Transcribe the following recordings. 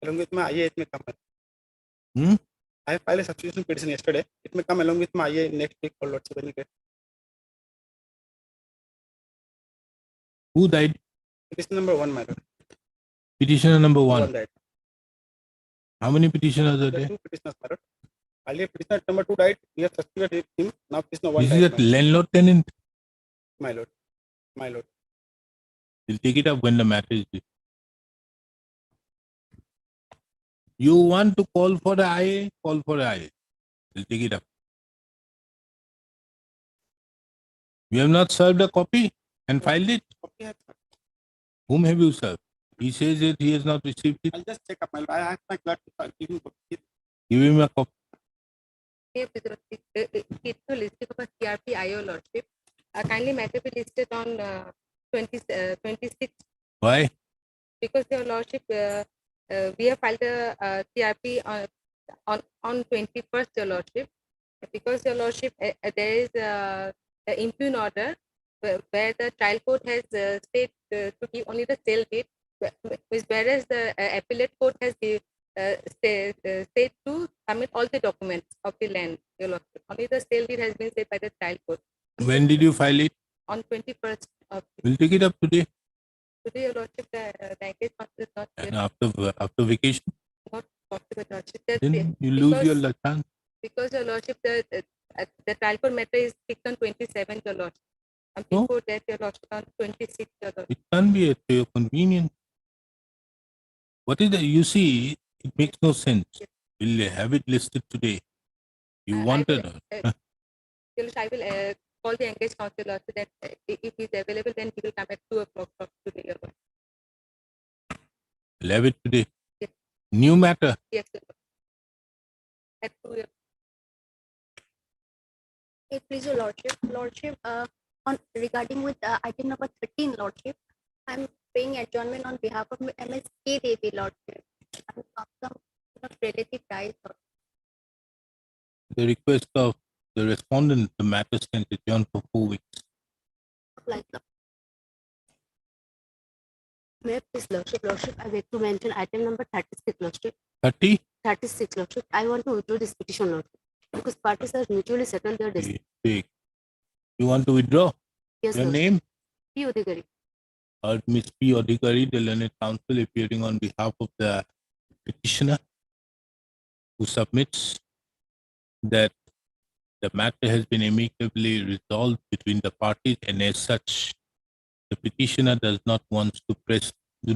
along with my IA, it may come. Hmm? I filed a substitution petition yesterday. It may come along with my IA next week for Lordship anyway. Who died? Petition number 1, my lord. Petitioner number 1. One died. How many petitioners are There are there? 2 petitioners, my lord. Earlier petitioner number 2 died. We have substituted him. Now petitioner 1 This died, is a landlord tenant. my lord. My lord. We'll take it up when the matter is due. You want to call for the IA? Call for the IA. We'll take it up. You have not served a copy and filed it? Okay, sir. Whom have you served? He says that he has not received it. I'll just check up, my lord. I asked my clerk to give him Give him a copy. It to listing of a CRP IO lordship. Kindly matter be listed on 26 Why? because your lordship, we have filed a CRP on 21st, your lordship. Because your lordship, there is an impugn order where the trial court has said to give only the sale date, whereas the appellate court has said to submit all the documents of the land, your lordship. Only the sale deed has been said by the trial court. When did you file it? On 21st of We'll take it up today. today, your lordship, the engaged counsel is not And after vacation, not possible, lordship. then you lose your chance. Because your lordship, the trial court matter is fixed on 27th, your lordship. And Oh. before that, your lordship, on 26th, your lordship. It can't be at your convenience. What is the, you see, it makes no sense. We'll have it listed today. You wanted. Your lordship, I will call the engaged counsel also that if he is available, then he will come at 2 o'clock today, your lordship. We'll have it today. Yes. New matter. Yes, your lordship. At 2 o'clock. Please, your lordship. Lordship, on regarding with item number 13, lordship, I'm paying adjournment on behalf of MSK Devi, lordship. I'm some relative dies. The request of the respondent, the matter stands adjourned for 4 weeks. Like May I please, lordship, I beg to mention item number 36, lordship. 30? 36, lordship. I want to withdraw this petition, lordship, because parties have mutually settled their dispute. Take. You want to withdraw? Yes, Your lordship. name? P. Odhikari. Miss P. Odhikari, the learned counsel, appearing on behalf of the petitioner, who submits that the matter has been amicably resolved between the parties, and as such, the petitioner does not want to press the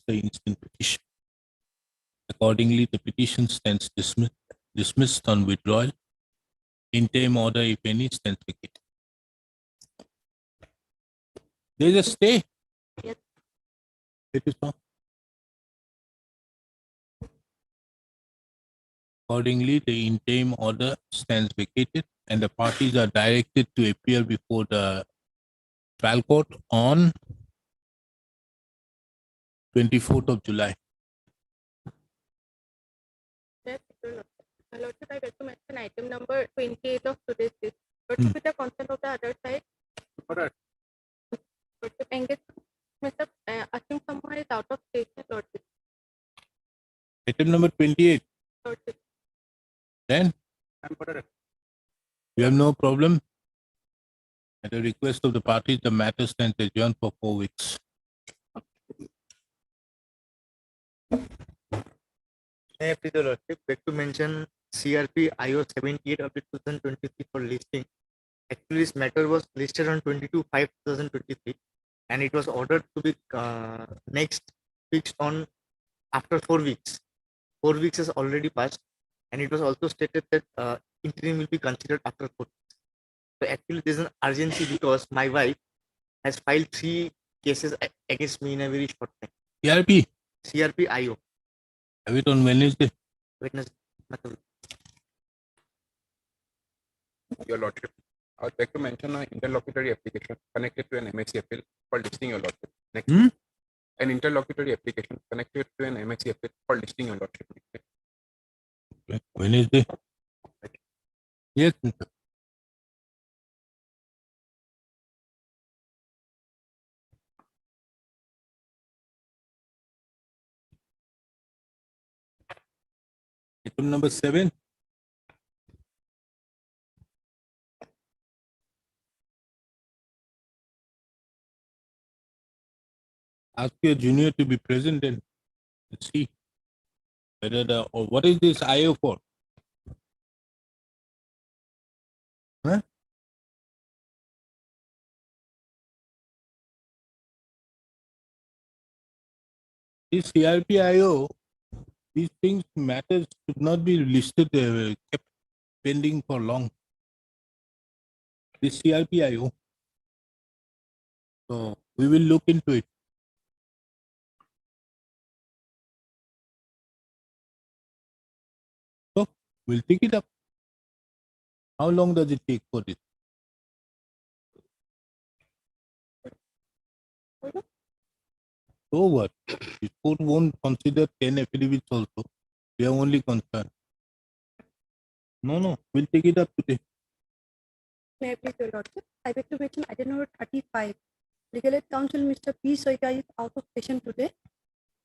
instant petition. Accordingly, the petition stands dismissed on withdrawal. Interim order, if any, stands vacated. There is a stay. Yes. It is not. Accordingly, the interim order stands vacated, and the parties are directed to appear before the trial court on 24th of July. Yes, your lordship. My lordship, I beg to mention item number 28 of today's list. Lordship, with the consent of the other side. Alright. Lordship, engaged Mr. Ashim Samoha is out of station, lordship. Item number 28. Lordship. Then I'm ordered. you have no problem. At the request of the parties, the matter stands adjourned for 4 weeks. May I please, your lordship, beg to mention CRP IO 78 of 2023 for listing. Actually, this matter was listed on 22/5/2023, and it was ordered to be next fixed on after 4 weeks. 4 weeks has already passed, and it was also stated that interim will be considered after 4 weeks. So actually, there's an urgency because my wife has filed 3 cases against me in a very short time. CRP, CRP IO, have it on Wednesday. witness. Your lordship. I would like to mention an interlocutory application connected to an MSc appeal for listing, your lordship. Next. An interlocutory application connected to an MSc appeal for listing, your lordship. Wednesday. Yes, Mr. Item number 7. Ask your junior to be present and let's see whether or what is this IO for? Huh? This CRP IO, these things matters should not be listed, kept pending for long. This CRP IO. So we will look into it. So we'll take it up. How long does it take for this? So what? The court won't consider 10 affidavits also. They are only concerned. No, we'll take it up today. May I please, Your Lordship? I beg to mention item number 35. Legal Aid Counsel Mr. P. Soika is out of session today.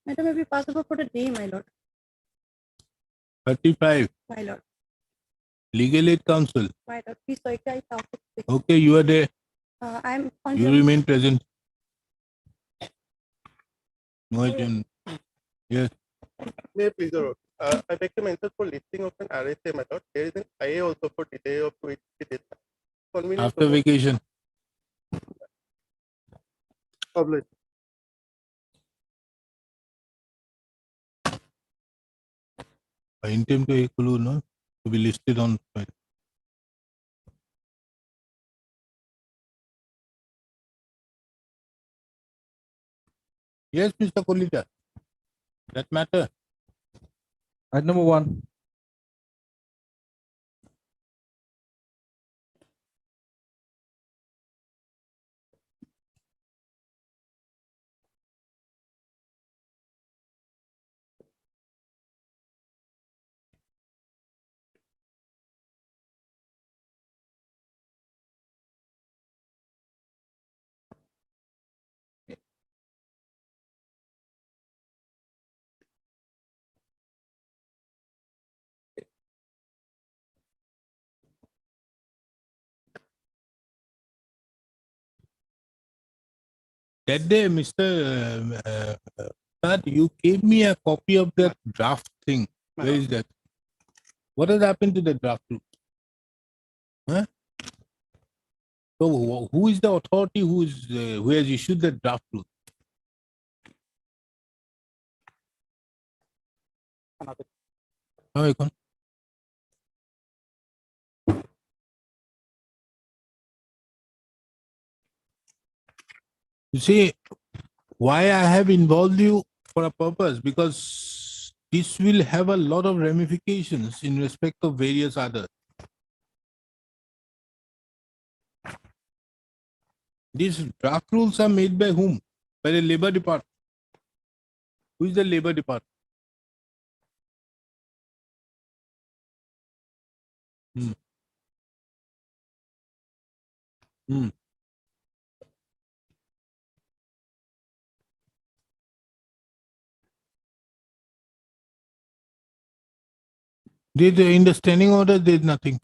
Madam, may be possible for the day, my lord. 35. My lord. Legal Aid Counsel. My lord. P. Soika is out of session. Okay, you are there. I am on You your- remain present. No, agent. Yes. May I please, Your Lord? I beg to mention for listing of an RSA method, there is an IA also for delay of 280 days. Convenient After vacation. public. I intend to include, no, to be listed on file. Yes, Mr. Kolita. That matter. Item number 1. That day, Mr. Sir, you gave me a copy of that draft thing. Where is that? What has happened to the draft? Huh? So who is the authority who has issued the draft rule? Assalamualaikum. You see, why I have involved you for a purpose, because this will have a lot of ramifications in respect of various others. These draft rules are made by whom? By the Labor Department. Who is the Labor Department? Hmm. Hmm. In the standing order, there is nothing.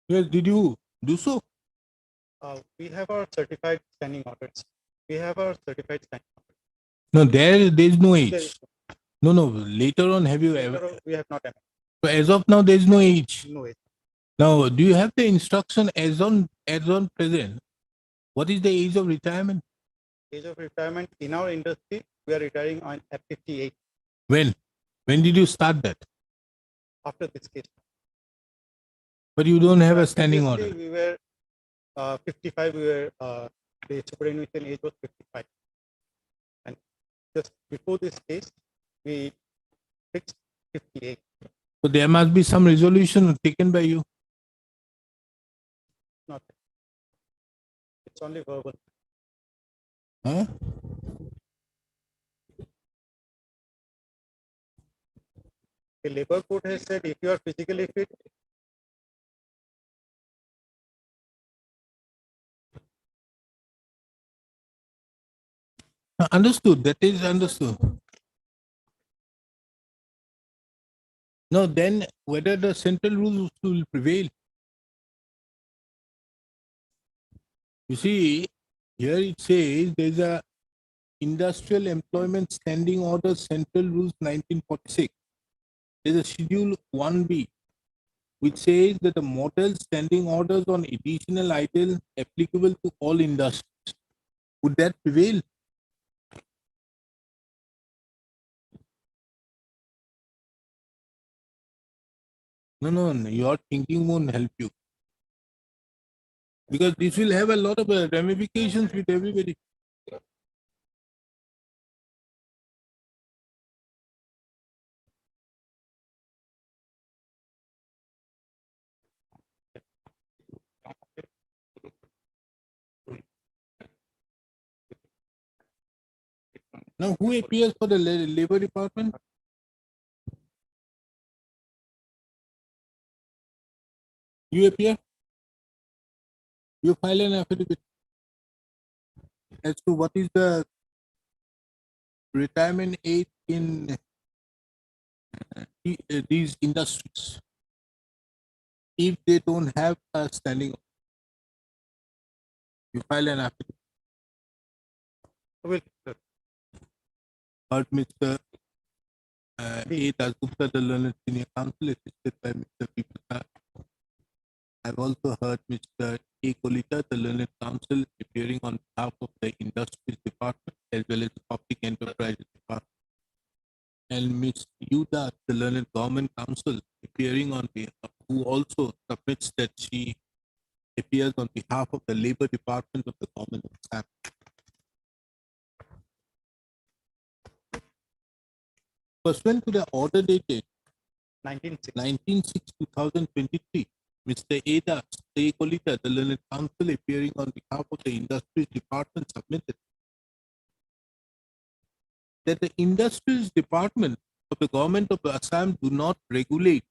Yes, did you do so? We have our certified standing orders. We have our certified standing orders. No, there is no There age. is No, later on, have you ever? we have not amended. So as of now, there is no age. No age. Now, do you have the instruction as on present? What is the age of retirement? Age of retirement in our industry, we are retiring on at 58 When? When did you start that? after this case. But you don't have a standing Previously, order. We were 55. We were the superannuation age was 55, and just before this case, we fixed 58. So there must be some resolution taken by you. Not. It's only verbal. Huh? The labor code has said if you are physically fit, Understood. That is understood. No, then whether the central rules will prevail. You see, here it says there's a Industrial Employment Standing Order Central Rules 1946. There's a Schedule 1B, which says that the model standing orders on additional item applicable to all industries. Would that prevail? No, your thinking won't help you. Because this will have a lot of ramifications with everybody. Now, who appears for the labor department? You appear? You file an affidavit as to what is the retirement age in these industries if they don't have a standing. You file an affidavit. will sir. Heard Mr. A. Dasgupta, the learned senior counsel, assisted by Mr. P. Prasad. I've also heard Mr. A. Kolita, the learned counsel, appearing on behalf of the Industries Department as well as the Public Enterprises Department, and Ms. Yuda, the learned government counsel, appearing on behalf, who also submits that she appears on behalf of the Labor Department of the Government of Assam. Pursuant to the order dated 19/6/2023, Mr. Ada A. Kolita, the learned counsel, appearing on behalf of the Industries Department, submitted that the Industries Department of the Government of Assam do not regulate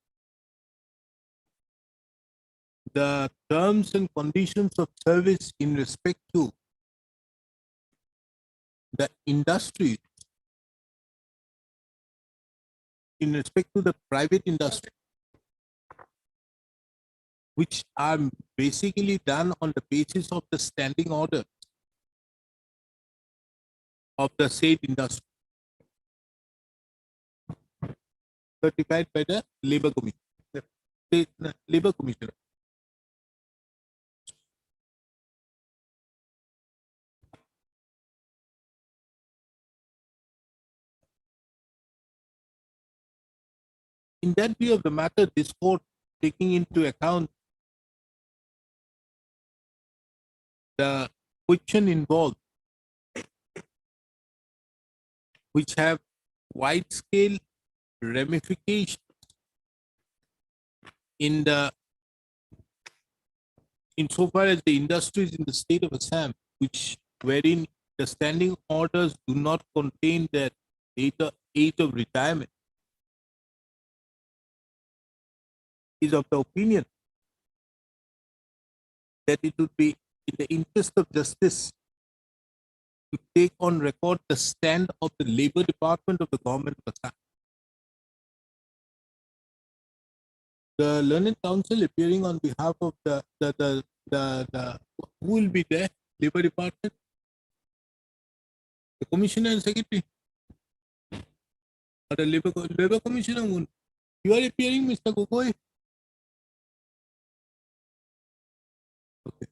the terms and conditions of service in respect to the industries, in respect to the private industry, which are basically done on the basis of the standing order of the said industry, certified by the Labor Commission, the Labor Commissioner. In that view of the matter, this court, taking into account the question involved, which have wide scale ramifications in the insofar as the industries in the state of Assam, which wherein the standing orders do not contain the age of retirement, is of the opinion that it would be in the interest of justice to take on record the stand of the Labor Department of the Government of Assam. The learned counsel appearing on behalf of the who will be there? Labor Department, the Commissioner and Secretary, or the Labor Commissioner. You are appearing, Mr. Gogoi. Okay.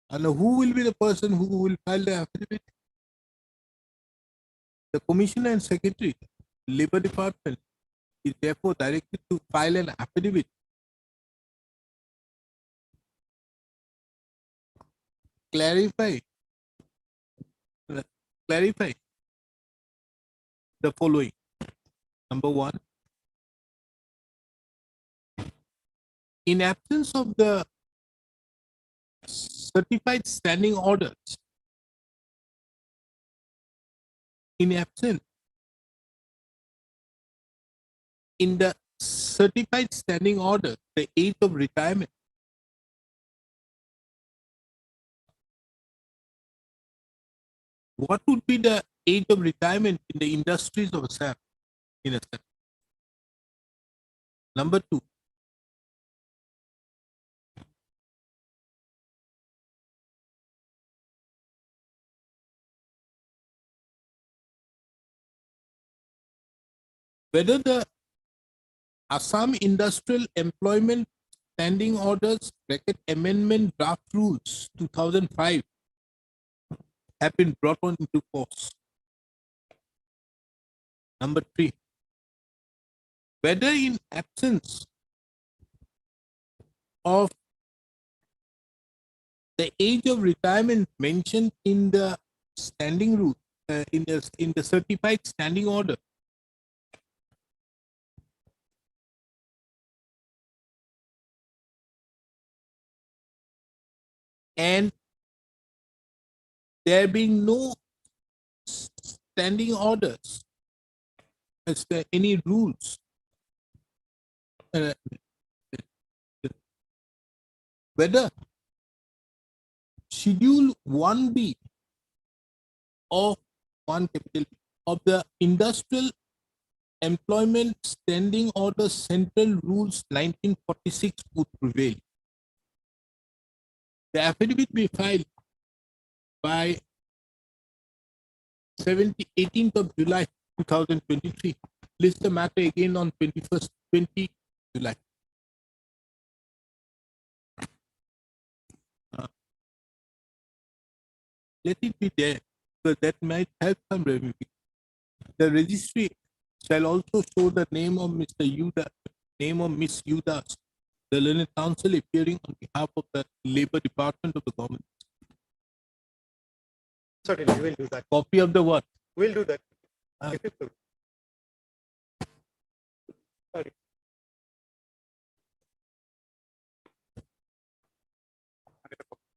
And who will be the person who will file the affidavit? The Commissioner and Secretary, Labor Department, is therefore directed to file an affidavit clarify the following. Number one, in absence of the certified standing orders in absence in the certified standing order, the age of retirement. What would be the age of retirement in the industries of Assam, in Assam? Number two, whether the Assam Industrial Employment Standing Orders bracket amendment draft rules 2005 have been brought on into force. Number three, whether in absence of the age of retirement mentioned in the standing rule, in the certified standing order, and there being no standing orders, is there any rules? Whether Schedule 1B of 1 capital of the Industrial Employment Standing Order Central Rules 1946 would prevail. The affidavit be filed by 18th of July 2023. List the matter again on 20 July. Let it be there, because that might help some remedy. The registry shall also show the name of Mr. Yuda, name of Miss Yudas, the learned counsel appearing on behalf of the Labor Department of the government. Certainly, we'll do that. Copy of the what? We'll do that. Ah. If it's- Sorry.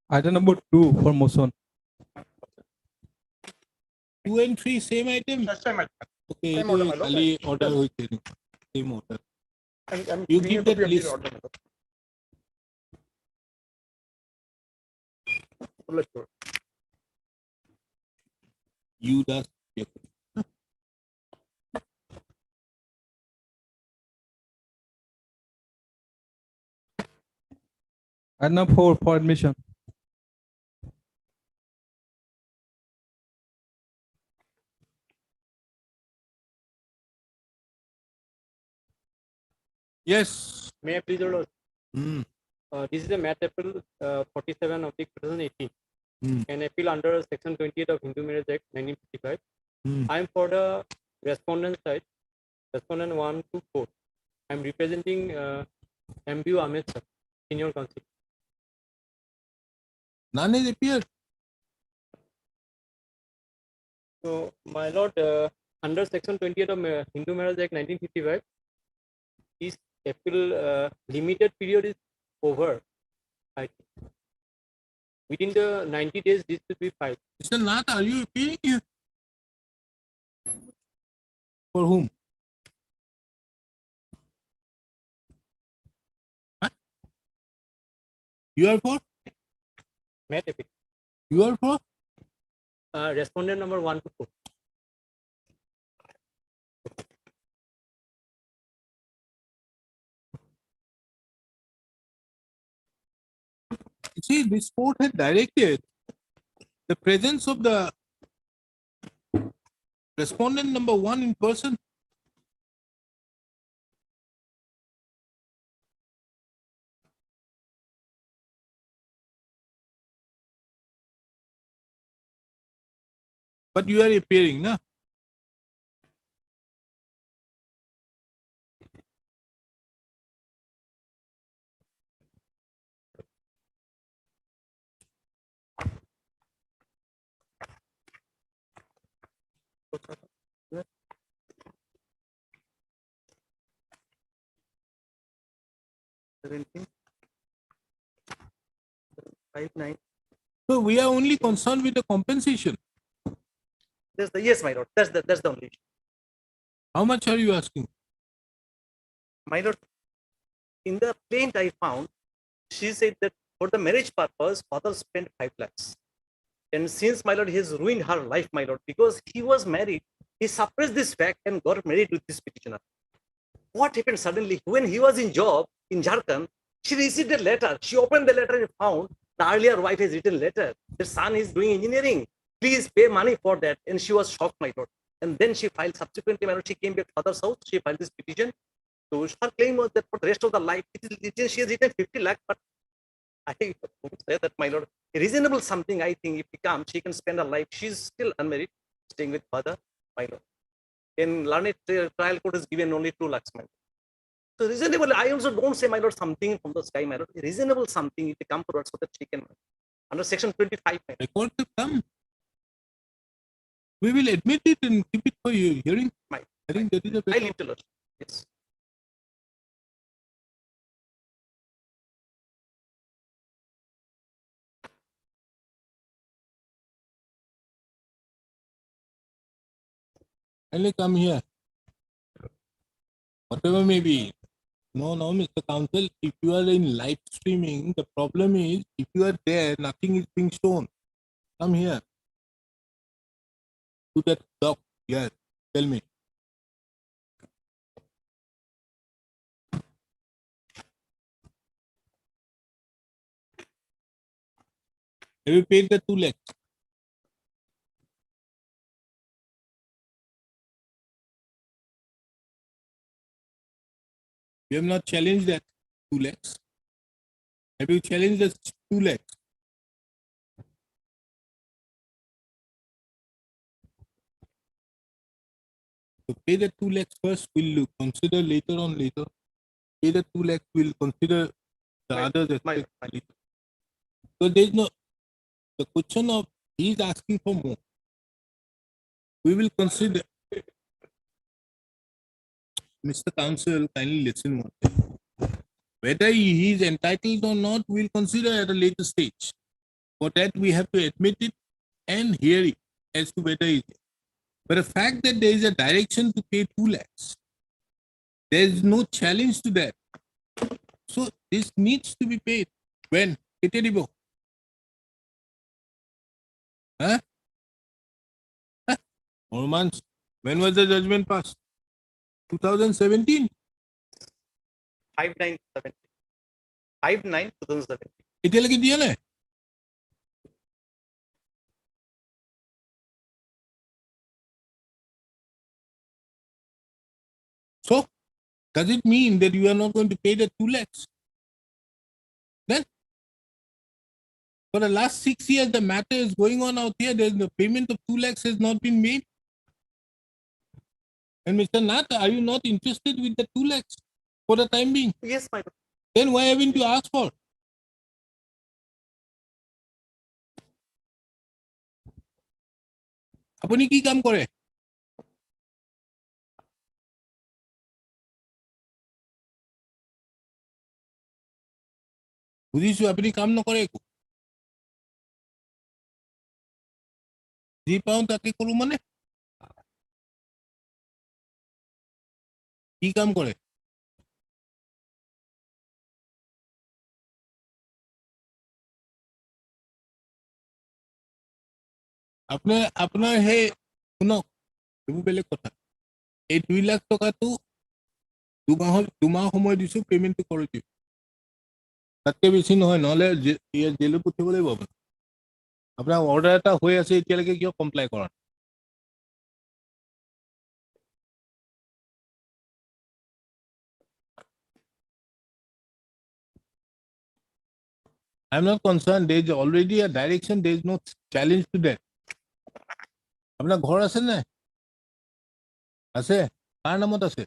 Item number 2 for motion. 2 and 3 same item? Okay, Same order, my lord. खाली order होइছে knee. Same order. I'm You giving give a that copy of the list. order, my lord. Let's go. Yudas. Item number 4 for admission. Yes. May I please order? Hmm. This is a Matt April 47 of the 2018. Hmm. An appeal under Section 28 of Hindu Marriage Act 1955. Hmm. I am for the respondent side, respondent 1 to 4. I am representing MBU Ahmed sir, senior counsel. None has appeared. So, my lord, under Section 28 of Hindu Marriage Act 1955, this appeal limited period is over. I think. Within the 90 days, this should be filed. Mr. Nath, are you appearing here? For whom? Huh? You are for? Matt appeal. You are for? Respondent number 1 to 4. You see, this court had directed the presence of the respondent number 1 in person. But you are appearing, na? So we are only concerned with the compensation. That's the yes, my lord. That's the only issue. How much are you asking? My lord, in the plaint I found, she said that for the marriage purpose, father spent 5 lakhs. And since my lord, he has ruined her life, my lord, because he was married, he suppressed this fact and got married with this petitioner. What happened suddenly? When he was in job in Jharkhand, she received a letter. She opened the letter and found the earlier wife has written letter. The son is doing engineering. Please pay money for that. And she was shocked, my lord. And then she filed subsequently, my lord, she came back to father's house. She filed this petition. So her claim was that for the rest of the life, she has written 50 lakh, but I would say that, my lord, reasonable something, I think, if he comes, she can spend her life. She's still unmarried, staying with father, my lord. In learned trial court is given only 2 lakhs, my lord. So reasonable, I also don't say, my lord, something from the sky, my lord. Reasonable something, if they come forward so that she can, under section 25, my lord. Record to come. We will admit it and keep it for you hearing. My- I think that is a I better. leave to lord. Yes. Kindly come here. Whatever may be. No, Mr. Counsel, if you are in live streaming, the problem is if you are there, nothing is being shown. Come here. To that doc. Yes. Tell me. Have you paid the 2 lakhs? You have not challenged that 2 lakhs. Have you challenged the 2 lakhs? So pay the 2 lakhs first, we'll consider later on later. Pay the 2 lakhs, we'll consider the Right, others right, aspects right. later. So there's no, the question of he's asking for more. We will consider. Mr. Counsel, kindly listen one thing. Whether he is entitled or not, we'll consider at a later stage. For that, we have to admit it and hear it as to whether it is. But the fact that there is a direction to pay 2 lakhs, there is no challenge to that. So this needs to be paid. When? Itedibo. Huh? 4 months. When was the judgment passed? 2017. 5/9/17. 5/9/2017. এতিয়ালৈকে দিয়া নাই? So, does it mean that you are not going to pay the 2 lakhs? Then, for the last 6 years, the matter is going on out here. There's the payment of 2 lakhs has not been made. And Mr. Nath, are you not interested with the 2 lakhs for the time being? Yes, my lord. Then why haven't you asked for? আপুনি কি কাম কৰে? বুজিছো আপুনি কাম নকৰে একো। যি পাওঁ তাকে কৰো মানে কি কাম কৰে? আপোনাৰ সেই শুনক এইবোৰ বেলেগ কথা। এই 2 লাখ টকাটো দুমাহ সময় দিছো পেমেন্টটো কৰি দিওঁ। তাতকে বেছি নহয়, নহ'লে জেলত পঠিয়াব লাগিব আপুনি। আপোনাৰ অৰ্ডাৰ এটা হৈ আছে এতিয়ালৈকে কিয় কমপ্লাই কৰা? I'm not concerned. There is already a direction. There is no challenge to that. আপোনাৰ ঘৰ আছে নে? আছে? কাৰ নামত আছে?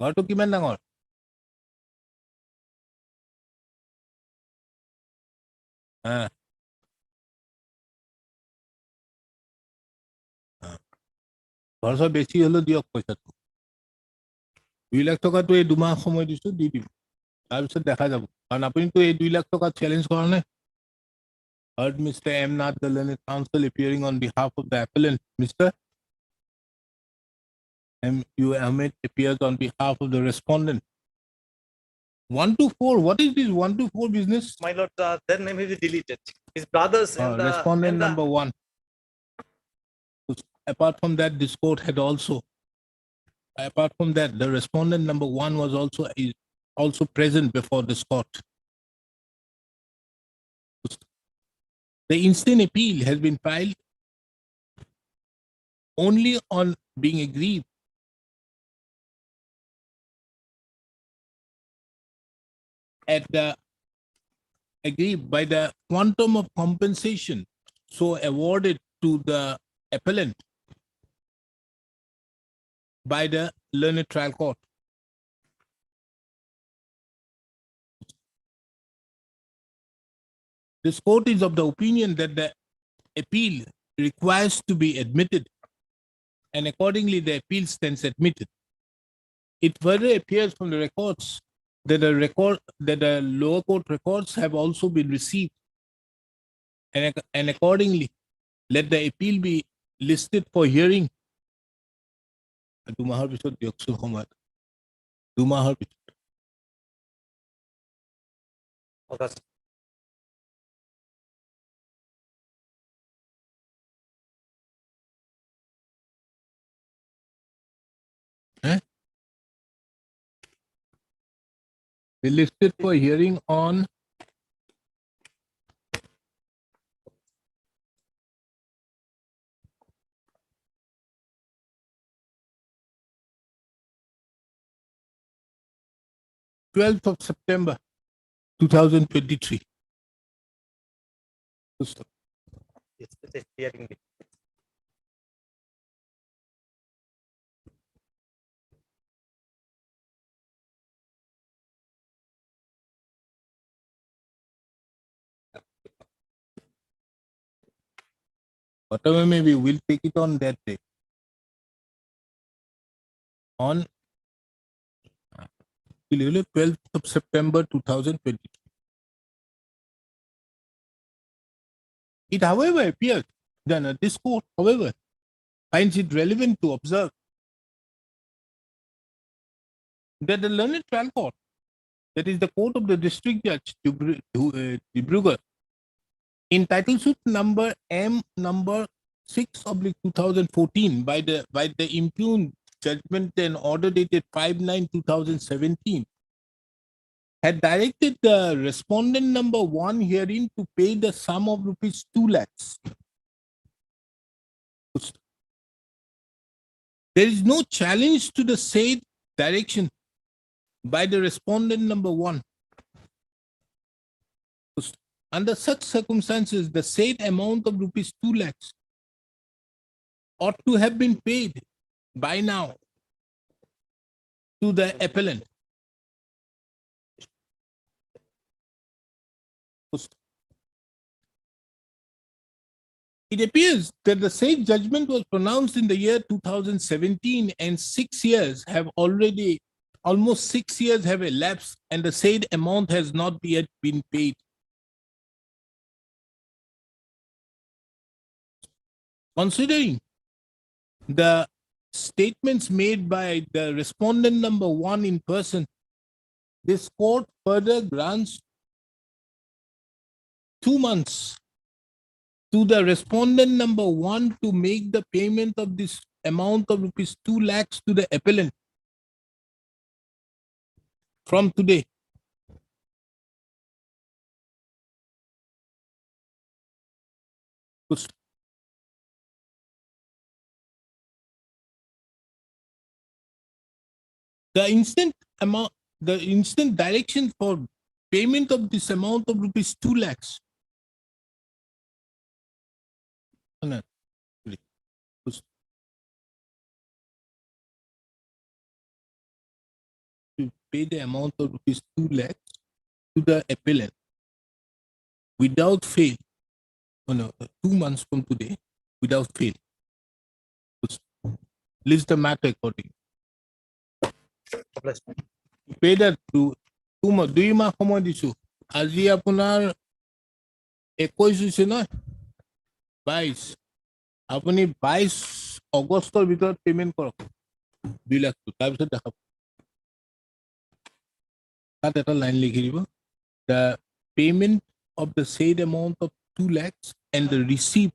ঘৰটো কিমান ডাঙৰ? ঘৰ চৰ বেছি হলেও দিয়ক পইচাটো। 2 লাখ টকাটো এই দুমাহ সময় দিছো, দি দিম। তাৰপিছত দেখা যাব কাৰণ আপুনিতো এই 2 লাখ টকা চেলেঞ্জ কৰা নাই heard Mr. M. Nath, the learned counsel, appearing on behalf of the appellant. Mr. M. U. Ahmed appears on behalf of the respondent. 1 to 4. What is this 1 to 4 business? My lord, their name is deleted. His brothers Respondent number 1. Apart from that, this court had also. Apart from that, the respondent number 1 was also present before this court. The instant appeal has been filed only on being aggrieved by the quantum of compensation so awarded to the appellant by the learned trial court. This court is of the opinion that the appeal requires to be admitted, and accordingly the appeal stands admitted. It further appears from the records that the lower court records have also been received, and accordingly let the appeal be listed for hearing. 2 মাহৰ পিছত দিয়কচোন সময়ত 2 মাহৰ পিছত August. be listed for hearing on (12th of September 2023. Yes, it's a hearing date. Whatever may be, we'll take it on that day. On 12th of September 2023. It, however, appears that this court, however, finds it relevant to observe that the learned trial court, that is the court of the district judge, Dibrugarh, in title suit number M number 6/2014 by the impugned judgment and order dated 5/9/2017, had directed the respondent number 1 herein to pay the sum of rupees 2 lakhs. There is no challenge to the said direction by the respondent number 1. Under such circumstances, the said amount of rupees 2 lakhs ought to have been paid by now to the appellant. It appears that the said judgment was pronounced in the year 2017, and almost 6 years have elapsed, and the said amount has not yet been paid. Considering the statements made by the respondent number 1 in person, this court further grants 2 months to the respondent number 1 to make the payment of this amount of rupees 2 lakhs to the appellant from today. The instant direction for payment of this amount of rupees 2 lakhs to pay the amount of rupees 2 lakhs to the appellant without fail. 2 months from today, without fail. List the matter accordingly. Pay that to দুই মাহ সময় দিছো আজি আপোনাৰ 21 হৈছে ন 22 আপুনি 22 আগষ্টৰ ভিতৰত পেমেন্ট কৰক 2 লাখ তাৰপিছত দেখাব তাত এটা লাইন লিখি দিব the payment of the said amount of 2 lakhs and the receipt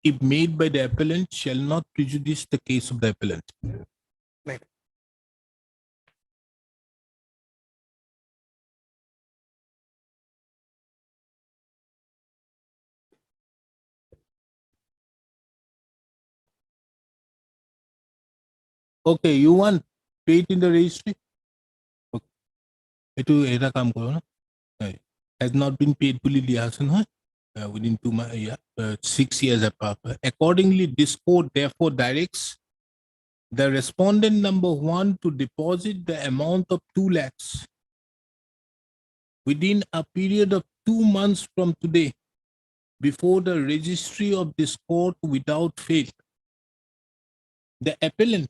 if made by the appellant shall not prejudice the case of the appellant. Okay, you want paid in the registry? Okay. Itu era কাম কৰো না has not been paid বুলি দিয়া আছে নহয় within 2 months 6 years apart. Accordingly, this court therefore directs the respondent number 1 to deposit the amount of 2 lakhs within a period of 2 months from today before the registry of this court without fail. The appellant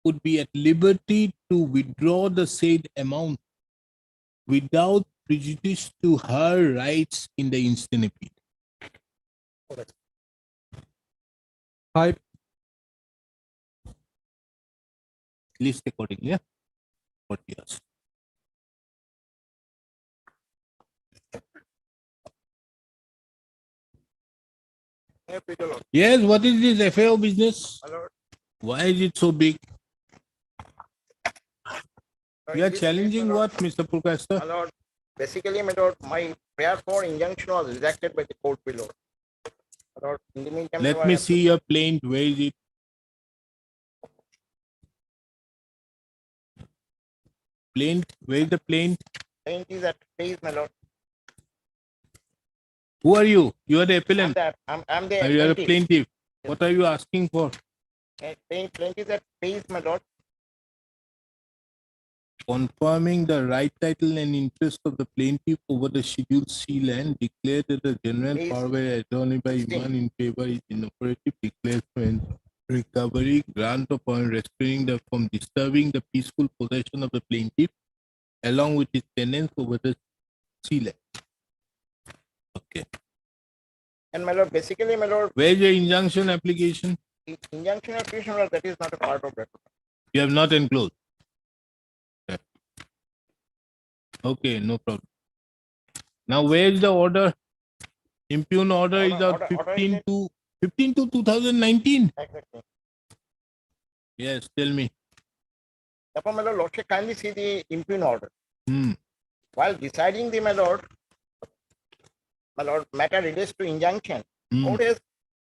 would be at liberty to withdraw the said amount without prejudice to her rights in the instant appeal. 5, List accordingly, yeah? 40 years. May I plead the Lord? Yes, what is this FAO business? My Lord, Why is it so big? in You are this case, challenging my Lord, what, Mr. Purkasta? My Lord, basically, my Lord, my prayer for injunction was rejected by the court below. My Lord, in the meantime, Let I me have see your plaint. Where is it? Plaint? Where is the plaint? plaint is at place, my Lord. Who are you? You are the I'm appellant. I'm the Or you are a plaintiff. plaintiff. What are you asking for? Plaint is at place, my Lord. Confirming the right title and interest of the plaintiff over the Schedule C land, declare that the general Please. power by attorney by Sixteen. Iman in favor is inoperative, declares when recovery, grant upon restraining the from disturbing the peaceful possession of the plaintiff along with his tenants over the C land. Okay. And my Lord, basically, my Lord, Where is your injunction application? injunction application, my Lord, that is not a part of record. You have not enclosed. Okay. Okay, no problem. Now, where is the order? Impugn order is out Order is 15 to 2019. Exactly. Yes, tell me. Therefore, my Lord, Lordship, kindly see the impugn order. Hmm. While deciding the, my Lord, matter relates to injunction, Hmm. court has,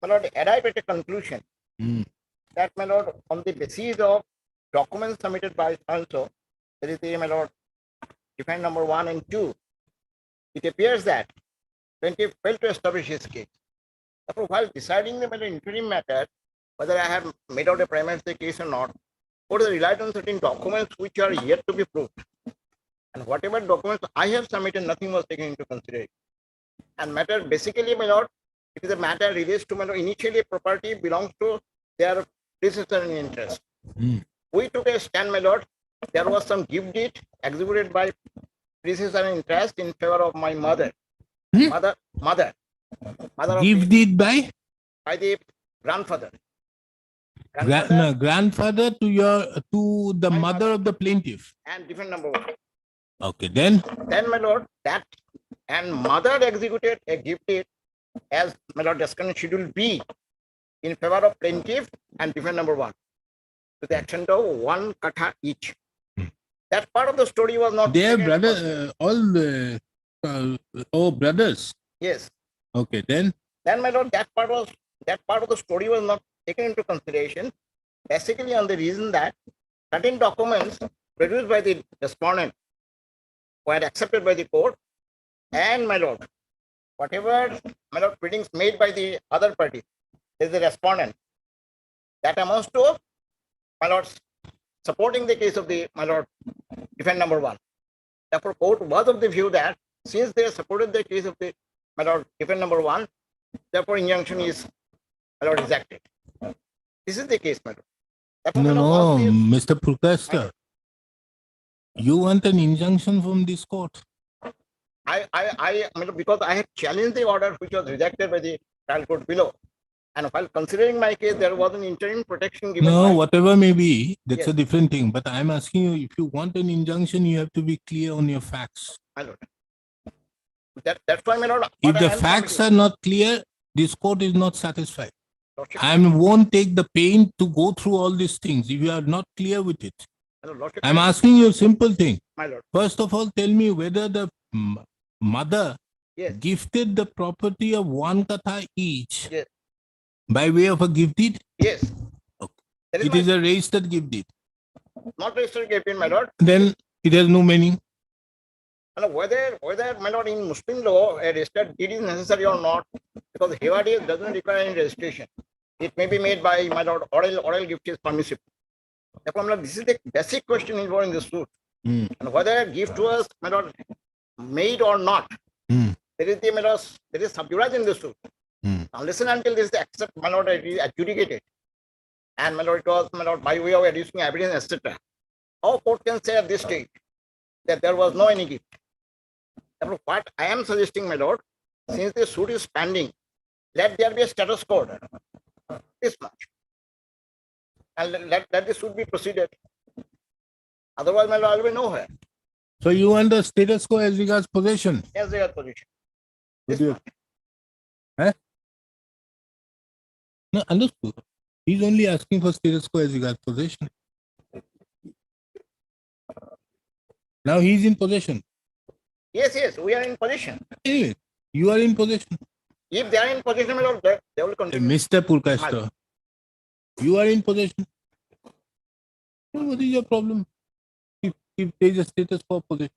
my Lord, arrived at a conclusion Hmm. that, my Lord, on the basis of documents submitted by also, there is the, my Lord, defendant number 1 and 2, it appears that plaintiff failed to establish his case. Therefore, while deciding the, my Lord, interim matter, whether I have made out a prima facie case or not, court has relied on certain documents which are yet to be proved. And whatever documents I have submitted, nothing was taken into consideration. And matter basically, my Lord, it is a matter relates to, my Lord, initially property belongs to their predecessor in interest. Hmm. We took a stand, my Lord. There was some gift deed executed by predecessor in interest in favor of my mother. Hmm? Mother of Give deed by by the grandfather. grandfather to the My mother of the plaintiff. And different number 1. Okay, then Then, my Lord, that and mother executed a gift deed as, my Lord, discussion schedule B in favor of plaintiff and defendant number 1 to the extent of 1 katha each. That part of the story was not. they are taken into brother consideration. all brothers. Yes. Okay, then Then, my Lord, that part of the story was not taken into consideration, basically on the reason that certain documents produced by the respondent were accepted by the court, and, my Lord, whatever, my Lord, pleadings made by the other party is the respondent, that amounts to, my Lord, supporting the case of the, my Lord, defendant number 1. Therefore, court was of the view that since they supported the case of the, my Lord, defendant number 1, therefore injunction is, my Lord, rejected. This is the case, my Lord. Therefore, no, my Lord, once Mr. Purkasta. You want an injunction from this court? I mean, because I had challenged the order which was rejected by the trial court below. And while considering my case, there was an interim protection given. No, by- whatever may be, that's a Yes. different thing. But I'm asking you, if you want an injunction, you have to be clear on your facts. My lord. That's why, my lord. If what the I am facts submitting- are not clear, this court is not satisfied. Lordship, I won't take the pain to go through all these things if you are not clear with it. my lord, Lordship, I'm asking you a simple thing. my lord. First of all, tell me whether the mother Yes. gifted the property of 1 katha each Yes. by way of a gift deed. Yes. Okay. That is It is a registered gift deed. not registered given, my lord. Then it has no meaning. And whether, my lord, in Muslim law, a registered deed is necessary or not, because Hewadi doesn't require any registration. It may be made by, my lord, oral gift is permissible. Therefore, my lord, this is the basic question involved in the suit. Hmm. And whether a gift was, my lord, made or not, Hmm. there is the, my lord, there is sub judice in the suit. Hmm. Unless and until this is accept, my lord, it is adjudicated. And my lord, it was, my lord, by way of adducing evidence, etc. How court can say at this stage that there was no any gift? Therefore, what I am suggesting, my lord, since the suit is pending, let there be a status quo order. This much. And let the suit be proceeded. Otherwise, my lord, I will be nowhere. So you want the status quo as regards possession? As their position. Would This you- much. No, understood. He's only asking for status quo as regards possession. Now he's in possession. Yes, we are in position. Anyway, you are in possession. If they are in position, my lord, they will continue. Mr. Purkashta, you are in possession. Then what is your problem? If there is a status quo possession.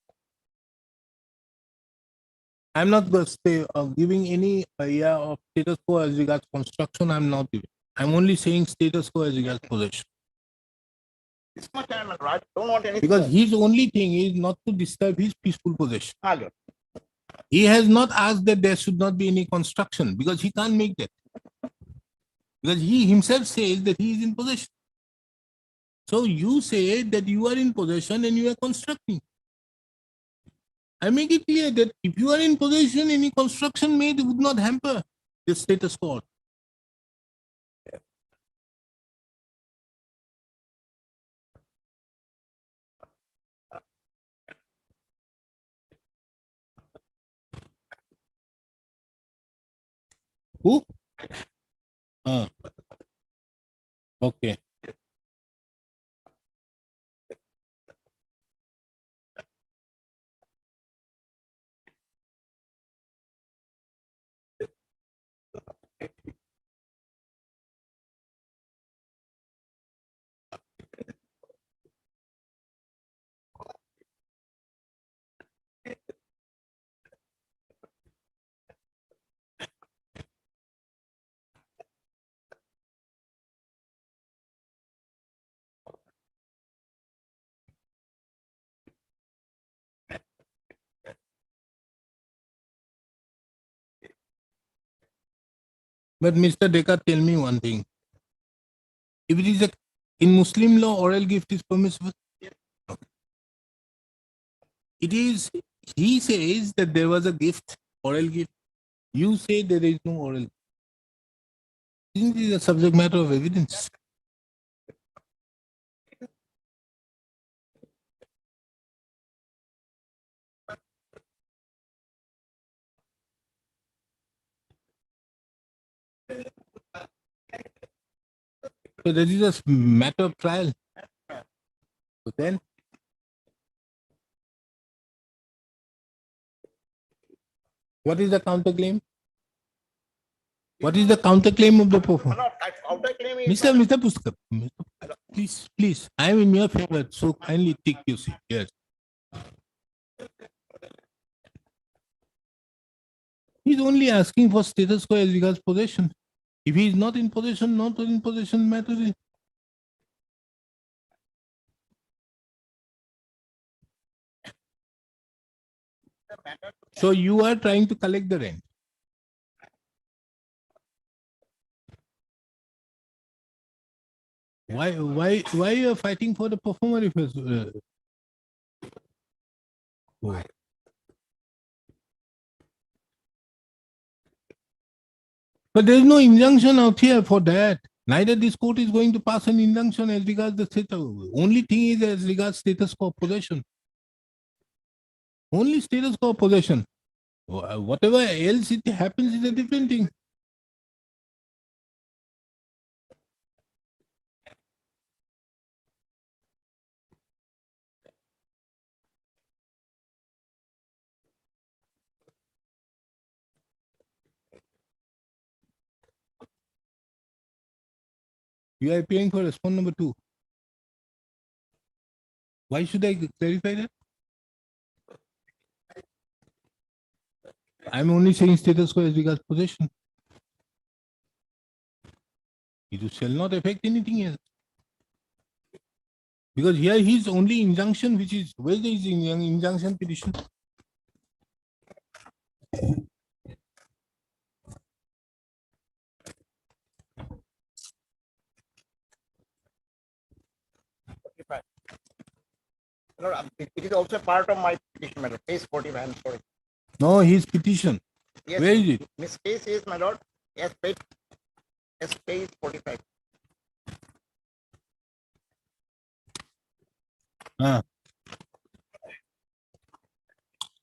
I'm not going to say giving any idea of status quo as regards construction. I'm not giving. I'm only saying status quo as regards possession. This much I am, my lord. I don't want anything. Because more. his only thing is not to disturb his peaceful possession. My lord. He has not asked that there should not be any construction because he can't make that. Because he himself says that he is in possession. So you say that you are in possession and you are constructing. I make it clear that if you are in possession, any construction made would not hamper the status quo. Who? Okay. But Mr. Dekar, tell me one thing. If it is in Muslim law, oral gift is permissible. Okay. It is, he says that there was a gift, oral gift. You say there is no oral. Isn't it a subject matter of evidence? So that is a matter of trial. So then, what is the counterclaim? What is the counterclaim of the My performer? lord, counterclaim is. Mr. Pustak, please, I am in your favor, so kindly take your seat. Yes. He's only asking for status quo as regards possession. If he is not in possession, matters. So you are trying to collect the rent. Why you are fighting for the performer if Oh. But there is no injunction out here for that. Neither this court is going to pass an injunction as regards the status. Only thing is as regards status quo possession. Only status quo possession. Whatever else it happens is a different thing. You are appearing for response number 2. Why should I clarify that? I'm only saying status quo as regards possession. It shall not affect anything else. Because here his only injunction, which is, where is his injunction petition? No, it is also part of my petition, my lord. Page 45, I'm sorry. No, his petition. Yes, Where is it? Miss case is, my lord, page 45.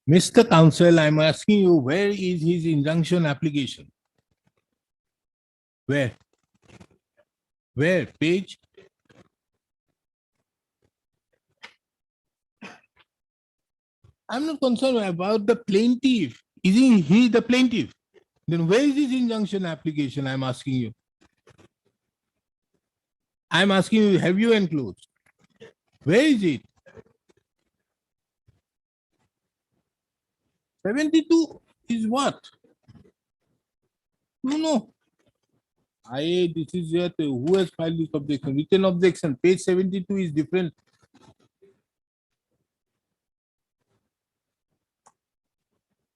Mr. Counsel, I'm asking you, where is his injunction application? Where? Where? Page? I'm not concerned about the plaintiff. Isn't he the plaintiff? Then where is his injunction application? I'm asking you. I'm asking you, have you enclosed? Where is it? 72 is what? No. This is yet who has filed this objection? Written objection. Page 72 is different.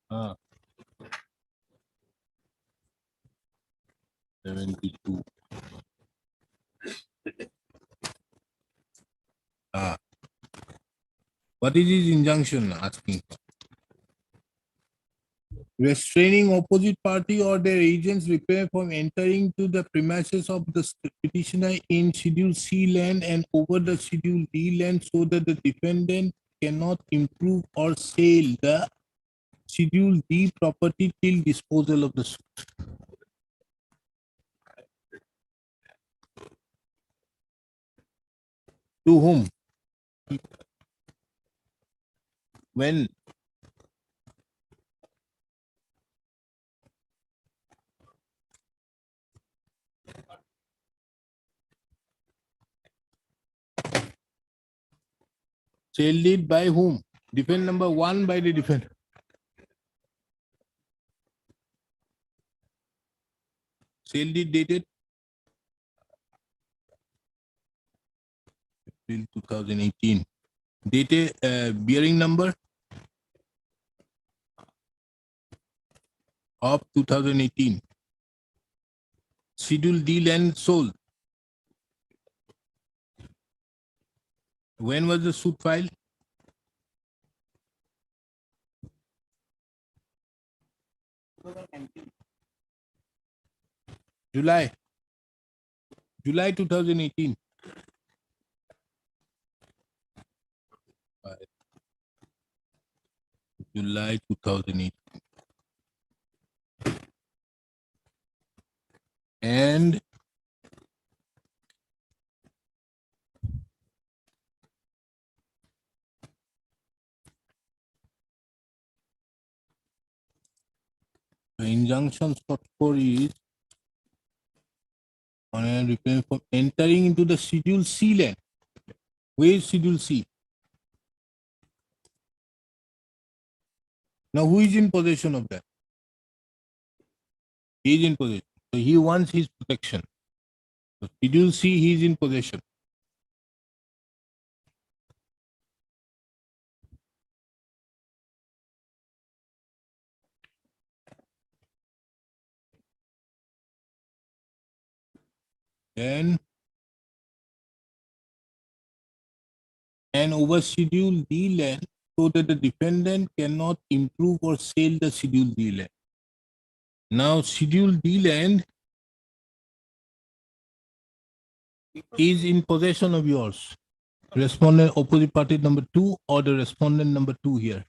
Ah. 72. What is his injunction asking? Restraining opposite party or their agents repair from entering to the premises of the petitioner in Schedule C land and over the Schedule D land so that the defendant cannot improve or sell the Schedule D property till disposal of the suit. To whom? When? Sale deed by whom? Defend number 1 by the defendant. Sale deed dated April 2018. Dated bearing number of 2018. Schedule D land sold. When was the suit filed? July 2018. July 2018. And the injunction sought for is on a repair for entering into the Schedule C land. Where is Schedule C? Now who is in possession of that? He is in possession. So he wants his protection. So Schedule C, he is in possession. Then and over Schedule D land, so that the defendant cannot improve or sell the scheduled D land. Now, scheduled D land is in possession of yours. Respondent opposite party number 2 or the respondent number 2 here.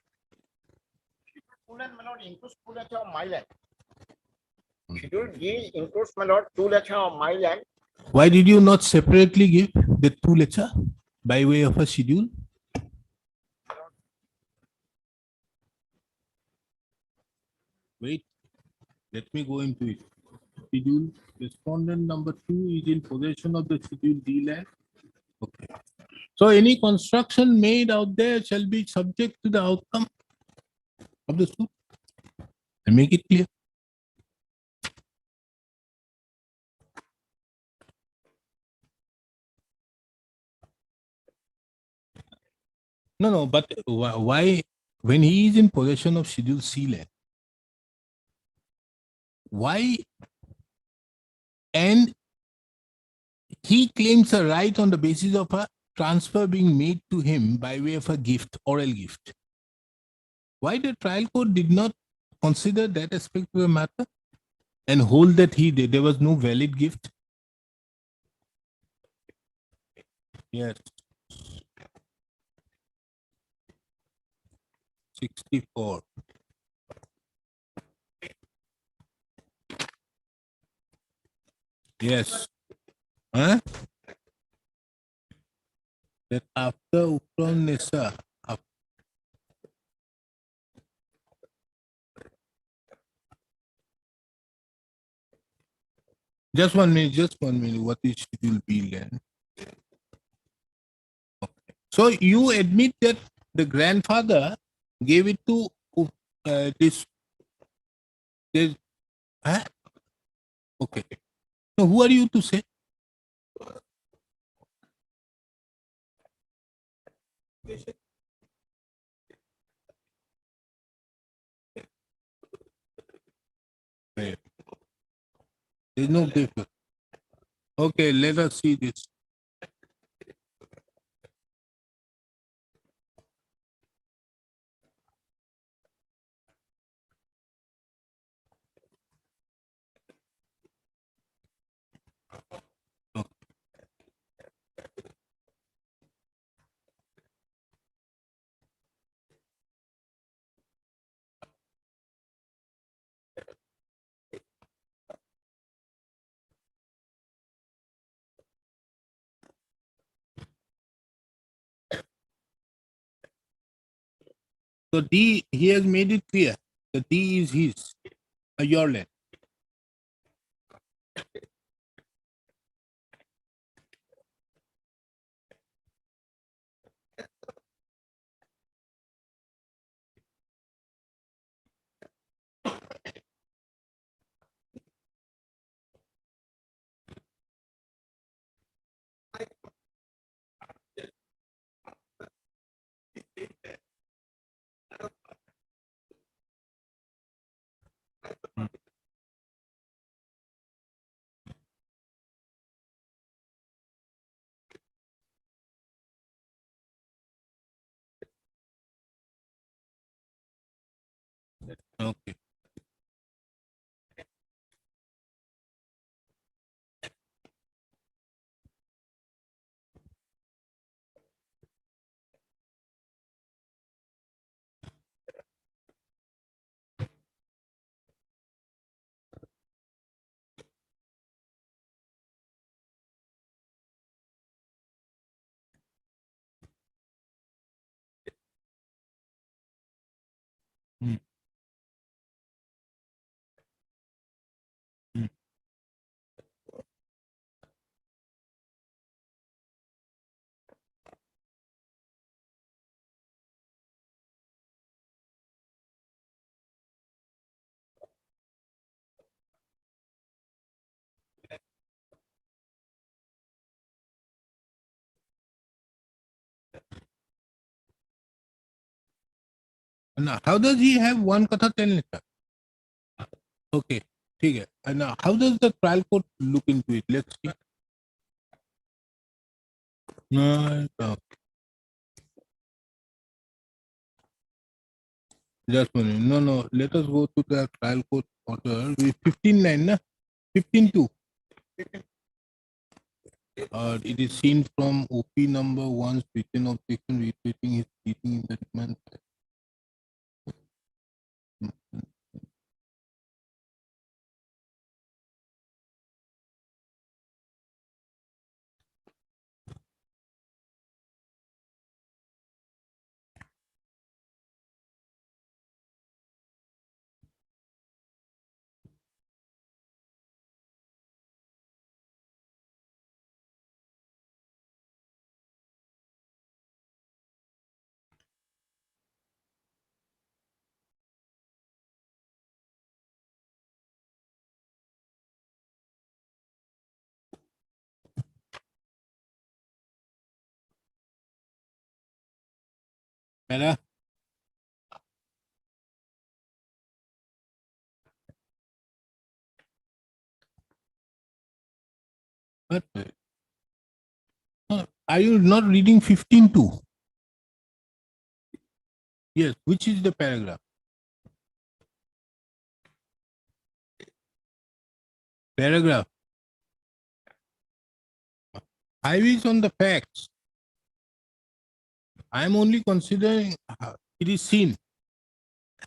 Two land, my lord, includes 2 lakhs of my land. Schedule D includes, my lord, 2 lakhs of my land. Why did you not separately give the 2 lecha by way of a schedule? Wait, let me go into it. Schedule respondent number 2 is in possession of the schedule D land. Okay. So any construction made out there shall be subject to the outcome of the suit. And make it clear. No, but why, when he is in possession of schedule C land, why, and he claims a right on the basis of a transfer being made to him by way of a gift, oral gift. Why the trial court did not consider that aspect of the matter and hold that there was no valid gift? Yes. 64. Yes. Huh? That after Ukram Nisa, just 1 minute, what is schedule B land? Okay. So you admit that the grandfather gave it to this, huh? Okay. So who are you to say? Wait. There's no difference. Okay, let us see this. So D, he has made it clear. The D is his, your land. Okay. Hmm. Hmm. Now, how does he have 1 kata 10 liter? Okay. ठीक है. And now, how does the trial court look into it? Let's see. No. Just one minute. No, no. Let us go to the trial court order. We 15.9, na? 15.2. It is seen from OP number 1's written objection reiterating his pleading in the demand. Para? But, are you not reading 15.2? Yes, which is the paragraph? Paragraph. I is on the facts. I am only considering it is seen.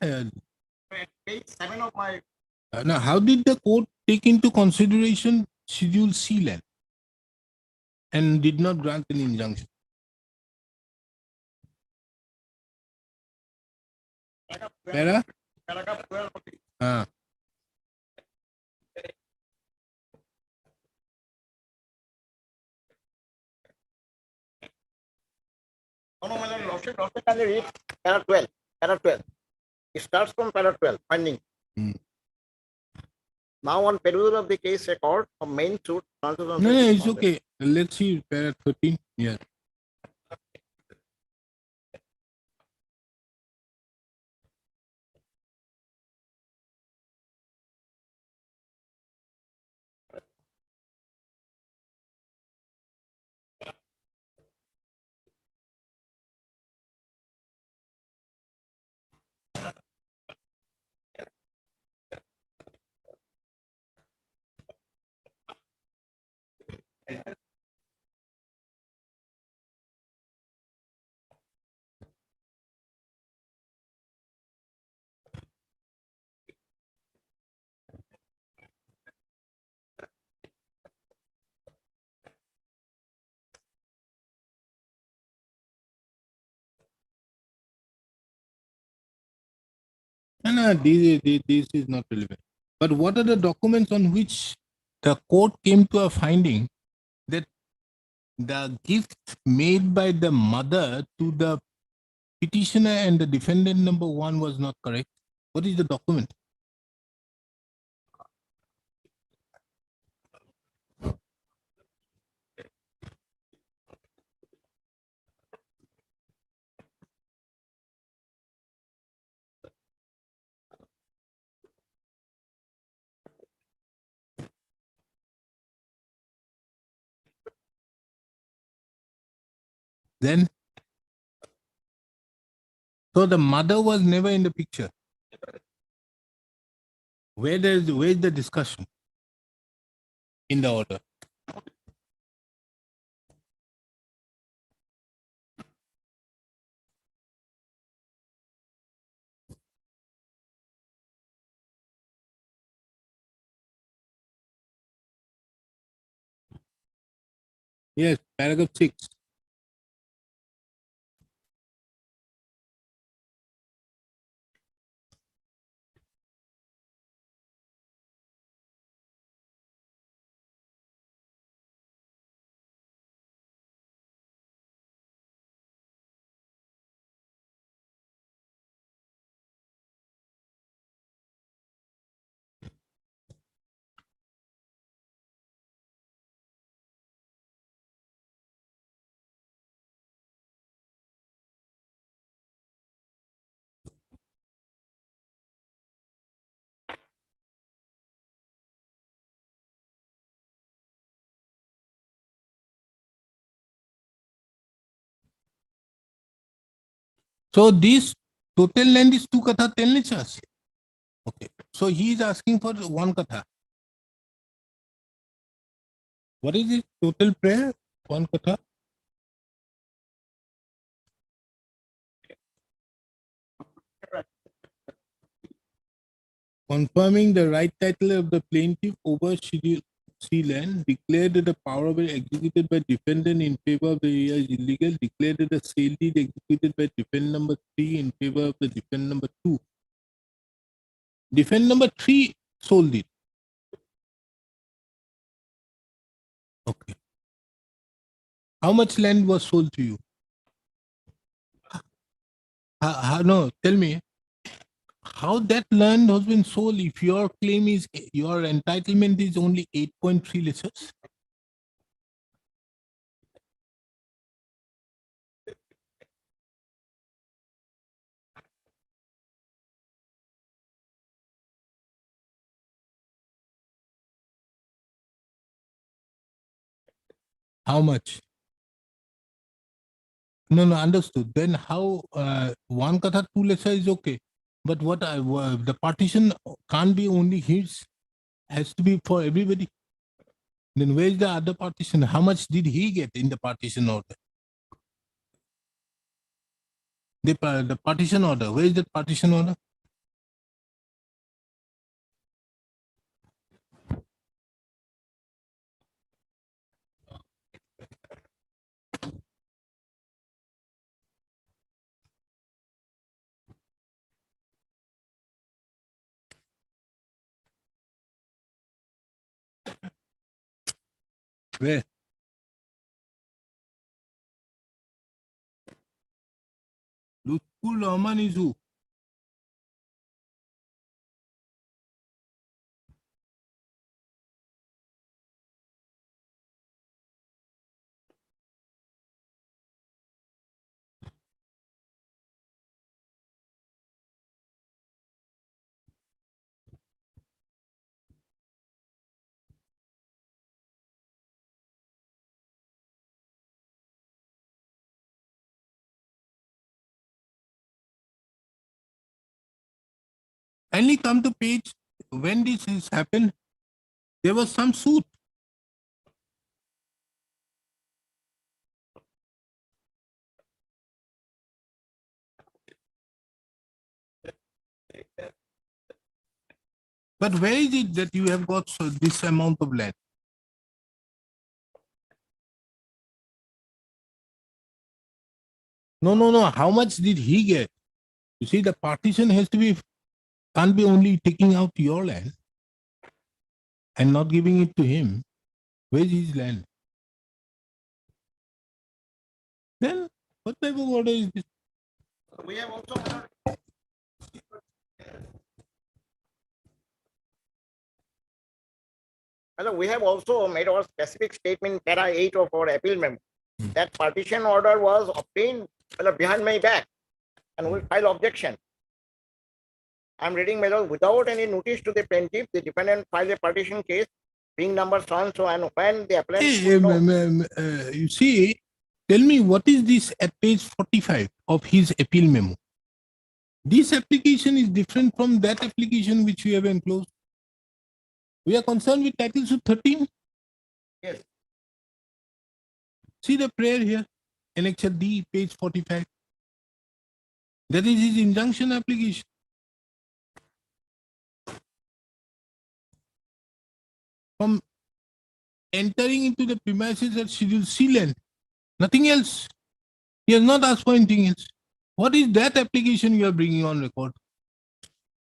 Page 7 of my Now, how did the court take into consideration Schedule C land and did not grant an injunction? Para? paragraph 12 of the no, my lordship, can you read para 12? Para 12. It starts from para 12, finding. Now on perusal of the case record of main suit. No, it's okay. Let's see para 13. Yes. No, this is not relevant. But what are the documents on which the court came to a finding that the gift made by the mother to the petitioner and the defendant number 1 was not correct? What is the document? Then, so the mother was never in the picture. Where is the discussion in the order? Yes, paragraph 6. So these total land is 2 katha 10 lichas. Okay. So he is asking for 1 katha. What is his total prayer? 1 katha. Confirming the right title of the plaintiff over Schedule C land, declared that the power of it executed by defendant in favor of the area is illegal, declared that the sale deed executed by defendant number 3 in favor of the defendant number 2. Defendant number 3 sold it. Okay. How much land was sold to you? No, tell me. How that land has been sold if your claim is, your entitlement is only 8.3 litres? How much? No, understood. Then how 1 katha 2 litres is okay. But what the partition can't be only his, has to be for everybody. Then where is the other partition? How much did he get in the partition order? The partition order. Where is the partition order? Where? Lutful Rahman is who? Kindly come to page. When this has happened, there was some suit. But where is it that you have got this amount of land? No. How much did he get? You see, the partition has to be, can't be only taking out your land and not giving it to him. Where is his land? Then what type of order is this? We have also, we have also made our specific statement in para 8 of our appeal memo. That partition order was obtained behind my back and we file objection. I'm reading, my lord, without any notice to the plaintiff, the defendant filed a partition case being number so and so, and when the appellant could know- You see, tell me what is this at page 45 of his appeal memo? This application is different from that application which we have enclosed. We are concerned with title suit 13. Yes. See the prayer here, annexure D, page 45. That is his injunction application. From entering into the premises at Schedule C land, nothing else. He has not asked for anything else. What is that application you are bringing on record?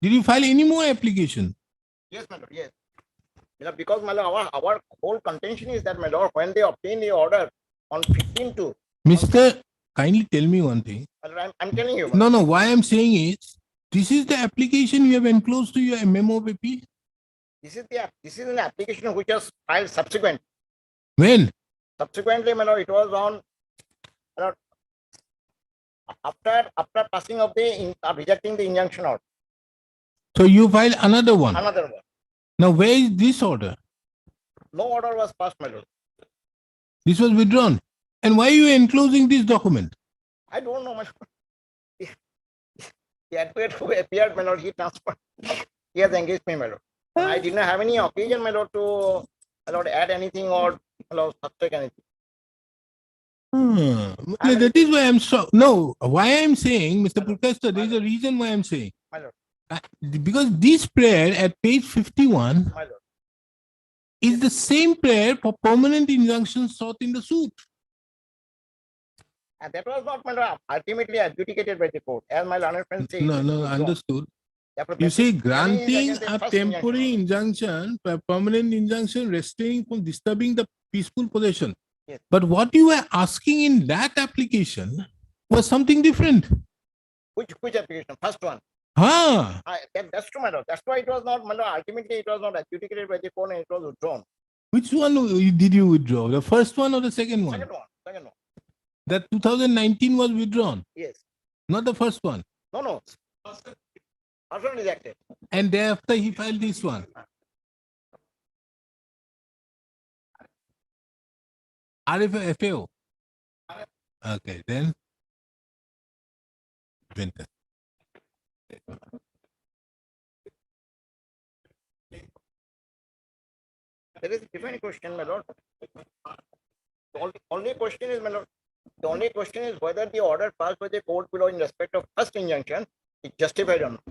Did you file any more application? Yes, my lord, yes. Because my lord, our whole contention is that, my lord, when they obtain the order on 15/2. Mr. Kindly tell me one thing. My lord, I'm telling you. my lord. No, why I'm saying is, this is the application you have enclosed to your memo of appeal. This is an application which was filed subsequent. When? Subsequently, my lord, it was on, my lord, after passing of the rejecting the injunction order. So you file another one. Another one. Now where is this order? No order was passed, my lord. This was withdrawn. And why are you enclosing this document? I don't know, my lord. The advocate who appeared, my lord, he transferred. He has engaged me, my lord. And I did not have any occasion, my lord, to my lord add anything or my lord subtract anything. No, that is why I'm so no. Why I'm saying, Mr. Protester, there is a reason why I'm saying. My lord, Because this prayer at page 51 my lord. is the same prayer for permanent injunction sought in the suit. And that was not, my lord, ultimately adjudicated by the court, as my learned friend said. No, it no, was withdrawn. understood. Therefore, You that say is- that is granting against the a first temporary injunction. injunction, a permanent injunction restraining from disturbing the peaceful possession. Yes. But what you were asking in that application was something different. Which application? First one. Huh. That's true, my lord. That's why it was not, my lord, ultimately it was not adjudicated by the court and it was withdrawn. Which one did you withdraw? The first one or the second one? Second one. That 2019 was withdrawn, Yes. not the first one. No. Also rejected. And thereafter he filed this one. RFAO. Okay, then. Winter. There is a different question, my lord. Only question is, my lord, the only question is whether the order passed by the court below in respect of first injunction is justified or not.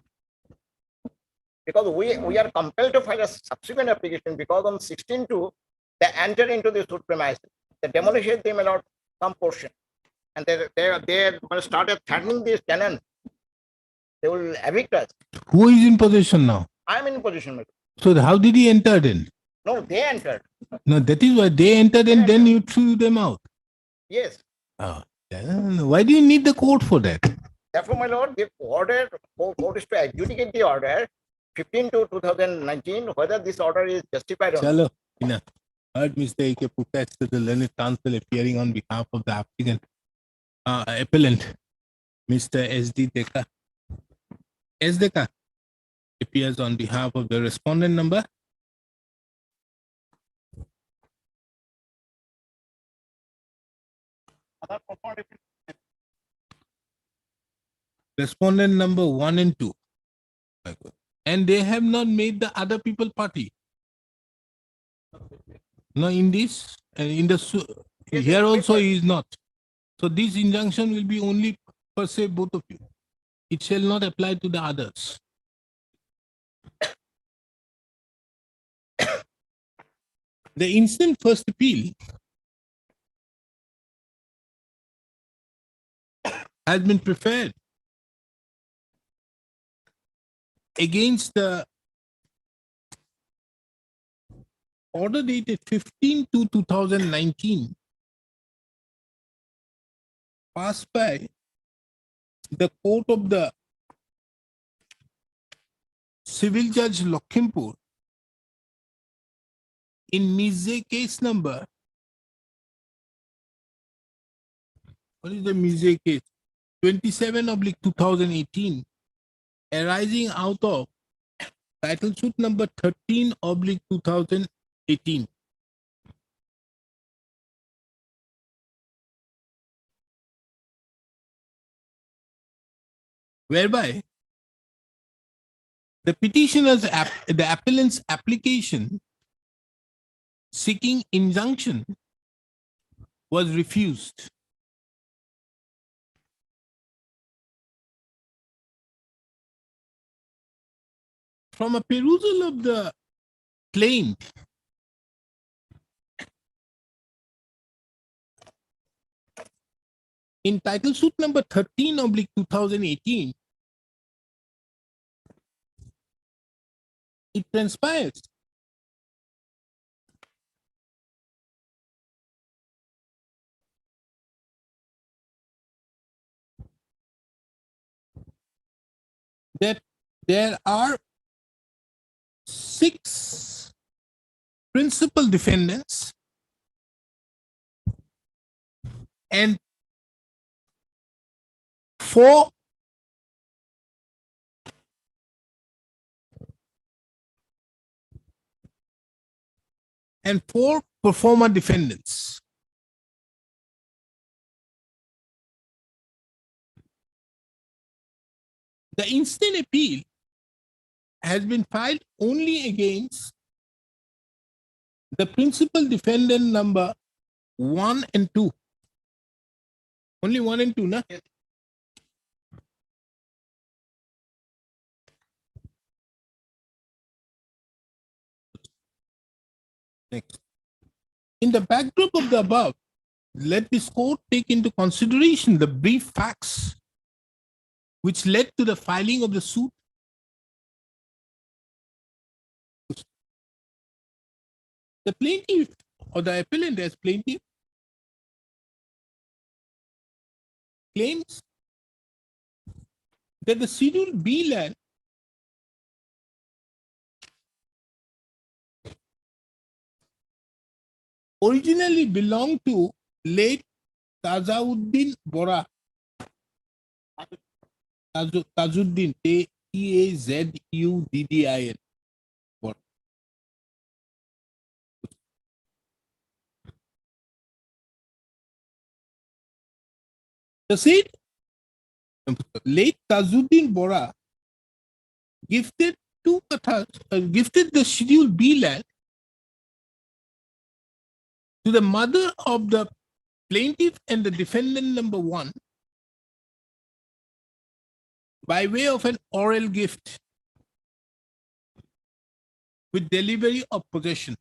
Because we are compelled to file a subsequent application because on 16/2, they entered into the suit premises. They demolished them, my lord, some portion. And they started threatening these tenants. They will evict us. Who is in possession now? I am in possession, my lord. So how did he enter then? No, they entered. No, that is why they entered and then you threw them out. Yes. Oh, then why do you need the court for that? Therefore, my lord, the order, court is to adjudicate the order 15/2/2019, whether this order is justified or not. Chalo, enough. Heard Mr. A.K. protest to the learned counsel appearing on behalf of the applicant, appellant, Mr. S.D. Deka. S. Deka appears on behalf of the respondent number. Respondent number 1 and 2. And they have not made the other people party. No, in this, in the here also he is not. So this injunction will be only per se both of you. It shall not apply to the others. The instant first appeal has been preferred against the order dated 15/2/2019 passed by the court of the civil judge Lakhimpur in Mize case number. What is the Mize case? 27/2018, arising out of title suit number 13/2018. Whereby the petitioner's the appellant's application seeking injunction was refused. From a perusal of the claim, in title suit number 13/2018, it transpires that there are 6 principal defendants and 4 performer defendants. the instant appeal has been filed only against the principal defendant number 1 and 2. Only 1 and 2, na? Next. In the backdrop of the above, let this court take into consideration the brief facts which led to the filing of the suit. The plaintiff or the appellant as plaintiff claims that the Schedule B land originally belonged to late Tajuddin Bora. Tajuddin, Tazuddin. Bora. The said late Tajuddin Bora gifted gifted the Schedule B land to the mother of the plaintiff and the defendant number 1 by way of an oral gift with delivery of possession.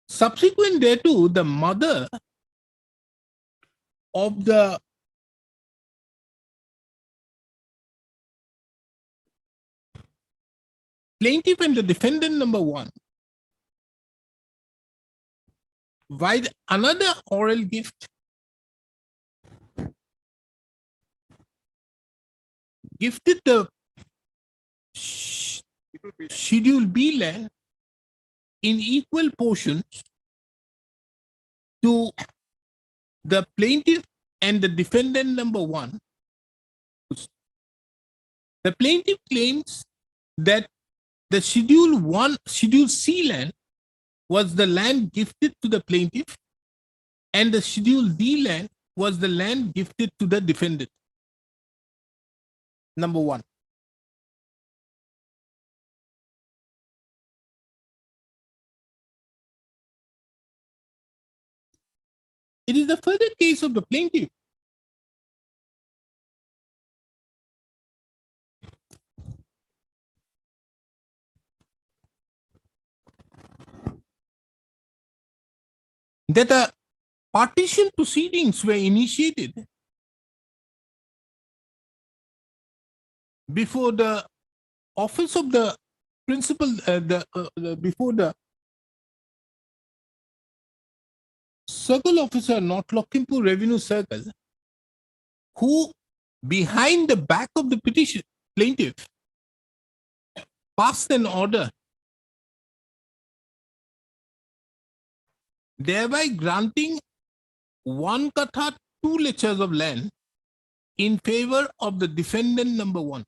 Subsequent thereto, the mother of the plaintiff and the defendant number 1 by another oral gift gifted the Schedule B land in equal portions to the plaintiff and the defendant number 1. The plaintiff claims that the Schedule C land was the land gifted to the plaintiff and the Schedule D land was the land gifted to the defendant. Number 1. It is the further case of the plaintiff that the partition proceedings were initiated before the office of the principal, before the circle officer, North Lakhimpur Revenue Circle, who behind the back of the petition plaintiff passed an order thereby granting 1 katha 2 lectures of land in favor of the defendant number 1.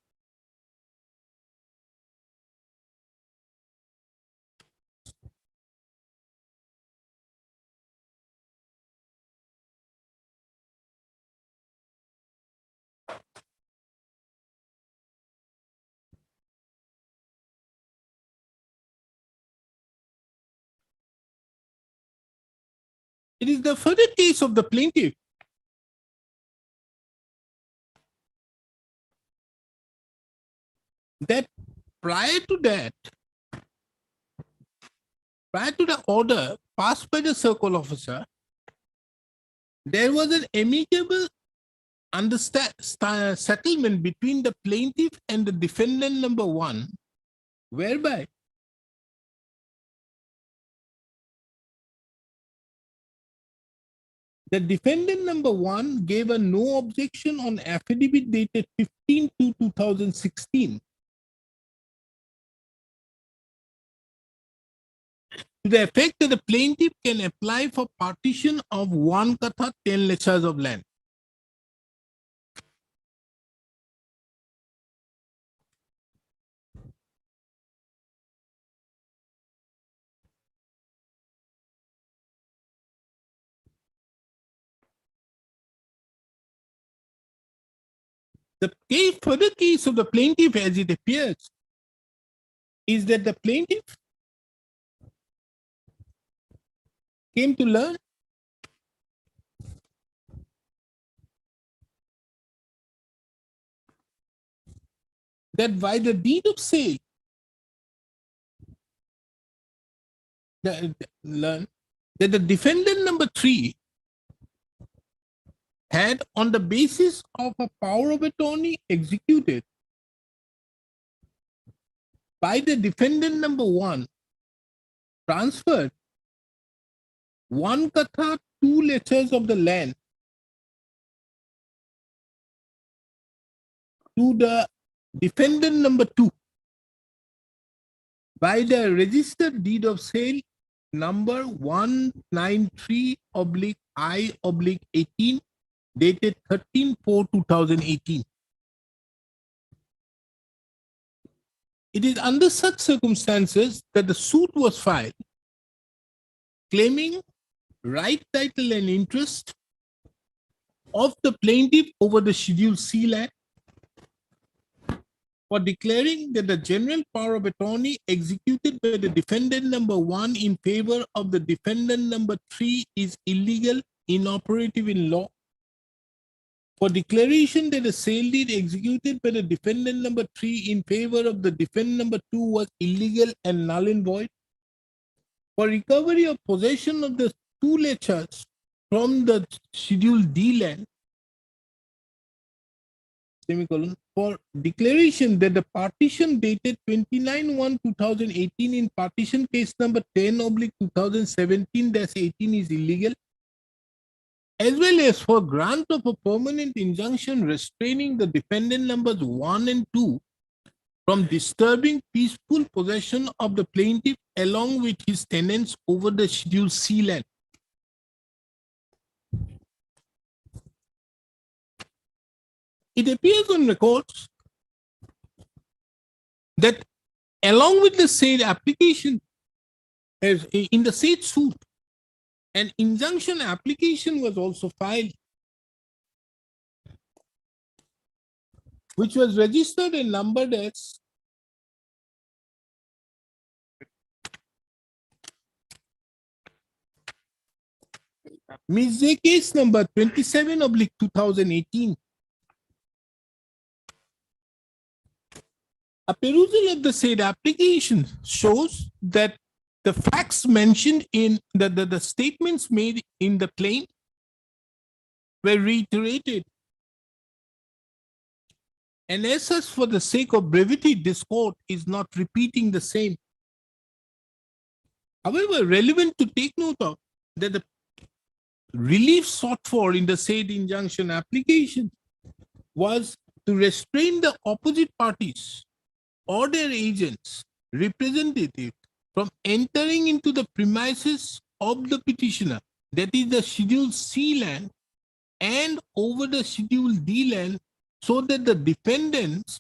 It is the further case of the plaintiff that prior to the order passed by the circle officer, there was an amicable settlement between the plaintiff and the defendant number 1, whereby the defendant number 1 gave a no objection on affidavit dated 15/2/2016 to the effect that the plaintiff can apply for partition of 1 katha 10 lectures of land. further case of the plaintiff as it appears is that the plaintiff came to learn that by the deed of sale, learn that the defendant number 3 had, on the basis of a power of attorney executed by the defendant number 1, transferred 1 katha 2 letters of the land to the defendant number 2 by the registered deed of sale number 193/I/18 dated 13/4/2018. It is under such circumstances that the suit was filed claiming right, title and interest of the plaintiff over the Schedule C land, for declaring that the general power of attorney executed by the defendant number 1 in favor of the defendant number 3 is illegal, inoperative in law, for declaration that the sale deed executed by the defendant number 3 in favor of the defendant number 2 was illegal and null and void, for recovery of possession of the 2 letters from the Schedule D land, semicolon, for declaration that the partition dated 29/1/2018 in partition case number 10/2017-18 is illegal, as well as for grant of a permanent injunction restraining the defendant numbers 1 and 2 from disturbing peaceful possession of the plaintiff along with his tenants over the Schedule C land. It appears on records that along with the said application, as in the said suit, an injunction application was also filed, which was registered and numbered as Ms. case number 27/2018. A perusal of the said application shows that the facts mentioned in the statements made in the claim were reiterated. And as such, for the sake of brevity, this court is not repeating the same. However, relevant to take note of that the relief sought for in the said injunction application was to restrain the opposite parties or their agents, representatives, from entering into the premises of the petitioner, that is the Schedule C land, and over the Schedule D land, so that the defendants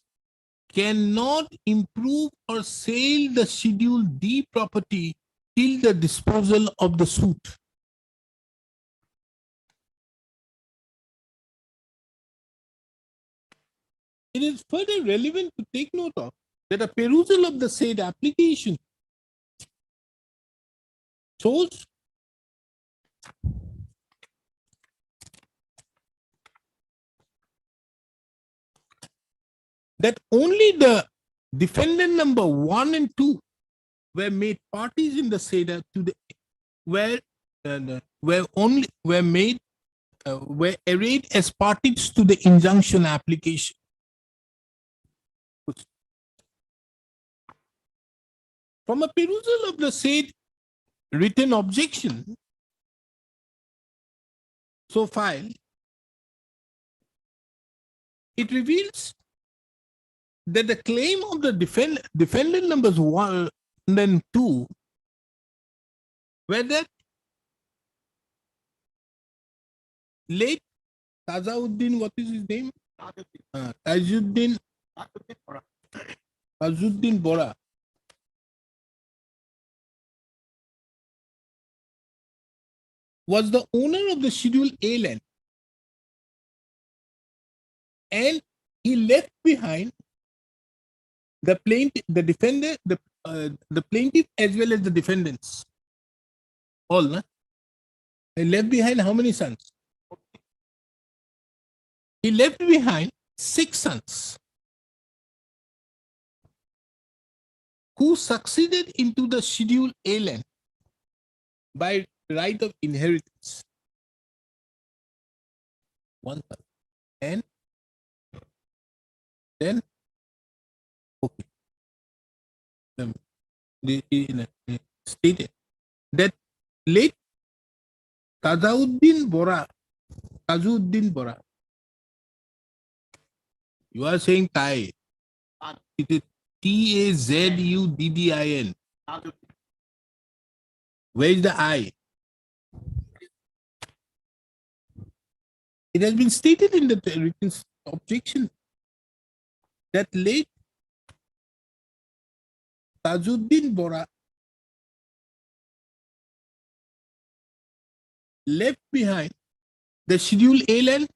cannot improve or sell the Schedule D property till the disposal of the suit. It is further relevant to take note of that a perusal of the said application shows that only the defendant number 1 and 2 were made parties in the said to the were arrayed as parties to the injunction application. From a perusal of the said written objection so filed, it reveals that the claim of the defendant numbers 1 and 2 were that late Tajuddin, what is his name? Tajuddin Bora was the owner of the Schedule A land, and he left behind the plaintiff, the defendant, the plaintiff as well as the defendants. All, no? He left behind how many sons? He left behind 6 sons who succeeded into the Schedule A land by right of inheritance. 1 son. And then, okay, stated that late Tajuddin Bora, you are saying Thai. It is Tazuddin. Where is the I? It has been stated in the written objection that late Tajuddin Bora left behind the Schedule A land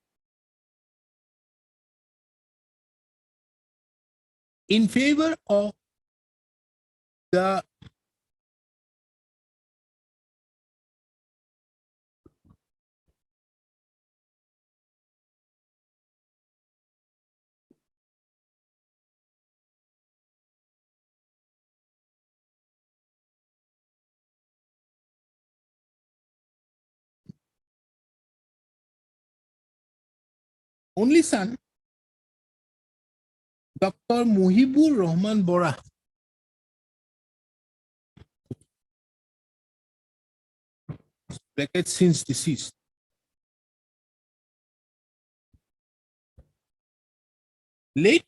in favor of the only son, Dr. Muhibur Rahman Bora. Bracket since deceased. Late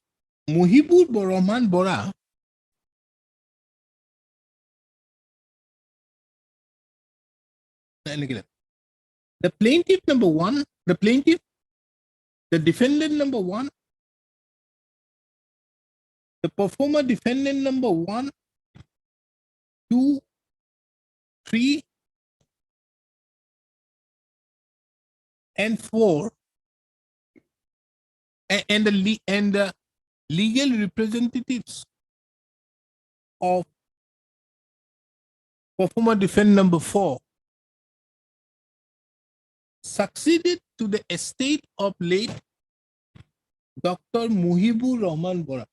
Muhibur Rahman Bora the plaintiff number 1, the plaintiff, the defendant number 1, the performer defendant number 1, 2, 3, and 4, and the legal representatives of performer defendant number 4 succeeded to the estate of late Dr. Muhibur Rahman Bora.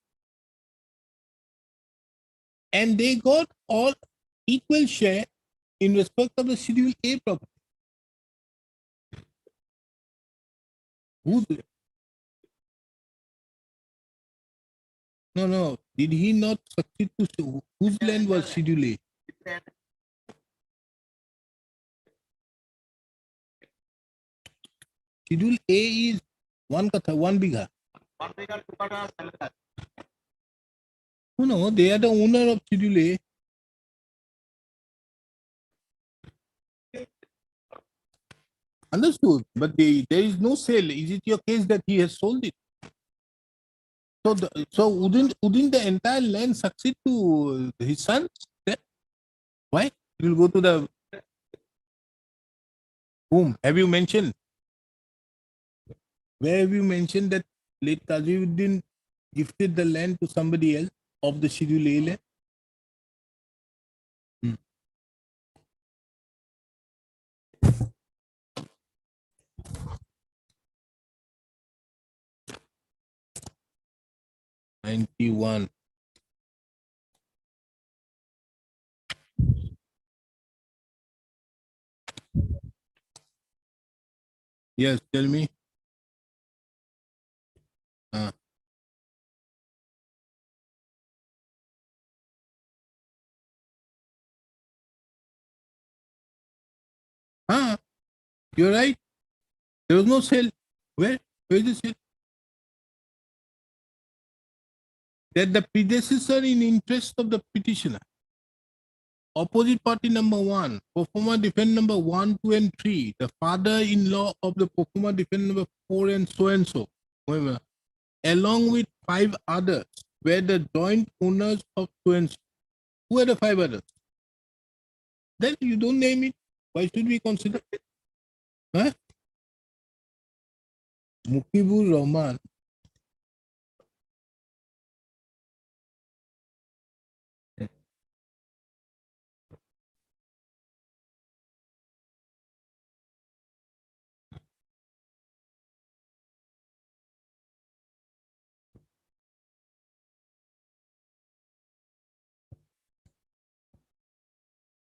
And they got all equal share in respect of the Schedule A property. Who's it? No. Did he not succeed to whose land was Schedule A? Schedule A is 1 katha, 1 bigha. 1 bigha, 2 katha, 7 katha. No, they are the owner of Schedule A. Understood, but there is no sale. Is it your case that he has sold it? So wouldn't the entire land succeed to his sons? Then? Why? You will go to the whom? Have you mentioned? Where have you mentioned that late Tajuddin gifted the land to somebody else of the Schedule A land? 91. Yes, tell me. You're right. There was no sale. Where is the sale? That the predecessor in interest of the petitioner, opposite party number 1, performer defendant number 1, 2, and 3, the father-in-law of the performer defendant number 4 and so, along with 5 others, were the joint owners of so and so. Who are the 5 others? Then you don't name it. Why should we consider it? Muhibur Rahman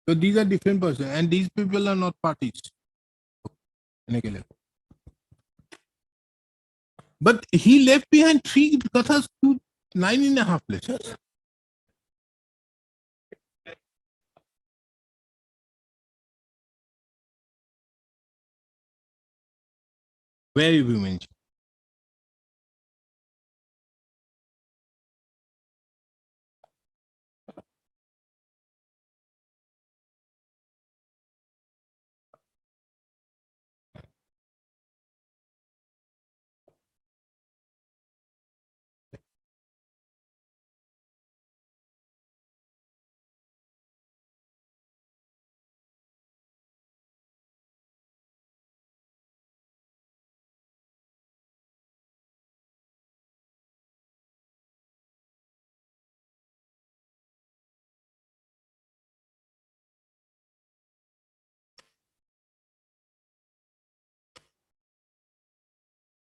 So these are different persons, and these people are not parties. But he left behind 3 kathas to 9.5 letters. Where you mentioned?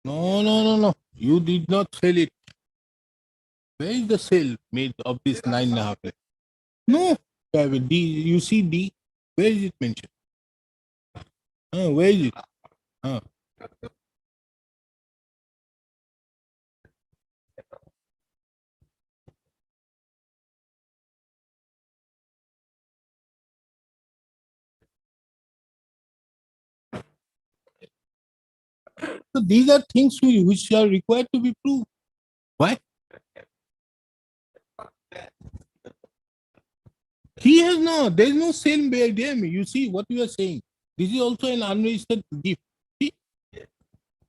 No. You did not sell it. Where is the sale made of this 9.5 letters? No. D, you see D. Where is it mentioned? Where is it? So these are things which are required to be proved. Why? He has no, there is no sale by them. You see what you are saying. This is also an unregistered gift. See?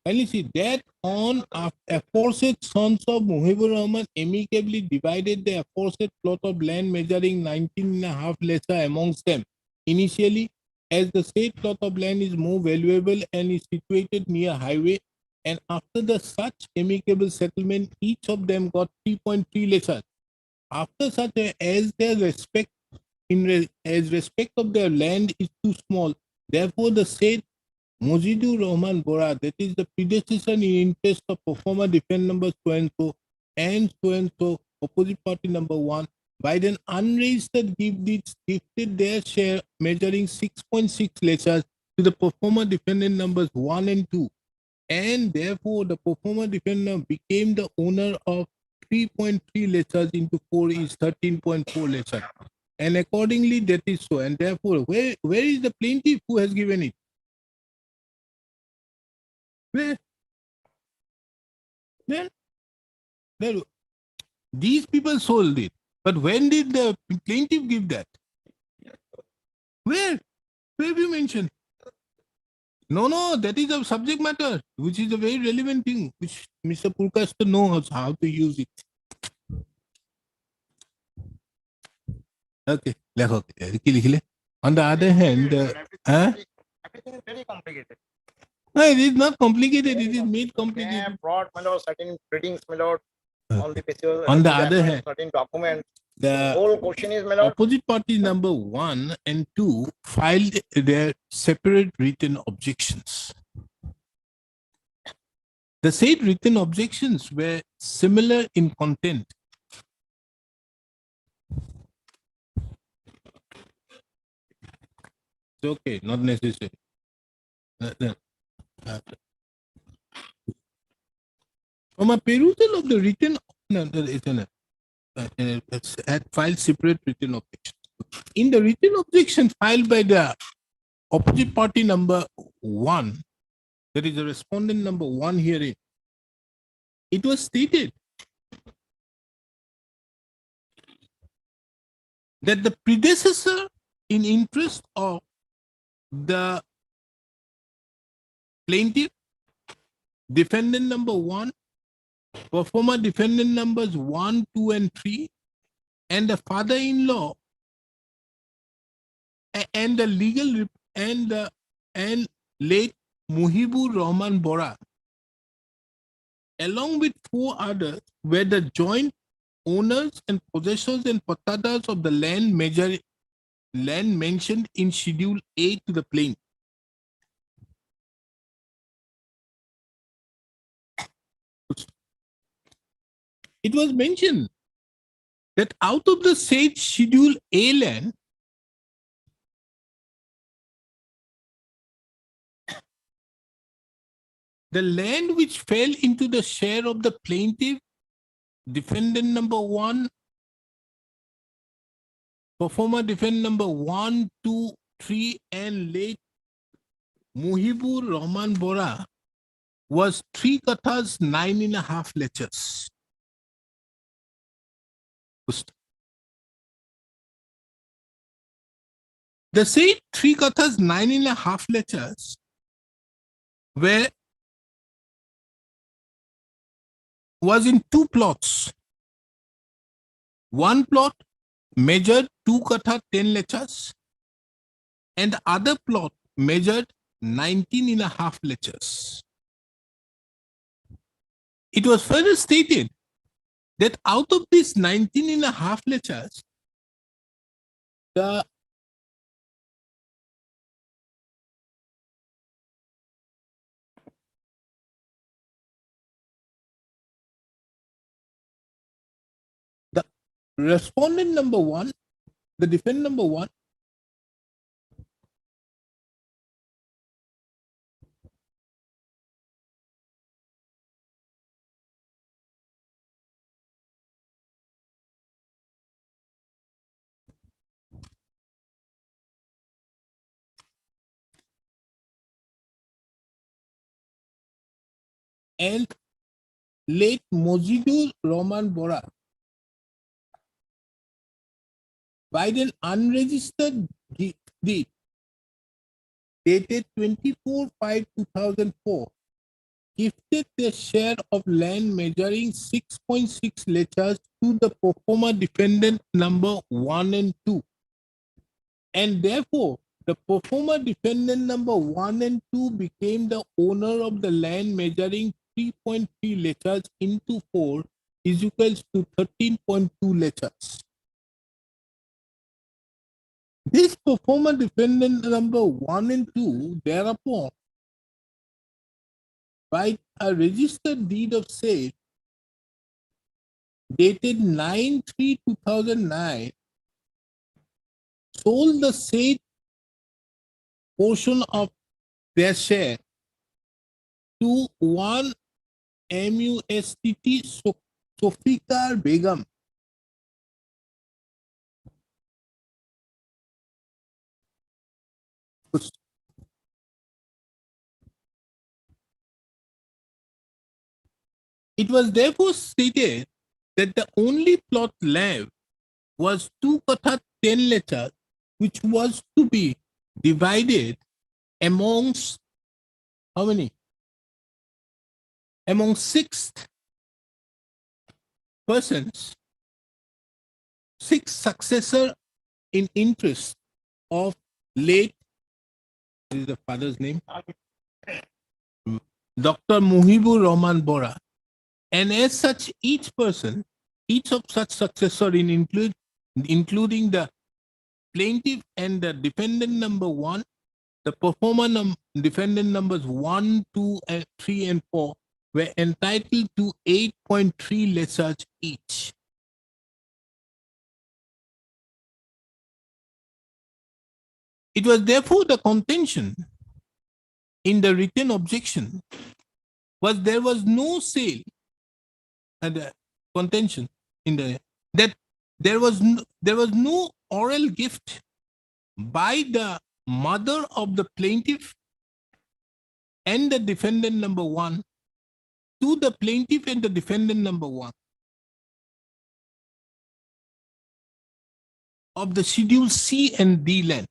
Kindly see that on aforesaid sons of Muhibur Rahman amicably divided the aforesaid plot of land measuring 19.5 lesser amongst them. Initially, as the said plot of land is more valuable and is situated near highway, and after the such amicable settlement, each of them got 3.3 lesser. After such as their respect as respect of their land is too small, therefore the said Mojidur Rahman Bora, that is the predecessor in interest of performer defend number so and so, opposite party number 1, by then unregistered gift deeds gifted their share measuring 6.6 lesser to the performer defendant numbers 1 and 2, and therefore the performer defendant became the owner of 3.3 lessers into 4 is 13.4 lesser. And accordingly, that is so. And therefore, where is the plaintiff who has given it? Where? These people sold it. But when did the plaintiff give that? Where? Where have you mentioned? No, that is a subject matter, which is a very relevant thing, which Mr. Purkasta knows how to use it. Okay. On the other hand, Everything is very complicated. no, it is not complicated. It is made They complicated. have brought, my lord, certain printings, my lord, on the basis On the other hand, certain documents. The the whole question is, my lord, opposite party number 1 and 2 filed their separate written objections. The said written objections were similar in content. It's okay, not necessary. From a perusal of the written, had filed separate written objections. In the written objection filed by the opposite party number 1, there is a respondent number 1 herein. It was stated that the predecessor in interest of the plaintiff, defendant number 1, performer defendant numbers 1, 2, and 3, and the father-in-law and the legal and late Muhibur Rahman Bora, along with 4 others, were the joint owners and possessors and patadas of the land mentioned in Schedule A to the plaintiff. It was mentioned that out of the said Schedule A land, the land which fell into the share of the plaintiff, defendant number 1, performer defendant number 1, 2, 3, and late Muhibur Rahman Bora was 3 kathas 9.5 lectures. The said 3 kathas 9.5 lectures was in 2 plots. One plot measured 2 katha 10 lectures and the other plot measured 19.5 lectures. It was further stated that out of these 19.5 lectures, the respondent number 1, the defendant number 1, and late Mojidul Rahman Bora by an unregistered deed dated 24/5/2004 gifted their share of land measuring 6.6 lectures to the performer defendant number 1 and 2. And therefore, the performer defendant number 1 and 2 became the owner of the land measuring 3.3 lectures into 4 is equals to 13.2 lectures. This performer defendant number 1 and 2 thereupon, by a registered deed of sale dated 9/3/2009, sold the said portion of their share to one MUSTT Sofikar Begum, it was therefore stated that the only plot left was 2 katha 10 lectures, which was to be divided amongst how many? Among 6 persons, 6 successor in interest of late, this is the father's name, Dr. Muhibur Rahman Bora. And as such, each person, each of such successor including the plaintiff and the defendant number 1, the performer defendant numbers 1, 2, and 3, and 4 were entitled to 8.3 lectures each. It was therefore the contention in the written objection was there was no sale and the contention in the that there was no oral gift by the mother of the plaintiff and the defendant number 1 to the plaintiff and the defendant number 1 of the schedule C and D land.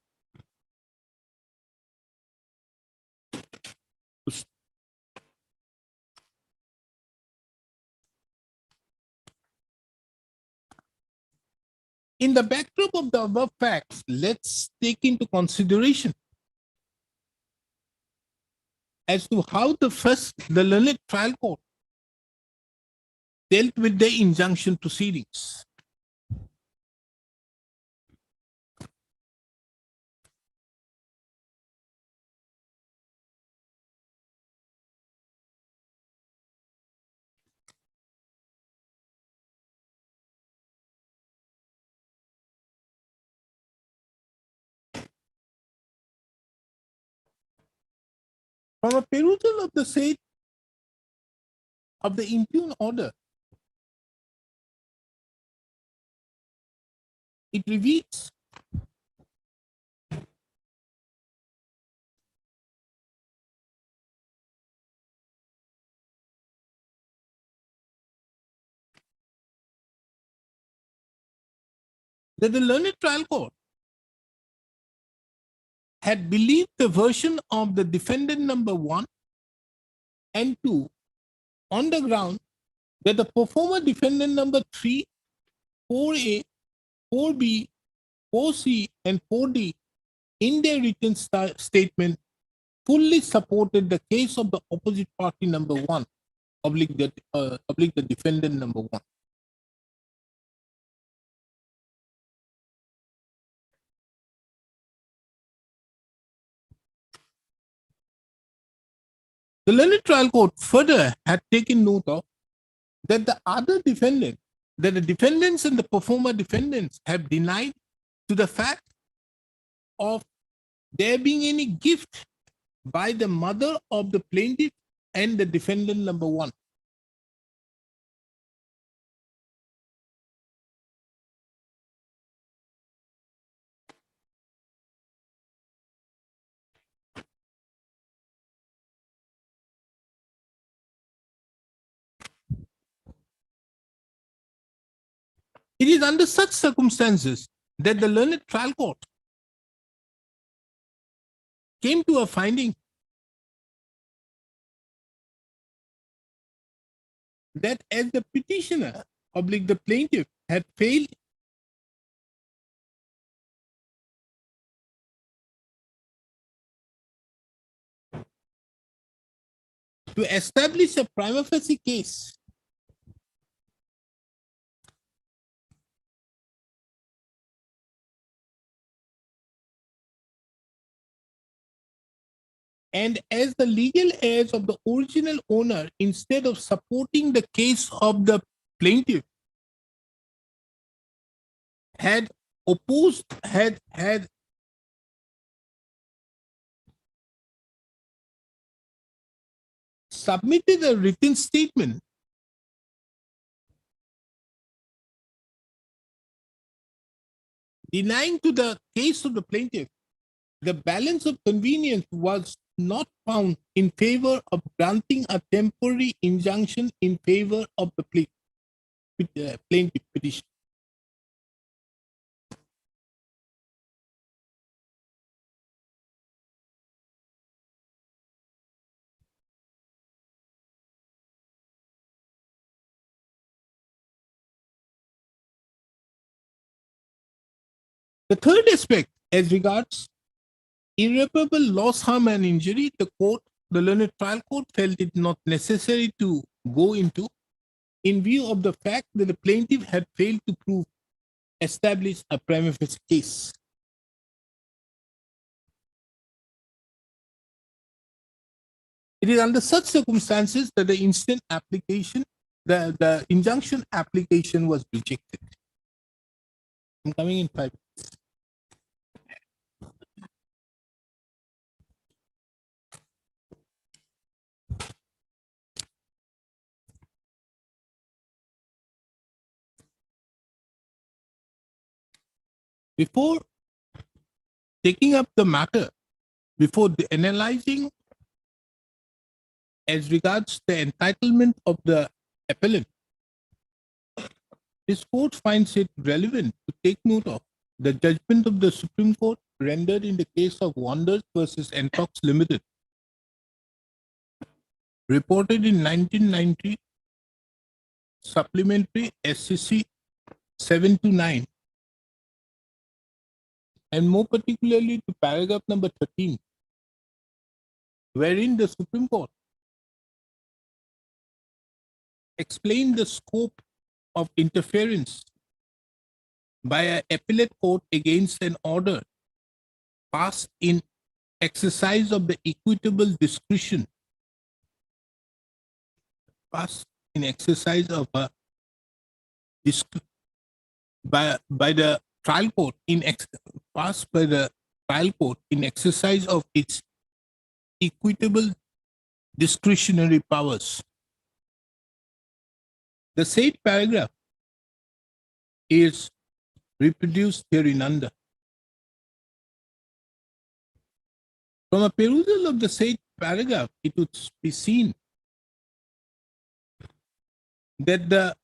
In the backdrop of the above facts, let's take into consideration as to how the learned trial court dealt with the injunction proceedings. From a perusal of the said of the impugned order. It reveals that the learned trial court had believed the version of the defendant number 1 and 2 on the ground that the performer defendant number 3, 4A, 4B, 4C, and 4D in their written statement fully supported the case of the opposite party number 1, oblique the defendant number 1. The learned trial court further had taken note of that the other defendant, that the defendants and the performer defendants have denied to the fact of there being any gift by the mother of the plaintiff and the defendant number 1. It is under such circumstances that the learned trial court came to a finding that as the petitioner, oblique the plaintiff, had failed to establish a prima facie case and as the legal heirs of the original owner, instead of supporting the case of the plaintiff, had opposed, had submitted a written statement denying to the case of the plaintiff, the balance of convenience was not found in favor of granting a temporary injunction in favor of the plaintiff petition. The third aspect, as regards irreparable loss, harm, and injury, the learned trial court felt it not necessary to go into in view of the fact that the plaintiff had failed to establish a prima facie case. It is under such circumstances that the instant application, the injunction application was rejected. I'm coming in 5 minutes. Before taking up the matter, before analyzing as regards the entitlement of the appellant, this court finds it relevant to take note of the judgment of the Supreme Court rendered in the case of Wonders versus Entox Limited, reported in 1990, supplementary SCC 729, and more particularly to paragraph number 13, wherein the Supreme Court explained the scope of interference by an appellate court against an order passed in exercise of the equitable discretion, passed in exercise of a by the trial court passed by the trial court in exercise of its equitable discretionary powers. The said paragraph is reproduced hereunder. From a perusal of the said paragraph, it would be seen that the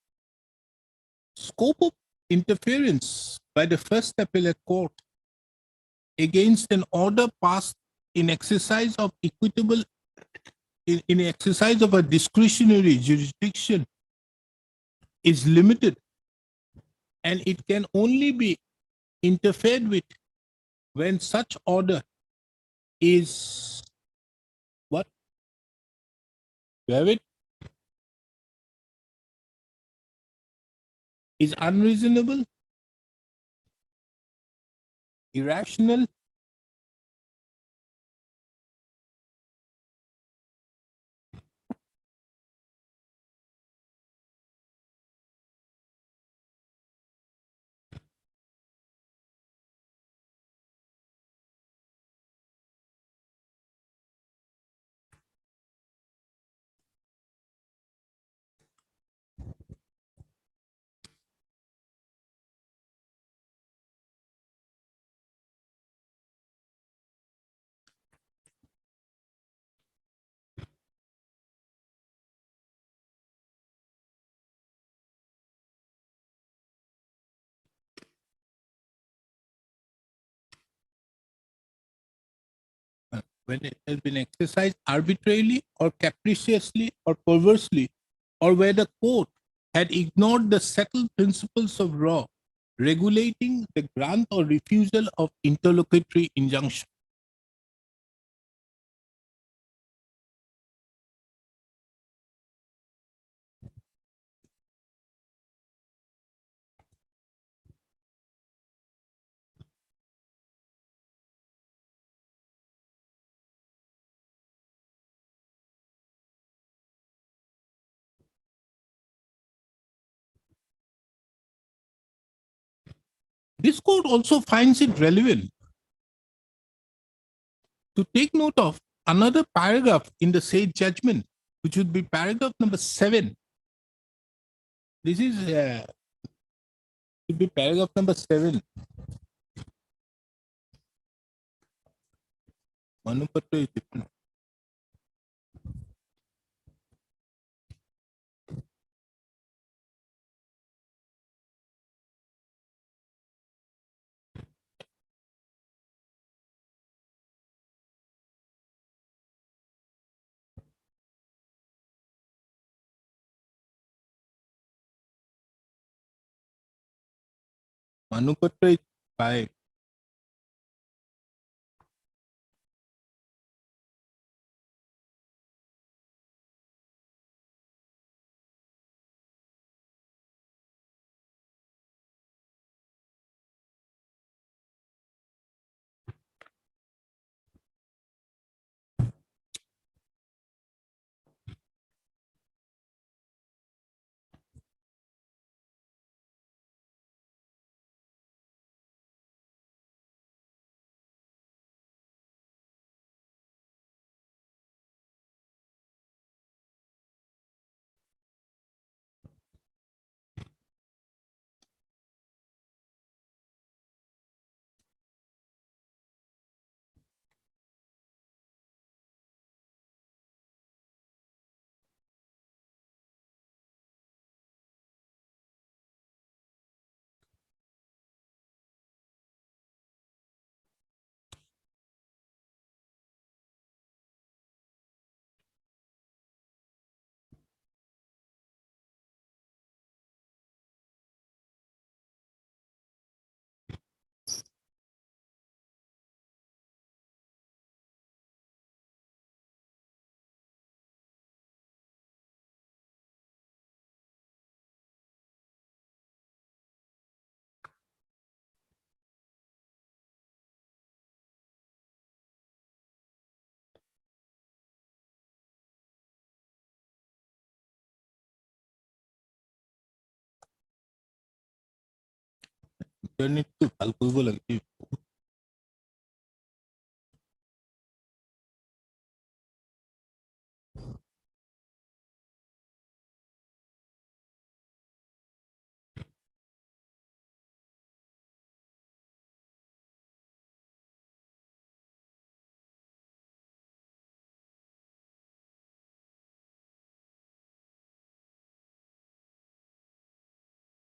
scope of interference by the First Appellate Court against an order passed in exercise of equitable in exercise of a discretionary jurisdiction is limited, and it can only be interfered with when such order is what? You have it? Is unreasonable, irrational, when it has been exercised arbitrarily or capriciously or perversely, or where the court had ignored the settled principles of law regulating the grant or refusal of interlocutory injunction. This court also finds it relevant to take note of another paragraph in the said judgment, which would be paragraph number 7. This is should be paragraph number 7. Manupatra is different. Manupatra is 5. Internet তো ভাল কৰিব লাগে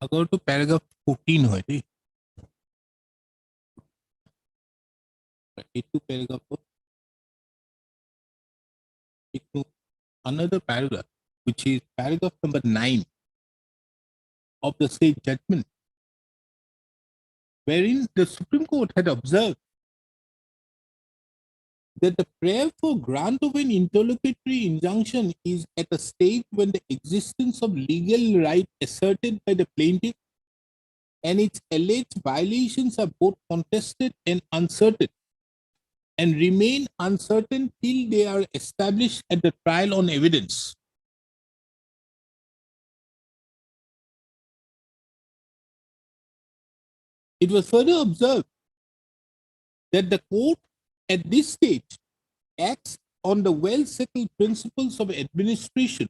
আগৰটো paragraph 14 হয় দেই। এইটো paragraph another paragraph, which is paragraph number 9 of the state judgment, wherein the Supreme Court had observed that the prayer for grant of an interlocutory injunction is at a stage when the existence of legal right asserted by the plaintiff and its alleged violations are both contested and uncertain, and remain uncertain till they are established at the trial on evidence. It was further observed that the court at this stage acts on the well-settled principles of administration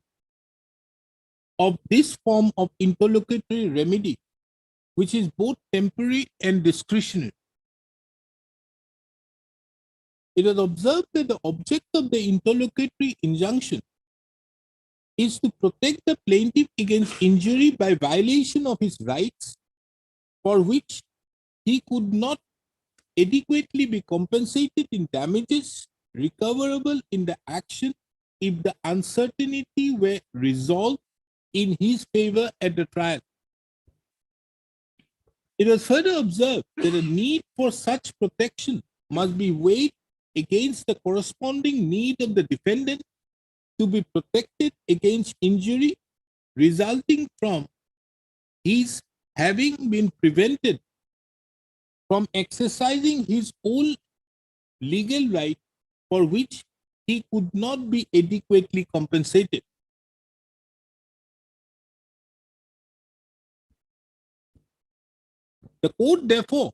of this form of interlocutory remedy, which is both temporary and discretionary. It was observed that the object of the interlocutory injunction is to protect the plaintiff against injury by violation of his rights for which he could not adequately be compensated in damages recoverable in the action if the uncertainty were resolved in his favor at the trial. It was further observed that the need for such protection must be weighed against the corresponding need of the defendant to be protected against injury resulting from his having been prevented from exercising his own legal right for which he could not be adequately compensated. The court, therefore,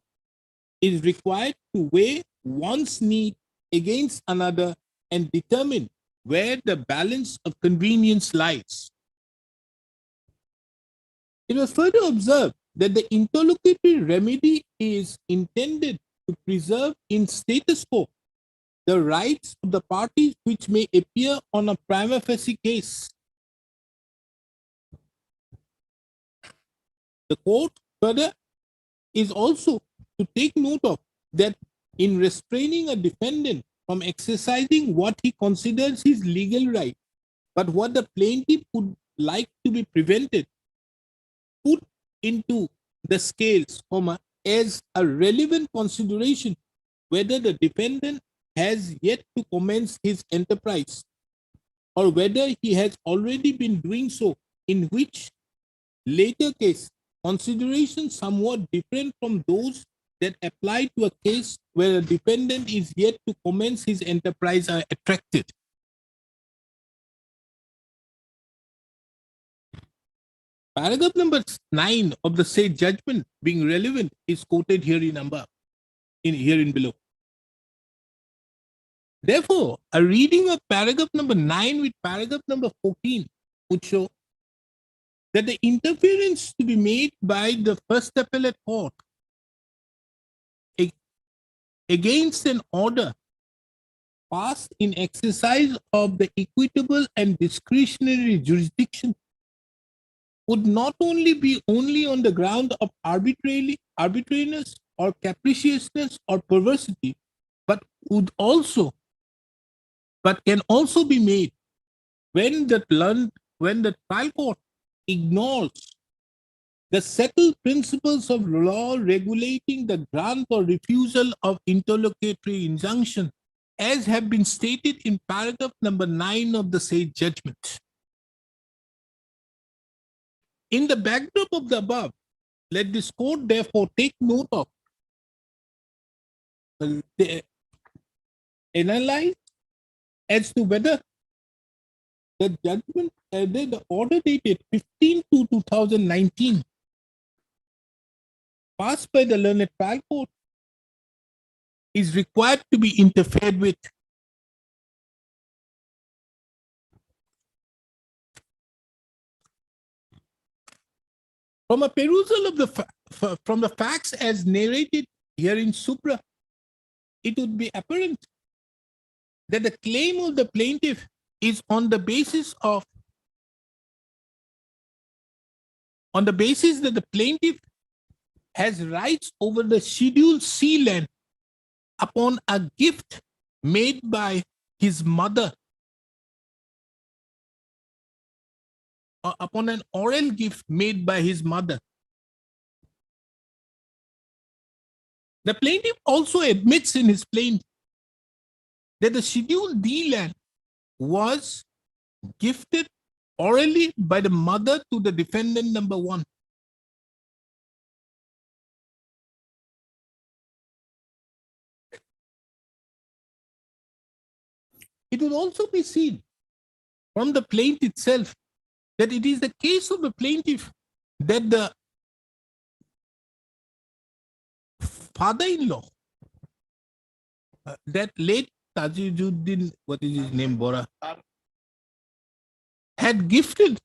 is required to weigh one's need against another and determine where the balance of convenience lies. It was further observed that the interlocutory remedy is intended to preserve in status quo the rights of the parties which may appear on a prima facie case. The court further is also to take note of that in restraining a defendant from exercising what he considers his legal right, but what the plaintiff would like to be prevented, put into the scales, as a relevant consideration whether the defendant has yet to commence his enterprise or whether he has already been doing so, in which later case considerations somewhat different from those that apply to a case where a defendant is yet to commence his enterprise are attracted. Paragraph number 9 of the said judgment being relevant is quoted here in below. Therefore, a reading of paragraph number 9 with paragraph number 14 would show that the interference to be made by the First Appellate Court against an order passed in exercise of the equitable and discretionary jurisdiction would not only be only on the ground of arbitrariness or capriciousness or perversity, but can also be made when the trial court ignores the settled principles of law regulating the grant or refusal of interlocutory injunction, as have been stated in paragraph number 9 of the said judgment. In the backdrop of the above, let this court therefore take note of analyze as to whether the judgment, the order dated 15/2/2019 passed by the learned trial court is required to be interfered with. From a perusal of from the facts as narrated here in supra, it would be apparent that the claim of the plaintiff is on the basis of on the basis that the plaintiff has rights over the Schedule C land upon a gift made by his mother, or upon an oral gift made by his mother. The plaintiff also admits in his plaint that the Schedule D land was gifted orally by the mother to the defendant number one. It will also be seen from the plaint itself that it is the case of the plaintiff that the father-in-law, that late Tajuddin, what is his name, Bora, had gifted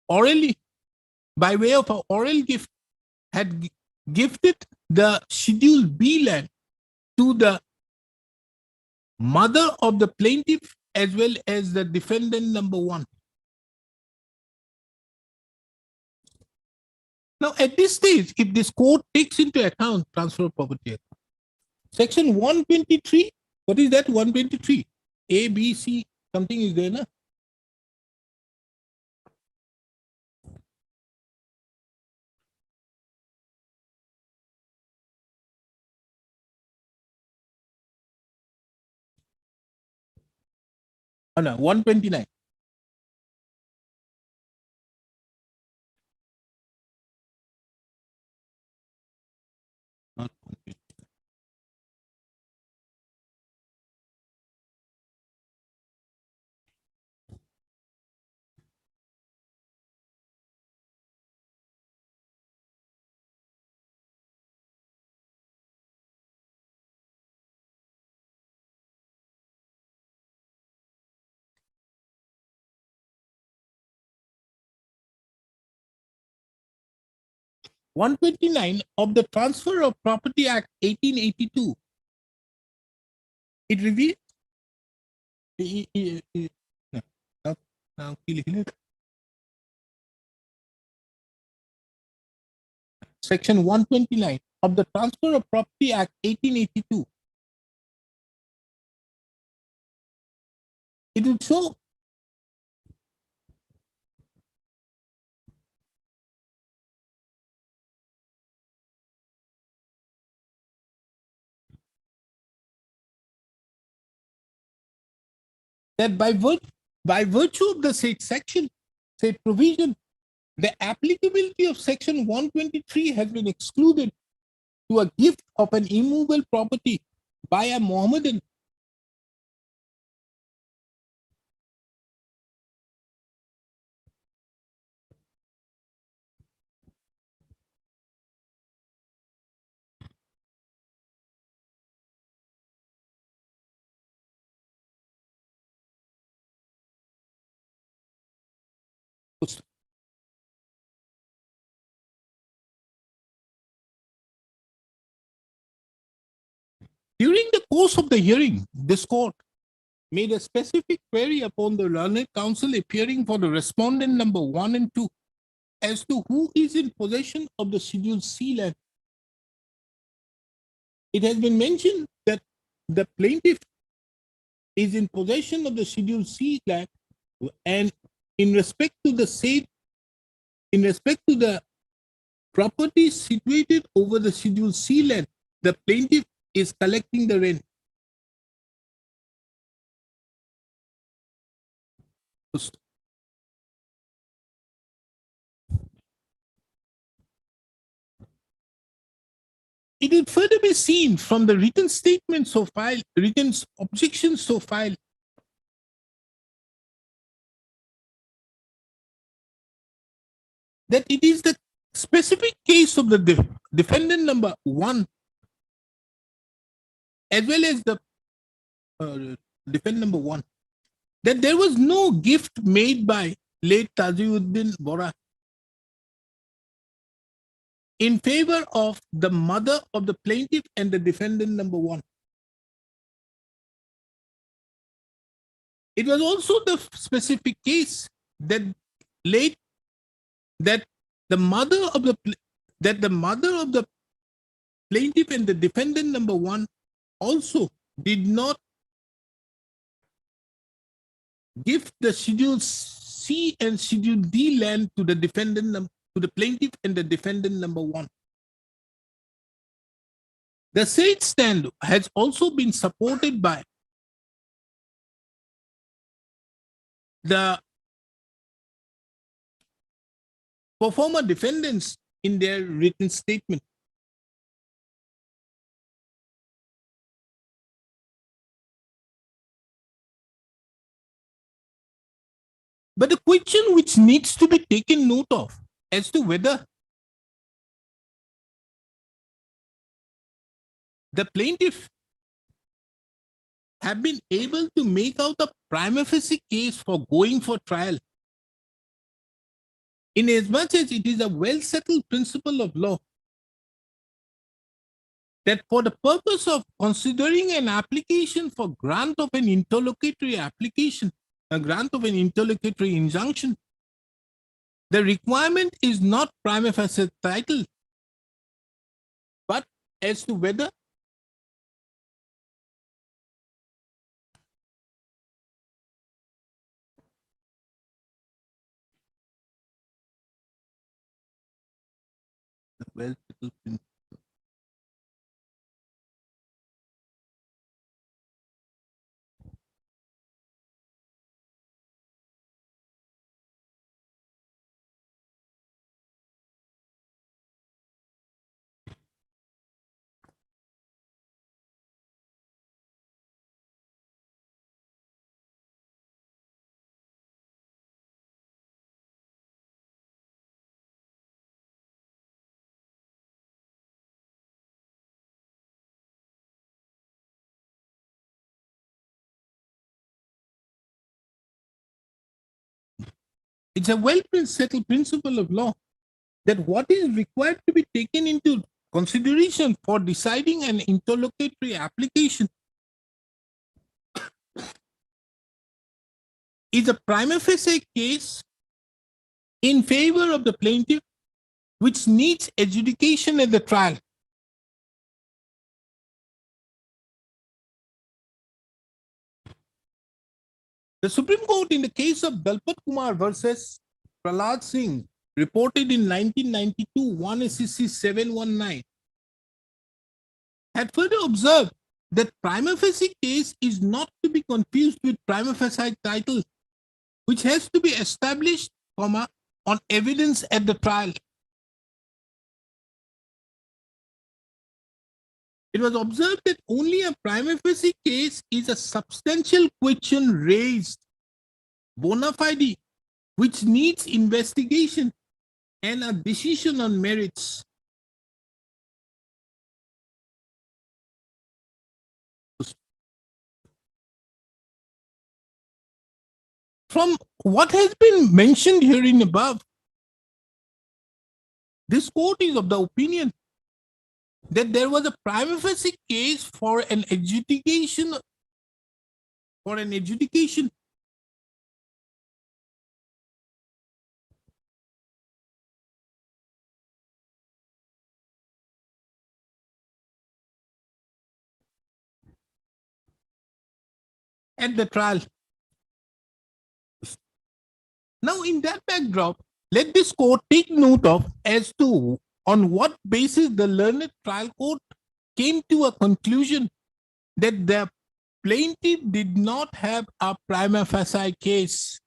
orally, by way of an oral gift, had gifted the Schedule B land to the mother of the plaintiff as well as the defendant number one. Now, at this stage, if this court takes into account transfer of property, section 123, what is that 123? A, B, C, something is there, na? Oh, no, 129. Not 120. One 129 of the Transfer of Property Act 1882. It reveals. Now, Section 129 of the Transfer of Property Act 1882. It will show that by virtue of the said section, said provision, the applicability of section 123 has been excluded to a gift of an immovable property by a Mohammedan During the course of the hearing, this court made a specific query upon the learned counsel appearing for the respondent number 1 and 2 as to who is in possession of the Schedule C land. It has been mentioned that the plaintiff is in possession of the Schedule C land, and in respect to the property situated over the Schedule C land, the plaintiff is collecting the rent. It will further be seen from the written statements so filed, written objections so filed, that it is the specific case of the defendant number 1 as well as the defendant number 1, that there was no gift made by late Tajuddin Bora in favor of the mother of the plaintiff and the defendant number 1. It was also the specific case that the mother of the plaintiff and the defendant number one also did not give the Schedule C and Schedule D land to the plaintiff and the defendant number one. The said stand has also been supported by the performer defendants in their written statement. But the question which needs to be taken note of as to whether the plaintiff have been able to make out a prima facie case for going for trial, in as much as it is a well-settled principle of law that for the purpose of considering an application for grant of an interlocutory application, a grant of an interlocutory injunction, the requirement is not prima facie title, but as to whether the well-settled principle. It's a well-settled principle of law that what is required to be taken into consideration for deciding an interlocutory application is a prima facie case in favor of the plaintiff, which needs adjudication at the trial. The Supreme Court, in the case of Dalpat Kumar versus Prahlad Singh, reported in 1992, 1 SCC 719, had further observed that prima facie case is not to be confused with prima facie title, which has to be established, on evidence at the trial. It was observed that only a prima facie case is a substantial question raised, bona fide, which needs investigation and a decision on merits. From what has been mentioned herein above, this court is of the opinion that there was a prima facie case for an adjudication at the trial. Now, in that backdrop, let this court take note of as to on what basis the learned trial court came to a conclusion that the plaintiff did not have a prima facie case.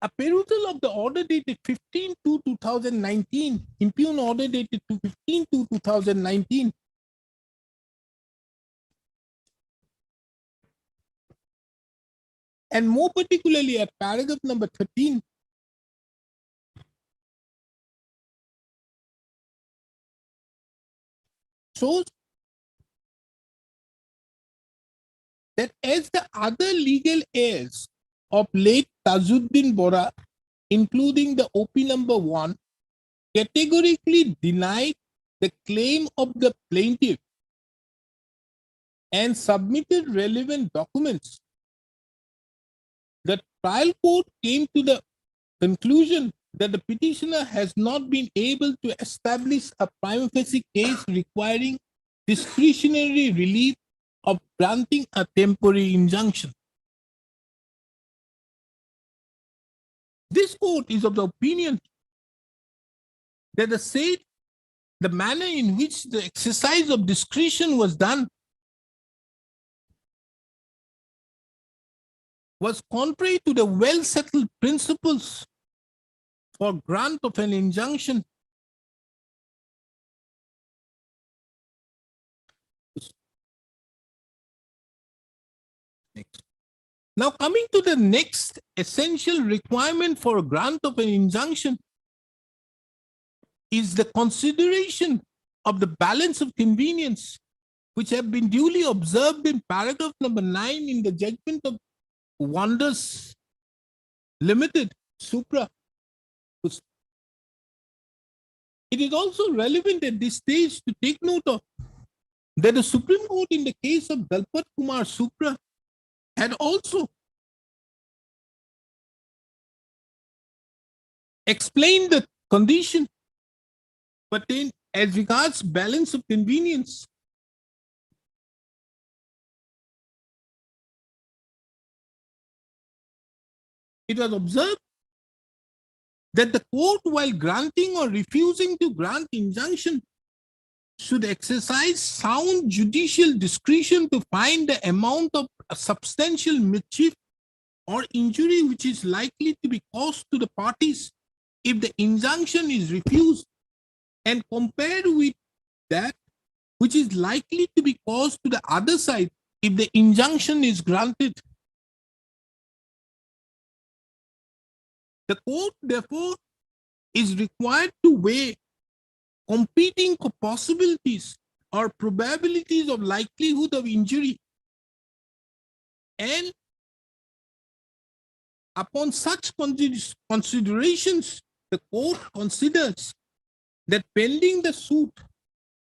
A perusal of the order dated 15/2/2019, impugn order dated 15/2/2019, and more particularly at paragraph number 13, shows that as the other legal heirs of late Tajuddin Bora, including the OP number 1, categorically denied the claim of the plaintiff and submitted relevant documents, the trial court came to the conclusion that the petitioner has not been able to establish a prima facie case requiring discretionary relief of granting a temporary injunction. This court is of the opinion that the manner in which the exercise of discretion was done was contrary to the well-settled principles for grant of an injunction. Next. Now coming to the next essential requirement for a grant of an injunction is the consideration of the balance of convenience, which have been duly observed in paragraph number 9 in the judgment of Wonders Limited, Supra. It is also relevant at this stage to take note of that the Supreme Court in the case of Dalpat Kumar Supra had also explained the condition pertained as regards balance of convenience. It was observed that the court, while granting or refusing to grant injunction, should exercise sound judicial discretion to find the amount of a substantial mischief or injury which is likely to be caused to the parties if the injunction is refused, and compared with that which is likely to be caused to the other side if the injunction is granted. The court, therefore, is required to weigh competing possibilities or probabilities of likelihood of injury, and upon such considerations, the court considers that pending the suit,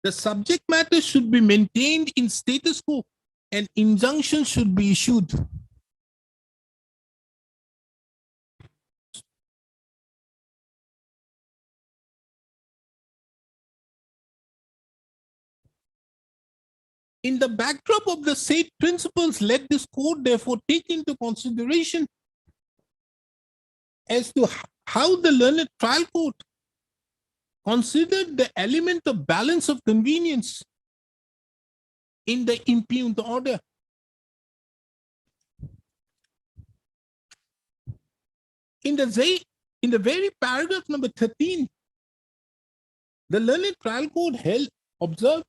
the subject matter should be maintained in status quo and injunction should be issued. In the backdrop of the said principles, let this court therefore take into consideration as to how the learned trial court considered the element of balance of convenience in the impugned order. In the very paragraph number 13, the learned trial court observed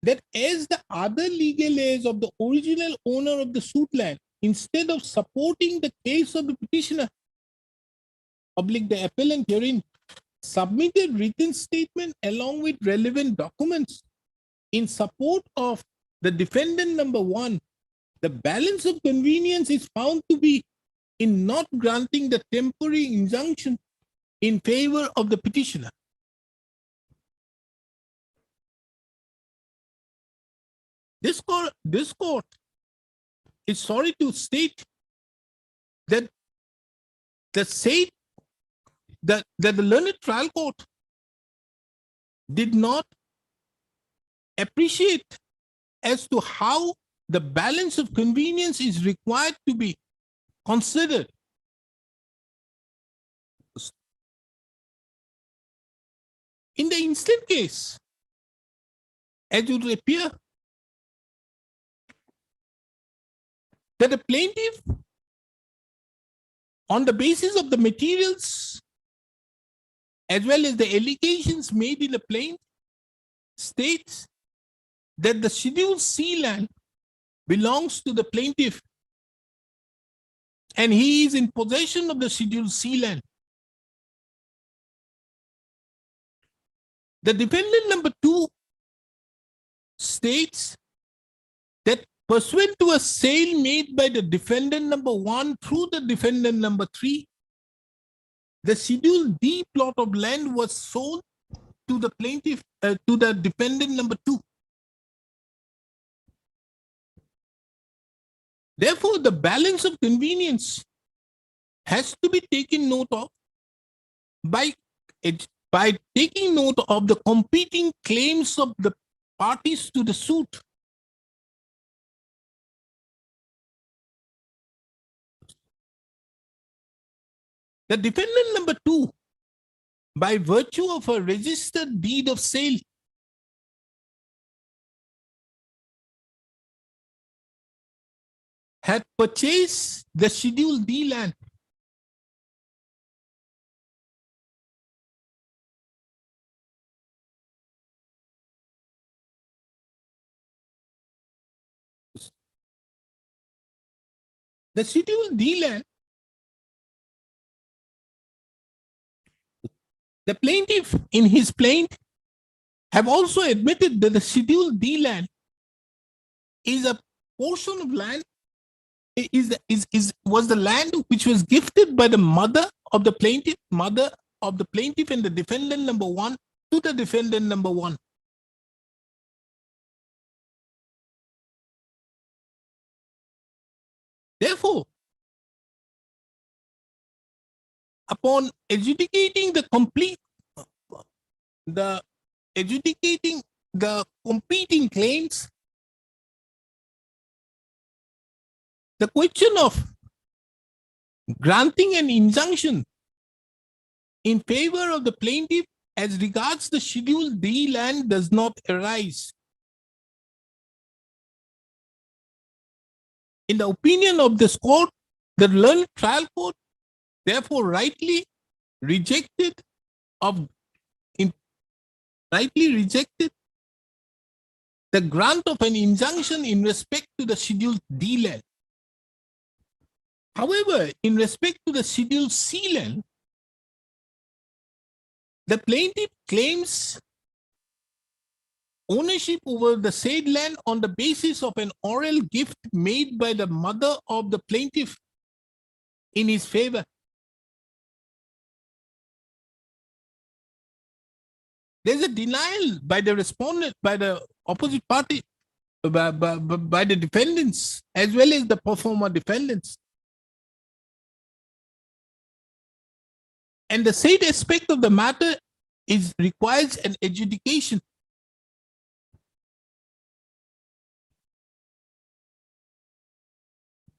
that as the other legal heirs of the original owner of the suit land, instead of supporting the case of the petitioner, the appellant herein submitted written statement along with relevant documents in support of the defendant number 1, the balance of convenience is found to be in not granting the temporary injunction in favor of the petitioner. This court is sorry to state that the learned trial court did not appreciate as to how the balance of convenience is required to be considered. In the instant case, as it would appear that the plaintiff, on the basis of the materials as well as the allegations made in the plaint, states that the Schedule C land belongs to the plaintiff and he is in possession of the Schedule C land. The defendant number 2 states that pursuant to a sale made by the defendant number 1 through the defendant number 3, the Schedule D plot of land was sold to the plaintiff, to the defendant number 2. Therefore, the balance of convenience has to be taken note of by taking note of the competing claims of the parties to the suit. The defendant number 2, by virtue of a registered deed of sale, had purchased the Schedule D land the Schedule D land. The plaintiff in his plaint have also admitted that the Schedule D land is a portion of land, was the land which was gifted by the mother of the plaintiff and the defendant number 1 to the defendant number 1. Therefore, upon adjudicating the competing claims, the question of granting an injunction in favor of the plaintiff as regards the Schedule D land does not arise. In the opinion of this court, the learned trial court therefore rightly rejected the grant of an injunction in respect to the Schedule D land. However, in respect to the Schedule C land, the plaintiff claims ownership over the said land on the basis of an oral gift made by the mother of the plaintiff in his favor. There's a denial by the respondent, by the opposite party, by the defendants, as well as the performer defendants. And the said aspect of the matter requires an adjudication.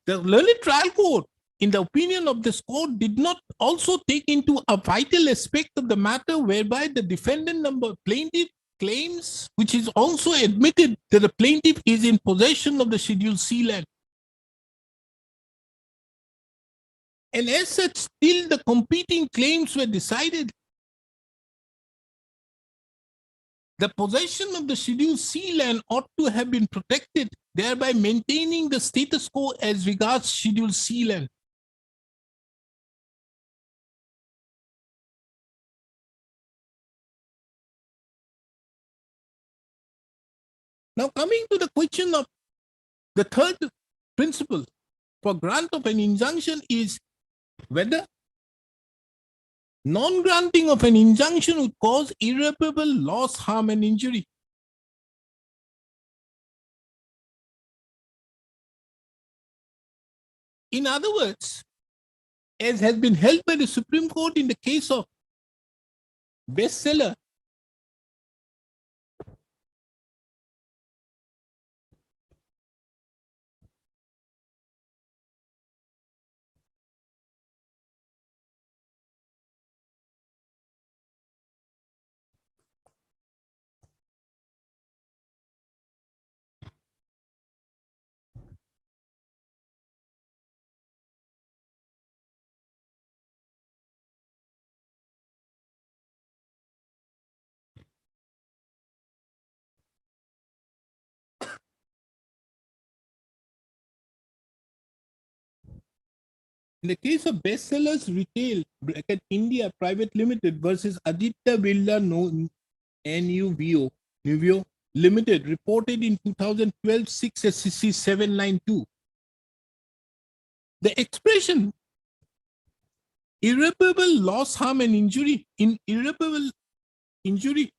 The learned trial court, in the opinion of this court, did not also take into a vital aspect of the matter whereby the defendant number plaintiff claims, which is also admitted, that the plaintiff is in possession of the Schedule C land. And as such, still the competing claims were decided. The possession of the Schedule C land ought to have been protected, thereby maintaining the status quo as regards Schedule C land. Now, coming to the question of the third principle for grant of an injunction is whether non-granting of an injunction would cause irreparable loss, harm, and injury. In other words, as has been held by the Supreme Court in the case of bestseller, in the case of Bestsellers Retail India Private Limited versus Aditya Birla Nuvio Limited, reported in 2012 6 SCC 792. The expression irreparable loss, harm, and injury in irreparable injury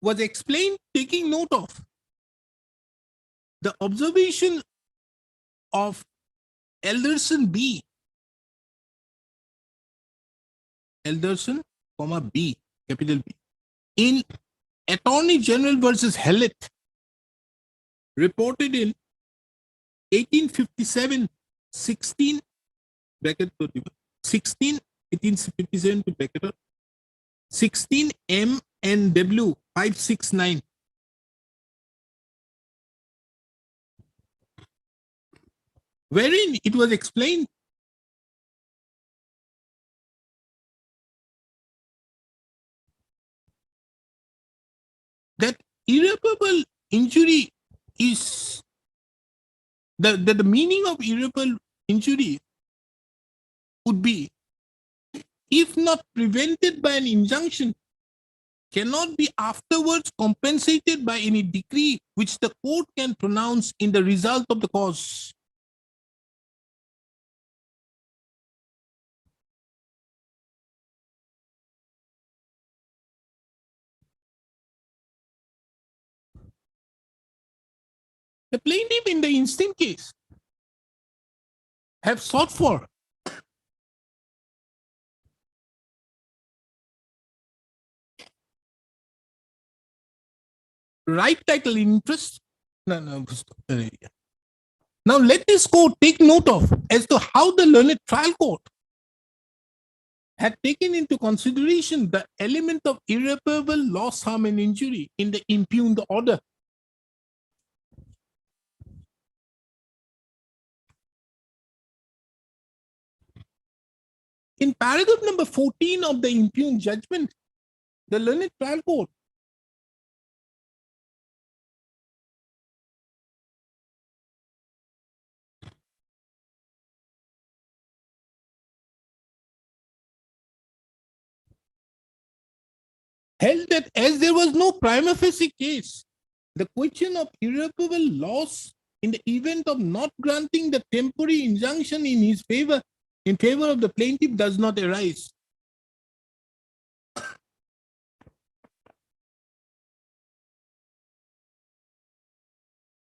was explained taking note of the observation of Alderson B. Alderson, comma B, capital B, in Attorney General versus Hallett, reported in 1857, 16, bracket 31, 16, 1857 to bracket 16 M and W 569. Wherein it was explained that irreparable injury is the meaning of irreparable injury would be, if not prevented by an injunction, cannot be afterwards compensated by any decree which the court can pronounce in the result of the cause. The plaintiff in the instant case have sought for right title interest. Now let this court take note of as to how the learned trial court had taken into consideration the element of irreparable loss, harm, and injury in the impugned order. In paragraph number 14 of the impugned judgment, the learned trial court held that as there was no prima facie case, the question of irreparable loss in the event of not granting the temporary injunction in his favor, in favor of the plaintiff, does not arise.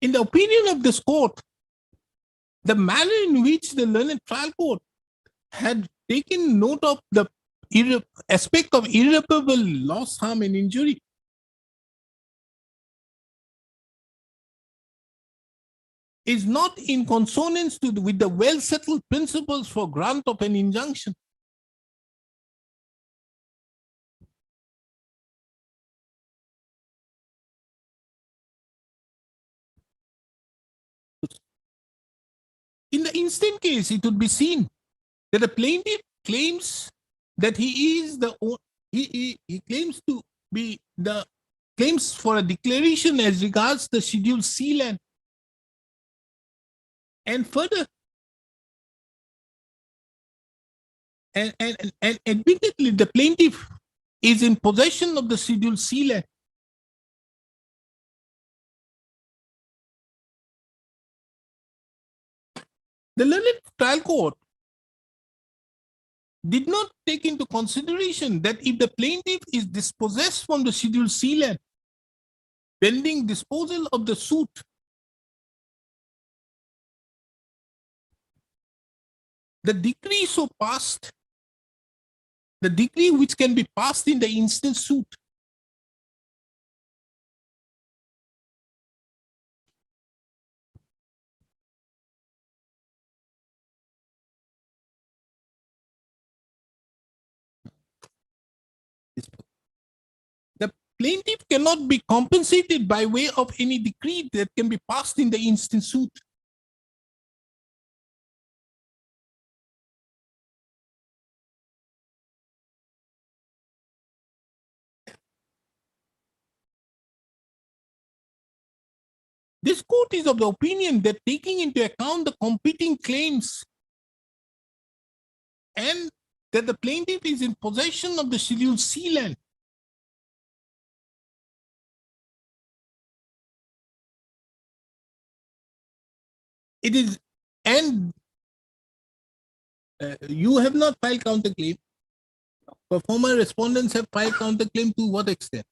In the opinion of this court, the manner in which the learned trial court had taken note of the aspect of irreparable loss, harm, and injury is not in consonance with the well-settled principles for grant of an injunction. In the instant case, it would be seen that the plaintiff claims that he is the he claims to be the claims for a declaration as regards the Schedule C land. And further, and admittedly, the plaintiff is in possession of the Schedule C land. The learned trial court did not take into consideration that if the plaintiff is dispossessed from the Schedule C land, pending disposal of the suit, the decree so passed, the decree which can be passed in the instant suit, the plaintiff cannot be compensated by way of any decree that can be passed in the instant suit. This court is of the opinion that taking into account the competing claims and that the plaintiff is in possession of the Schedule C land, it is, and you have not filed counterclaim. Former respondents have filed counterclaim to what extent?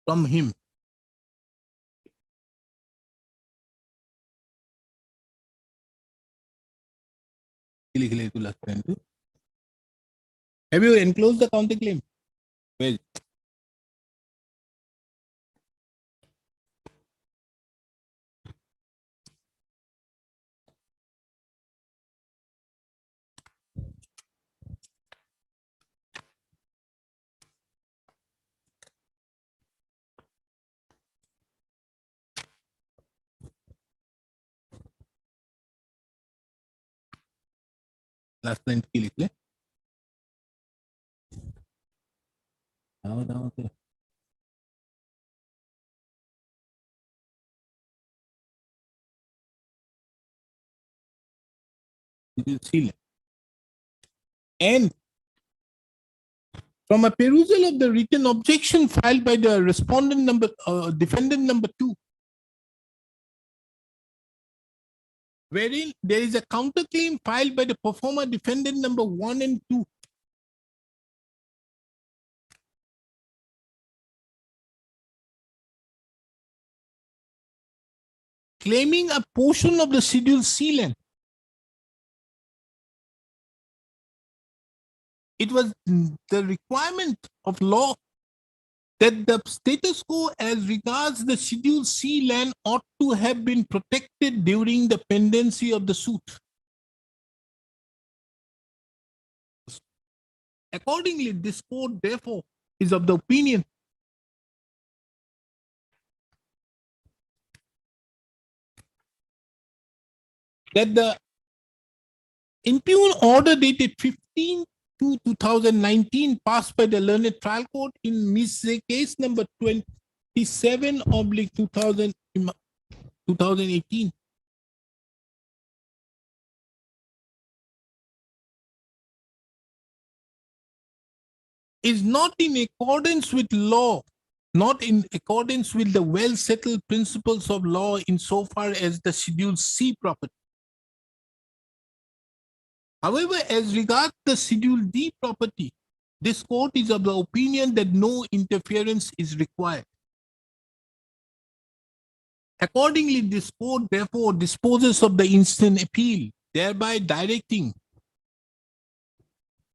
from him. Have you enclosed the counterclaim? Well, last line की लिख ले. दाओ. Seal. And from a perusal of the written objection filed by the respondent number, defendant number 2, wherein there is a counterclaim filed by the performer defendant number 1 and 2. Claiming a portion of the Schedule C land. It was the requirement of law that the status quo as regards the Schedule C land ought to have been protected during the pendency of the suit. Accordingly, this court therefore is of the opinion that the impugned order dated 15/2/2019 passed by the learned trial court in Ms. case number 27/2018 is not in accordance with law, not in accordance with the well-settled principles of law insofar as the Schedule C property. However, as regards the Schedule D property, this court is of the opinion that no interference is required. Accordingly, this court therefore disposes of the instant appeal, thereby directing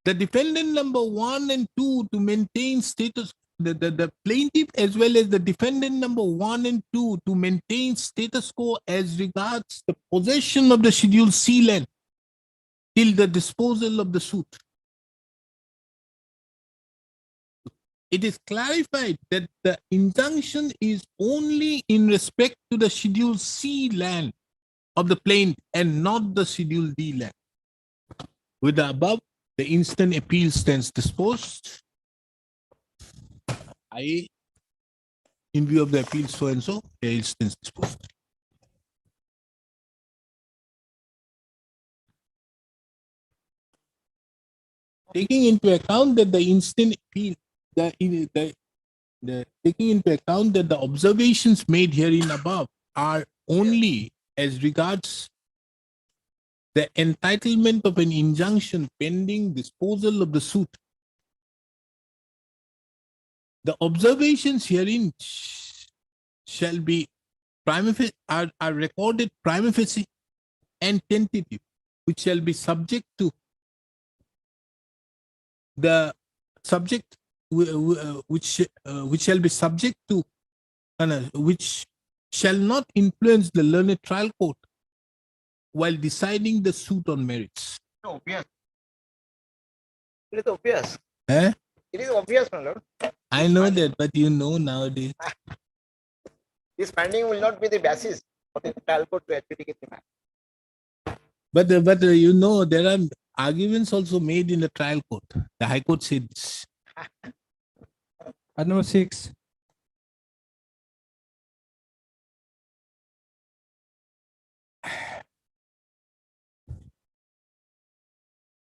the defendant number 1 and 2 to maintain status, the plaintiff as well as the defendant number 1 and 2 to maintain status quo as regards the possession of the Schedule C land till the disposal of the suit. It is clarified that the injunction is only in respect to the Schedule C land of the plaintiff and not the Schedule D land. With the above, the instant appeal stands disposed. I, in view of the appeal so and so, it stands disposed. Taking into account that the instant appeal, taking into account that the observations made herein above are only as regards the entitlement of an injunction pending disposal of the suit. The observations herein shall be are recorded prima facie and tentative, which shall be subject to the subject which shall be subject to which shall not influence the learned trial court while deciding the suit on merits. Obvious. It is obvious. Eh? It is obvious, my lord. I know that, but you know nowadays. This finding will not be the basis for the trial court to adjudicate the matter. But you know, there are arguments also made in the trial court. The High Court said this. Item number 6.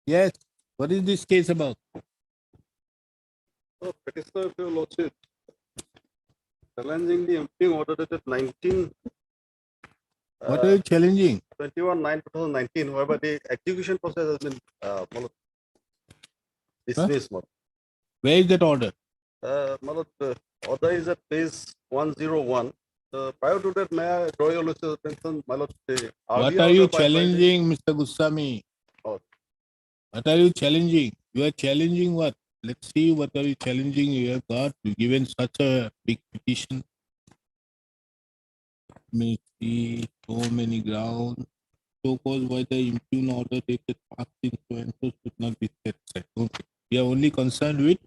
Yes. What is this case about? So, petitioner of your lordship, challenging the impugned order dated 19. What are you challenging? 21/9/2019, whereby the execution process has been dismissed. Where is that order? My lord, order is at page 101. Prior to that, may I draw your listeners' attention, my lord, the What earlier are you order by Friday- challenging, Mr. Goswami? Oh. What are you challenging? You are challenging what? Let's see what are you challenging. You have got given such a big petition. May see so many grounds. So called why the impugn order dated past in so and so should not be set aside. Okay. We are only concerned with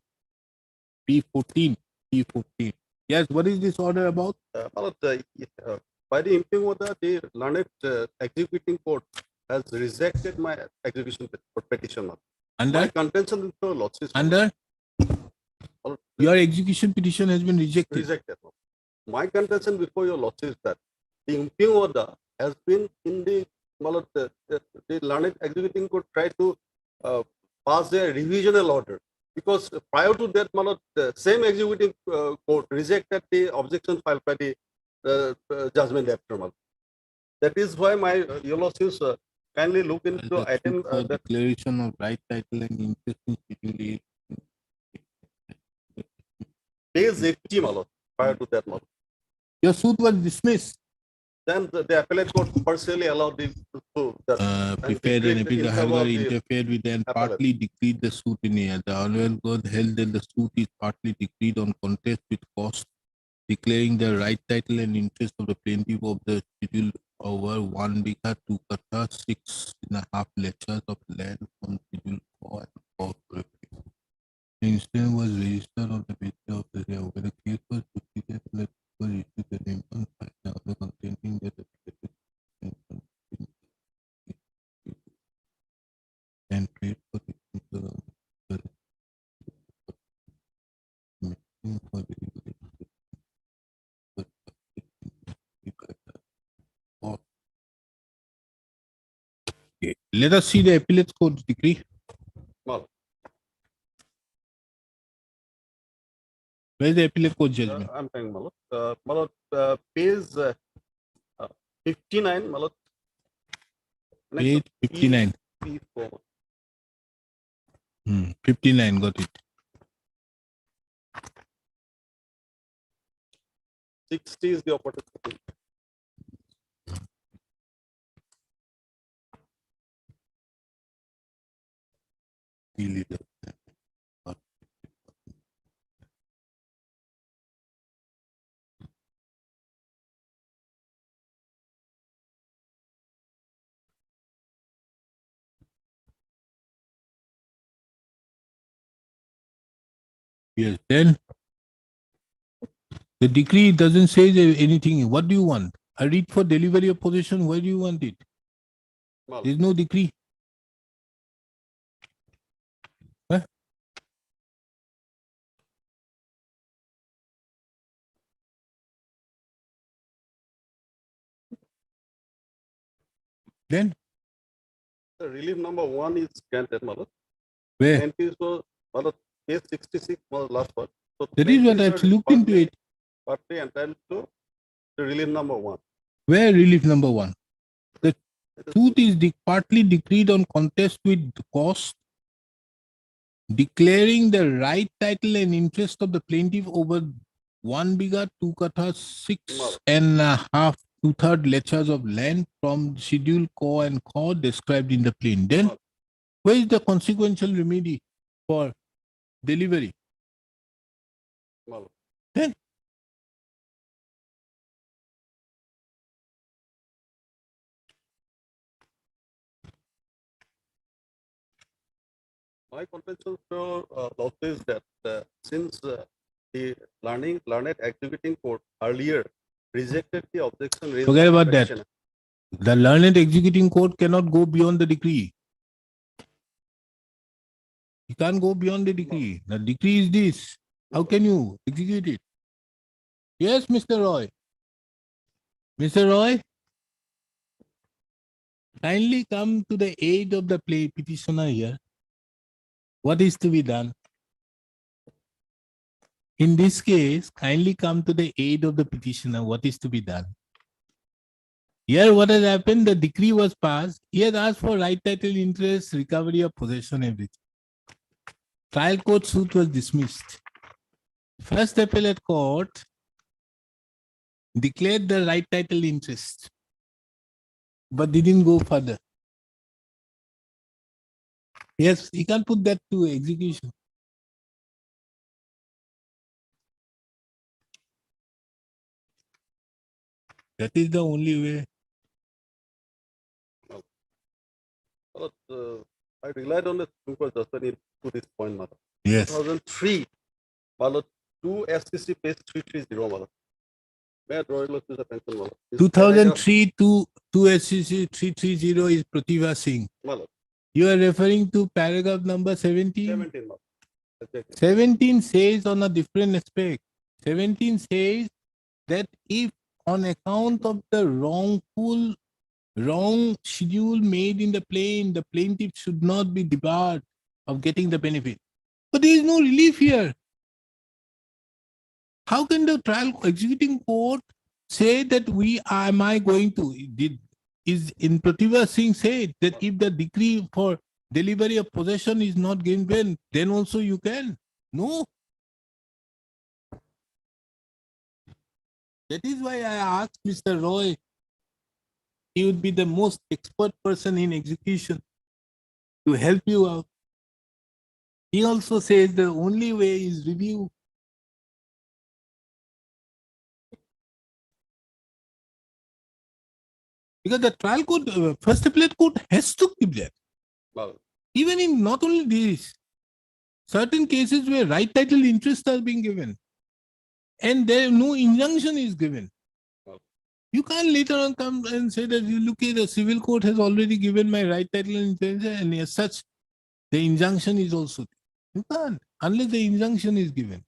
P14. P14. Yes, what is this order about? my lord, by the impugn order, the learned executing court has rejected my execution petition. My Under? contention with the losses. Under? Your execution petition has been rejected. Rejected. My contention before your losses that the impugn order has been in the the learned executing court tried to pass a revisional order, because prior to that, the same executive court rejected the objection filed by the judgment after. That is why my your losses kindly look into item For that declaration of right title and interest in schedule A. page 80, my lord, prior to that, my lord. Your suit was dismissed. Then the appellate court partially allowed the Prepared an appeal in to favor of the interfered with and appellate. partly decreed the suit in here. The Honorable Court held that the suit is partly decreed on contest with cost, declaring the right title and interest of the plaintiff of the schedule over 1 bigha 2 kata 6.5 lectures of land from schedule 4 and 4. The incident was registered on the basis of the where the case was proceeded, let was issued the name on the order containing that the and paid for the for delivery. Okay. Let us see the appellate court's decree. Well, Where is the appellate court judgment? I'm saying, Malot, page 59, Malot. Page 59. P4. 59, got it. 60 is the opportunity. Yes, then the decree doesn't say anything. What do you want? I read for delivery of possession. Where do you want it? Well, There's no decree. Huh? Then the relief number 1 is granted, Malot. where? And is Malot, page 66 was last one. So That is what plaintiffs I've are looked into it. partly entitled to the relief number 1. Where relief number 1? The suit is partly decreed on contest with the cost, declaring the right title and interest of the plaintiff over 1 bigha 2 kata 6.5 2/3 lectures of land from schedule core and core described in the plain. Then where is the consequential remedy for delivery? Malot. Then My contention for law is that since the learned executing court earlier rejected the objection raised Forget by the about that. petitioner. the learned executing court cannot go beyond the decree. You can't go beyond the decree. The decree is this. How can you execute it? Yes, Mr. Roy. Mr. Roy, kindly come to the aid of the petitioner here. What is to be done? In this case, kindly come to the aid of the petitioner. What is to be done? Here, what has happened? The decree was passed. He has asked for right title, interest, recovery of possession, everything. Trial court suit was dismissed. First appellate court declared the right title interest, but didn't go further. Yes, you can't put that to execution. That is the only way. But, I relied on the Supreme Court justice to this point, Madam. Yes. 2003, Madam, 2 SCC page 330, Madam. May I draw your attention, Madam? This 2003 to 2 SCC 330 is Pratibha Singh. Madam, You are referring to paragraph number 17? 17, Madam. Exactly. 17 says on a different aspect. 17 says that if on account of the wrong schedule made in the plaintiff should not be debarred of getting the benefit. But there is no relief here. How can the trial executing court say that am I going to, is in Pratibha Singh said that if the decree for delivery of possession is not given, then also you can? No. That is why I asked Mr. Roy, he would be the most expert person in execution to help you out. He also says the only way is review. Because the trial court, first appellate court has to give that. Madam. Even in not only this, certain cases where right title interests are being given and there no injunction is given. You can't later on come and say that you look at the civil court has already given my right title and as such, the injunction is also. You can't unless the injunction is given.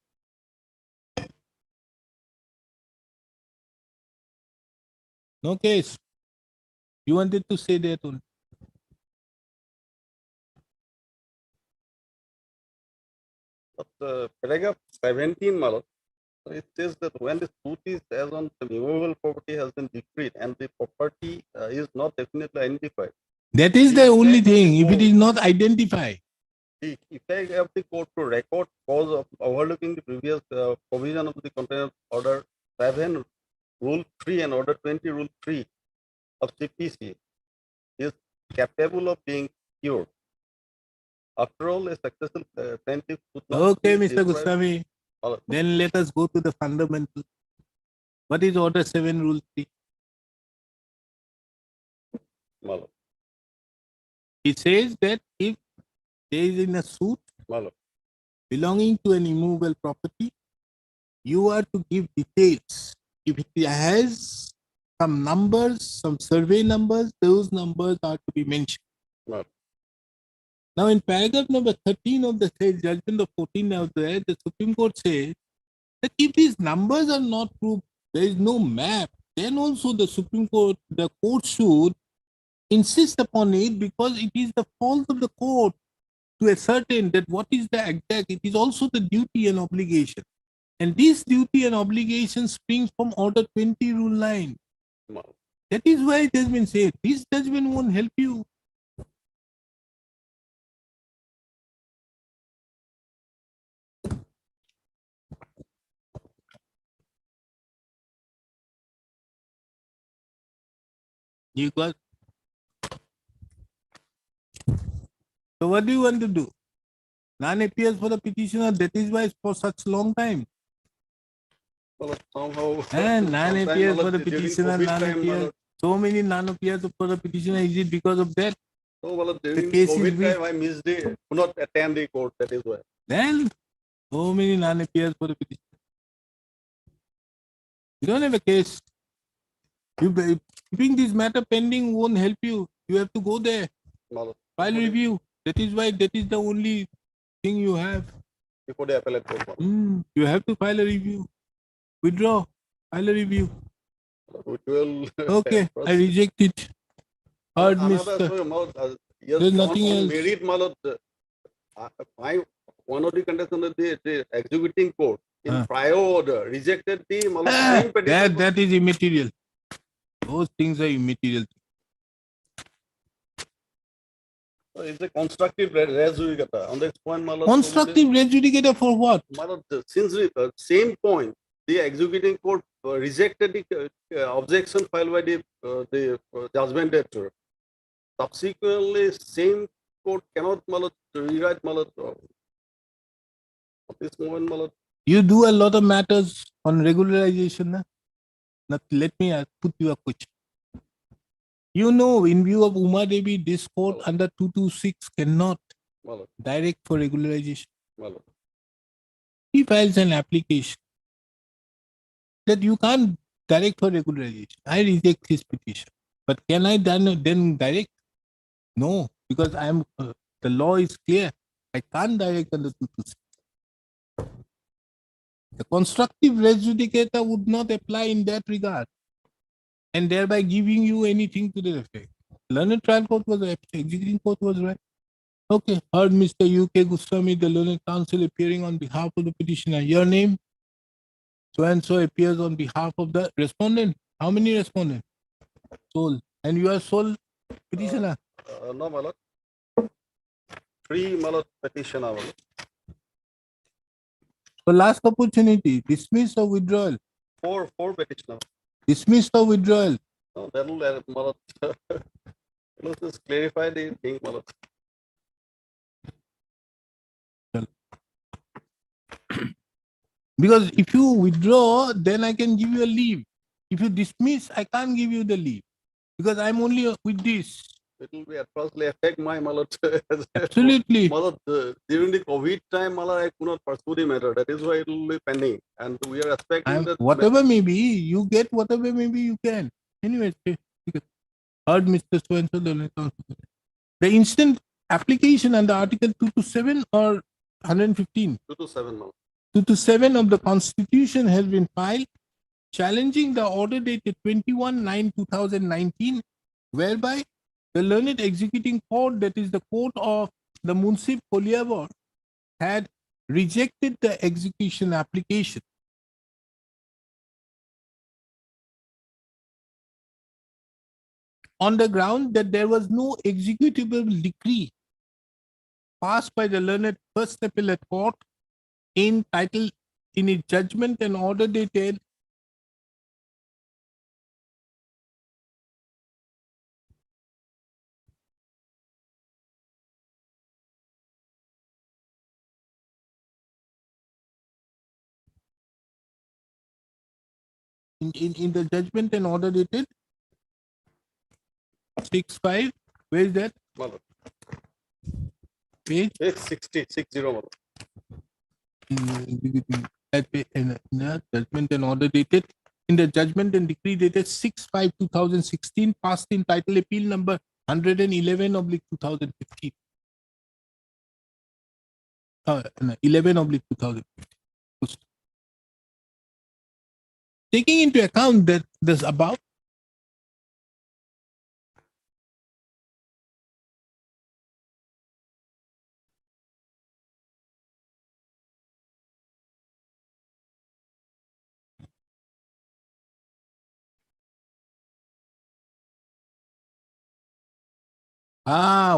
No case. You wanted to say that only. But paragraph 17, Madam, it says that when the suit is as on the movable property has been decreed and the property is not definitely identified, That is the only thing. If it is not identified, the effect of the court to record cause of overlooking the previous provision of the container order 7 rule 3 and order 20 rule 3 of CPC is capable of being cured. After all, a successful plaintiff could not okay, be Mr. deprived- Goswami, then let us go to the fundamental. What is order 7 rule 3? Madam, It says that if there is in a suit Madam, belonging to an immovable property, you are to give details. If it has some numbers, some survey numbers, those numbers are to be mentioned. Madam. Now, in paragraph number 13 of the judgment of 14 out there, the Supreme Court says that if these numbers are not proved, there is no map, then also the Supreme Court, the court should insist upon it because it is the fault of the court to ascertain that what is the exact, it is also the duty and obligation. And this duty and obligation springs from order 20 rule 9. Madam. That is why it has been said, this judgment won't help you. You got. So what do you want to do? None appears for the petitioner. That is why it's for such long time. Well, somehow. And none sometime, appears for Madam, the during petitioner. COVID None time, appears. Madam. So many none appears for the petitioner. Is it because of that? So, well, during case is COVID weak. time, I missed it. Could not attend the court. That is why. Then so many none appears for the petitioner. You don't have a case. Keeping this matter pending won't help you. You have to go there. Madam, File review. That is why that is the only thing you have. before the appellate court. Madam. You have to file a review. Withdraw. File a review. Which will. Okay, I reject it. Heard, Another, Mr. sorry, Madam, yes, There's nothing on else. merit, Madam, one of the contestants of the executing court in Ah. prior order rejected the same petition. That is immaterial. Those things are immaterial. It's a constructive res judicata. On this point, my lord. Constructive res judicata for what? My lord, since the same point, the executing court rejected the objection filed by the judgment debtor. Subsequently, same court cannot, my lord, rewrite, my lord, at this moment, my lord. You do a lot of matters on regularization. Na? Now, let me put you a question. You know, in view of Uma Devi, this court under 226 cannot My lord, direct for regularization. my lord. He files an application that you can't direct for regularization. I reject his petition. But can I then direct? No, because the law is clear. I can't direct under 226. The constructive res judicata would not apply in that regard, and thereby giving you anything to the effect. Learned trial court was right, executing court was right. Okay, heard Mr. U.K. Goswami, the learned counsel appearing on behalf of the petitioner. Your name? So and so appears on behalf of the respondent. How many respondents? Sole. And you are sole petitioner. No, my lord. 3, my lord, petitioner, my lord. So last opportunity, dismiss or withdrawal. 4 petitioner. Dismiss or withdrawal. No, that will, my lord. Let's just clarify the thing, my lord. Because if you withdraw, then I can give you a leave. If you dismiss, I can't give you the leave. Because I'm only with this. It will be adversely affect my lord. Absolutely. My lord, during the COVID time, my lord, I could not pursue the matter. That is why it will be pending. And we are expecting that. Whatever may be, you get whatever may be you can. Anyway, heard Mr. So-and-so, the instant application under Article 227 or 115? 227, my lord. 227 of the Constitution has been filed challenging the order dated 21/9/2019, whereby the learned executing court, that is the court of the Munsif Koliavor, had rejected the execution application. On the ground that there was no executable decree passed by the learned First Appellate Court in its judgment and order dated in the judgment and order dated 6/5. Where is that? My lord. Page? It's 60, my lord. In the judgment and order dated, in the judgment and decree dated 6/5/2016, passed in title appeal number 111/2015. 11/2015. Taking into account that this above,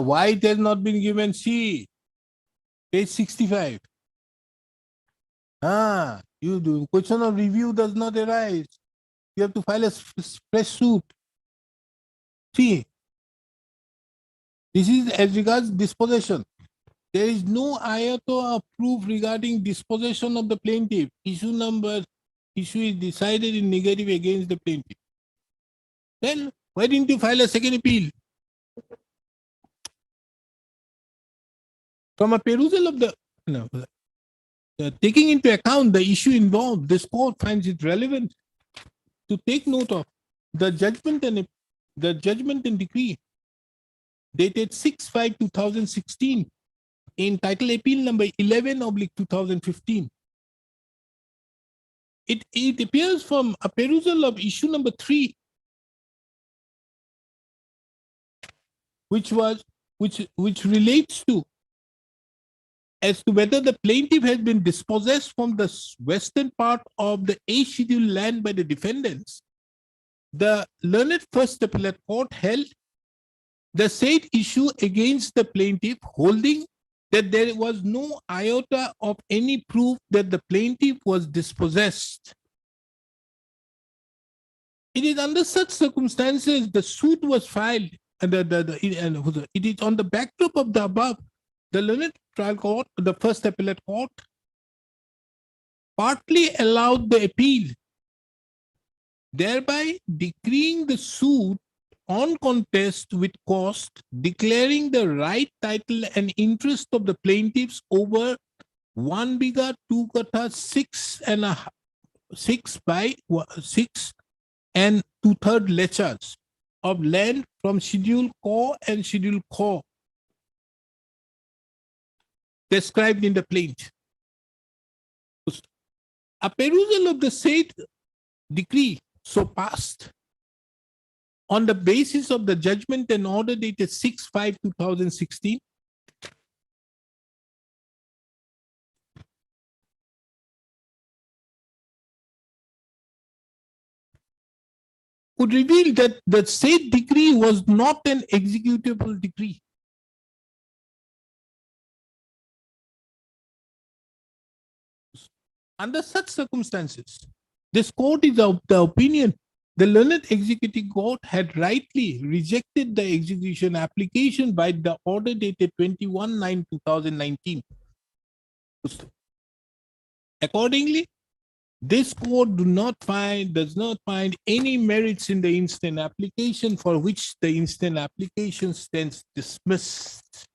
why it has not been given? See, page 65. You do. Question of review does not arise. You have to file a fresh suit. See, this is as regards dispossession. There is no iota of proof regarding dispossession of the plaintiff. Issue is decided in negative against the plaintiff. Then why didn't you file a second appeal? From a perusal of taking into account the issue involved, this court finds it relevant to take note of the judgment and decree dated 6/5/2016 in title appeal number 11/2015. It appears from a perusal of issue number 3, which relates to as to whether the plaintiff has been dispossessed from the western part of the A schedule land by the defendants. The learned First Appellate Court held the said issue against the plaintiff, holding that there was no iota of any proof that the plaintiff was dispossessed. It is under such circumstances the suit was filed, and it is on the backdrop of the above. The learned trial court, the first appellate court, partly allowed the appeal, thereby decreeing the suit on contest with cost, declaring the right, title, and interest of the plaintiffs over 1 biga 2 kata 6 by 6 and 2/3 lechas of land from Schedule Q and Schedule Q described in the plaint. A perusal of the said decree so passed on the basis of the judgment and order dated 6/5/2016 would reveal that the said decree was not an executable decree. Under such circumstances, this court is of the opinion the learned executive court had rightly rejected the execution application by the order dated 21/9/2019. Accordingly, this court does not find any merits in the instant application, for which the instant application stands dismissed.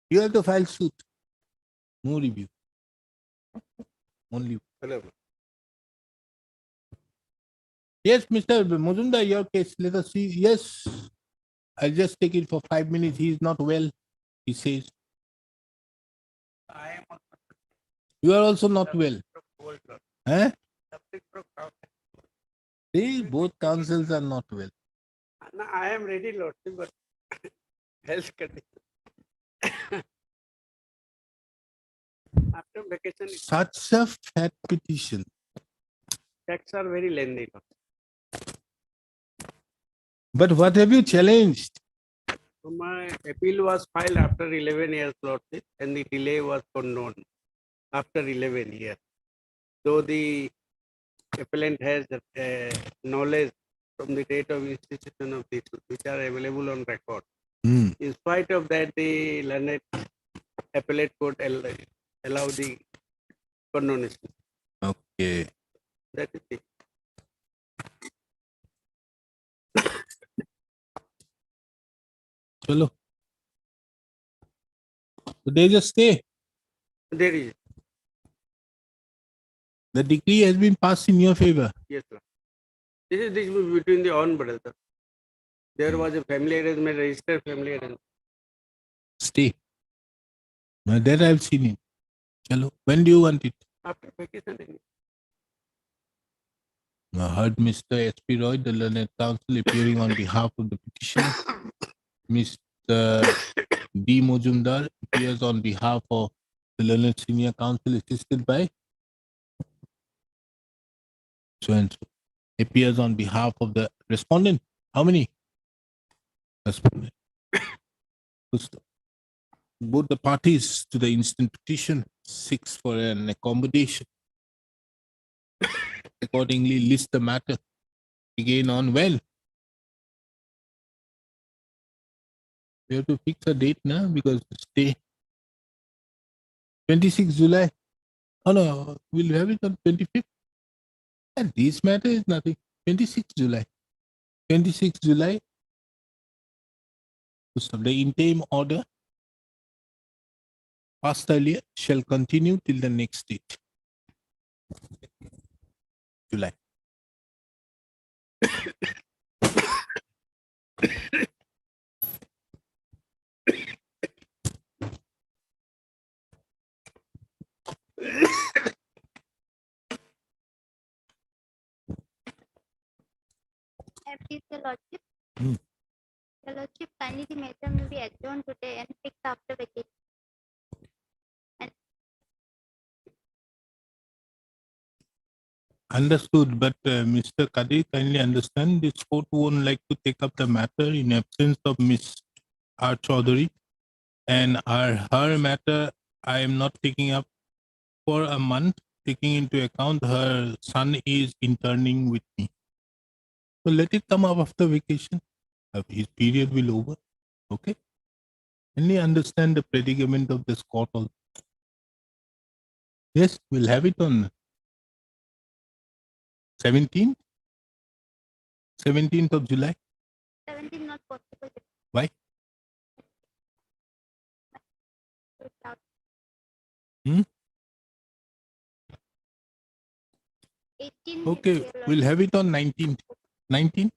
You have to file suit. No review. Only. Hello. Yes, Mr. Mozumdar, your case. Let us see. Yes. I'll just take it for 5 minutes. He is not well, he says. You are also not well. Huh? See, both counsels are not well. No, I am ready, Lordship, but health condition. After vacation, Such a fat petition. facts are very lengthy. But what have you challenged? So my appeal was filed after 11 years, Lordship, and the delay was unknown after 11 years. Though the appellant has knowledge from the date of institution of these, which are available on record. Hmm. In spite of that, the learned appellate court allow the condonation. Okay. That is it. Chalo. So they just stay. There is, The decree has been passed in your favor. yes, sir. This is dispute between the own brothers. There was a family arrangement, registered family arrangement. Stay. Now that I've seen it. Chalo. When do you want it? After vacation, I heard Mr. S.P. Roy, the learned counsel, appearing on behalf of the petitioner. Mr. D. Mojumdar appears on behalf of the learned senior counsel, assisted by so and so. Appears on behalf of the respondent. How many? Respondent. Both the parties to the instant petition, 6 for an accommodation. Accordingly, list the matter again on when. We have to fix a date now because stay 26 July. Oh no, we'll have it on 25th. And this matter is nothing. 26 July. 26 July. So the interim order passed earlier shall continue till the next date. July. Please, Your Lordship. Hmm. Your Lordship, kindly the matter may be adjourned today and fixed after vacation. Understood, but Mr. Kadir, kindly understand this court won't like to take up the matter in absence of Ms. R. Chaudhary, and her matter I am not taking up for a month, taking into account her son is interning with me. So let it come up after vacation. His period will over. Okay. Kindly understand the predicament of this court also. Yes, we'll have it on 17th. 17th of July. 17 not possible. Why? Hmm? 18. Okay, Your we'll have it on 19th. 19th.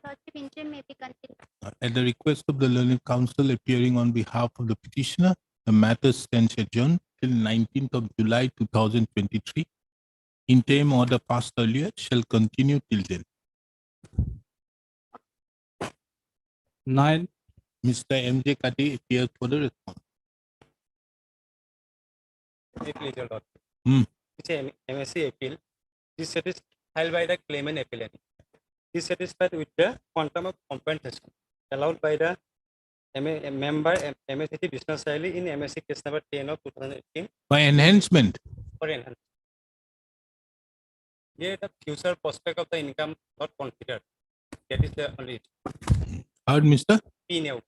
Lordship, interim may be continued. At the request of the learned counsel appearing on behalf of the petitioner, the matter stands adjourned till 19th of July 2023. Interim order passed earlier shall continue till then. 9. Mr. M.J. Kadi appears for the response. Immediately, Your Lordship. Hmm. It's a MSc appeal. This set is filed by the claimant appellant. Is satisfied with the quantum of compensation allowed by the member MSc business daily in MSc case number 10 of 2018 By enhancement. for enhancement. Here the future prospect of the income not considered. That is the only Heard, Mr. P now.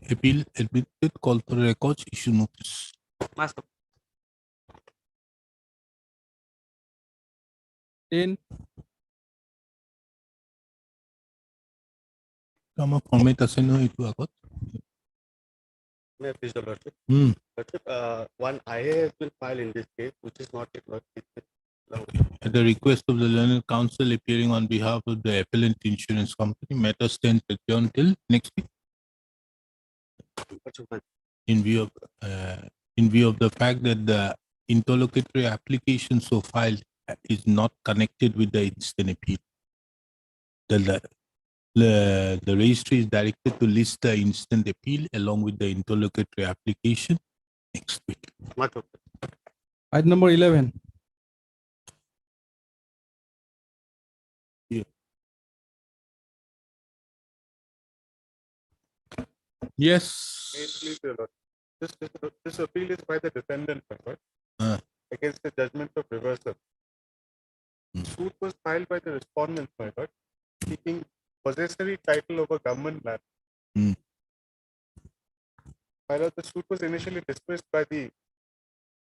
Appeal admitted, call for records, issue notice. Master. 10. আমাৰ format আছে নহয় এইটো আগত। May I please, Your Lordship? Hmm. Lordship, one IA has been filed in this case, which is not yet lodged. At the request of the learned counsel appearing on behalf of the appellant insurance company, matter stands adjourned till next week. In view of the fact that the interlocutory application so filed is not connected with the instant appeal, the registry is directed to list the instant appeal along with the interlocutory application next week. Item number 11. Yes. Please, Your Lord. This appeal is by the defendant, my lord, Uh. against the judgment of reversal. Suit was filed by the respondent, my lord, seeking possessory title over government land. Hmm. My lord, the suit was initially dismissed by the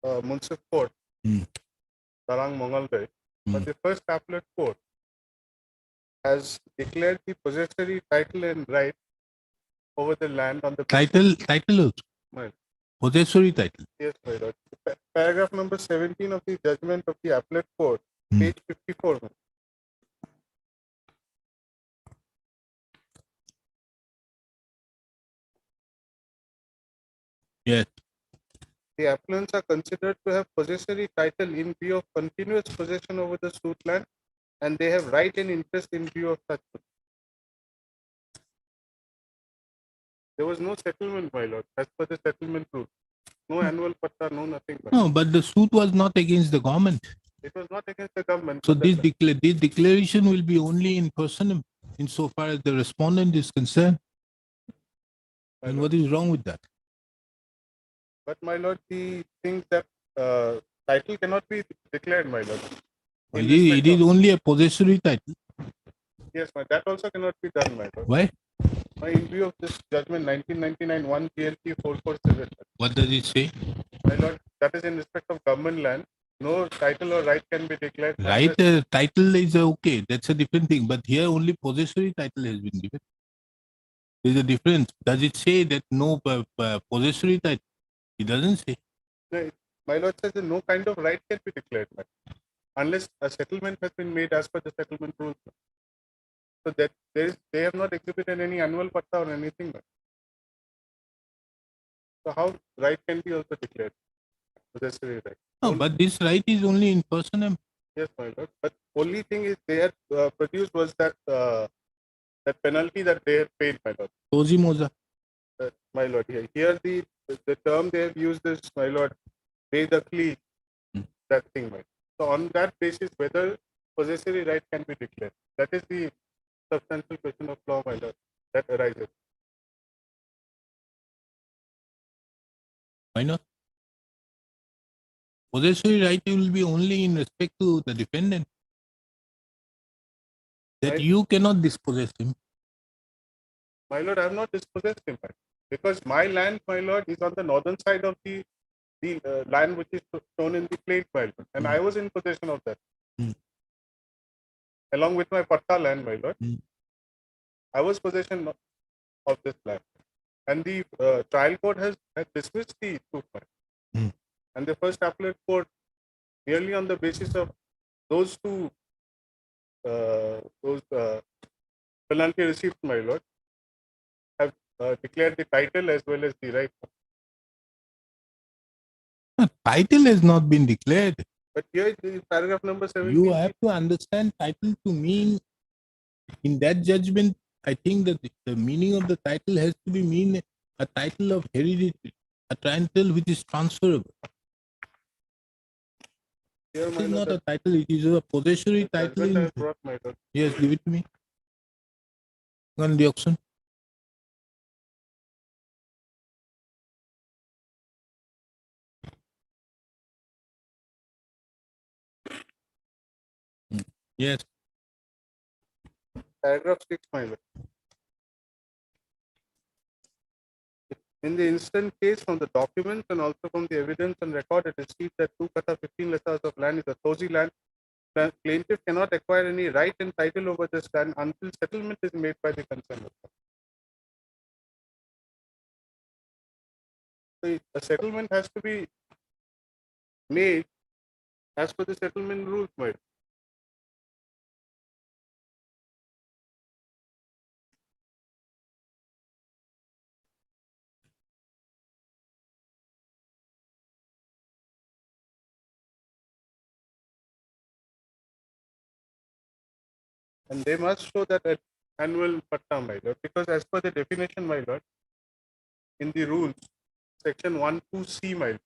Municipal Court, Darang Mongalgai, but the first appellate court has declared the possessory title and right over the land on the Title also. Right. Possessory title. Yes, my lord. Paragraph number 17 of the judgment of the appellate court, page 54. Yes. The appellants are considered to have possessory title in view of continuous possession over the suit land, and they have right and interest in view of such. There was no settlement, my lord, as per the settlement rule. No annual patta, no nothing. No, but the suit was not against the government. It was not against the government. So but this the- declaration will be only in person insofar as the respondent is concerned. My And lord. what is wrong with that? But my lord, the things that title cannot be declared, my lord. In It respect is of- only a possessory title. Yes, that also cannot be done, my lord. Why? In view of this judgment 1999 1 GLP 447, What does it say? my lord, that is in respect of government land. No title or right can be declared. Right, unless- title is okay. That's a different thing. But here only possessory title has been given. There's a difference. Does it say that no possessory title? It doesn't say. No, my lord says that no kind of right can be declared, my lord, unless a settlement has been made as per the settlement rules. So that they have not exhibited any annual patta or anything. My lord. So how right can be also declared? Possessory right. No, but this right is only in person. Yes, my lord. But only thing is they had produced was that that penalty that they had paid, my lord. Tozi Moza. My lord. Here the term they have used is, my lord, basically that thing, right? So on that basis, whether possessory right can be declared. That is the substantial question of law, my lord, that arises. Why not? Possessory right will be only in respect to the defendant. That Right. you cannot dispossess him. My lord, I have not dispossessed him, right? Because my land, my lord, is on the northern side of the land which is shown in the plate, my lord, and I was in possession of that, along with my patta land, my lord. I was possession of this land, and the trial court has dismissed the proof, my lord. And the first appellate court, merely on the basis of those two penalty received, my lord, have declared the title as well as the right. Title has not been declared. But here, the paragraph number 17. You have to understand title to mean, in that judgment, I think that the meaning of the title has to be mean a title of heredity, a title which is transferable. Here, It my is lord, not a title, it is a possessory the title. judgment I In, have brought, my lord. yes, give it to me. On the auction. Yes. Paragraph 6, my lord. In the instant case, from the documents and also from the evidence and record, it is seen that 2 kata 15 lesas of land is a Tozi land. The plaintiff cannot acquire any right and title over this land until settlement is made by the concerned authority. So a settlement has to be made as per the settlement rules, my lord. And they must show that at annual patta, my lord, because as per the definition, my lord, in the rules, section 1(2)(c), my lord,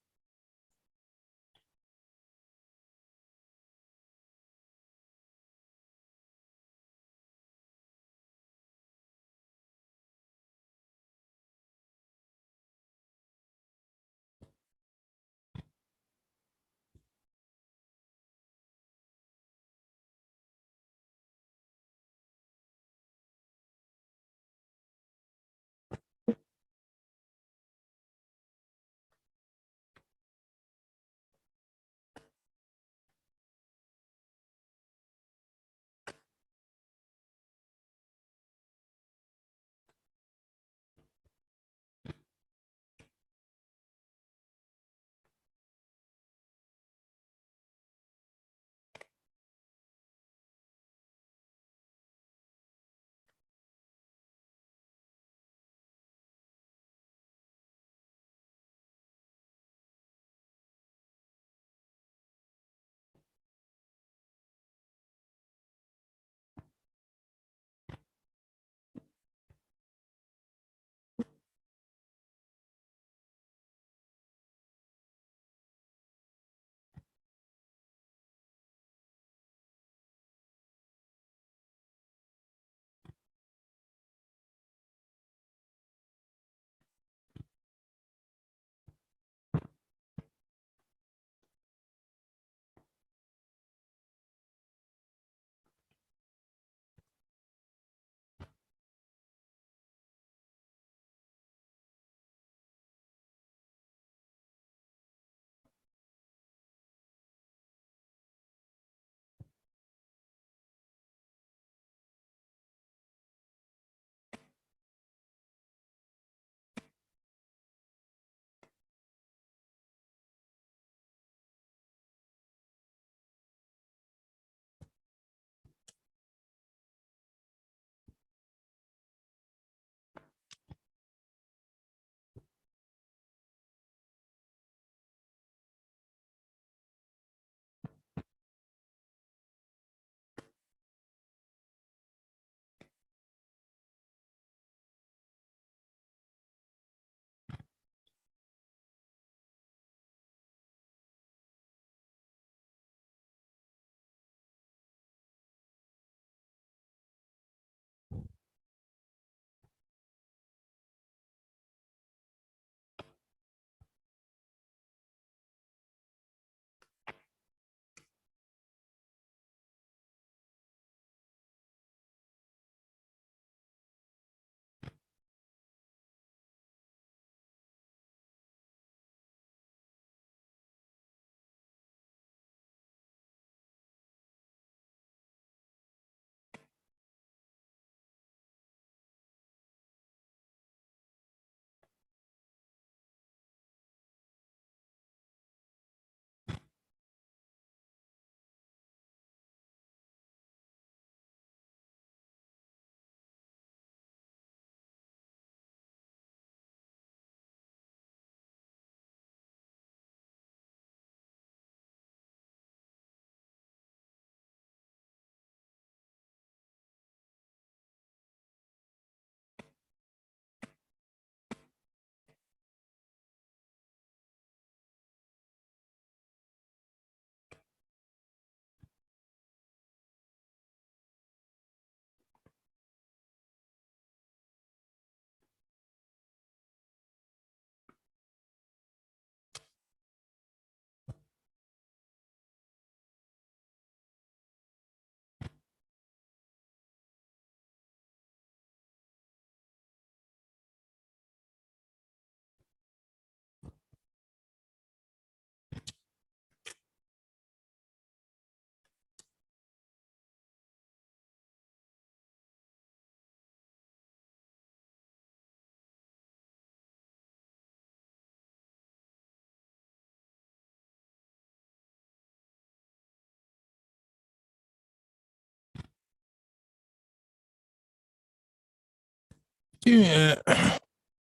See,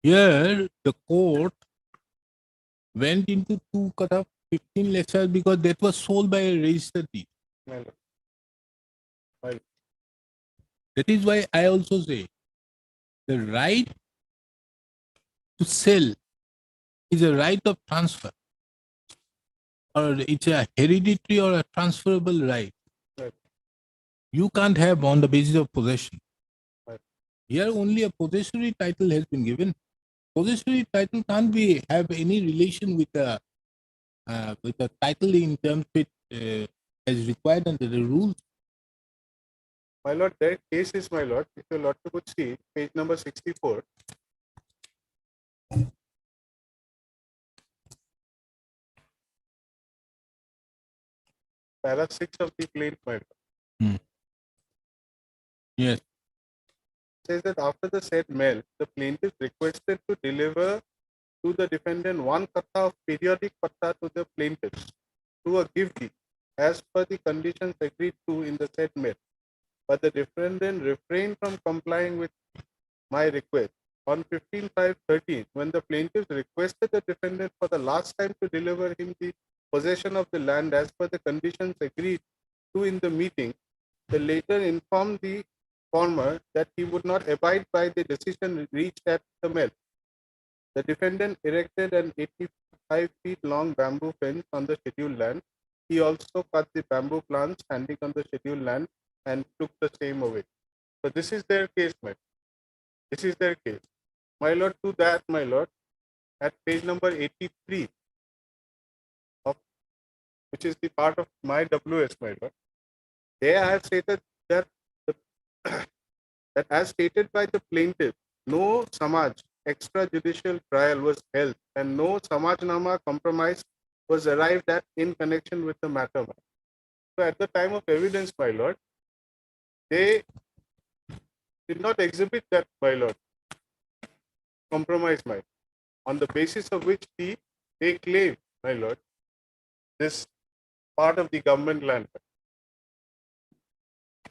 here the court went into two cut of 15 lectures because that was sold by a registered deed. My lord. That is why I also say the right to sell is a right of transfer, or it's a hereditary or a transferable right. Right. You can't have on the basis of possession. Right. Here only a possessory title has been given. Possessory title can't have any relation with a title in terms with as required under the rules. My lord, their case is, my lord, if your lordship would see, page number 64. Para 6 of the plaint, my lord. Yes. Says that after the said mail, the plaintiff requested to deliver to the defendant one katta of periodic patta to the plaintiffs through a gift deed, as per the conditions agreed to in the said mail. But the defendant refrained from complying with my request. On 15/5/13, when the plaintiff requested the defendant for the last time to deliver him the possession of the land as per the conditions agreed to in the meeting, the latter informed the former that he would not abide by the decision reached at the mill. The defendant erected an 85 feet long bamboo fence on the scheduled land. He also cut the bamboo plants standing on the scheduled land and took the same away. So this is their case, my lord. This is their case. My lord, to that, my lord, at page number 83, of, which is the part of my WS, my lord, there I have stated that that as stated by the plaintiff, no Samaj extrajudicial trial was held and no Samajnama compromise was arrived at in connection with the matter. So at the time of evidence, my lord, they did not exhibit that, my lord, compromise, my lord, on the basis of which they claim, my lord, this part of the government land.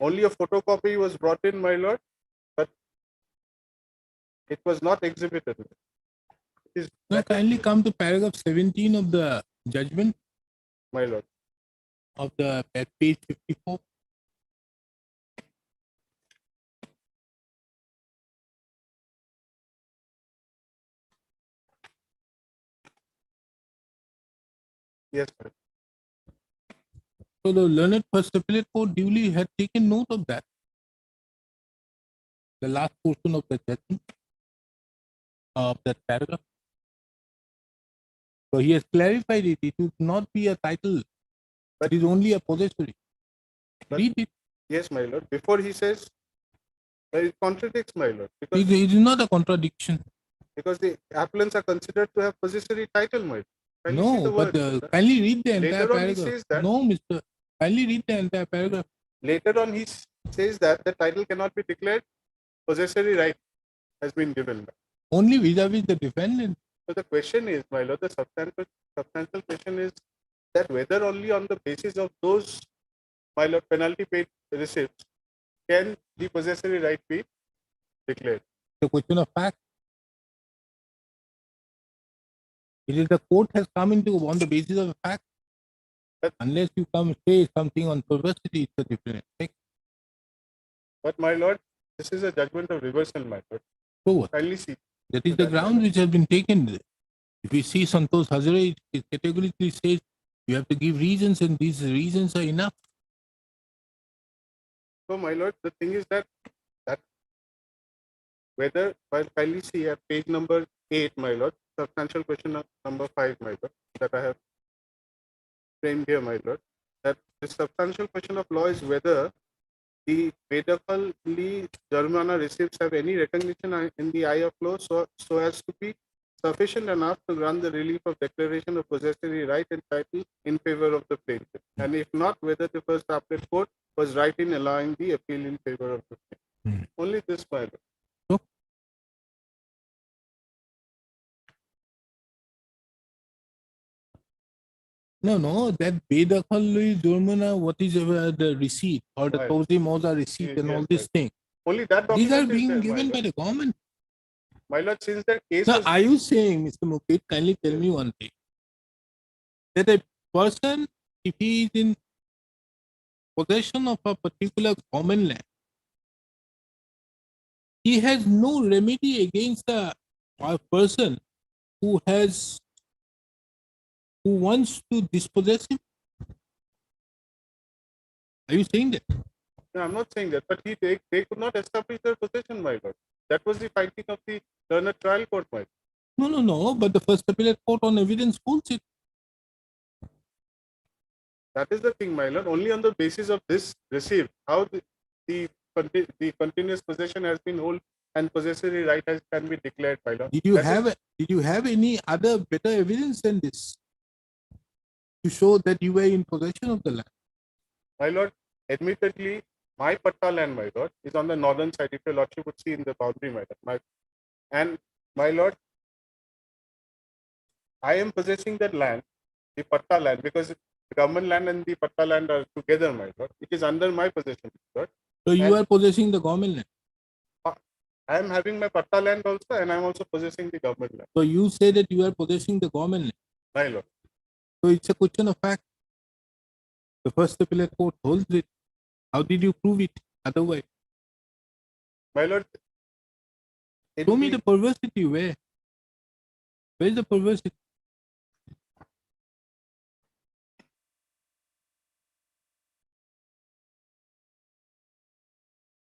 Only a photocopy was brought in, my lord, but it was not exhibited. Now kindly come to paragraph 17 of the judgment, my lord. Of the at page 54. Yes, sir. So the learned first appellate court duly had taken note of that. The last portion of the judgment of that paragraph. So he has clarified it. It would not be a title, but it is only a possessory. Read it. Yes, my lord. Before he says, it contradicts, my lord. Because It is not a contradiction. Because the appellants are considered to have possessory title, my lord. Kindly see No, the but word, sir. kindly read the entire Later on he paragraph. says that. No, Mr. Kindly read the entire paragraph. Later on he says that the title cannot be declared, possessory right has been given. Only vis-a-vis the defendant. So the question is, my lord, the substantial question is that whether only on the basis of those, my lord, penalty paid receipts can the possessory right be declared. The question of fact. It is the court has come into on the basis of a fact. But, unless you come say something on perversity, it's a different thing. But my lord, this is a judgment of reversal, my lord. So what? Kindly see. That is the ground which has been taken. If we see Santosh Hazare, it categorically says you have to give reasons, and these reasons are enough. So, my lord, the thing is that whether, while kindly see at page number 8, my lord, substantial question of number 5, my lord, that I have framed here, my lord, that the substantial question of law is whether the Vedakali Jarmana receipts have any recognition in the eye of law so as to be sufficient enough to grant the relief of declaration of possessory right and title in favor of the plaintiff. And if not, whether the first appellate court was right in allowing the appeal in favor of the plaintiff. Only this, my lord. No, that Vedakali Jarmana, what is the receipt or the Right. Tawzi Moza receipt and all this thing. Only that These are document is being there, my given lord. by the government. My lord, since the case Now, was, are you saying, Mr. Mukesh, kindly tell me one thing, that a person, if he is in possession of a particular common land, he has no remedy against a person who wants to dispossess him? Are you saying that? no, I'm not saying that, but they could not establish their possession, my lord. That was the finding of the learned trial court, my lord. No, but the first appellate court on evidence holds it. That is the thing, my lord. Only on the basis of this received, how the continuous possession has been held and possessory right can be declared, my lord. Did you That is- have any other better evidence than this to show that you were in possession of the land? My lord, admittedly, my patta land, my lord, is on the northern side. If your lordship would see in the boundary, my lord. My lord, I am possessing that land, the patta land, because the government land and the patta land are together, my lord. It is under my possession, my lord. So you And- are possessing the government land. I am having my patta land also, and I am also possessing the government land, So you say that you are possessing the government land. my lord. So it's a question of fact. The first appellate court holds it. How did you prove it otherwise? My lord, Show me the perversity. Where is the perversity?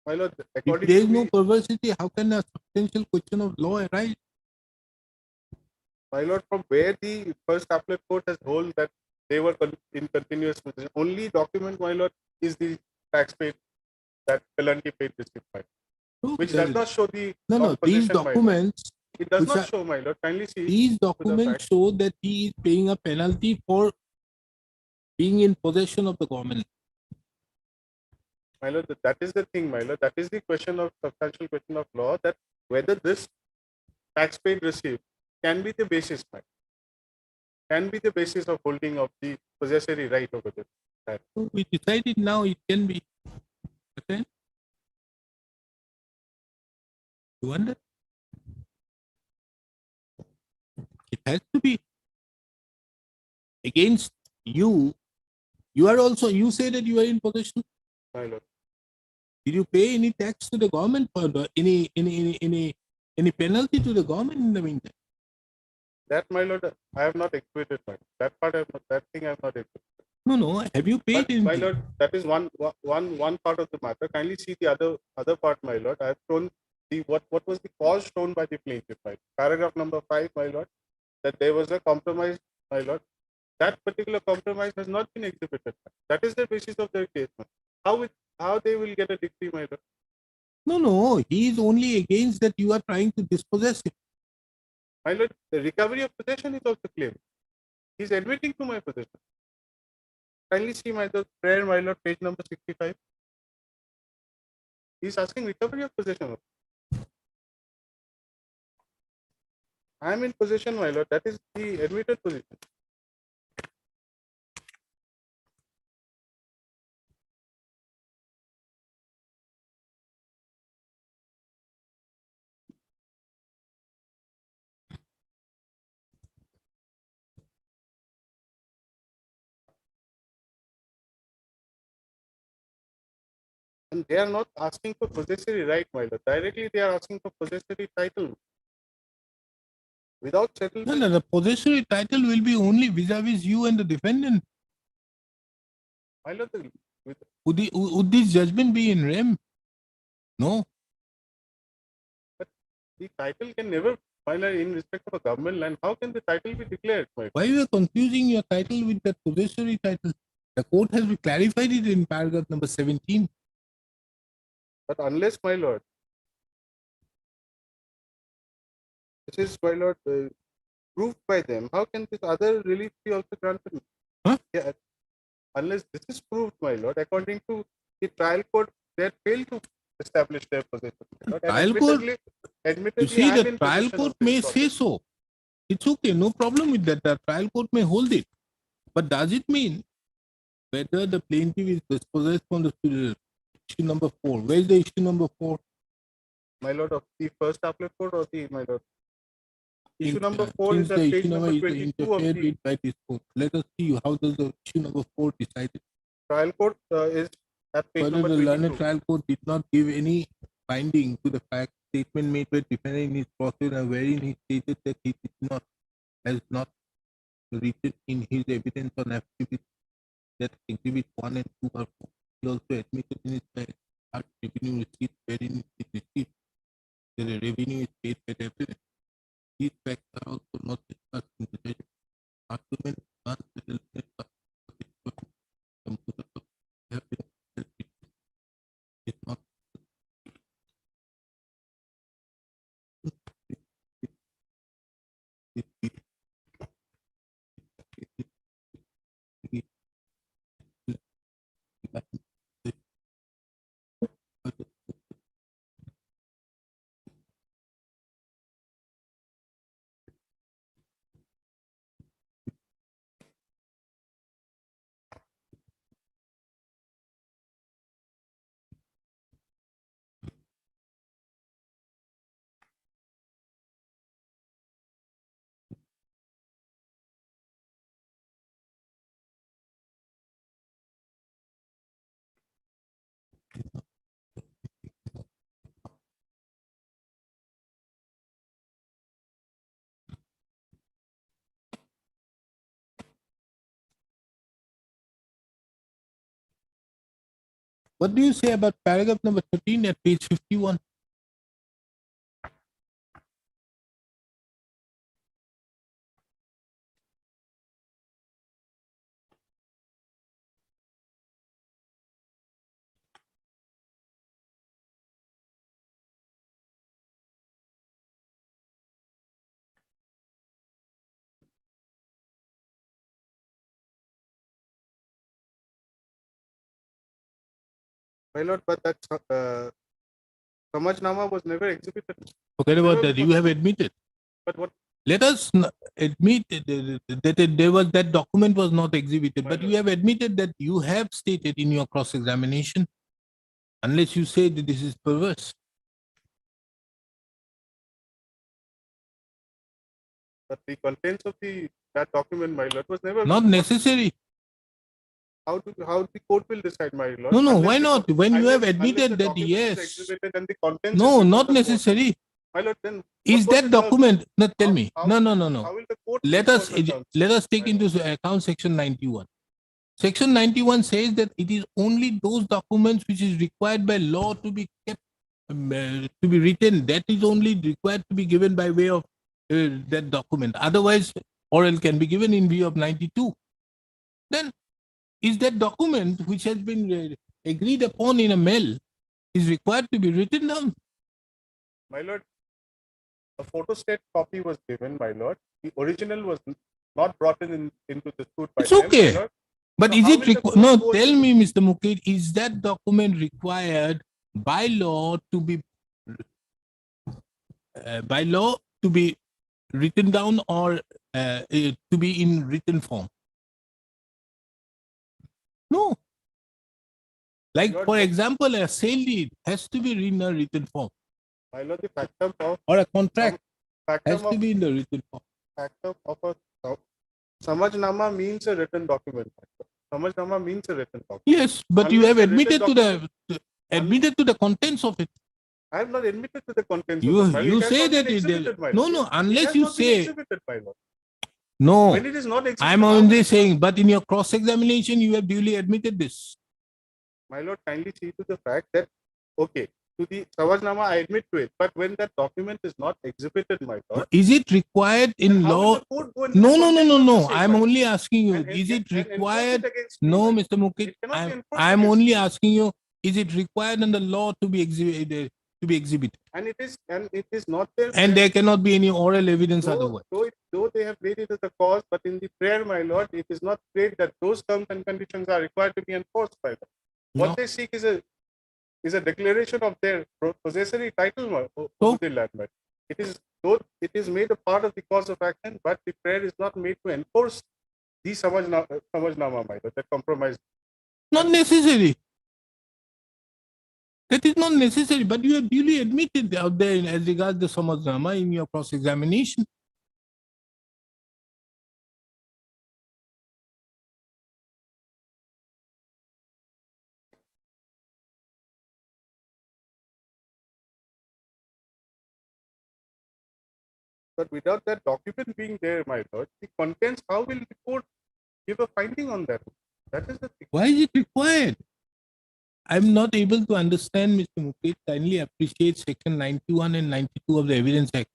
my lord, If according there to is no the, perversity, how can a substantial question of law arise? my lord, from where the first appellate court has held that they were in continuous possession, only document, my lord, is the tax paid, that penalty paid receipt, my lord, No, which there does is- not show the No, these possession, my lord. documents, It does which not are- show, my lord. Kindly see. these the documents fact. show that he is paying a penalty for being in possession of the government. My lord, that is the thing, my lord. That is the question of substantial question of law, that whether this tax paid receipt can be the basis, my lord, can be the basis of holding of the possessory right over this. So we decided now it can be. Okay? You wonder? It has to be against you. You are also, you say that you are in possession. My lord, Did you pay any tax to the government for any penalty to the government in the meantime? that, my lord, I have not executed, my lord. That part, I have not, that thing I have not executed. No. Have you paid But, anything? my lord, that is one part of the matter. Kindly see the other part, my lord. I have shown the what was the cause shown by the plaintiff, my lord. Paragraph number 5, my lord, that there was a compromise, my lord. That particular compromise has not been exhibited. That is the basis of their case, my lord. How they will get a decree, my lord? No. He is only against that you are trying to dispossess him. My lord, the recovery of possession is also claimed. He is admitting to my possession. Kindly see my lord, prayer, my lord, page number 65. He is asking recovery of possession. I am in possession, my lord. That is the admitted position. And they are not asking for possessory right, my lord. Directly they are asking for possessory title. Without settlement. No. The possessory title will be only vis-a-vis you and the defendant. My lord, Would this judgment be in rem? No. the title can never, my lord, in respect of a government land, how can the title be declared, my lord? Why you are confusing your title with the possessory title? The court has clarified it in paragraph number 17. But unless, my lord, this is, my lord, proved by them, how can this other relief be also granted? Huh? Yeah, unless this is proved, my lord, according to the trial court, they had failed to establish their possession. my lord. And Trial court- admittedly, You see, I am the in trial possession court of this may property. say so. It's okay, no problem with that. The trial court may hold it. But does it mean whether the plaintiff is dispossessed from the issue number 4? Where is the issue number 4? My lord, of the first appellate court or the, my lord? Issue Since, number 4 since is at the page issue number number is 22 of interfered the with by this court, let us see how does the issue number 4 decided. trial court is at page Further, number the learned 22. trial court did not give any finding to the fact statement made by defendant in his process, wherein he stated that he did not, has not written in his evidence on affidavit that exhibit 1 and 2 are false. He also admitted in his art revenue receipt wherein it received that the revenue is paid by the applicant. These facts are also not discussed in the judgment. Argument advanced by the learned trial court computer have been is not What do you say about paragraph number 13 at page 51? My lord, but that Samajnama was never exhibited. Forget about Never that. You before. have admitted. But what, Let us admit that there was that document was not exhibited, but you have admitted that you have stated in your cross-examination, unless you say that this is perverse. but the contents of that document, my lord, was never Not necessary. how the court will decide, my lord. No, no, Unless why the not? co- When you have unless the admitted that document is yes, exhibited and the contents no, is before not the court, necessary. my lord, then what Is was that the document? No, tell how- me. how- No, no, no, how no. will the court Let enforce us the terms, let us take my into account section 91. Section 91 says that it is only those documents which is required by law to be kept, to be written. That is only required to be given by way of that document. Otherwise, oral can be given in view of 92. Then, is that document which has been agreed upon in a mail is required to be written down? My lord, a photostat copy was given, my lord. The original was not brought into the suit by It's them, okay. my lord. But So is how it will the court no? go Tell into- me, Mr. Mukesh, is that document required by law to be written down or to be in written form? No. Like Lord, for but- example, a sale deed has to be in a written form, My lord, the factum of or a contract has factum to of be in the written form. factum of a Samajnama means a written document. Samajnama means a written document. Yes, but you Unless have the written admitted to document- admitted to the contents of it. I have not admitted to the contents You- of the file. you It has say not been that it- exhibited, my no, lord. no, It unless has you not been say- exhibited, my lord. No, When it is not exhibited, I'm how only will- saying, but in your cross-examination, you have duly admitted this. My lord, kindly see to the fact that, okay, to the Savajnama, I admit to it, but when that document is not exhibited, my lord, Is it required then in how will law? the court go into No, the no, no, contents no, of the no. same, I'm my lord? only asking you, And- is it and enforce it required? against me, No, my lord. Mr. Mukesh, It cannot be enforced I'm against only me. asking you, is it required under law to be exhibited? And it is not there. And there cannot be any oral evidence otherwise. Though they have made it as a cause, but in the prayer, my lord, it is not prayed that those terms and conditions are required to be enforced by them. What No. they seek is a declaration of their possessory title So? over the land. But though it is made a part of the cause of action, but the prayer is not made to enforce the Samajnama, my lord, that compromise. Not necessary. That is not necessary, but you have duly admitted out there as regards the Samaznama in your cross-examination. But without that document being there, my lord, the contents, how will the court give a finding on that? That is the thing. Why is it required? I'm not able to understand, Mr. Mukesh. Kindly appreciate section 91 and 92 of the Evidence Act.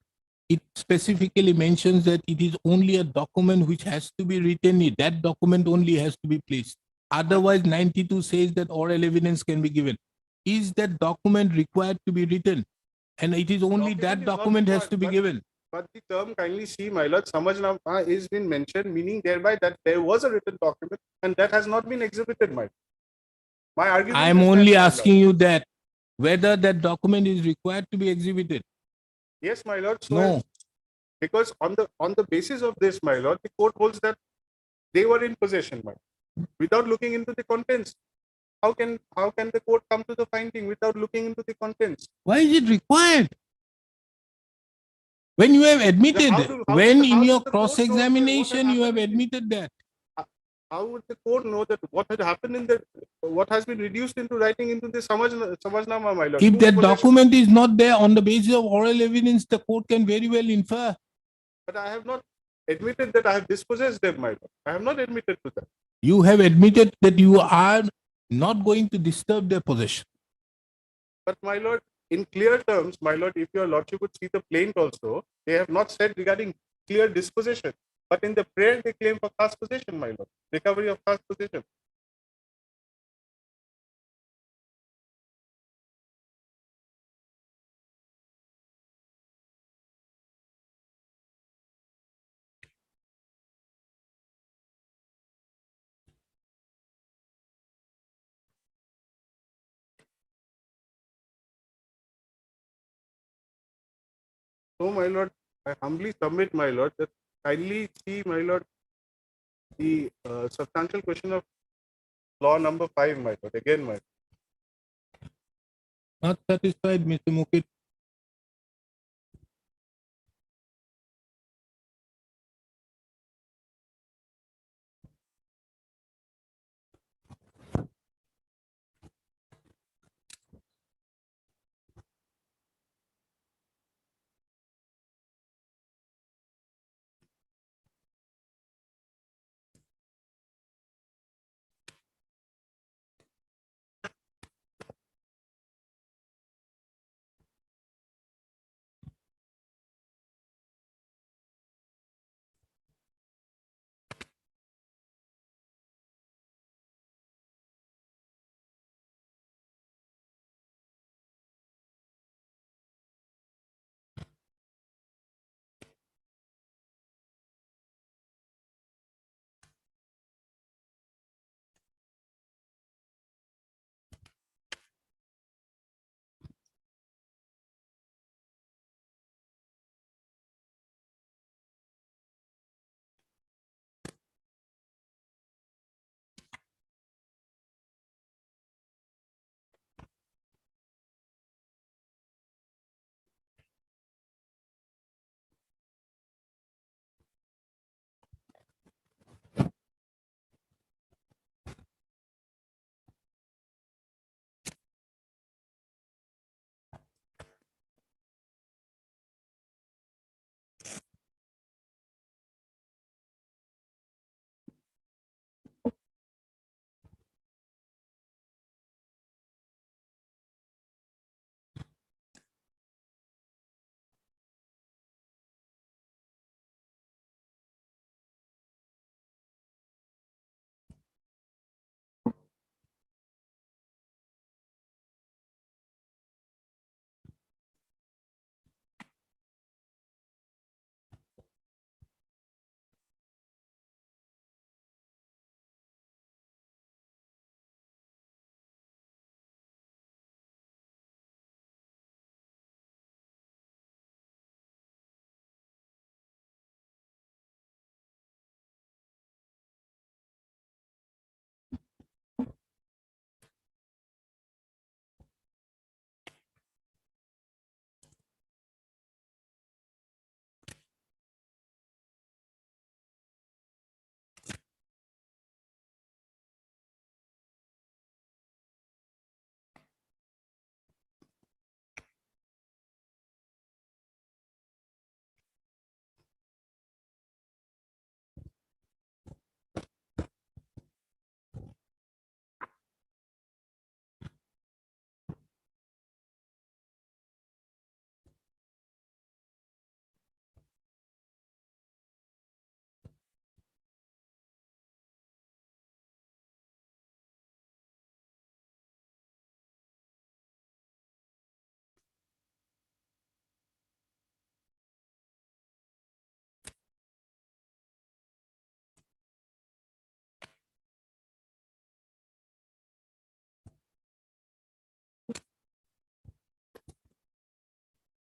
It specifically mentions that it is only a document which has to be written. That document only has to be placed. Otherwise, 92 says that oral evidence can be given. Is that document required to be written? And it is only that Document is not document has required, to be but- given. But the term kindly see, my lord, Samajnama is been mentioned, meaning thereby that there was a written document and that has not been exhibited, my lord. My argument I am is that, only my lord. asking you that whether that document is required to be exhibited. Yes, my lord. So No. because on the basis of this, my lord, the court holds that they were in possession, my lord, without looking into the contents. How can the court come to the finding without looking into the contents? Why is it required? When you have admitted, how when does in your the court know what cross-examination you have happened in admitted that. How would the court know that what had happened in the what has been reduced into writing into the Samajnama, my lord? If Whose that possession? document is not there on the basis of oral evidence, the court can very well infer. But I have not admitted that I have dispossessed them, my lord. I have not admitted to that. You have admitted that you are not going to disturb their possession. But my lord, in clear terms, my lord, if your lordship would see the plaint also, they have not said regarding clear dispossession. But in the prayer, they claim for fast possession, my lord. Recovery of fast possession. So, my lord, I humbly submit, my lord, that kindly see, my lord, the substantial question of law number 5, my lord. Again, my lord. Not satisfied, Mr. Mukesh?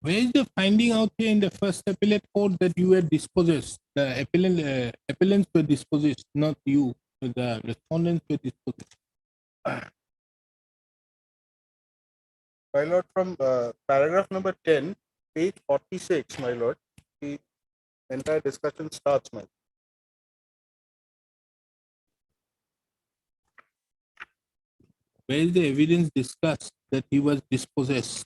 Where is the finding out here in the first appellate court that you were dispossessed? The appellants were dispossessed, not you. The respondents were dispossessed. My lord, from paragraph number 10, page 46, my lord, the entire discussion starts, my lord. Where is the evidence discussed that he was dispossessed?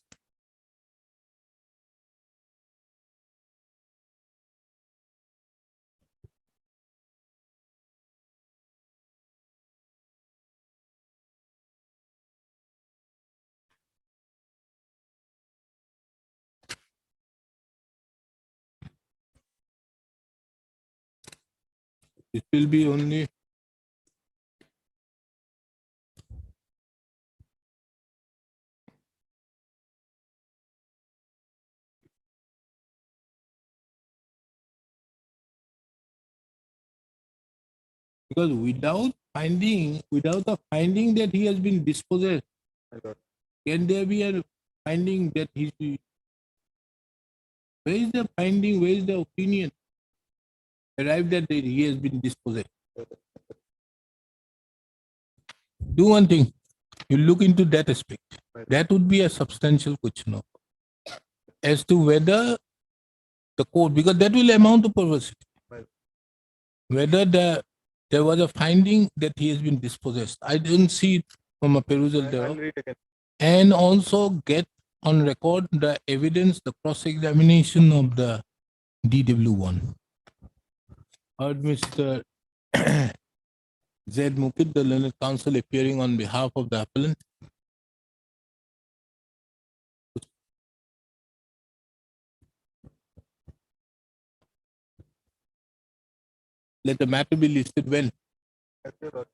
It will be only because without a finding that he has been dispossessed, My lord. can there be a finding that he? Where is the finding? Where is the opinion arrived that he has been dispossessed? Do one thing. You look into that aspect. That would be a substantial question as to whether the court, because that will amount to perversity. Right. Whether there was a finding that he has been dispossessed. I didn't see it from a perusal I'll thereof. read again. And also get on record the evidence, the cross-examination of the DW1. Heard Mr. Z. Mukid, the learned counsel, appearing on behalf of the appellant. Let the matter be listed when? Yes, your lord.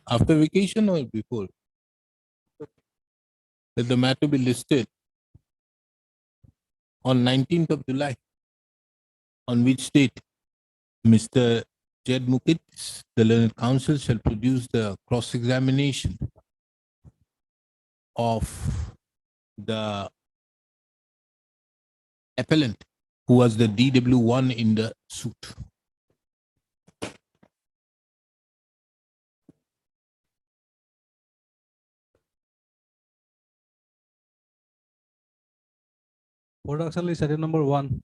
After vacation or before? Let the matter be listed on 19th of July, on which date Mr. Jed Mukit, the learned counsel, shall produce the cross-examination of the appellant, who was the DW1 in the suit. Production list item number 1.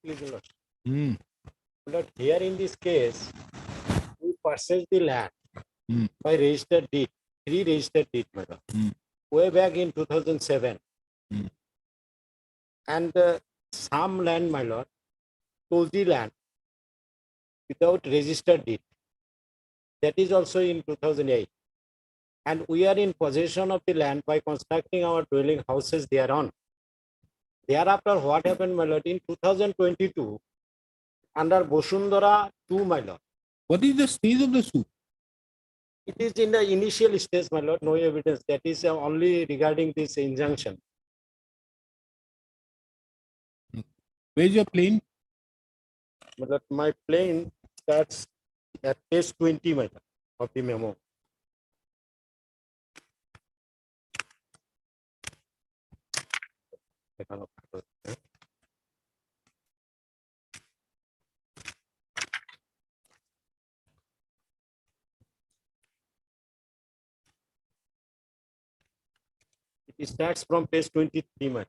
Please, your lord. Hmm. But here in this case, we purchased the land Hmm. by registered deed, registered deed, my lord, Hmm. way back in 2007. Hmm. And some land, my lord, Tulsi land, without registered deed. That is also in 2008. And we are in possession of the land by constructing our dwelling houses thereon. Thereafter, what happened, my lord, in 2022, under Bosundara 2, my lord. What is the stage of the suit? It is in the initial stage, my lord, no evidence. That is only regarding this injunction. Where is your plane? My lord, my plane starts at page 20, my lord, of the memo. It starts from page 23, my lord.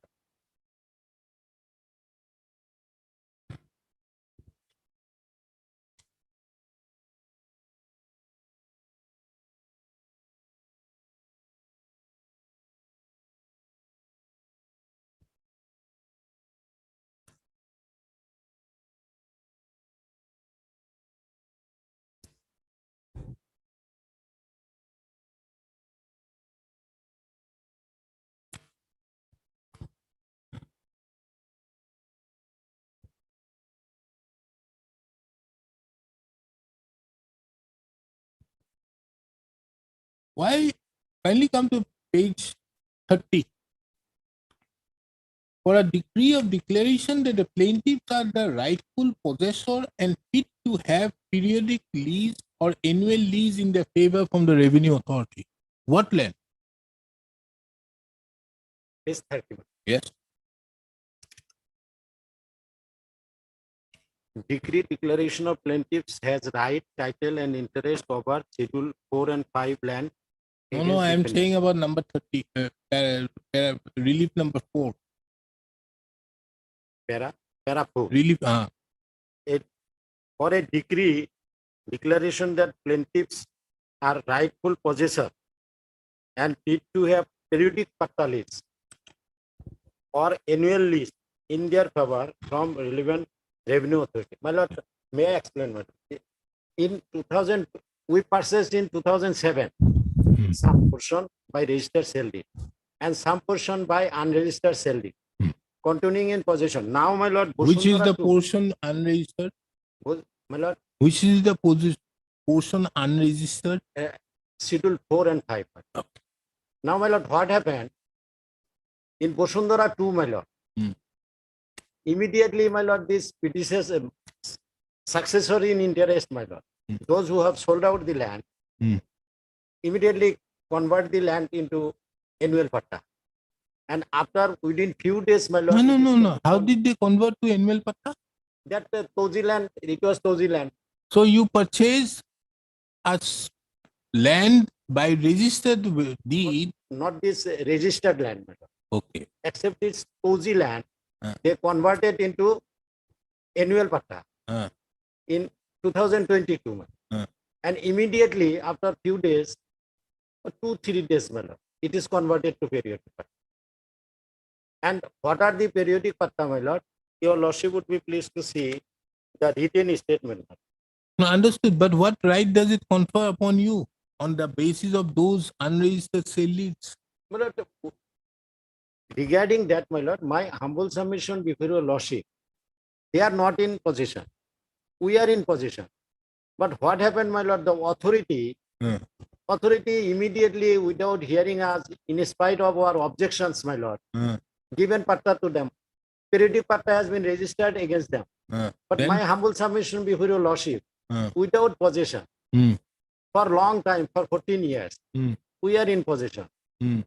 Why? Kindly come to page 30. for a decree of declaration that the plaintiffs are the rightful possessor and fit to have periodic lease or annual lease in their favor from the revenue authority. What land? Page 31. Yes. Decree declaration of plaintiffs has right, title and interest over schedule 4 and 5 land. No, against I am defendant. saying about number 30, relief number 4. Para 4. Relief, For a decree declaration that plaintiffs are rightful possessor and need to have periodic patta lease or annual lease in their favor from relevant revenue authority. My lord, may I explain? My lord? In 2000, we purchased in 2007 some portion by registered sale deed and some portion by unregistered sale deed, continuing in possession. Now, my lord, which is the Bosundhara two- portion unregistered? my lord, Which is the portion unregistered? schedule 4 and 5. Now, my lord, what happened in Bosundhara 2, my lord? Immediately, my lord, this predecessor, successor in interest, my lord, those who have sold out the land, immediately convert the land into annual patta. And after within few days, my lord, No. How did they convert to annual patta? that Tozi land, it was Tozi land. So you purchase land by registered deed. Not this registered land, my lord. Okay. Except it's Tozi land, they converted into annual patta in 2022. my lord. And immediately after few days, 2-3 days, my lord, it is converted to periodic patta. And what are the periodic patta, my lord? Your lordship would be pleased to see the written statement. No, understood. But what right does it confer upon you on the basis of those unregistered sale leads? My lord, regarding that, my lord, my humble submission before your lordship, they are not in possession. We are in possession. But what happened, my lord, the authority immediately, without hearing us, in spite of our objections, my lord, given patta to them. Periodic patta has been registered against them. But Then? my humble submission before your lordship, without possession, for long time, for 14 years, we are in possession.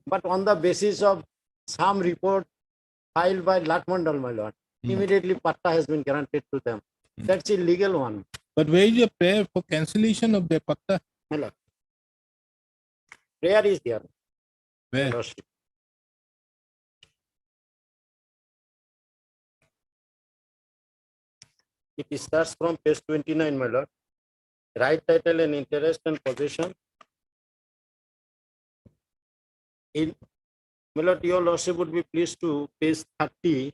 But on the basis of some report filed by Latmandal, my lord, immediately patta has been granted to them. That's illegal one. But where is your prayer for cancellation of the patta? My lord. Prayer is there. Where? Lordship. It starts from page 29, my lord. Right title and interest and possession. In, my lord, your lordship would be pleased to page 30,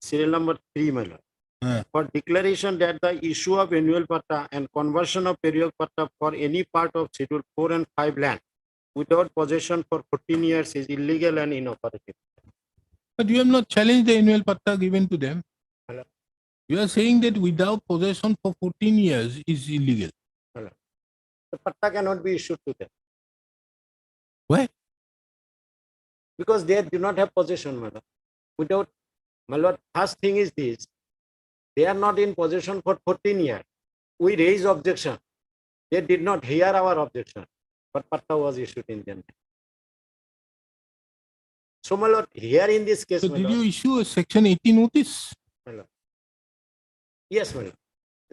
serial number 3, my lord. For declaration that the issue of annual patta and conversion of periodic patta for any part of schedule 4 and 5 land without possession for 14 years is illegal and inoperative. But you have not challenged the annual patta given to them. Hello. You are saying that without possession for 14 years is illegal. The patta cannot be issued to them. Why? Because they do not have possession, my lord. Without, my lord, first thing is this, they are not in possession for 14 years. We raise objection. They did not hear our objection, but patta was issued in them. So, my lord, here in this case, So my did lord, you issue a section 80 notice? my lord. Yes, my lord.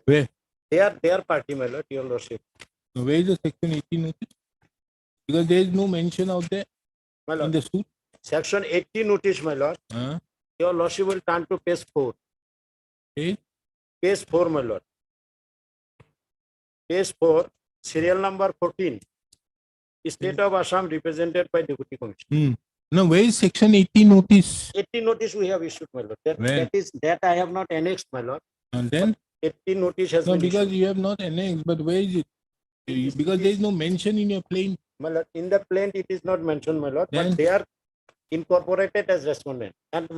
Where? They are party, my lord, your lordship. So where is the section 80 notice? Because there is no mention out there My in lord, the suit. section 80 notice, my lord. Your lordship will turn to page 4. Okay. Page 4, my lord. Page 4, serial number 14. State of Assam represented by Deputy Commissioner. No, where is section 80 notice? 80 notice we have issued, my lord. When? That I have not annexed, my lord. And then? 80 notice has No, been because issued. you have not annexed, but where is it? Because there is no mention in your plaint. My lord, in the plaint it is not mentioned, my lord, Then? but they are incorporated as respondent. And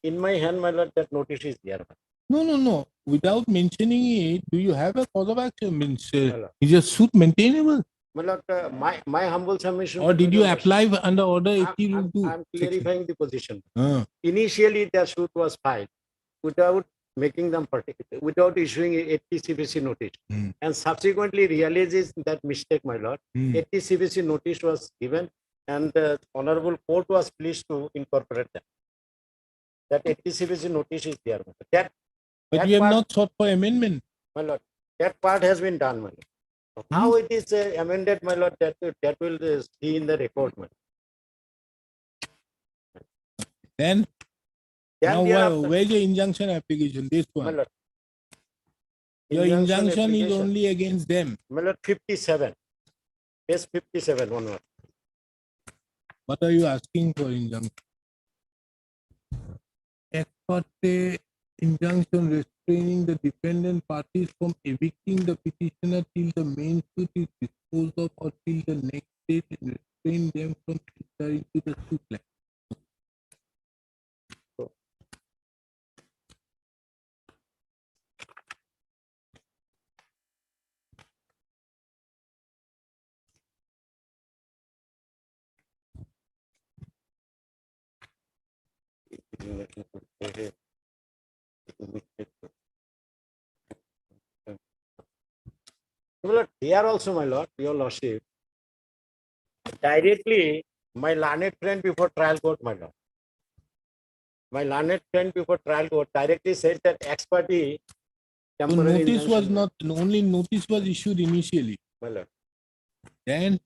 in my hand, my lord, that notice is there. No. Without mentioning it, do you have a cause of action? Means, Hello. is your suit maintainable? my lord, my humble submission. Or to did your you lordship, apply under order 80 rule 2? I'm clarifying the position. Ah. Initially, the suit was filed without making them particular, without issuing a 80 CBC notice. Hmm. And subsequently realizes that mistake, my lord. Hmm. 80 CBC notice was given and the honorable court was pleased to incorporate that. That 80 CBC notice is there. My lord. But that you have part, not sought for amendment. my lord, that part has been done, my lord. So how it is amended, my lord, that will be in the record, my lord. Then, Then now thereafter, where's your injunction application? This my one. lord, Your injunction is application, only against them. my lord, 57. Yes, 57 onward. What are you asking for injunction? Ex parte injunction restraining the defendant parties from evicting the petitioner till the main suit is disposed of or till the next date and restrain them from entering into the suit line. My lord, here also, my lord, your lordship, directly, my learned friend before trial court, my lord. My learned friend before trial court directly said that ex parte So temporary notice was injunction, not, only notice was issued initially. my lord. Then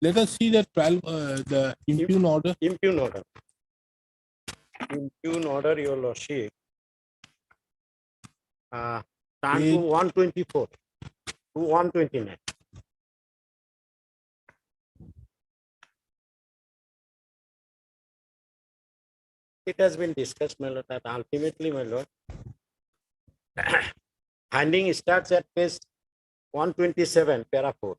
let us see the trial, the impugn order. Impugn order. Impugn order, your lordship. Turn to Page- 124 to 129. It has been discussed, my lord, that ultimately, my lord, finding starts at page 127, para 4.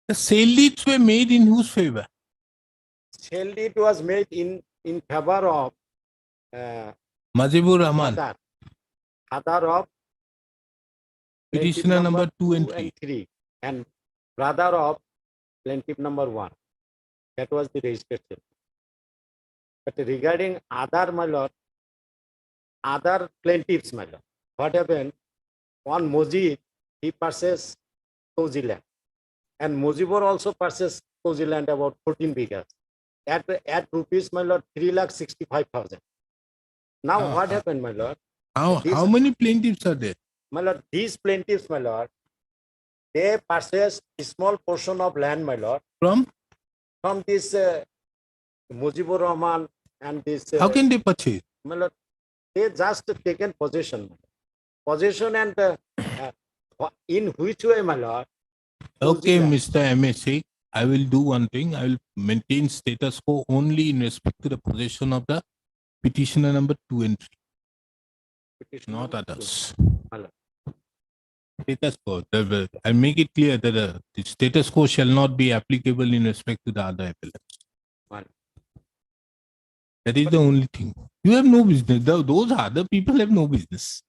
The sale deeds were made in whose favor? Sale deed was made in favor of Majibur Rahman, father of plaintiff petitioner number 2 and 3. 3 and brother of plaintiff number 1. That was the registration. But regarding other, my lord, other plaintiffs, my lord, what happened? One Mojib, he purchased Fauzi land. And Mojibur also purchased Fauzi land about 14 bighas. At rupees, my lord, 3,65,000. Now what happened, my lord? How many plaintiffs are there? My lord, these plaintiffs, my lord, they purchased a small portion of land, my lord, From? this Mujibur Rahman and this. How can they purchase? My lord, they just taken possession. Possession and in which way, my lord? Okay, Fauzi, Mr. MSC, I will do one thing. I will maintain status quo only in respect to the possession of the petitioner number 2 and 3, petition not number two. others. My lord. Status quo. I make it clear that the status quo shall not be applicable in respect to the other appellants. My lord. That is the only thing. You have no business. Those other people have no business.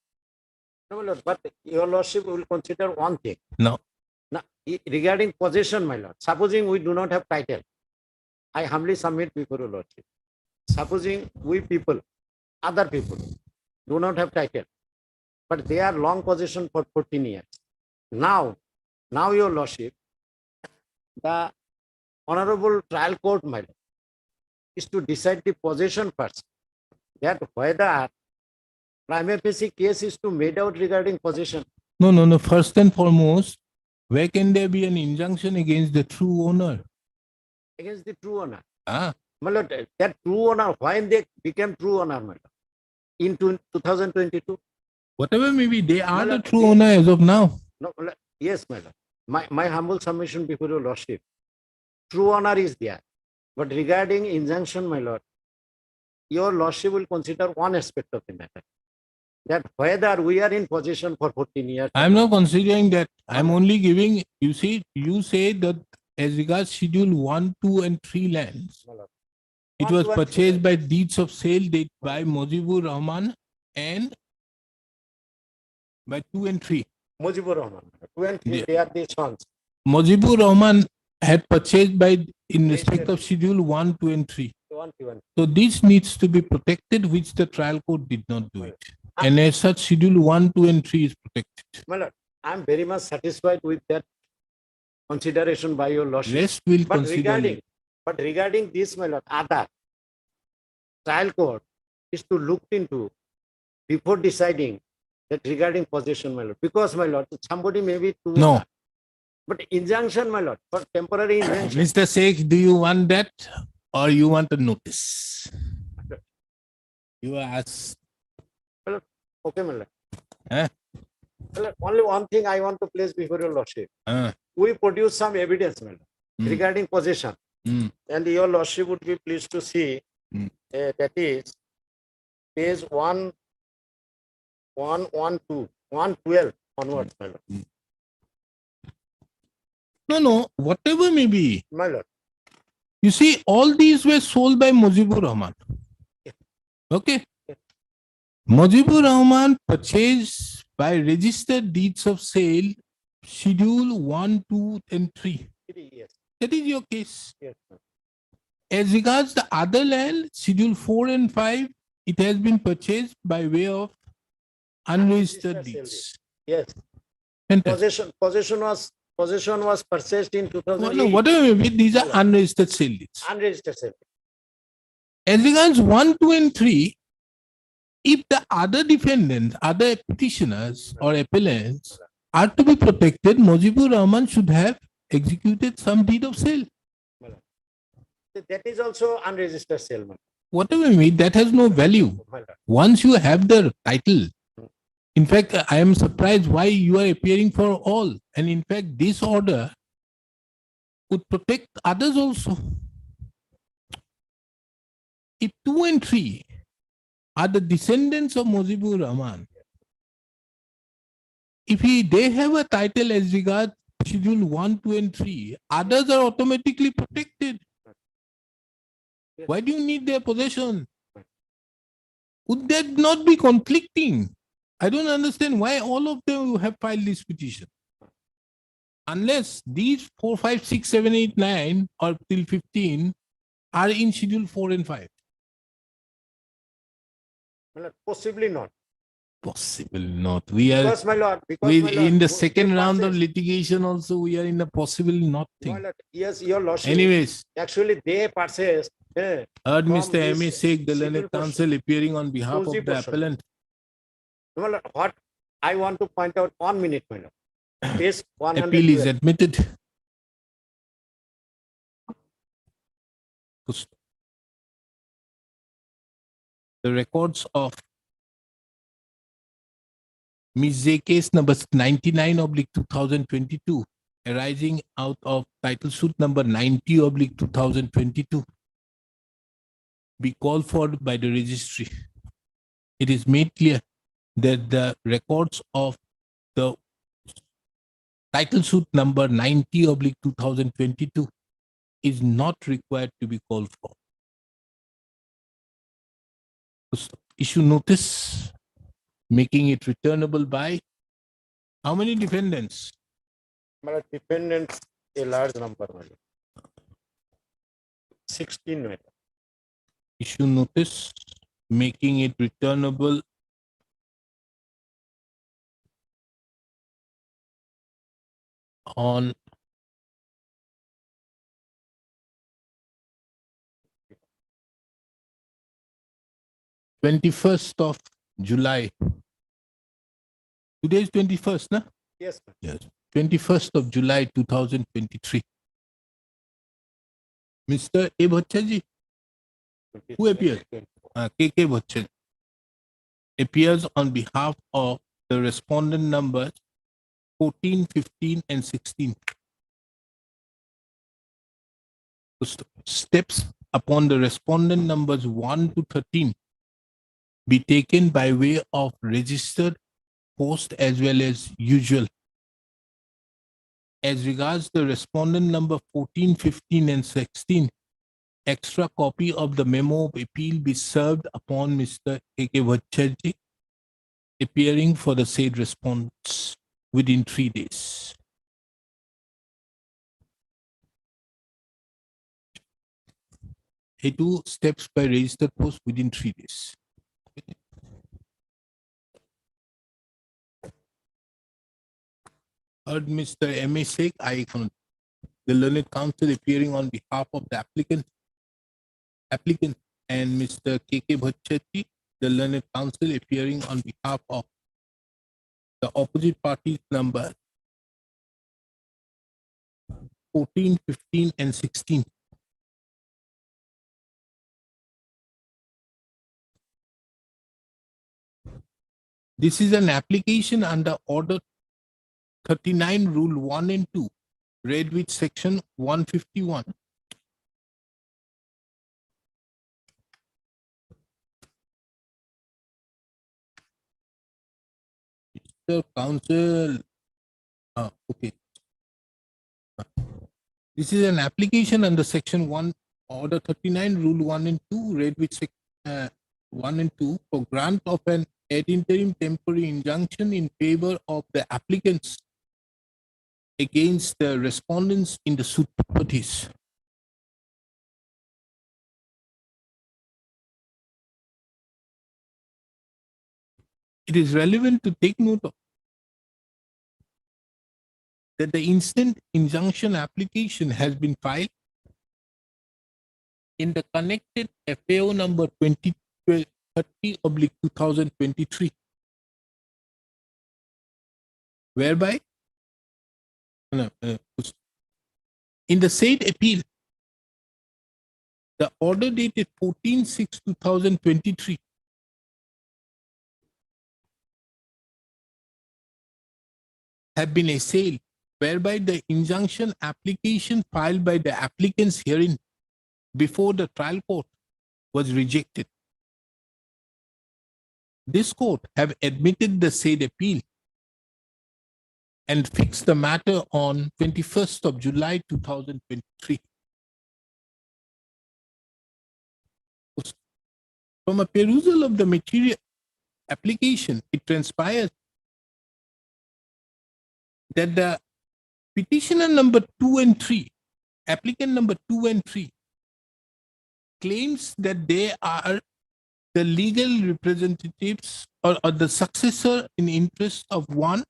No, my lord, but your lordship will consider one thing. No. Now, regarding possession, my lord, supposing we do not have title, I humbly submit before your lordship. Supposing we people, other people, do not have title, but they are long possession for 14 years. Now your lordship, the honorable trial court, my lord, is to decide the possession first. That whether prima facie case is to made out regarding possession. No. First and foremost, where can there be an injunction against the true owner? Against the true owner. Ah, My lord, that true owner, when they became true owner, my lord, in 2022. whatever may be, they are the lord, true they- owner as of now. No, my lord, yes, my lord. My humble submission before your lordship, true owner is there. But regarding injunction, my lord, your lordship will consider one aspect of the matter. That whether we are in possession for 14 years. I'm not considering that. I'm No. only giving, you see, you say that as regards schedule 1, 2, and 3 lands, My lord. it 1, was 2, and 3 purchased by deeds of sale date by Mojibur Rahman and by 2 and 3. Mujibur Rahman. 2 and 3, Yeah. they are the sons. Mojibur Rahman had purchased by in respect Registered. of schedule 1, 2, and 3. 1, 2, and So this needs to be protected, which the trial court did not do it. And as such, schedule 1, 2, and 3 is protected. my lord, I'm very much satisfied with that consideration by your lordship. Rest will But consider later. regarding this, my lord, other trial court is to look into before deciding that regarding possession, my lord. Because, my lord, somebody may be too. No. But injunction, my lord, for temporary injunction. Mr. Sheikh, do you want that or you want a notice? You ask. Okay, my lord. Eh? My lord, only one thing I want to place before your lordship. Uh, We produce some evidence, my lord, Mm. regarding possession. mm, And your lordship would be pleased to see Mm. that is page 112 onwards, my lord. No, whatever may be. My lord. You see, all these were sold by Mujibur Rahman. Okay. Mujibur Rahman purchased by registered deeds of sale, schedule 1, 2, and 3. Yes, That is your case. yes. As regards the other land, schedule 4 and 5, it has been purchased by way of unregistered Unregistered sale deeds. Yes. Fantastic. Possession was purchased in 2008. Whatever may be, these are unregistered sale deeds. Unregistered sale. As regards 1, 2, and 3, if the other defendants, other petitioners or appellants are to be protected, Mujibur Rahman should have executed some deed of sale. That is also unregistered sale, my Whatever may be, that has no value. lord. Once you have the title, in fact, I am surprised why you are appearing for all. And in fact, this order would protect others also. If 2 and 3 are the descendants of Mujibur Rahman, if they have a title as regards schedule 1, 2, and 3, others are automatically protected. Why do you need their possession? Would that not be conflicting? I don't understand why all of them have filed this petition. Unless these 4, 5, 6, 7, 8, 9 or till 15 are in schedule 4 and 5. My lord, possibly not. Possible not. We are Because, my lord, we, my lord, in the they second round of purchased- litigation also, we are in a possible not My thing. lord, yes, your lordship. Anyways, Actually, they purchased. heard From Mr. this M.A. Sheikh, the schedule learned portion. counsel appearing on behalf of Exclusive the portion. appellant. My lord, what I want to point out 1 minute, my lord. Page Appeal is 112. admitted. The records of Ms. J case number 99/2022 arising out of title suit number 90/2022 be called for by the registry. It is made clear that the records of the title suit number 90/2022 is not required to be called for. Issue notice, making it returnable by how many defendants? My lord, dependents a large number, my lord. 16, my lord. Issue notice, making it returnable on July 21st. Today is 21st, na? Yes, sir. Yes. 21st of July 2023. Mr. A. Bhattaji, who appears? KK Bhattaji appears on behalf of the respondent numbers 14, 15, and 16. Steps upon the respondent numbers 1 to 13 be taken by way of registered post as well as usual. As regards the respondent number 14, 15, and 16, extra copy of the memo of appeal be served upon Mr. KK Bhattaji, appearing for the said response within 3 days. A2 steps by registered post within 3 days. Heard Mr. M.A. Sheikh, I from the learned counsel appearing on behalf of the applicant, and Mr. KK Bhattaji, the learned counsel appearing on behalf of the opposite parties number 14, 15, and 16. This is an application under Order 39, Rule 1 and 2, read with Section 151. Mr. Counsel, okay. This is an application under Section 1, Order 39, Rule 1 and 2, read with Section 1 and 2 for grant of an ad interim temporary injunction in favor of the applicants against the respondents in the suit properties. It is relevant to take note of that the instant injunction application has been filed in the connected FAO number 2030/2023, whereby in the said appeal, the order dated 14/6/2023 have been assailed, whereby the injunction application filed by the applicants herein before the trial court was rejected. This court have admitted the said appeal and fixed the matter on 21st of July 2023. From a perusal of the material application, it transpires that the petitioner number 2 and 3, applicant number 2 and 3, claims that they are the legal representatives or the successor in interest of one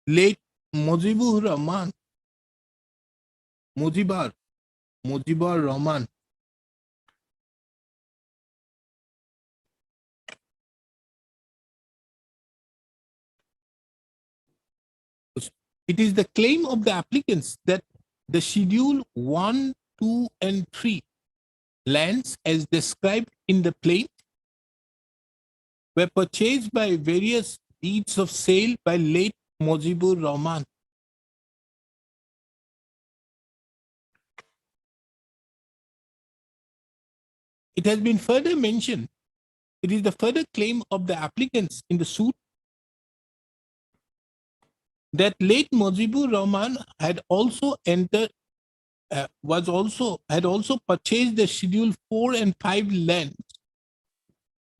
late Mujibur Rahman, Mujibar Rahman, it is the claim of the applicants that the schedule 1, 2, and 3 lands as described in the plaint were purchased by various deeds of sale by late Mojibur Rahman. It has been further mentioned, it is the further claim of the applicants in the suit that late Mojibur Rahman had also purchased the Schedule 4 and 5 lands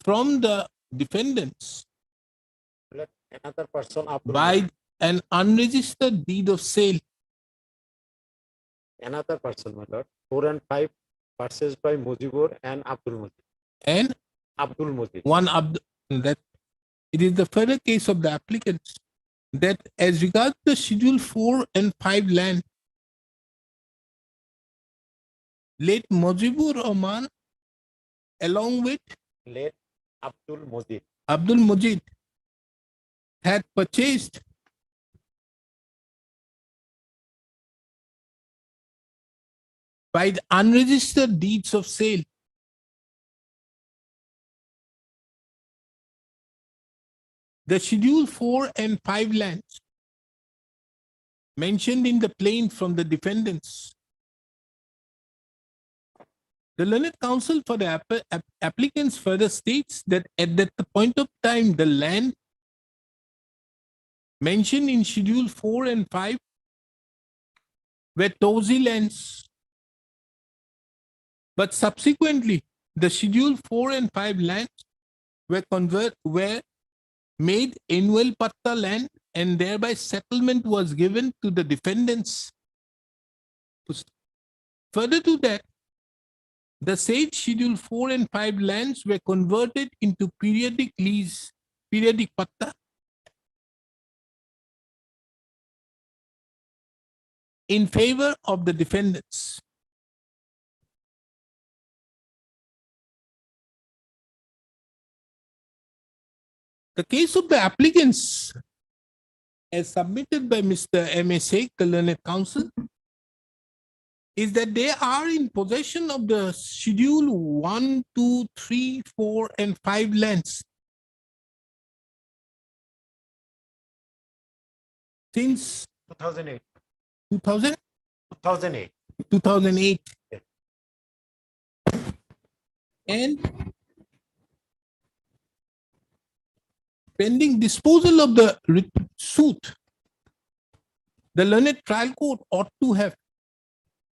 from the defendants Let another person Abdul by an unregistered deed of sale. another person, my lord. 4 and 5 purchased by Mujibur and Abdul Mujib. And Abdul Mujib. that it is the further case of the applicants that as regards the Schedule 4 and 5 land, late Mojibur Rahman along with Late Abdul Mujib. Abdul Mujid had purchased by the unregistered deeds of sale the Schedule 4 and 5 lands mentioned in the plaint from the defendants. The learned counsel for the applicants further states that at that point of time, the land mentioned in Schedule 4 and 5 were Tozi lands. But subsequently, the Schedule 4 and 5 lands were made annual patta land, and thereby settlement was given to the defendants. Further to that, the said Schedule 4 and 5 lands were converted into periodic lease, periodic patta, in favor of the defendants. The case of the applicants as submitted by Mr. M.A. Sheikh, the learned counsel, is that they are in possession of the Schedule 1, 2, 3, 4, and 5 lands since 2008. 2000? 2008. 2008. Yes. And pending disposal of the suit, the learned trial court ought to have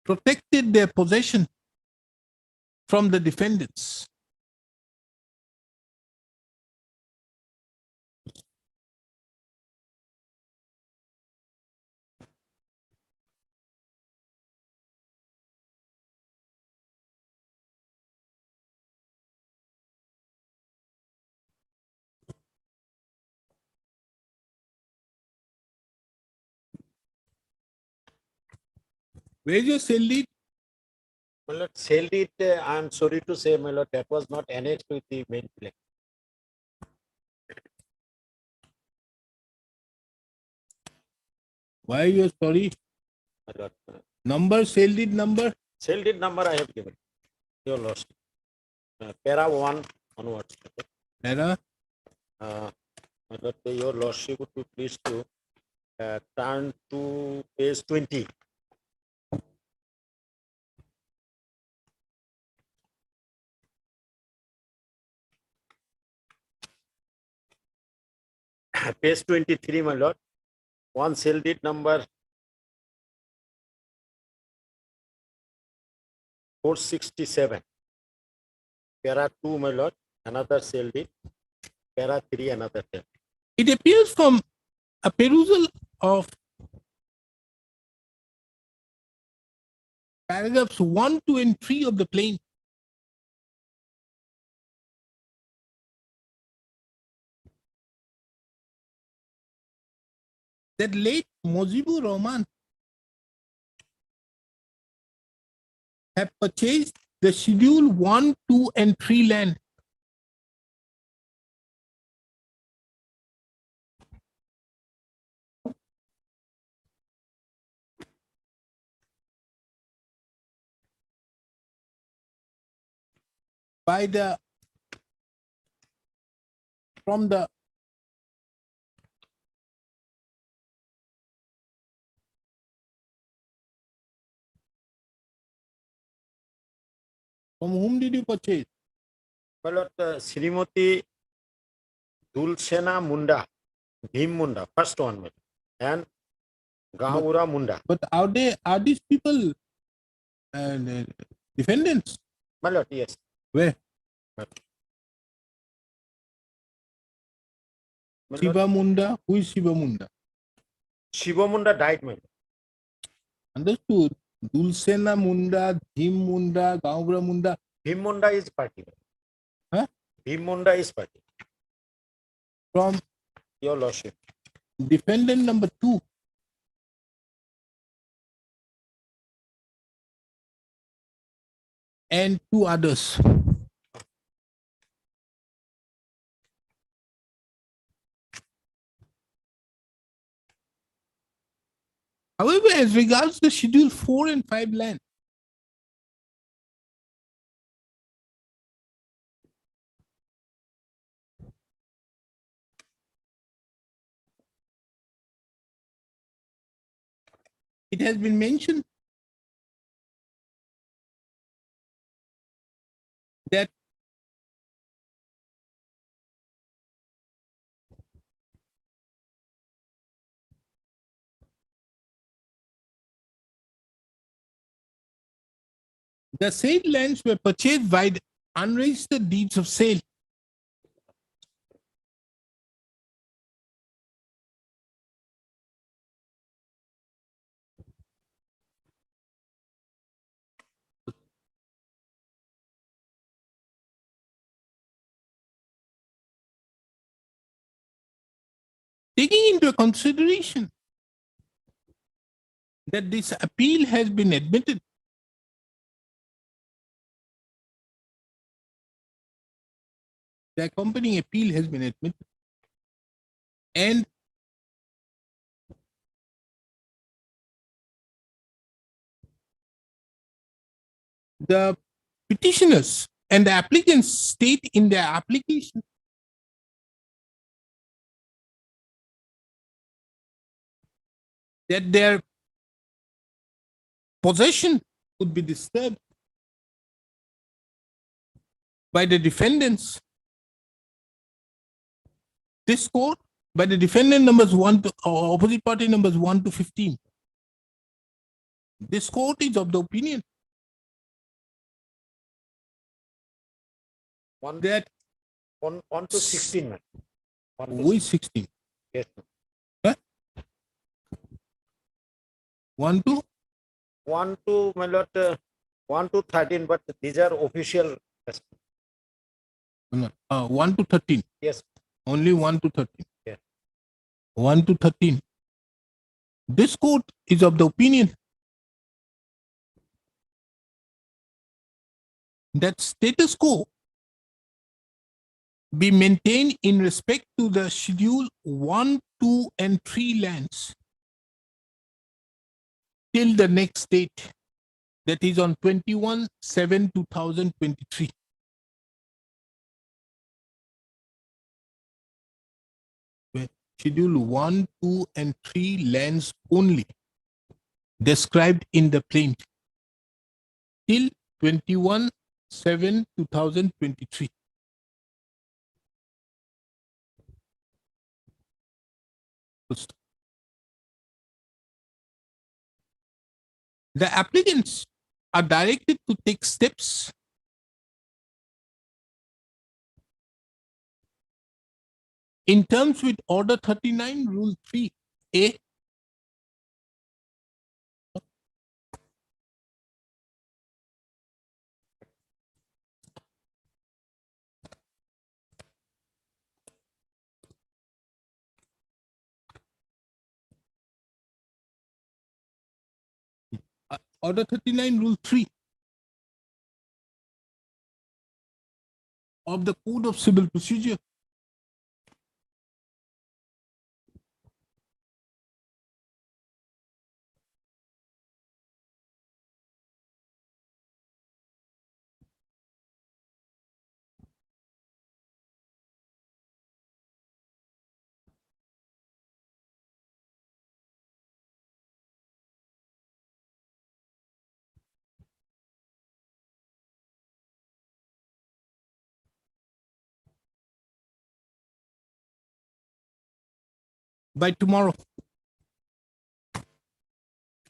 protected their possession from the defendants. Where's your sale deed? My lord, sale deed, I am sorry to say, my lord, that was not annexed with the main claim. Why you are sorry? My lord, Number, sale deed number? sale deed number I have given. Your lost. Para 1 onwards. Okay. Para? My lord, your lordship would be pleased to turn to page 20. Page 23, my lord. One sale deed number 467. Para 2, my lord, another sale deed. Para 3, another sale deed. It appears from a perusal of paragraphs 1, 2, and 3 of the plain that late Mojibur Rahman have purchased the Schedule 1, 2, and 3 land by the from the from whom did you purchase? My lord, Srimati Dulsena Munda, Bhim Munda, first one, my lord, and Gaura Munda. But are these people defendants? My lord, yes. Where? My lord, Shiva Munda? Who is Shiva Munda? Shiva Munda died, my lord. Understood. Dulsena Munda, Bhim Munda, Gaura Munda. Bhim Munda is party. Huh? Bhim Munda is party. From Your lordship. defendant number 2. And 2 others. However, as regards the schedule 4 and 5 land, it has been mentioned that the said lands were purchased by the unregistered deeds of sale. Taking into consideration that this appeal has been admitted, the accompanying appeal has been admitted, and the petitioners and the applicants state in their application that their possession could be disturbed by the defendants. This court, by the defendant numbers 1 to, or opposite party numbers 1 to 15. This court is of the opinion that 1 to 16, man. 1 to who is 16? Yes. Huh? 1 to 1 to, my lord, 1 to 13, but these are official. 1 to 13. Yes. Only 1 to 13. Yeah. 1 to 13. This court is of the opinion that status quo be maintained in respect to the schedule 1, 2, and 3 lands till the next date, that is on 21/7/2023. Schedule 1, 2, and 3 lands only described in the plaint till 21/7/2023. The applicants are directed to take steps in terms with Order 39, Rule 3A, Order 39, Rule 3 of the Code of Civil Procedure. by tomorrow.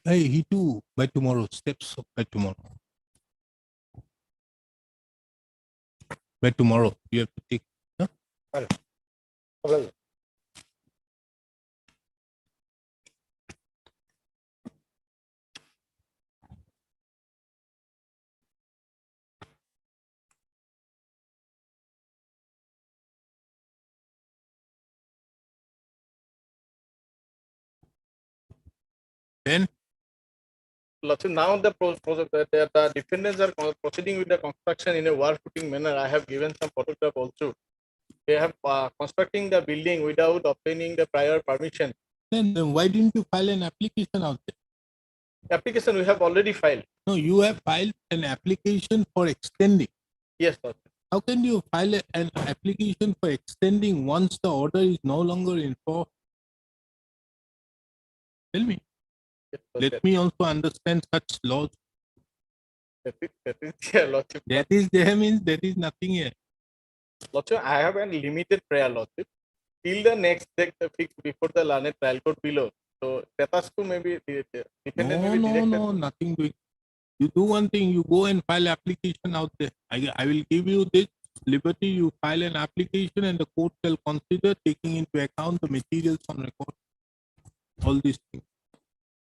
Hey, he too, by tomorrow, steps up by tomorrow. By tomorrow, you have to take. Huh? Then Lordship, now the defendants are proceeding with the construction in a war footing manner. I have given some photograph also. They have constructing the building without obtaining the prior permission. then why didn't you file an application out there? Application we have already filed. No, you have filed an application for extending. Yes, Lordship. How can you file an application for extending once the order is no longer in force? Tell me. Yes, Lordship. Let me also understand such laws. That is yeah, Lordship. That is there means there is nothing here. Lordship, I have a limited prayer, Lordship, till the next date fixed before the learned trial court below. So that has to maybe defendant may be directed. No, nothing doing. You do one thing, you go and file application out there. I will give you this liberty, you file an application and the court shall consider taking into account the materials on record. All these things.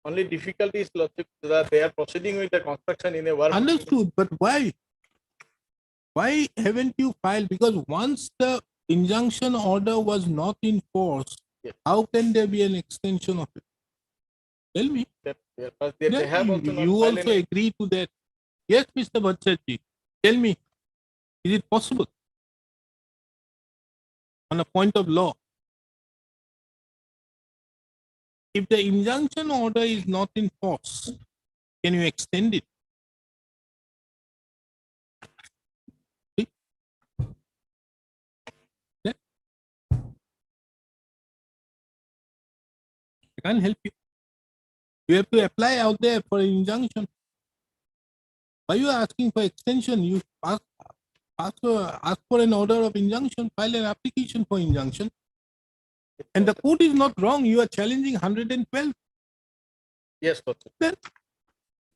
Only difficulty is, Lordship, that they are proceeding with the construction in a war. Understood, but why? Why haven't you filed? Because once the injunction order was not in force, Yes. how can there be an extension of it? Tell me. Because they have also not You filed also any- agree to that. Yes, Mr. Bhattacharya, tell me, is it possible on a point of law? If the injunction order is not in force, can you extend it? See? Yeah. I can't help you. You have to apply out there for an injunction. Why you are asking for extension? You ask for an order of injunction, file an application for injunction. And the court is not wrong. You are challenging 112. Yes, Lordship. Then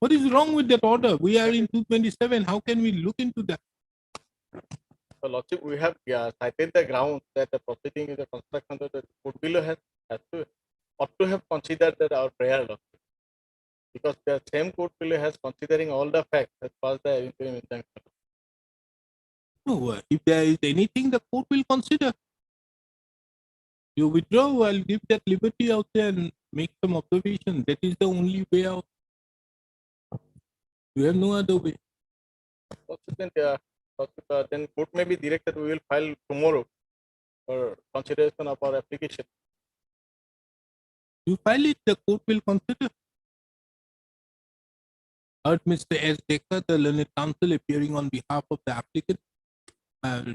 what is wrong with that order? We are in 227. How can we look into that? So, Lordship, we have cited the ground that the proceeding is a construction that the court below has ought to have considered that our prayer, Lordship. Because the same court below has considering all the facts as far as the interim injunction. No, if there is anything the court will consider. You withdraw, I'll give that liberty out there and make some observation. That is the only way out. You have no other way. Then court may be directed, we will file tomorrow for consideration of our application. You file it, the court will consider. Heard Mr. S. Decker, the learned counsel appearing on behalf of the applicant, on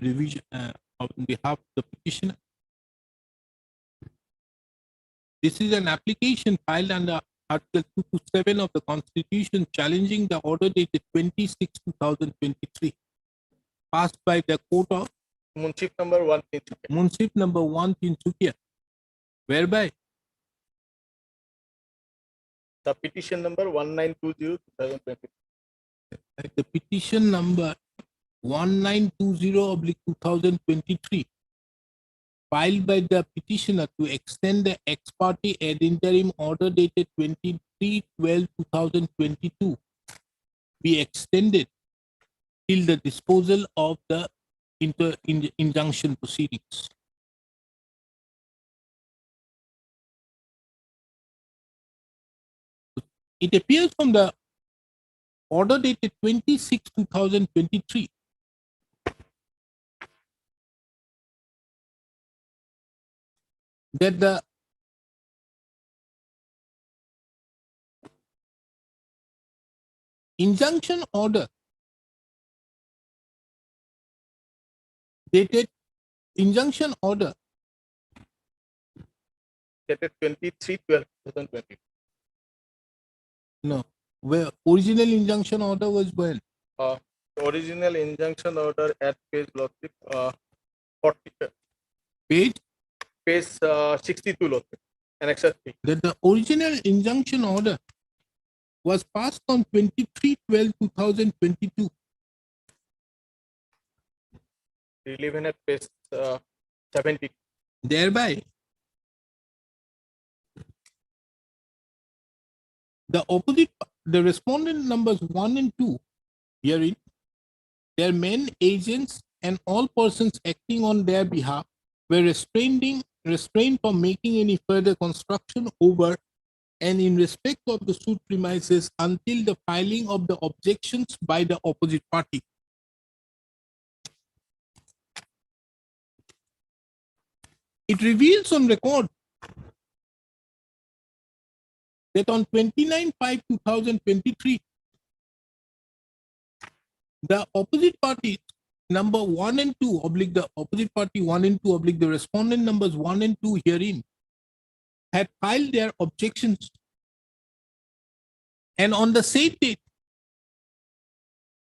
behalf of the petitioner. This is an application filed under Article 227 of the Constitution challenging the order dated 26/2023, passed by the court of Munship number 1, Munship number 1 Tinsukia, whereby the petition number 1920/2023. the petition number 1920/2023 filed by the petitioner to extend the ex parte ad interim order dated 23/12/2022 be extended till the disposal of the injunction proceedings. It appears from the order dated 26/2023 that the injunction order dated Dated 23/12/2020. no, where original injunction order was when? Original injunction order at page Lordship 40, Page page 62 Lordship. Annexure 3. that the original injunction order was passed on 23/12/2022. Relevant at page 70. Thereby, the respondent numbers 1 and 2 herein, their men, agents, and all persons acting on their behalf were restrained from making any further construction over and in respect of the suit premises until the filing of the objections by the opposite party. It reveals on record that on 29/5/2023, the opposite party number 1 and 2 oblique the opposite party 1 and 2 oblique the respondent numbers 1 and 2 herein had filed their objections, and on the said date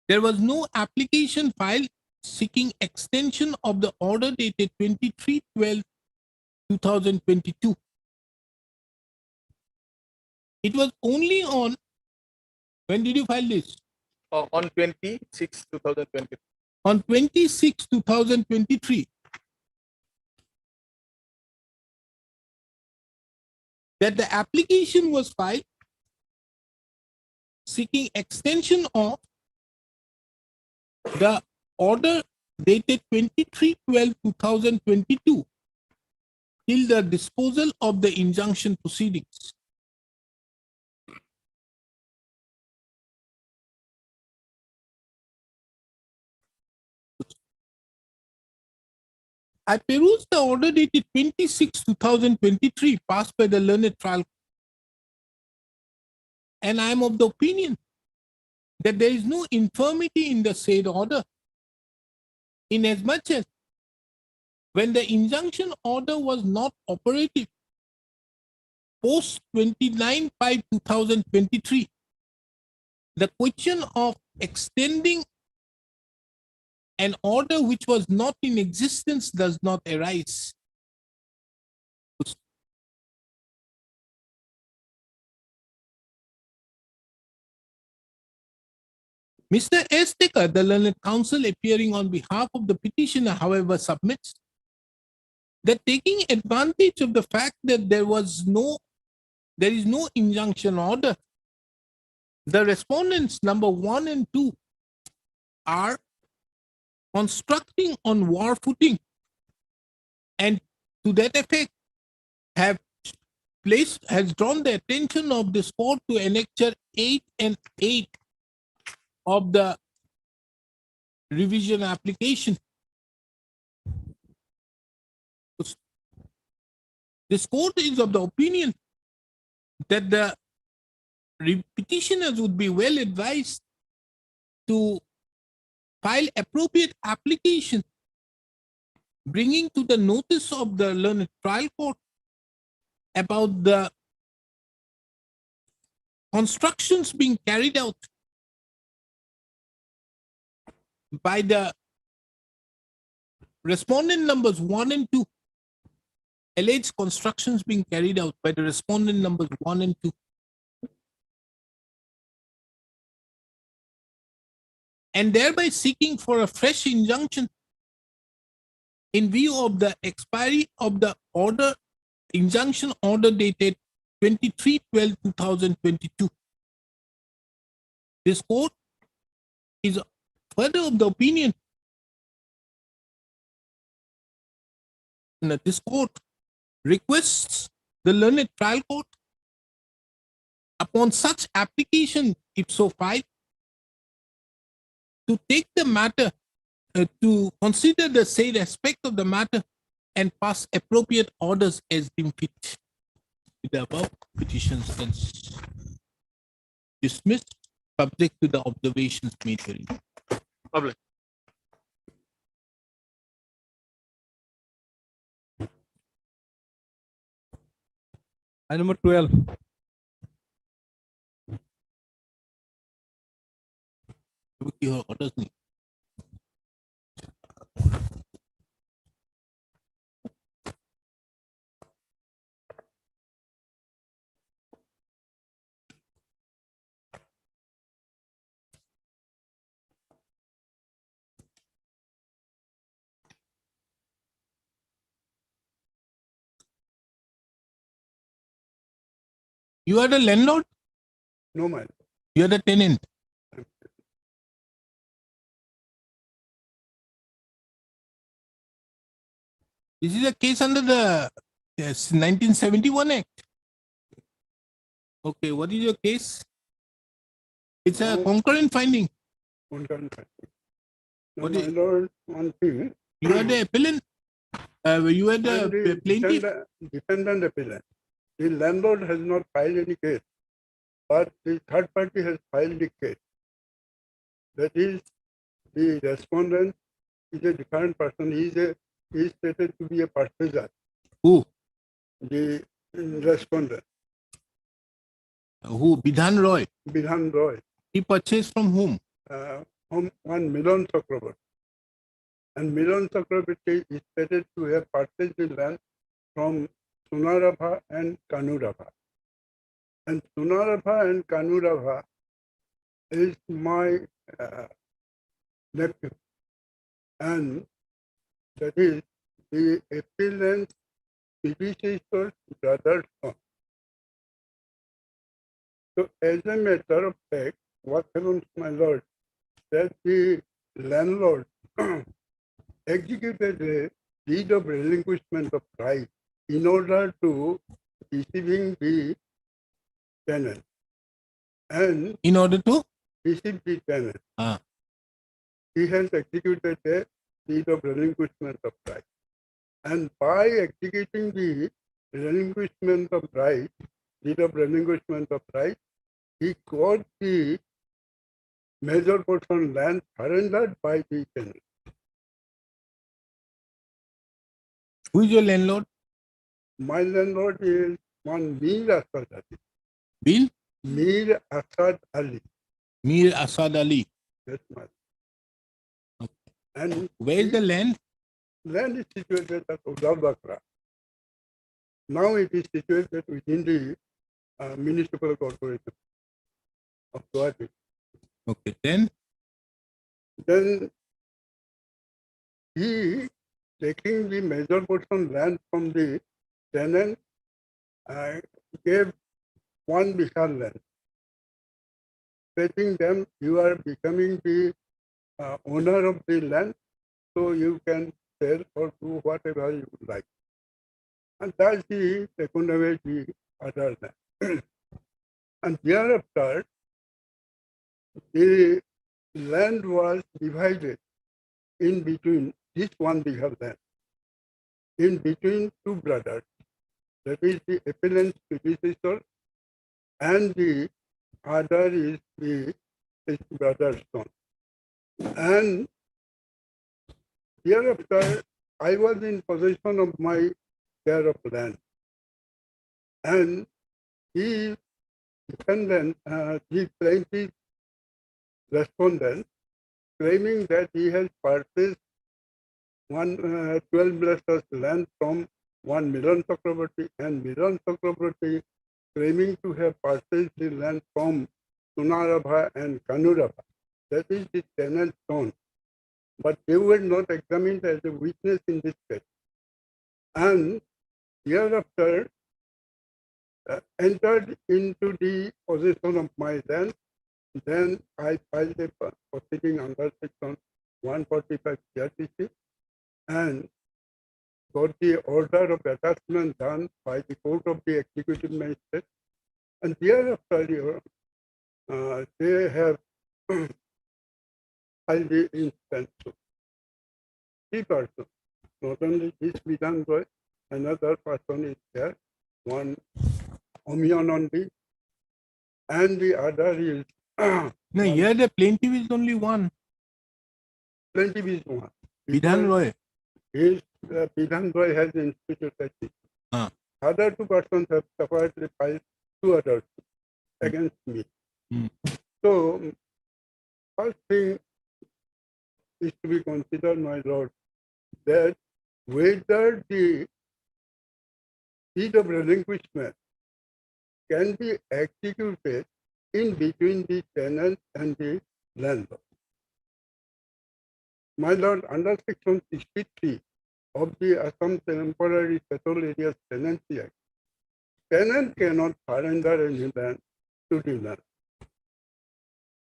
there was no application filed seeking extension of the order dated 23/12/2022. It was only on, when did you file this? On 26, 2020. On 26/2023, that the application was filed seeking extension of the order dated 23/12/2022 till the disposal of the injunction proceedings. I perused the order dated 26/2023 passed by the learned trial, and I am of the opinion that there is no infirmity in the said order, inasmuch as when the injunction order was not operative post 29/5/2023, the question of extending an order which was not in existence does not arise. Mr. Esteker, the learned counsel appearing on behalf of the petitioner, however, submits that taking advantage of the fact that there is no injunction order, the respondents number 1 and 2 are constructing on war footing, and to that effect has drawn the attention of this court to Annexure 8 and 8 of the revision application. This court is of the opinion that the petitioners would be well advised to file appropriate application bringing to the notice of the learned trial court about the constructions being carried out by the respondent numbers 1 and 2, alleged constructions being carried out by the respondent numbers 1 and 2. And thereby seeking for a fresh injunction in view of the expiry of the injunction order dated 23/12/2022. This court is further of the opinion that this court requests the learned trial court, upon such application, if so filed, to take the matter, to consider the said aspect of the matter and pass appropriate orders as deemed fit. With the above petitions hence dismissed, subject to the observations made herein. Public. Item number 12. Your orders need. You are the landlord? No, my lord. You are the tenant. This is a case under the 1971 Act. Okay, what is your case? It's a No. concurrent finding. Concurrent finding. Now, What my is- lord, one thing. You are the appellant. You are I'm the the plaintiff. defendant appellant. The landlord has not filed any case, but the third party has filed a case. That is, the respondent is a different person. He is stated to be a purchaser. Who? The respondent, Who? Bidhan Roy. Bidhan Roy, He purchased from whom? from one Milan Chakrabarti. And Milan Chakrabarti is stated to have purchased the land from Sunarabha and Kanurabha. And Sunarabha and Kanurabha is my nephew. And that is the appellant predecessor's brother's son. So as a matter of fact, what happens, my lord, that the landlord executed a deed of relinquishment of right in order to receiving the tenant. And In order to? receive the tenant, Ah. he has executed a deed of relinquishment of right. And by executing the relinquishment of right, deed of relinquishment of right, he got the major portion land surrendered by the tenant. Who is your landlord? My landlord is one Mir Asad Ali. Bill? Mir Asad Ali. Mir Asad Ali. That's my. Okay. And Where is the land? land is situated at Udalbakra. Now it is situated within the municipal corporation of Guwahati. Okay, then? Then he, taking the major portion land from the tenant, gave one Bihar land, stating them, you are becoming the owner of the land, so you can sell or do whatever you like. And that's the taken away the other land. And thereafter, the land was divided in between this one Bihar land, in between two brothers. That is the appellant's predecessor, and the other is his brother's son. And thereafter, I was in possession of my share of land. And the defendant, the plaintiff respondent, claiming that he has purchased 12 blasters land from one Milan Chakrabarti, and Milan Chakrabarti claiming to have purchased the land from Sunarabha and Kanurabha. That is the tenant's son. But they were not examined as a witness in this case. And hereafter entered into the possession of my land. Then I filed a proceeding under section 145 CRPC and got the order of attachment done by the court of the executive magistrate. And thereafter, they have filed the instant suit. 3 persons, not only this Bidhan Roy, another person is there, one Omyanandi, and the other is No, here the plaintiff is only one. plaintiff is one. Bidhan Roy. Bidhan Roy has instituted it. Ah. Other 2 persons have separately filed 2 others against me. Hmm. So, first thing is to be considered, my lord, that whether the deed of relinquishment can be executed in between the tenant and the landlord. My lord, under section 63 of the Assam Temporary Settled Areas Tenancy Act, tenant cannot surrender any land to the land.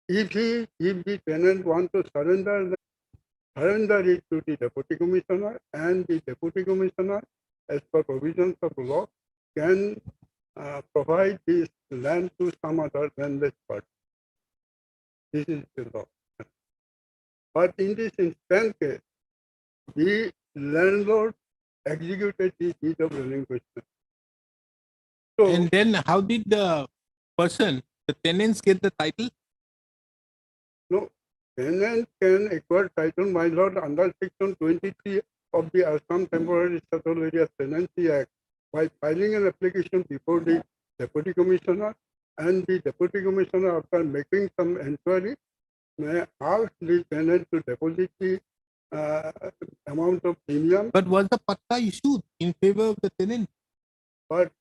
If the tenant wants to surrender it to the deputy commissioner, and the deputy commissioner, as per provisions of law, can provide this land to some other landless party. This is the law. But in this instant case, the landlord executed the deed of relinquishment. So, And then how did the person, the tenants, get the title? no, tenant can acquire title, my lord, under section 23 of the Assam Temporary Settled Areas Tenancy Act by filing an application before the deputy commissioner, and the deputy commissioner, after making some inquiry, may ask the tenant to deposit the amount of premium, But was the patta issued in favor of the tenant? but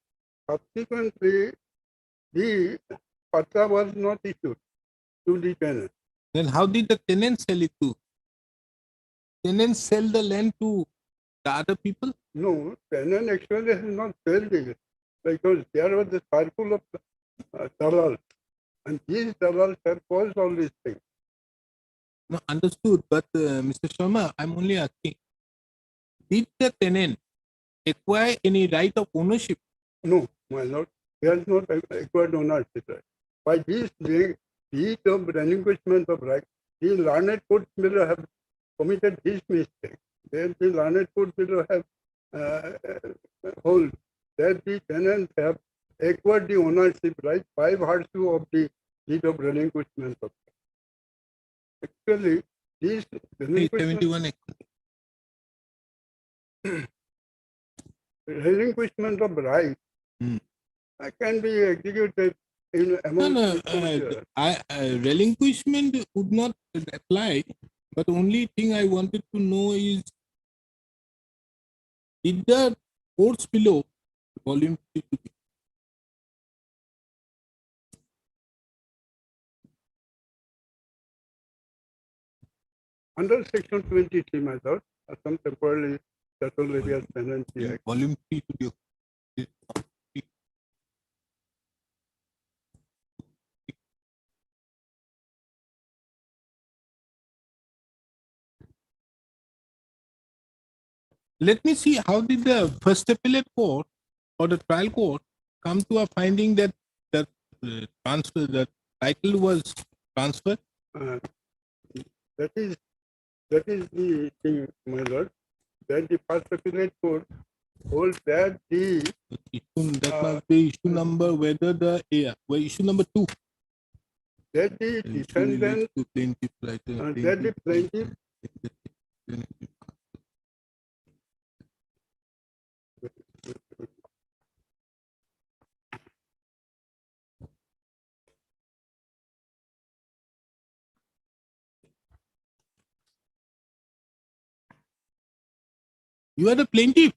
subsequently the patra was not issued to the tenant. Then how did the tenant sell it to? Tenants sell the land to the other people? No, tenant actually has not sold it because there was a circle of dalals, and these dalals have caused all these things. No, understood. But Mr. Sharma, I'm only asking, did the tenant acquire any right of ownership? No, my lord, he has not acquired ownership right. By this deed of relinquishment of right, the learned court will have committed this mistake. Then the learned court will have hold that the tenants have acquired the ownership right by virtue of the deed of relinquishment of right. Actually, this relinquishment, 71 relinquishment of right can be executed in No, among no, relinquishment would not apply, but the only thing I wanted to know is, did the courts below, volume 52, under section 23, my lord, Assam Temporary Settled Areas Tenancy Act, volume 3 to you. Let me see, how did the first appellate court or the trial court come to a finding that the transfer, the title was transferred? that is the thing, my lord, that the first appellate court holds that the That must be issue number, whether the issue number 2. that the defendant, To plaintiff, right, that the plaintiff You are the plaintiff.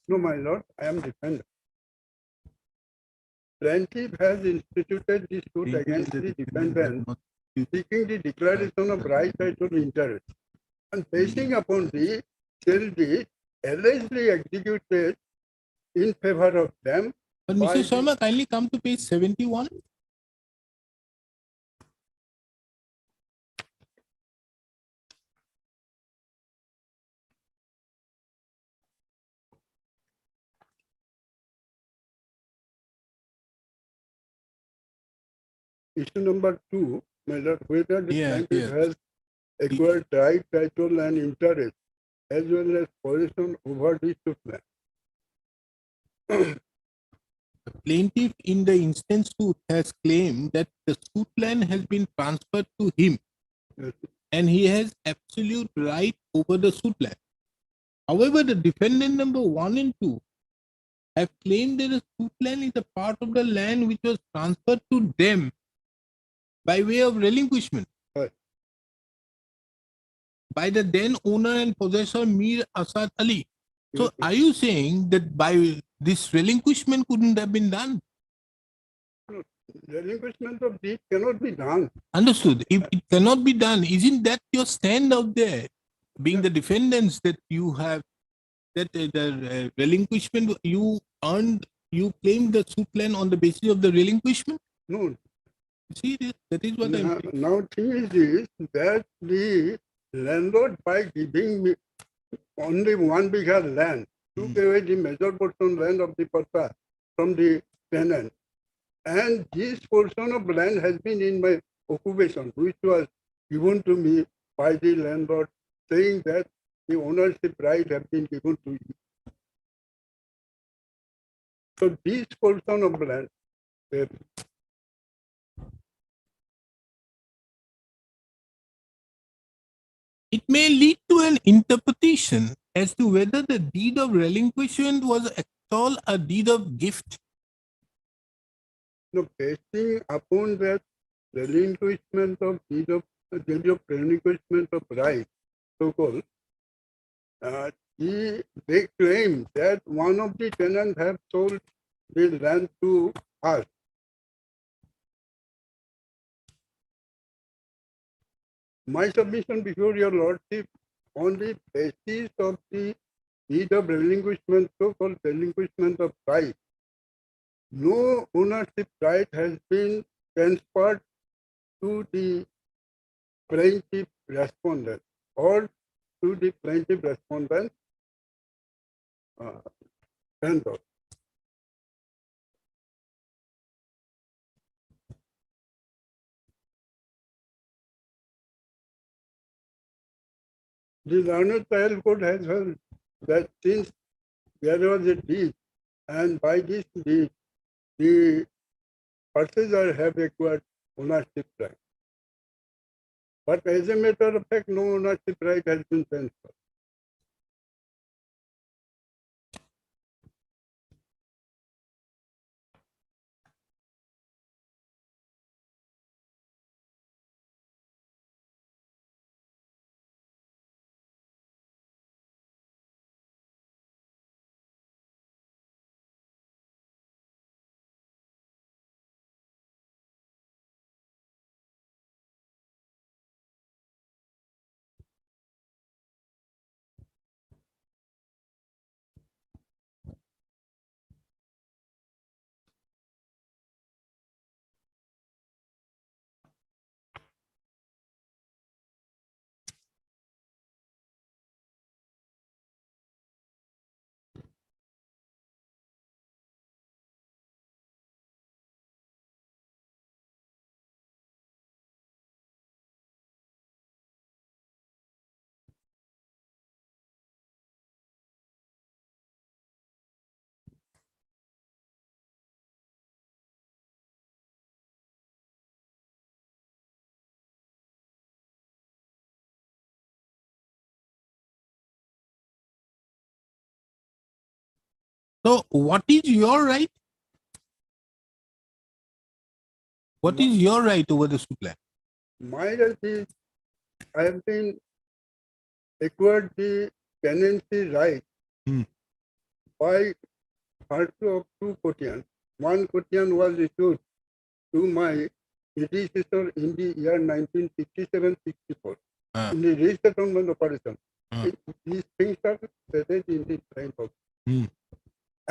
no, my lord, I am defendant. Plaintiff has instituted this suit against the defendant, seeking the declaration of right title interest, and basing upon the sale deed allegedly executed in favor of them. But by Mr. the- Sharma, kindly come to page 71. Issue number 2, my lord, whether the Yeah, plaintiff yeah. has acquired right title and interest as well as possession over the suit land. The plaintiff in the instance suit has claimed that the suit land has been transferred to him Yes. and he has absolute right over the suit land. However, the defendant number 1 and 2 have claimed that the suit land is a part of the land which was transferred to them by way of relinquishment Right. by the then owner and possessor Mir Asad Ali. So Yes, sir. are you saying that by this relinquishment couldn't have been done? Relinquishment of deed cannot be done. Understood. If it cannot be done, isn't that your stand out there, being the defendants, that you have that the relinquishment, you earned you claim the suit land on the basis of the relinquishment? No, See, that is what I'm now, saying. now thing is this, that the landlord by giving me only 1 bigger land, took away the major portion land of the pata from the tenant. And this portion of land has been in my occupation, which was given to me by the landlord, saying that the ownership right have been given to you. So this portion of land, It may lead to an interpretation as to whether the deed of relinquishment was at all a deed of gift. basing upon that relinquishment of deed of relinquishment of right, so-called, they claim that one of the tenants have sold the land to us. My submission before your lordship on the basis of the deed of relinquishment, so-called relinquishment of right, no ownership right has been transferred to the plaintiff respondent or to the plaintiff respondent vendor. The learned trial court has held that since there was a deed, and by this deed, the purchaser have acquired ownership right. But as a matter of fact, no ownership right has been transferred. So, what is your right? What is your right over the suit land? My right is, I have been acquired the tenancy right by virtue of 2 quotients. 1 quotient was issued to my predecessor in the year 1967-64 in the resettlement operation. These things are stated in the plain book.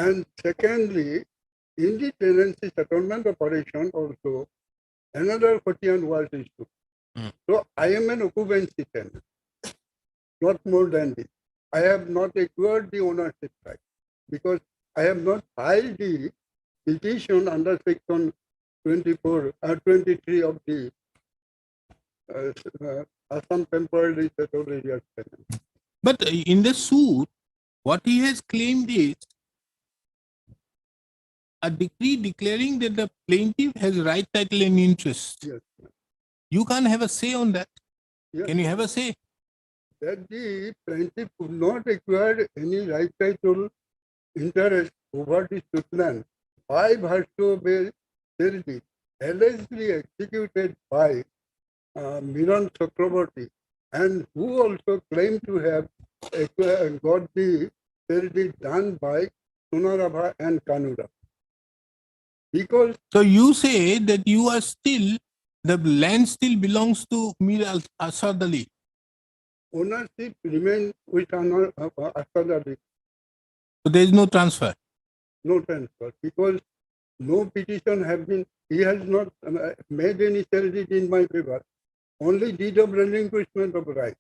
And secondly, in the tenancy settlement operation also, another quotient was issued. So I am an occupancy tenant, not more than this. I have not acquired the ownership right because I have not filed the petition under section 23 of the Assam Temporary Settled Areas Tenant. But in the suit, what he has claimed is a decree declaring that the plaintiff has right, title, and interest. Yes. You can't have a say on that. Yes. Can you have a say? That the plaintiff could not acquire any right, title, interest over the suit land by virtue of a certificate allegedly executed by Miran Chakraborty, and who also claimed to have got the certificate done by Sunarabha and Kanura. Because So you say that you are still, the land still belongs to Mir Asad Ali. ownership remains with Asad Ali. So there is no transfer. no transfer, because no petition have been, he has not made any sale deed in my favor. Only deed of relinquishment of right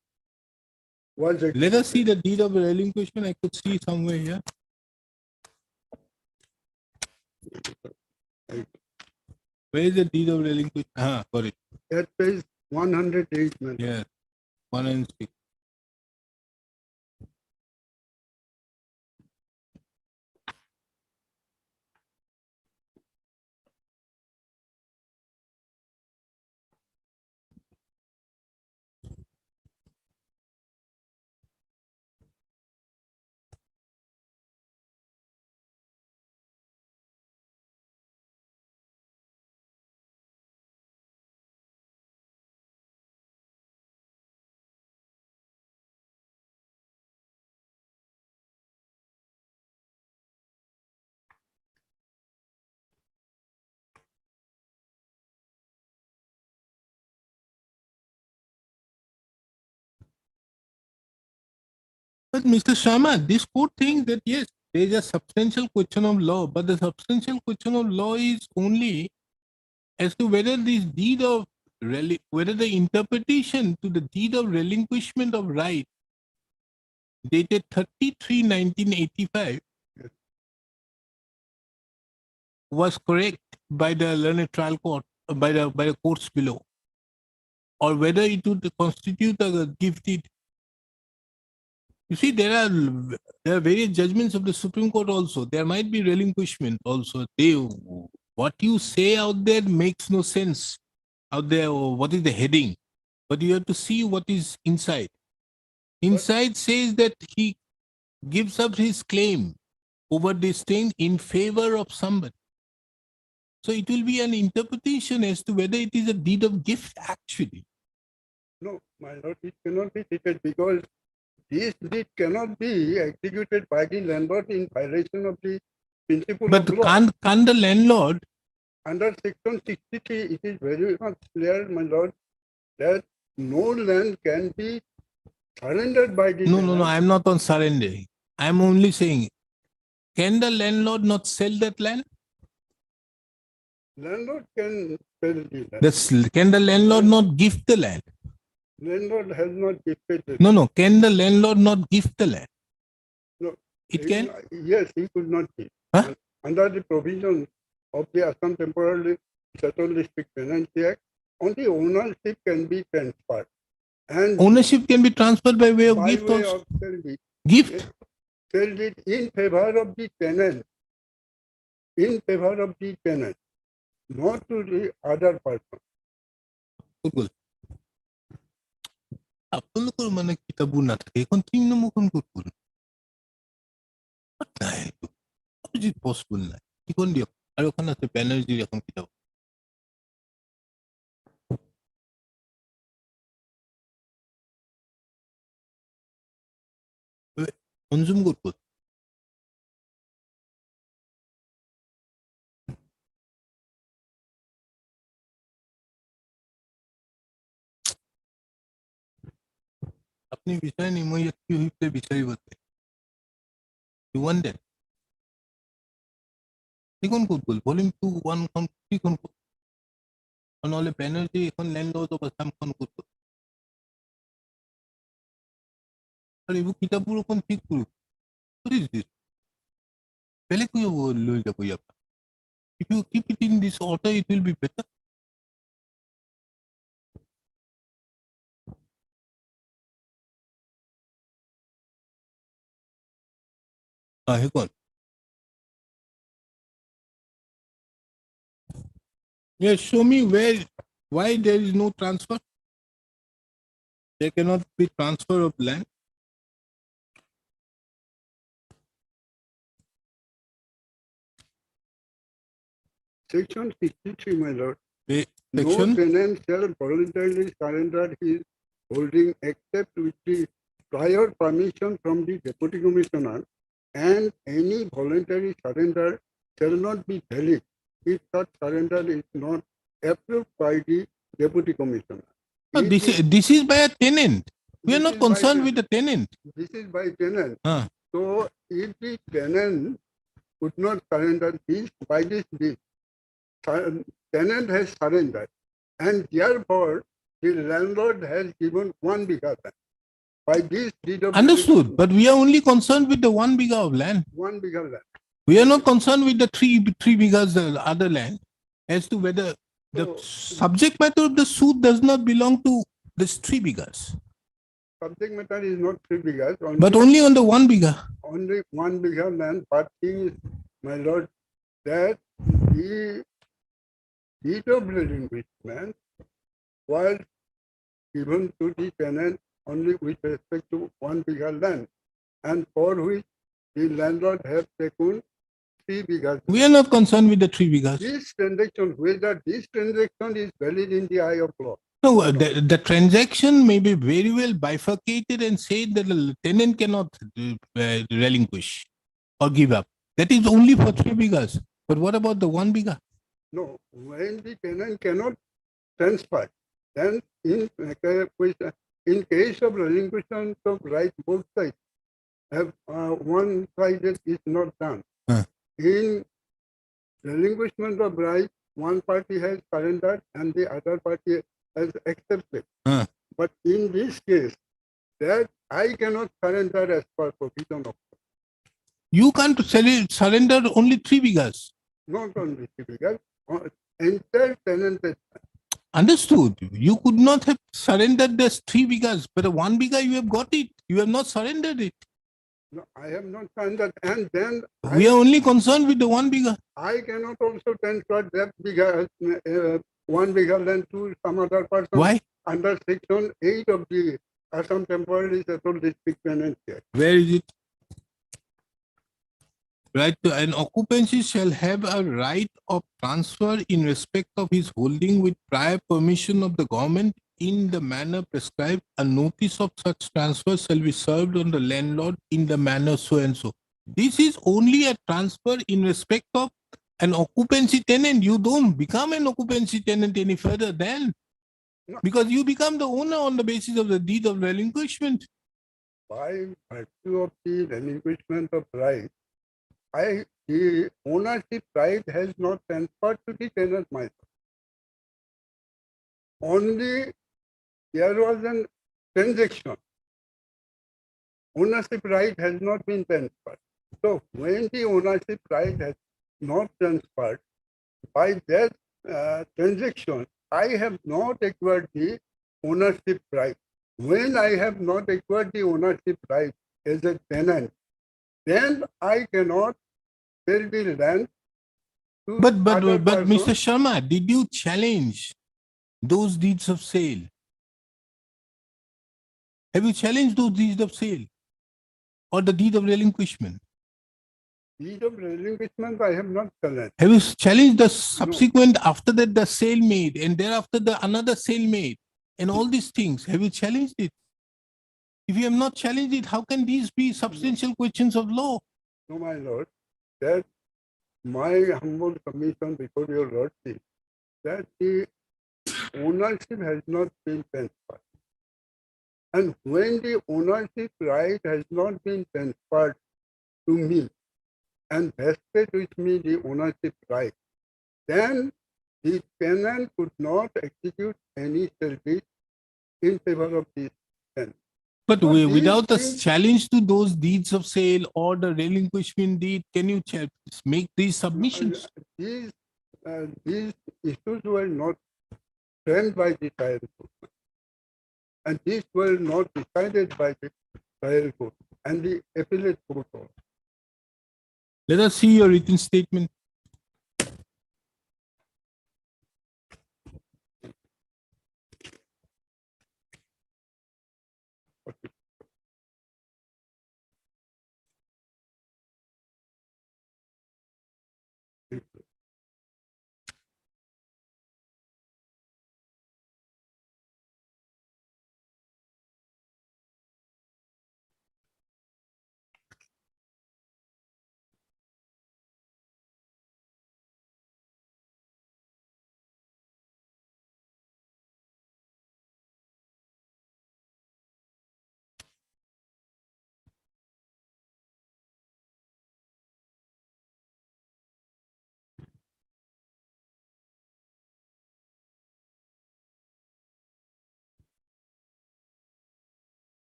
was Let us see the deed of relinquishment. I could see somewhere here. Where is the deed of relinquishment? Got it. at page 108. man. Yeah, 1 and 6. But Mr. Sharma, this court thinks that yes, there is a substantial question of law, but the substantial question of law is only as to whether this deed of whether the interpretation to the deed of relinquishment of right dated 33/1985 was correct by the learned trial court, by the courts below, or whether it would constitute a gift deed. You see, there are various judgments of the Supreme Court also. There might be relinquishment also. What you say out there makes no sense out there. What is the heading? But you have to see what is inside. Inside says that he gives up his claim over this thing in favor of somebody. So it will be an interpretation as to whether it is a deed of gift actually. No, my lord, it cannot be treated because this deed cannot be executed by the landlord in violation of the principle But of law. can't the landlord? Under section 63, it is very much clear, my lord, that no land can be surrendered by the No, tenant. I'm not on surrendering. I'm only saying, can the landlord not sell that land? Landlord can sell the land. Can the landlord not gift the land? Landlord has not gifted the No. Can the landlord not gift the land? No. It He can? could not- Yes, he could not give. Huh? Under the provisions of the Assam Temporarily Settled District Tenancy Act, only ownership can be transferred. And Ownership can be transferred by way of by gift way also. of sell deed, Gift. sell deed in favor of the tenant, in favor of the tenant, not to the other person. Google. আপোনালোকৰ মানে কিতাপবোৰ নাথাকে এখন তৃণমূলখন ক'ত কৰিম নাই এইটো possible নাই কিখন দিয়ক আৰু এখন আছে বেনাৰ্জীৰ এখন কিতাপ কনজিউম ক'ত ক'ত আপনি বিচাৰে নি মই ইয়াত কি হৈ পেলাই বিচাৰিব You want that? সেইখন ক'ত গ'ল ভলিউম 2 1 খন কিখন ক'ত নহ'লে বেনাৰ্জী এখন লেণ্ডলৰ্ড অফ আছামখন ক'ত গ'ল আৰু এইবোৰ কিতাপবোৰ অকণ ঠিক কৰোঁ বেলেগ লৈ যাব ইয়াৰ পৰা If you keep it in this order, it will be better. Hang on. Yes, show me why there is no transfer. There cannot be transfer of land. Section 63, my lord. Section? No tenant shall voluntarily surrender his holding except with the prior permission from the deputy commissioner, and any voluntary surrender shall not be valid if such surrender is not approved by the deputy commissioner. No, this is by a tenant. We are This not is by concerned the- with the tenant. This is by tenant. Huh. So if the tenant could not surrender this by this deed. Tenant has surrendered, and therefore the landlord has given 1 bigha land. By this deed of Understood. But we are only concerned with the 1 bigha of land. 1 bigha land. We are not concerned with the three bighas other land as to whether the So, subject matter of the suit does not belong to this 3 bighas, subject matter is not 3 bighas, but only on the 1 bigha. only 1 bigha land, but thing is, my lord, that the deed of relinquishment was given to the tenant only with respect to 1 bigha land, and for which the landlord has taken 3 bighas. We are not concerned with the 3 bighas. This transaction, whether this transaction is valid in the eye of law. No, the transaction may be very well bifurcated and say that the tenant cannot relinquish or give up. That is only for 3 bighas. But what about the 1 bigha? No, when the tenant cannot transfer, then in case of relinquishment of right, both sides have one sided is not done. Huh. In relinquishment of right, one party has surrendered and the other party has accepted. Huh. But in this case, that I cannot surrender as per provision of You can't surrender only 3 bighas. not only because entire tenant is. Understood. You could not have surrendered this 3 bighas, but a 1 bigha you have got it. You have not surrendered it. No, I have not surrendered, and then We are only concerned with the 1 bigha. I cannot also transfer that bigger 1 bigger land to some other person. Why? Under section 8 of the Assam Temporary Settled District Tenancy Act. Where is it? Right, an occupancy shall have a right of transfer in respect of his holding with prior permission of the government in the manner prescribed. A notice of such transfer shall be served on the landlord in the manner so and so. This is only a transfer in respect of an occupancy tenant. You don't become an occupancy tenant any further then, No. because you become the owner on the basis of the deed of relinquishment. By virtue of the relinquishment of right, the ownership right has not transferred to the tenant myself. Only there was a transaction. Ownership right has not been transferred. So when the ownership right has not transferred, by that transaction, I have not acquired the ownership right. When I have not acquired the ownership right as a tenant, then I cannot sell the land to But other Mr. person. Sharma, did you challenge those deeds of sale? Have you challenged those deeds of sale or the deed of relinquishment? Deed of relinquishment, I have not challenged. Have you challenged the subsequent after that the sale made and thereafter the another sale made and all these things? Have you challenged it? If you have not challenged it, how can these be substantial questions of law? No, my lord, that my humble submission before your lordship, that the ownership has not been transferred. And when the ownership right has not been transferred to me and vested with me the ownership right, then the tenant could not execute any service in favor of this tenant. But So these without a things- challenge to those deeds of sale or the relinquishment deed, can you make these submissions? These issues were not framed by the trial court, and these were not decided by the trial court and the appellate court also. Let us see your written statement.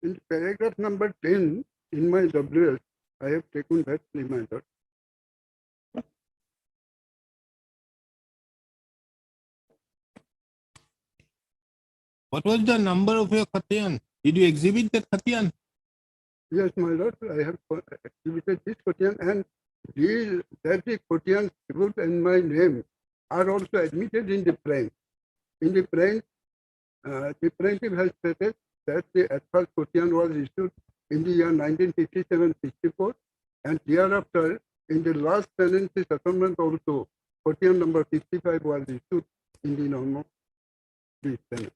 In paragraph number 10 in my WS, I have taken that reminder. What was the number of your Khatiyan? Did you exhibit that Khatiyan? Yes, my lord, I have exhibited this quotidian, and these that the quotidian tribute and my name are also admitted in the frame. In the frame, the plaintiff has stated that the at first quotidian was issued in the year 1957-64, and thereafter, in the last tenancy settlement also, quotidian number 55 was issued in the normal tenant.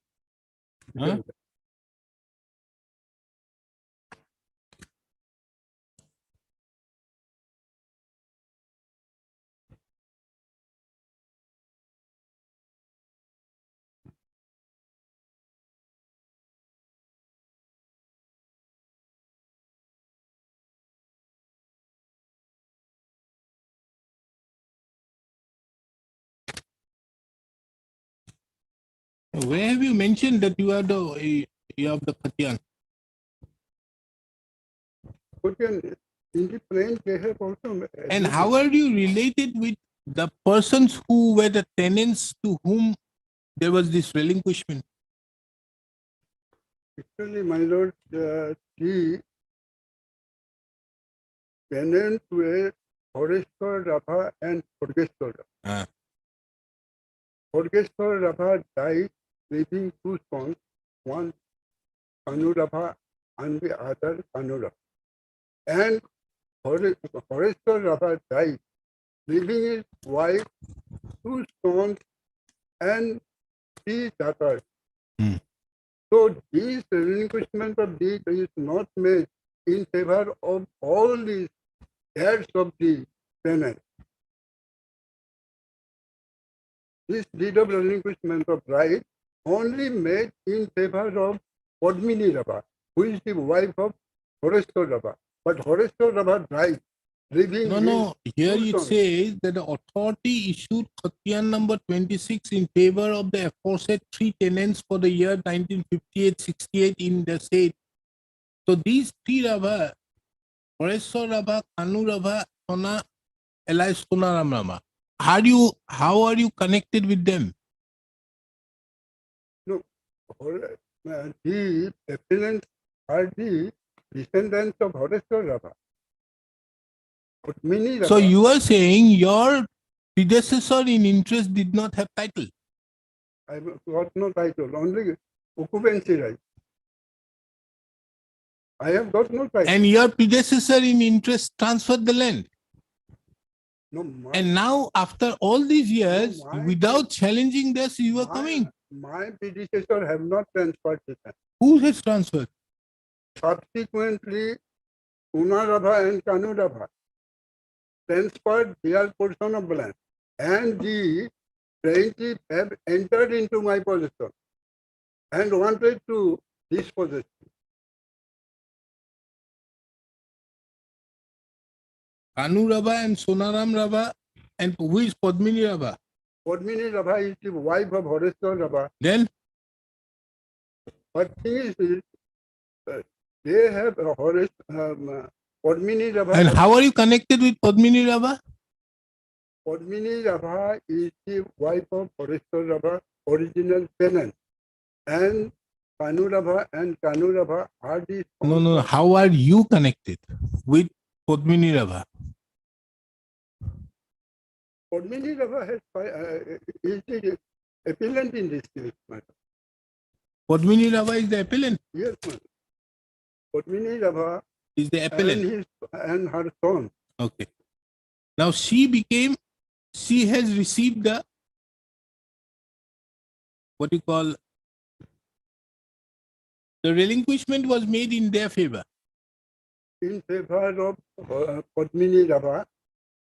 Huh? Where have you mentioned that you are the Khatiyan? Quotidian, in the frame, they have also. And admitted. how are you related with the persons who were the tenants to whom there was this relinquishment? Actually, my lord, the tenants were Horeshwar Rabha and Khorgeshwar Rabha. Khorgeshwar Rabha died leaving two sons, one Kanu Rabha and the other Kanu Rabha. And Horeshwar Rabha died leaving his wife, two sons, and three daughters. So this relinquishment of deed is not made in favor of all these heirs of the tenant. This deed of relinquishment of right only made in favor of Padmini Rabha, who is the wife of Horeshwar Rabha. But Horeshwar Rabha died, leaving No. Here two it sons. says that the authority issued Khatiyan number 26 in favor of the aforesaid three tenants for the year 1958-68 in the state. So these three Rabha, Horeshwar Rabha, Kanu Rabha, Sona, Elias Sonaram Rabha. How are you connected with them? No, the appellants are the descendants of Horeshwar Rabha. Padmini Rabha. So you are saying your predecessor in interest did not have title. I got no title, only occupancy right. I have got no title. And your predecessor in interest transferred the land. No, my, And now, after all these years, No, my- without challenging this, you are coming. my predecessor have not transferred the land. Who has transferred? Subsequently, Una Rabha and Kanu Rabha transferred their portion of land, and the plaintiff have entered into my possession and wanted to dispossess. Kanu Rabha and Sonaram Rabha, and who is Padmini Rabha? Padmini Rabha is the wife of Horeshwar Rabha. Then But thing is, they have Padmini Rabha. and how are you connected with Padmini Rabha? Padmini Rabha is the wife of Horeshwar Rabha, original tenant, and Kanu Rabha are the No. How are you connected with Padmini Rabha? Padmini Rabha is the appellant in this case, madam. Padmini Rabha is the appellant. Yes, madam. Padmini Rabha Is the appellant. and her son. Okay. Now she has received the what you call the relinquishment was made in their favor. In favor of Padmini Rabha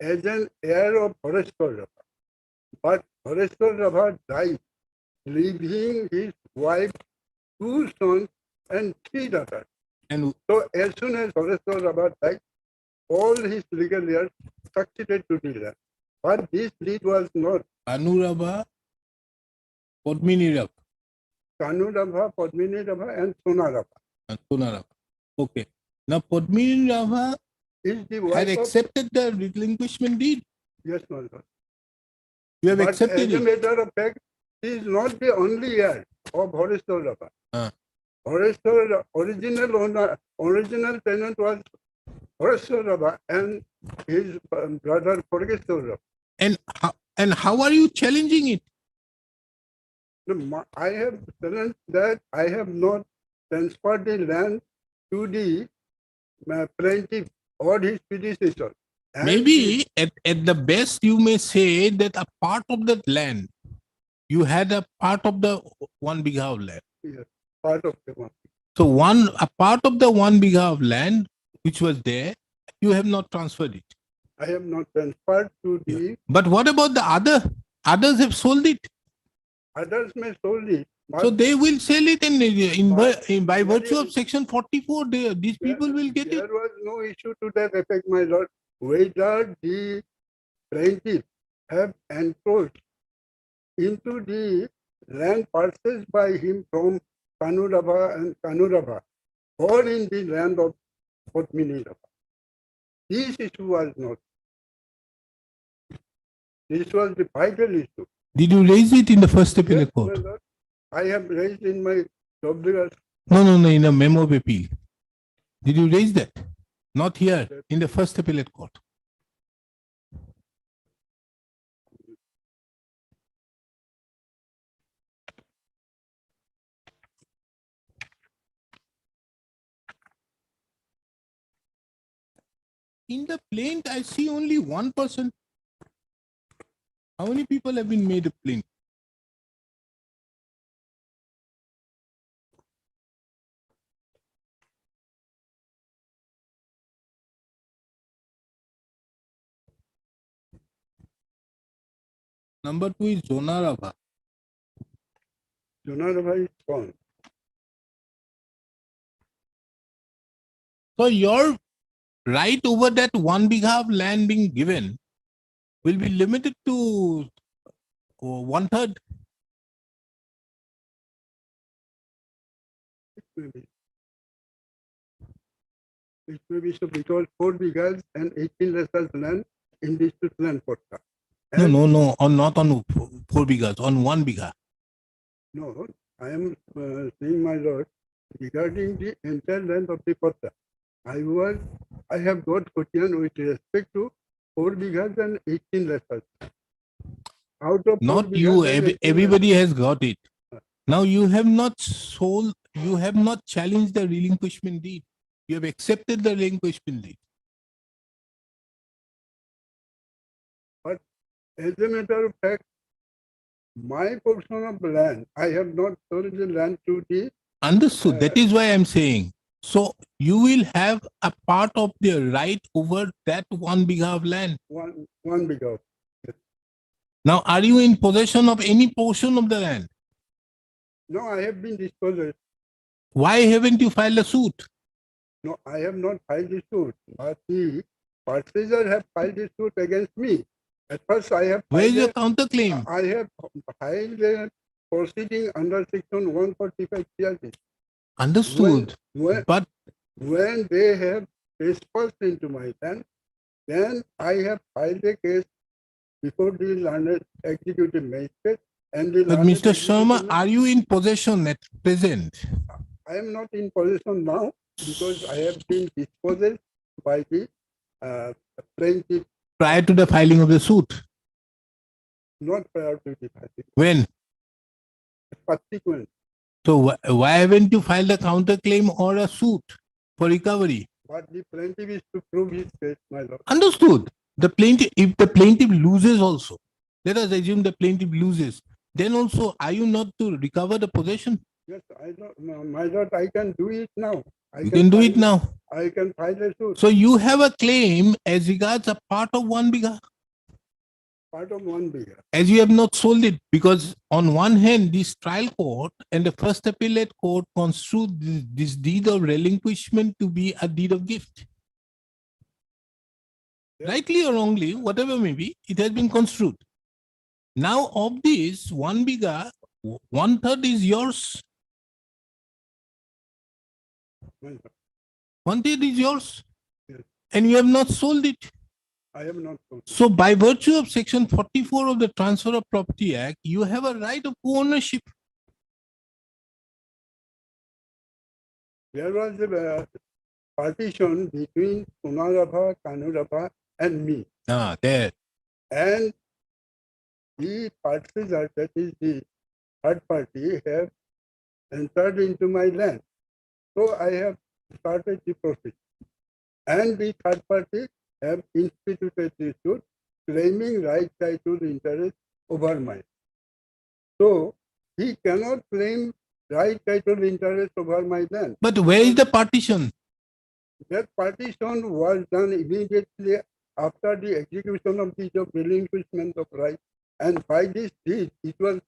as an heir of Horeshwar Rabha. But Horeshwar Rabha died, leaving his wife, two sons, and three daughters. And So as soon as Horeshwar Rabha died, all his legal heirs succeeded to the land. But this deed was not. Kanu Rabha, Padmini Rabha. Kanu Rabha, Padmini Rabha, and Sona Rabha. Sonarabha. Okay. Now Padmini Rabha Is the had wife of, accepted the relinquishment deed. yes, my lord. You have But accepted as a it. matter of fact, he is not the only heir of Horeshwar Rabha. Ah. Horeshwar, original owner, original tenant was Horeshwar Rabha and his brother Purgeshwar Rabha. And how are you challenging it? I have challenged that I have not transferred the land to the plaintiff or his predecessor. And Maybe at the best you may say that a part of that land, you had a part of the 1 bigha of land. yes, part of the one. So a part of the 1 bigha of land which was there, you have not transferred it. I have not transferred to the But what about the other? Others have sold it. others may sold it. But So they will sell it by But virtue of section 44, these people will get it. there was no issue to that effect, my lord. Whether the plaintiff have encroached into the land purchased by him from Kanurabha and Kanurabha or in the land of Padmini Rabha. This issue was not. This was the vital issue. Did you raise it in the first Yes, appellate my court? lord. I have raised in my obligation. No, in a memo of appeal. Did you raise that? Not here, in the first appellate court. In the plaint, I see only one person. How many people have been made a plaint? Number 2 is Zonarabha. Jonarabha is gone. So your right over that 1 bigha of land being given will be limited to 1/3. It may be. It may be so because 4 bighas and 18 lessons land in district land quota. No, not on 4 bighas, on 1 bigha. No, I am saying, my lord, regarding the entire land of the quota. I have got quotidian with respect to 4 bighas and 18 lessons. Out of 4 Not you, bighas and 18 everybody has got it. Now you have not sold, you have not challenged the relinquishment deed. You have accepted the relinquishment deed. But as a matter of fact, my portion of land, I have not sold the land to the. Understood. That is why I'm saying. So you will have a part of the right over that 1 bigha of land. One bigha. Now, are you in possession of any portion of the land? No, I have been dispossessed. Why haven't you filed a suit? No, I have not filed the suit, but the purchaser have filed the suit against me. At first, I have. Where is your filed counterclaim? I have filed a proceeding under section 145 CRT. Understood. But when they have trespassed into my land, then I have filed a case before the learned executive magistrate and the. But learned Mr. Sharma, executive are you in possession at present? I am not in possession now because I have been dispossessed by the plaintiff, Prior to the filing of the suit? not prior to the filing. When? Subsequent. So why haven't you filed a counterclaim or a suit for recovery? But the plaintiff is to prove his case, my lord. Understood. The plaintiff, if the plaintiff loses also, let us assume the plaintiff loses, then also are you not to recover the possession? Yes, I don't know, my lord. I can do it now. You can do it file- now. I can file a suit. So you have a claim as regards a part of 1 bigha, Part of 1 bigha. as you have not sold it, because on one hand, this trial court and the first appellate court construed this deed of relinquishment to be a deed of gift. Rightly or wrongly, whatever may be, it has been construed. Now of this 1 bigha, 1/3 is yours. My lord, 1/3 is yours. Yes. And you have not sold it. I have not sold. So by virtue of section 44 of the Transfer of Property Act, you have a right of ownership. There was a partition between Sunarabha, Kanurabha, and me. There. And the purchaser, that is the third party, have entered into my land. So I have started the process. And the third party have instituted the suit claiming right title interest over mine. So he cannot claim right title interest over my land. But where is the partition? That partition was done immediately after the execution of the relinquishment of right. And by this deed, it was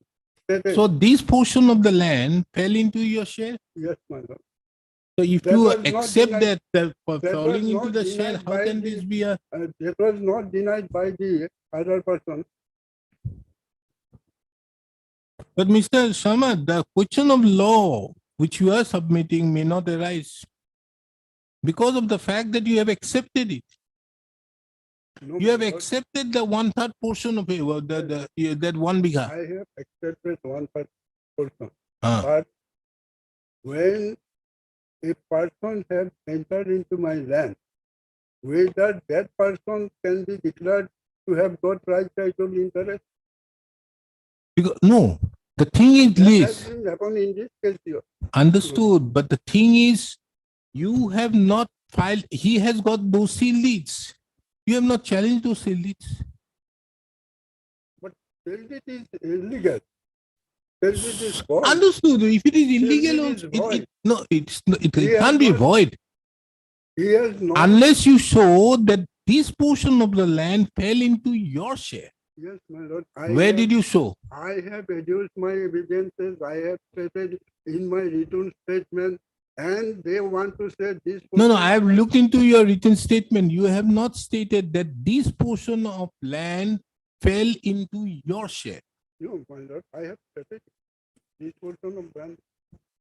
stated. So this portion of the land fell into your share. Yes, my lord. So if That you was not accept denied- that for that was falling into not the share, denied how by can the- this be a? That was not denied by the other person. But Mr. Sharma, the question of law which you are submitting may not arise because of the fact that you have accepted it. No, You have my lord, accepted the 1/3 portion of it, that 1 bigha. I have accepted 1/3 portion. Ah. But when a person has entered into my land, whether that person can be declared to have got right title interest, Because, no, the thing is that has this, been happened in this case here. understood, but the thing is, you have not filed, he has got those seal deeds. You have not challenged those seal deeds. But sale deed is illegal. Sale deed is void. Understood, if it is deed illegal, is also, void. no, it He has can't be not- void. He has not. Unless you show that this portion of the land fell into your share. Yes, my lord. Where did you show? I have adduced my evidences. I have stated in my return statement, and they want to say this. No, portion I have of- looked into your written statement. You have not stated that this portion of land fell into your share. No, my lord. I have stated it. This portion of land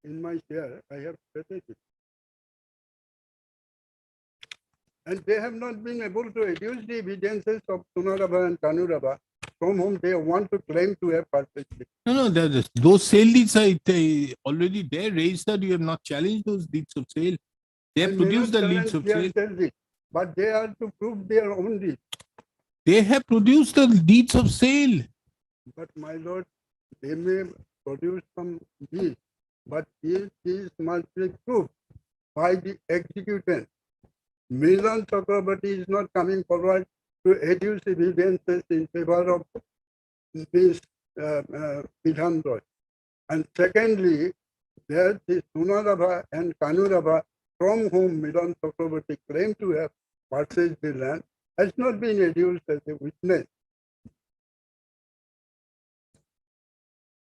in my share. I have stated it. And they have not been able to adduce the evidences of Sunarabha and Kanurabha, from whom they want to claim to have purchased it. No, those sale deeds are already there, registered. You have not challenged those deeds of sale. They I have may produced not the deeds challenge of their sale. sale deed, but they are to prove their own deed. They have produced the deeds of sale. But my lord, they may produce some deed, but this must be proved by the executant. Milan Chakrabarti is not coming forward to adduce evidences in favor of this Pidhan Roy. And secondly, there is Sunarabha and Kanurabha, from whom Milan Chakrabarti claimed to have purchased the land, has not been adduced as a witness.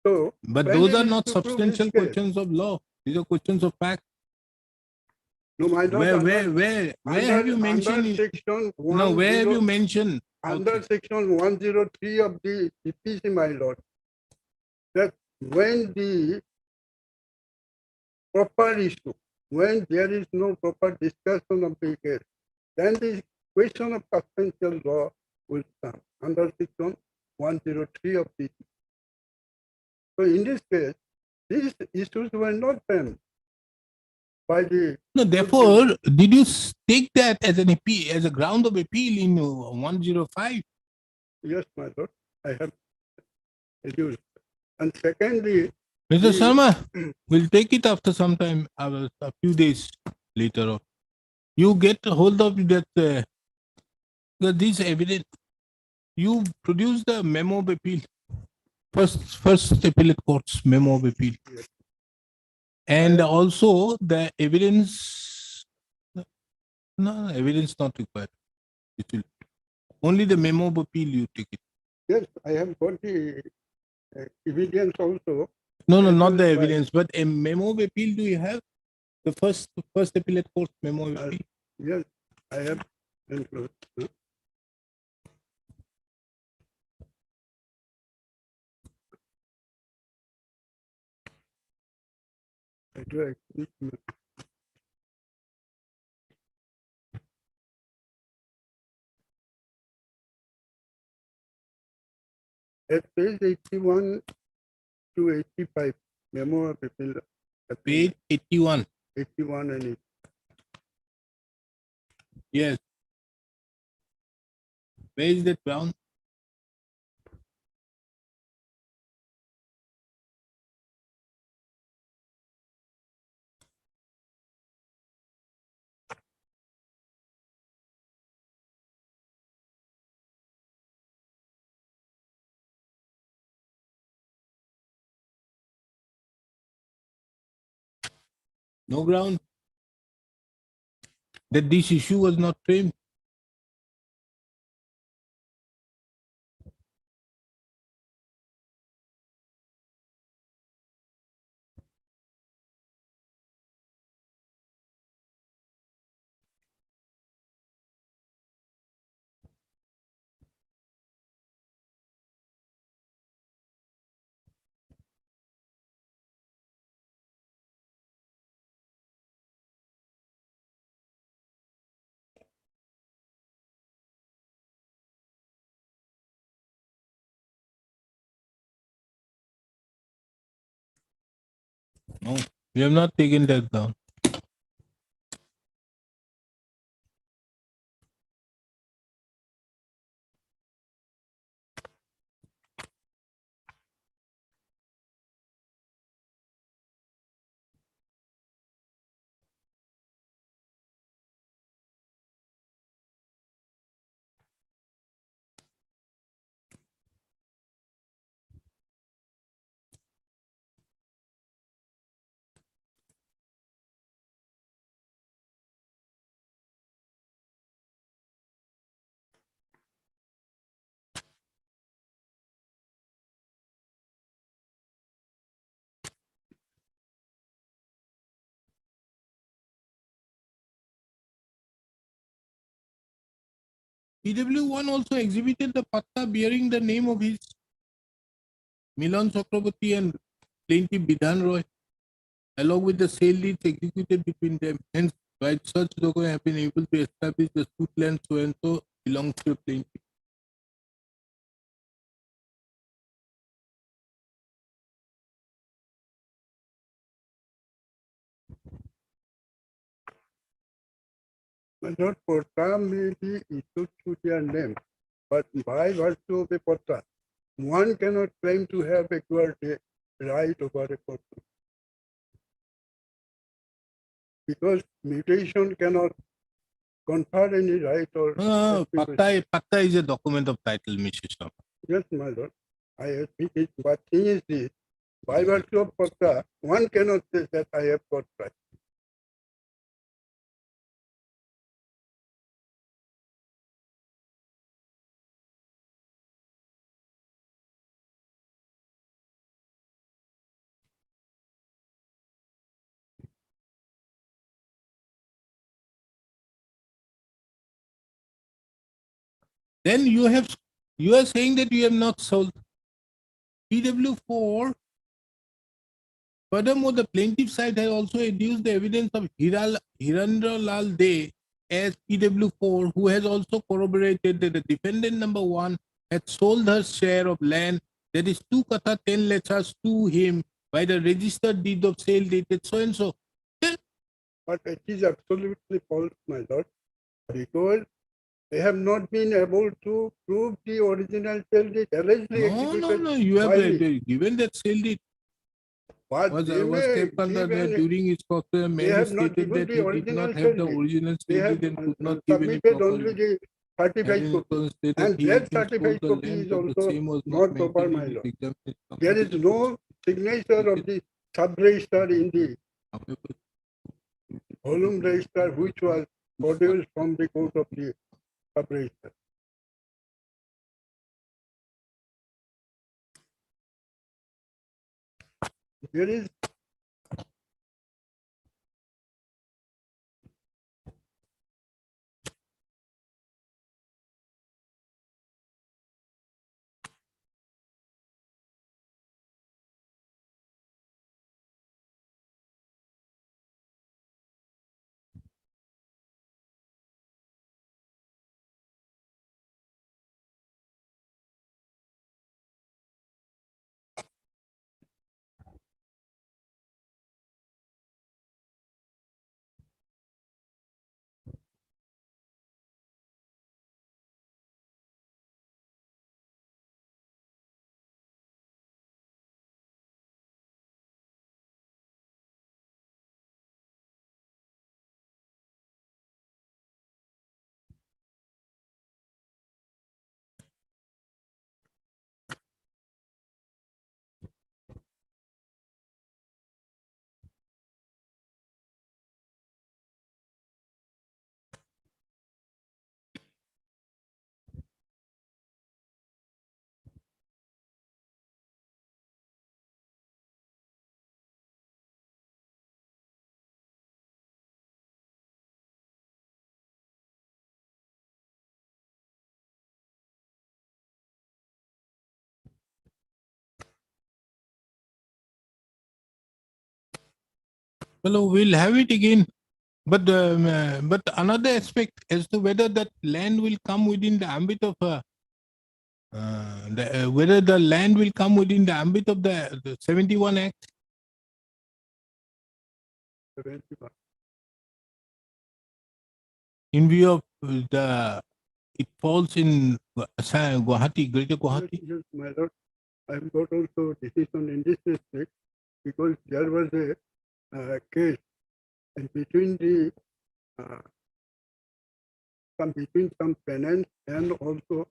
So, But when those it are is not to prove his substantial case- questions of law. These are questions of fact. No, my lord, Where under- have you mentioned? under it? section No, where have 10 you mentioned? under section 103 of the CPC, my lord, that when the proper issue, when there is no proper discussion of the case, then the question of substantial law will come under section 103 of the. So in this case, these issues were not framed by the. No, therefore, did you take that as an appeal, as a ground of appeal in 105? Yes, my lord, I have adduced. And secondly, Mr. the- Sharma, we'll take it after some time, a few days later on. You get hold of that, this evidence. You produce the memo of appeal. First appellate court's memo of appeal. Yes. And also the evidence, no, evidence not required. It will, only the memo of appeal you take it. yes, I have got the evidence also. No, not the Evidence by- evidence, but a memo of appeal do you have? The first appellate court memo of appeal? Yes, I have enclosed. I do actually At page 81 to 85, memo of appeal. Page 81. 81 and Yes. Where is that ground? No ground. That this issue was not framed. No, we have not taken that down. PW1 also exhibited the patta bearing the name of his Milan Chakraborty and plaintiff Bidhan Roy, along with the sale deeds executed between them. Hence, by such documents have been able to establish the suit land so and so belongs to a plaintiff. My lord, Porta may be issued to their name, but by virtue of a Porta, one cannot claim to have acquired a right over a Porta. Because mutation cannot confer any right or. Patta is a document of title, Mrs. Sharma. Yes, my lord. I admit it, but thing is this, by virtue of Porta, one cannot say that I have got right. Then you are saying that you have not sold PW4. Furthermore, the plaintiff side has also adduced the evidence of Hirandra Lal De as PW4, who has also corroborated that the defendant number 1 had sold her share of land, that is 2 Katha 10 lechas, to him by the registered deed of sale dated so and so. But it is absolutely false, my lord, because they have not been able to prove the original sale deed allegedly executed. No, you have by me. given that sale deed. But Was they may kept under give that an- during his process, they have not stated given that the he did original not have sale the deed. original They sale have deed and could not give any submitted proper only the certified having copy. stated And he that had been certified sold the copy land, is but the also same was not proper, maintained my in his lord. exempted There is company. no signature of the sub-register in the However, volume register which was produced from the court of the sub-register. There is Well, we'll have it again. But another aspect as to whether that land will come within the ambit of whether the land will come within the ambit of the 71 Act. 71. In view of it falls in Guwahati, Greater Guwahati. Yes, my lord. I've got also decision in this respect because there was a case and between the between some tenants and also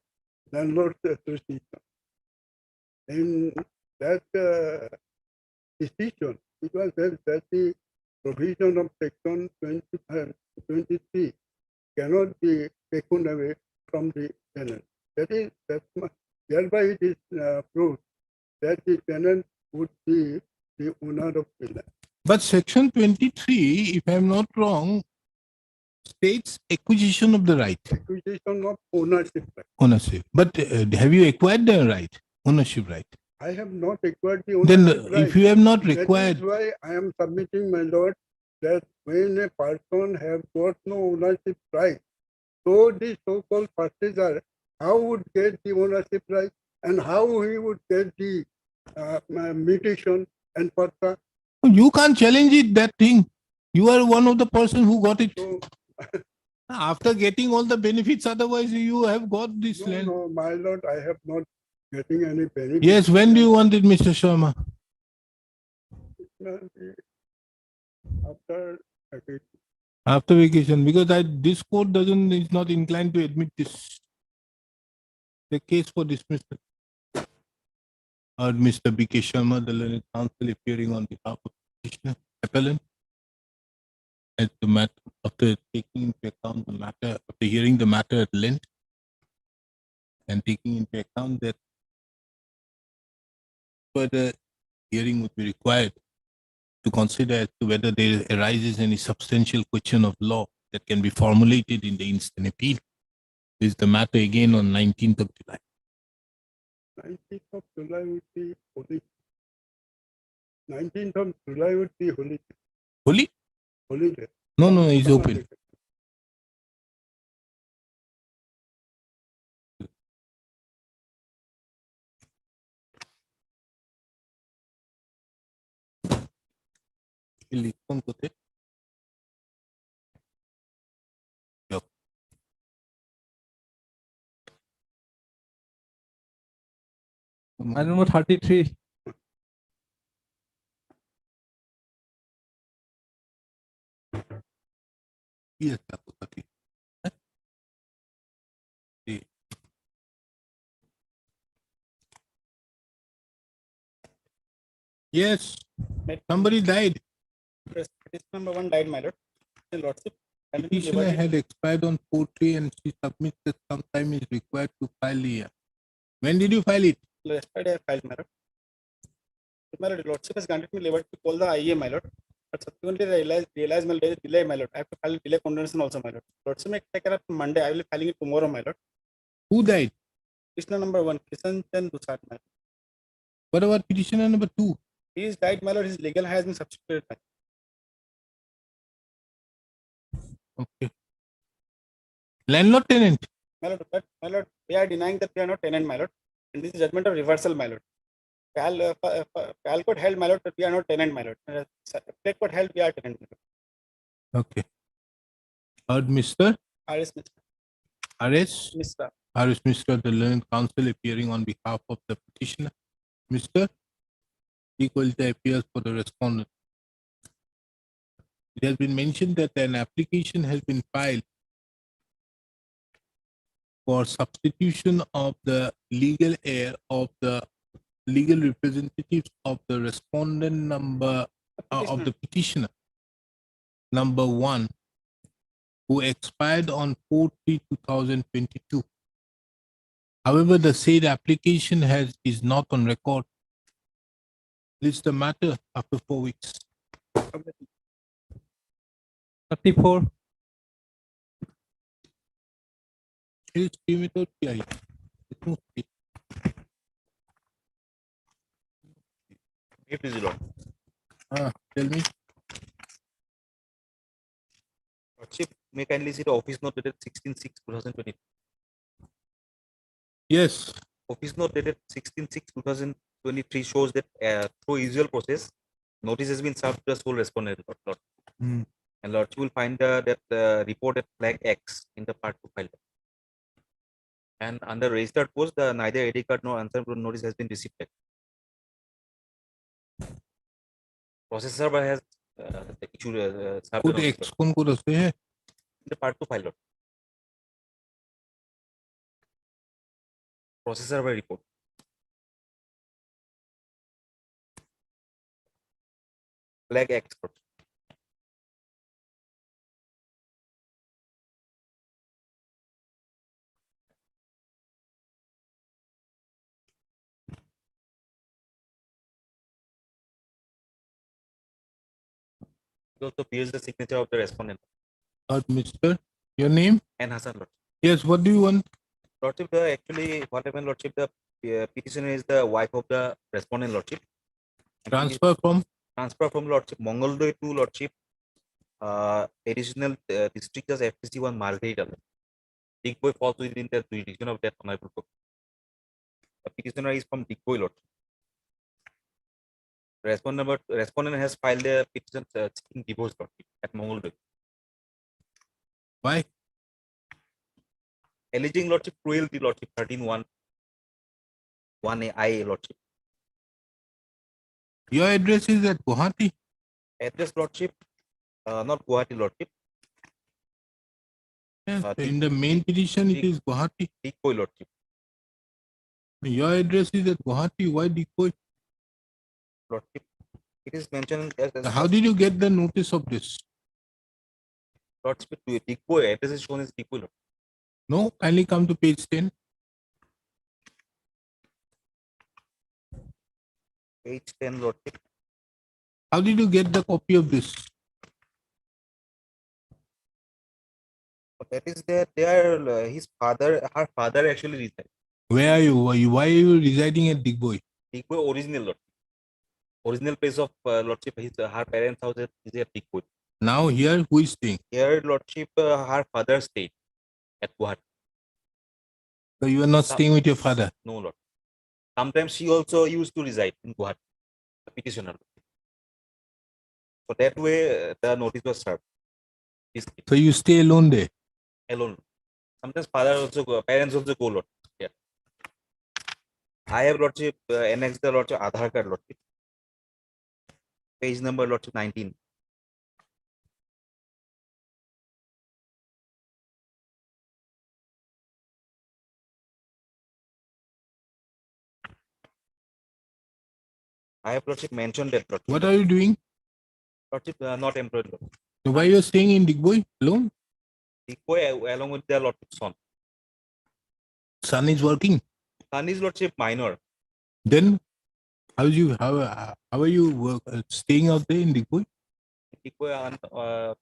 landlords association. In that decision, it was said that the provision of section 23 cannot be taken away from the tenant. Thereby it is proved that the tenant would be the owner of the land. But section 23, if I'm not wrong, states acquisition of the right. Acquisition of ownership right. Ownership. But have you acquired the right? Ownership right? I have not acquired the Then ownership right. if you have not required. That is why I am submitting, my lord, that when a person has got no ownership right, so the so-called purchaser, how would get the ownership right and how he would get the mutation and pata. You can't challenge it, that thing. You are one of the person who got it. So, after getting all the benefits, otherwise you have got this land. No, my lord, I have not getting any benefit. Yes, when do you want it, Mr. Sharma? After vacation. After vacation, because this court is not inclined to admit this. The case for dismissal. Or Mr. B.K. Sharma, the learned counsel appearing on behalf of petitioner, appellant, as the matter after taking into account the matter, after hearing the matter at length, and taking into account that further hearing would be required to consider as to whether there arises any substantial question of law that can be formulated in the instant appeal. This is the matter again on 19th of July. 19th of July would be holy. 19th of July would be holy. Holy? Holy day. No, it's open. লিখন কোথায়? Item number 33. Yes, Tapu, 30. Yes, somebody died. Petition number 1 died, my lord. Lordship. Petitioner had expired on 4/3 and she submits that some time is required to file here. When did you file it? Yesterday I filed, my lord. My lord, Lordship has granted me liberty to call the IE, my lord. But subsequently I realized my delay, my lord. I have to file delay condemnation also, my lord. Lordship may take care of Monday. I will be filing it tomorrow, my lord. Who died? Petitioner number 1, Kishan Chand Dusad, my lord. What about petitioner number 2? He is died, my lord. His legal has been substituted. Okay. Landlord tenant. My lord, but my lord, we are denying that we are not tenant, my lord. And this is judgment of reversal, my lord. PAL court held, my lord, that we are not tenant, my lord. State court held we are tenant, my lord. Okay. Heard Mr. R.S. Mishra. R.S. Mishra. R.S. Mishra, the learned counsel appearing on behalf of the petitioner. Mr. Equality appears for the respondent. It has been mentioned that an application has been filed for substitution of the legal heir of the legal representatives of the respondent number of the petitioner number 1, who expired on 4/3/2022. However, the said application is not on record. This is the matter after 4 weeks. 34. Please give me the PI. Please, Lord. Tell me. Lordship, may kindly see the office note dated 16/6/2020. Yes. Office note dated 16/6/2023 shows that through usual process, notice has been served to the sole respondent. Lord. Hmm. And Lordship will find that reported flag X in the part 2 file. And under registered post, the neither ID card nor answer notice has been received yet. Process server has issued served the Code notice X कौन को रखते हैं? in the part 2 file. Lord. Process server report. Flag X. Lord. It also bears the signature of the respondent. Mr. Your name? And Hassan. Lord. Yes. What do you want? Lordship, actually, what happened, Lordship, the petitioner is the wife of the respondent, Lordship. And Transfer from? Transfer from Lordship Mongoldoy to Lordship additional district as FTC1 Margherita. Digboy falls within the jurisdiction of that honorable court. The petitioner is from Digboy, Lordship. Respondent has filed a petition seeking divorce, Lordship, at Mongoldoy. Why? Alleging Lordship cruelty, Lordship 13(1)(1)(I), Lordship. Your address is at Guwahati. Address, Lordship, not Guwahati, Lordship. Yes, in the main petition, it is Guwahati. Digboy, Lordship. Your address is at Guwahati. Why Digboy? Lordship, it is mentioned as How did you get the notice of this? Lordship, Digboy, address is shown as Digboy, Lordship. No, kindly come to page 10. Page 10, Lordship. How did you get the copy of this? But that is that they are her father actually resides. Where are you? Why are you residing at Digboy? Digboy original, Lordship. Original place of Lordship, her parents' house is at Digboy. Now here, who is staying? Here, Lordship, her father stayed at Guwahati. So you are not staying with your father? No, Lord. Sometimes she also used to reside in Guwahati, the petitioner. So that way, the notice was served. So you stay alone there? Alone. Sometimes parents also go, Lord. Yeah. I have, Lordship, annexed the Lordship Aadhaar card, Lordship. Page number, Lordship, 19. I have, Lordship, mentioned that, Lordship. What are you doing? Lordship, not employed, Lord. So why you are staying in Digboy alone? Digboy along with their Lordship son. Son is working. Son is, Lordship, minor. Then how are you staying out there in Digboy? Digboy,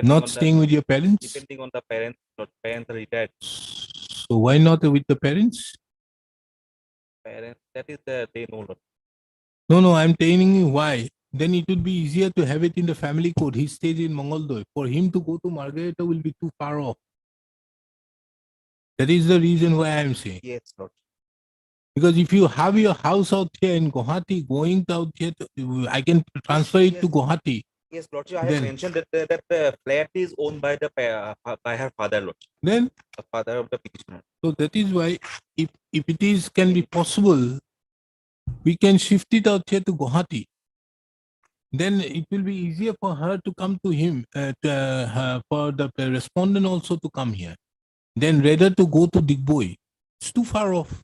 Not staying with your parents? Depending on the parents, parents are retired. So why not with the parents? Parents, that is they know, Lord. No, I'm telling you why. Then it would be easier to have it in the family court. He stays in Mongoldoy. For him to go to Margareta will be too far off. That is the reason why I'm saying. Yes, Lord. Because if you have your house out here in Guwahati, going out here, I can transfer it to Guwahati. Yes, Lord. I have mentioned that the flat is owned by by her father, Lord. Then the father of the petitioner. So that is why, if it is can be possible, we can shift it out here to Guwahati. Then it will be easier for her to come to him, for the respondent also to come here. Then rather to go to Digboy. It's too far off.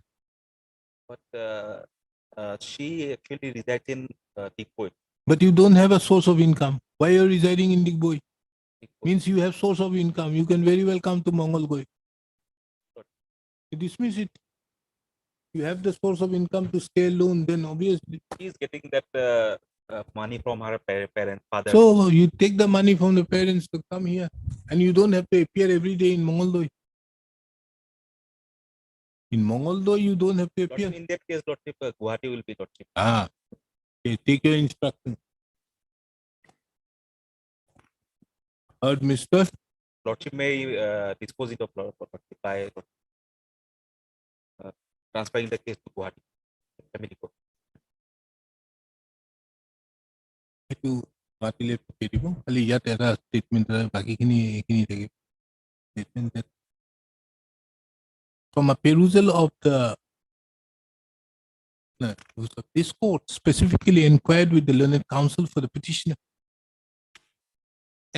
But she actually resides in Digboy. But you don't have a source of income. Why are you residing in Digboy? Means you have source of income. You can very well come to Mongoldoy. You dismiss it. You have the source of income to stay alone, then obviously. She is getting that money from her parents, father. So you take the money from the parents to come here, and you don't have to appear every day in Mongoldoy. In Mongoldoy, you don't have to appear. In that case, Lordship, Guwahati will be Lordship. Okay, take your instruction. Heard, Mr. Lordship may dispose it of property by transferring the case to Guwahati family court. এইটো গুৱাহাটীলৈ পঠিয়াই দিব খালি ইয়াত এটা statement বাকীখিনি এইখিনি থাকিব statement that from a perusal of this court specifically inquired with the learned counsel for the petitioner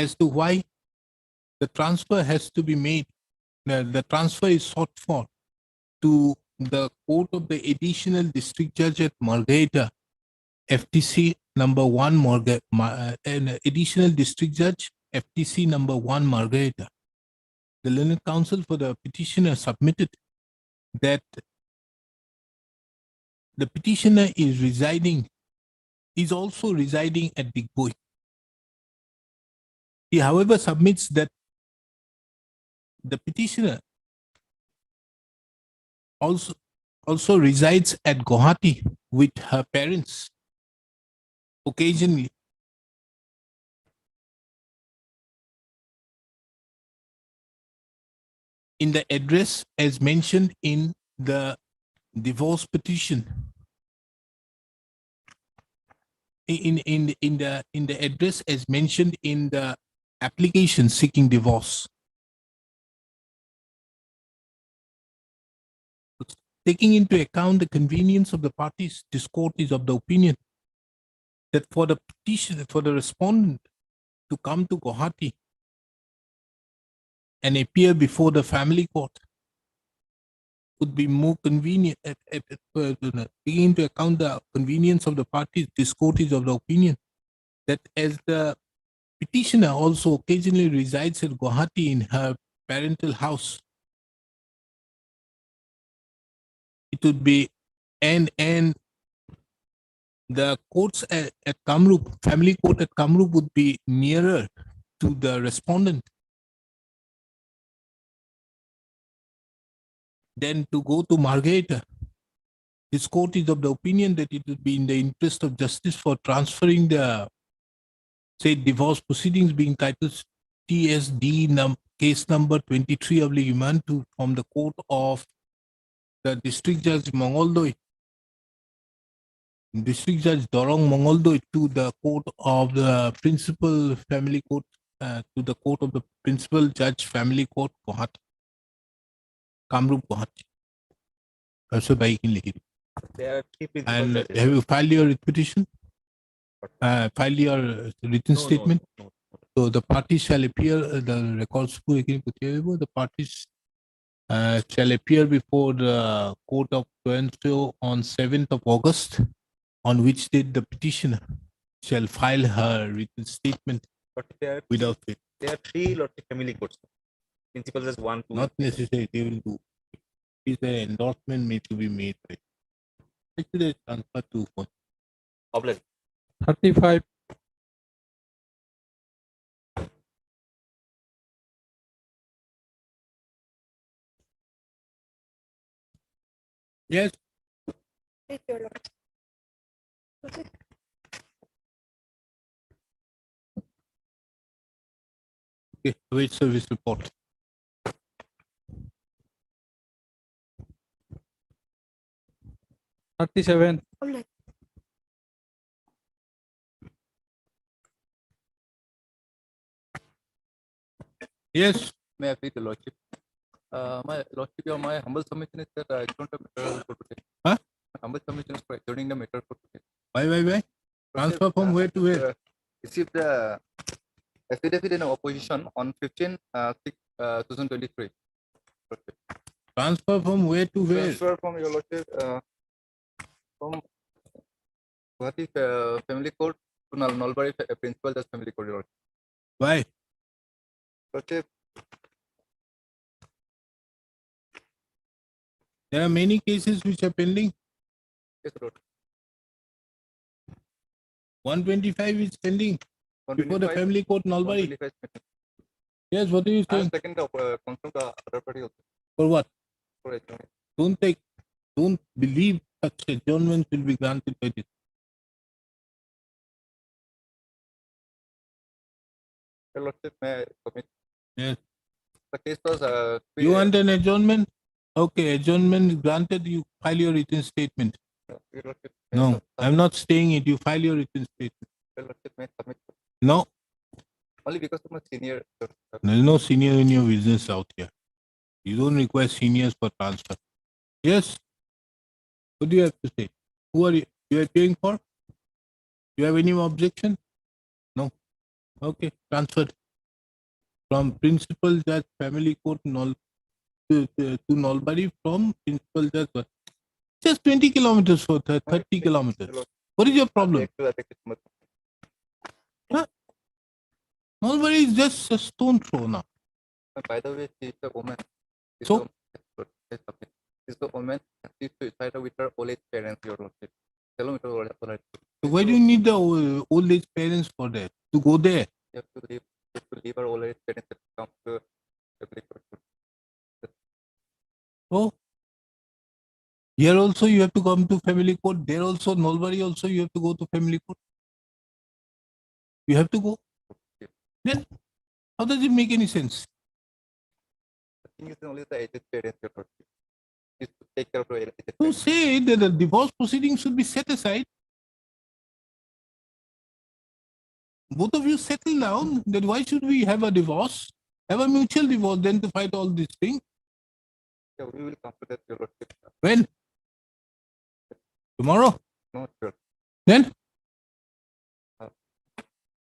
as to why the transfer has to be made. The transfer is sought for to the court of the additional district judge at Margherita, FTC number 1 an additional district judge, FTC number 1 Margherita. The learned counsel for the petitioner submitted that the petitioner is also residing at Digboi. He, however, submits that the petitioner also resides at Guwahati with her parents occasionally. In the address as mentioned in the divorce petition. In the address as mentioned in the application seeking divorce. Taking into account the convenience of the parties, this court is of the opinion that for the petitioner, for the respondent to come to Guwahati and appear before the family court would be more convenient. Taking into account the convenience of the parties, this court is of the opinion that as the petitioner also occasionally resides at Guwahati in her parental house, it would be and the courts at Kamrup, family court at Kamrup would be nearer to the respondent than to go to Margherita. This court is of the opinion that it would be in the interest of justice for transferring the say divorce proceedings being titled TSD case number 23 of Ligiman to from the court of the district judge Mongoldoi, district judge Dorong Mongoldoi to the court of the principal family court to the court of the principal judge family court Guwahati, Kamrup Guwahati. Also by There are three principal and judges. have you filed your petition? Filed your written statement? So the parties shall appear, the records, the parties shall appear before the court of Toronto on 7th of August, on which date the petitioner shall file her written statement But there are without fail. there are three Lordship family courts. Principals as 1, 2. Not necessary, they will do. Is an endorsement made to be made by. Actually, transfer to phone. Obliged. 35. Yes, Yes, your lord. Proceed. okay, wait service report. Thirty-seven. Obliged. Yes, May I plead the lordship? My lordship, my humble submission is that I don't have matter for today. Huh? My humble submission is for adjourning the matter for today. why? Transfer from where to where? Received the affidavit in opposition on 15/6/2023. Transfer from where to where? Transfer from your lordship from Guwahati family court to Nalbari principal judge family court. Your lordship. Why? Lordship, There are many cases which are pending. yes, Lord. 125 is pending before the 125, family court Nalbari. 125. Yes, what are you I have saying? taken the concern the other party also For what? for adjourning. Don't believe such adjournments will be granted by this. Your Lordship, may I submit? Yes. The case was You want an adjournment? Okay, adjournment is granted. You file your written statement. Your Lordship, may I No, sub- I'm not staying it. You file your written statement. Your Lordship, may I submit? No, Only because of my senior. there's no senior in your business out here. You don't require seniors for transfer. Yes. What do you have to say? Who are you? You are appearing for? You have any objection? No. Okay, transferred from Principal Judge Family Court to Nalbari from Principal Judge. Just 20 kilometers for 30 kilometers. What is your problem? Huh? Nalbari is just a stone throw now. By the way, she is a woman. She's So? She's a woman. She's suicidal with her old age parents, Your Lordship. Tell me to So why do you need the old age parents for that? To go there? You have to leave her old age parents to come to the Oh. Here also you have to come to family court. There also, Nalbari also you have to go to family court. You have to go. Then how does it make any sense? The thing is only the aged parents, Your Lordship. She's to take care of her aged To parents. say that the divorce proceedings should be set aside. Both of you settle down. That why should we have a divorce? Have a mutual divorce then to fight all these things. Yeah, we will come to that, Your Lordship. When? Tomorrow? No, sure. Then? Uh,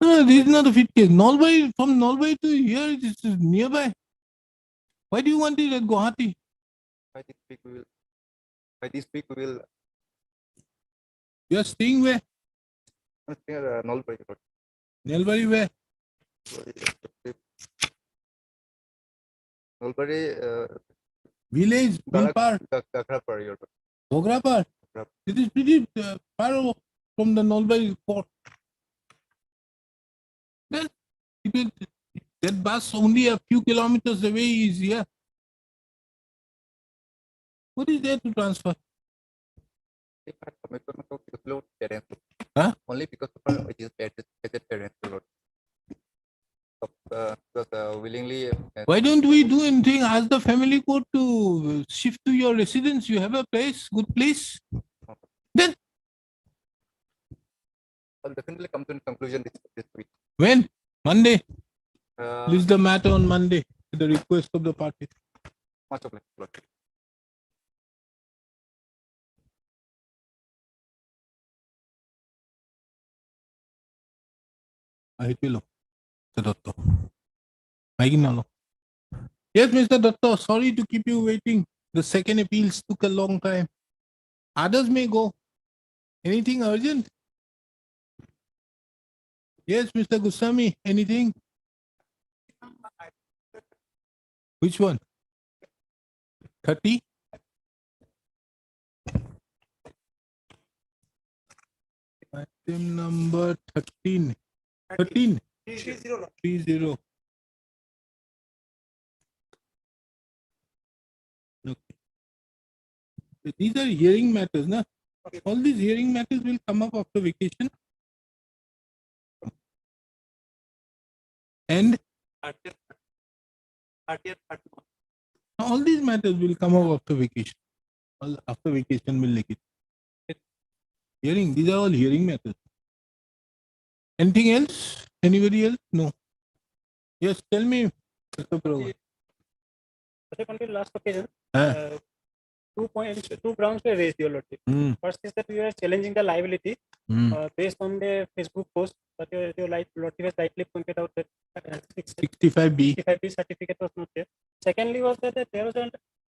No, this is not a fit case. Nalbari, from Nalbari to here, it is nearby. Why do you want it at Guwahati? By this week we will You are staying where? Nalbari, Your Lordship. Nalbari where? Nalbari, Village, Gulpar, Gagrapar, Your Lordship. Bograpar. It is pretty far from the Nalbari port. Then it will, that bus only a few kilometers away is here. What is there to transfer? If I submit to my close parents. Huh? Only because of her aged parents, Your Lordship. Because willingly. Why don't we do anything? Ask the family court to shift to your residence. You have a place, good place. Then I'll definitely come to a conclusion this week. when? Monday. Uh, List the matter on Monday at the request of the party. Much obliged, Your Lordship. Ahitilo. Mr. Dotto. Maginalo. Yes, Mr. Dotto. Sorry to keep you waiting. The second appeals took a long time. Others may go. Anything urgent? Yes, Mr. Goswami. Anything? Which one? 30? Item number 13. 13. 30. Okay. These are hearing matters, na? All these hearing matters will come up after vacation. And all these matters will come up after vacation. After vacation, we'll make it. Hearing, these are all hearing matters. Anything else? Anybody else? No. Yes, tell me, Mr. Prabhu. On the last occasion, 2 grounds were raised, Your Lordship. First is that we are challenging the liability based on the Facebook post, but your Lordship has rightly pointed out that 65B. 65B certificate was not there. Secondly was that there was an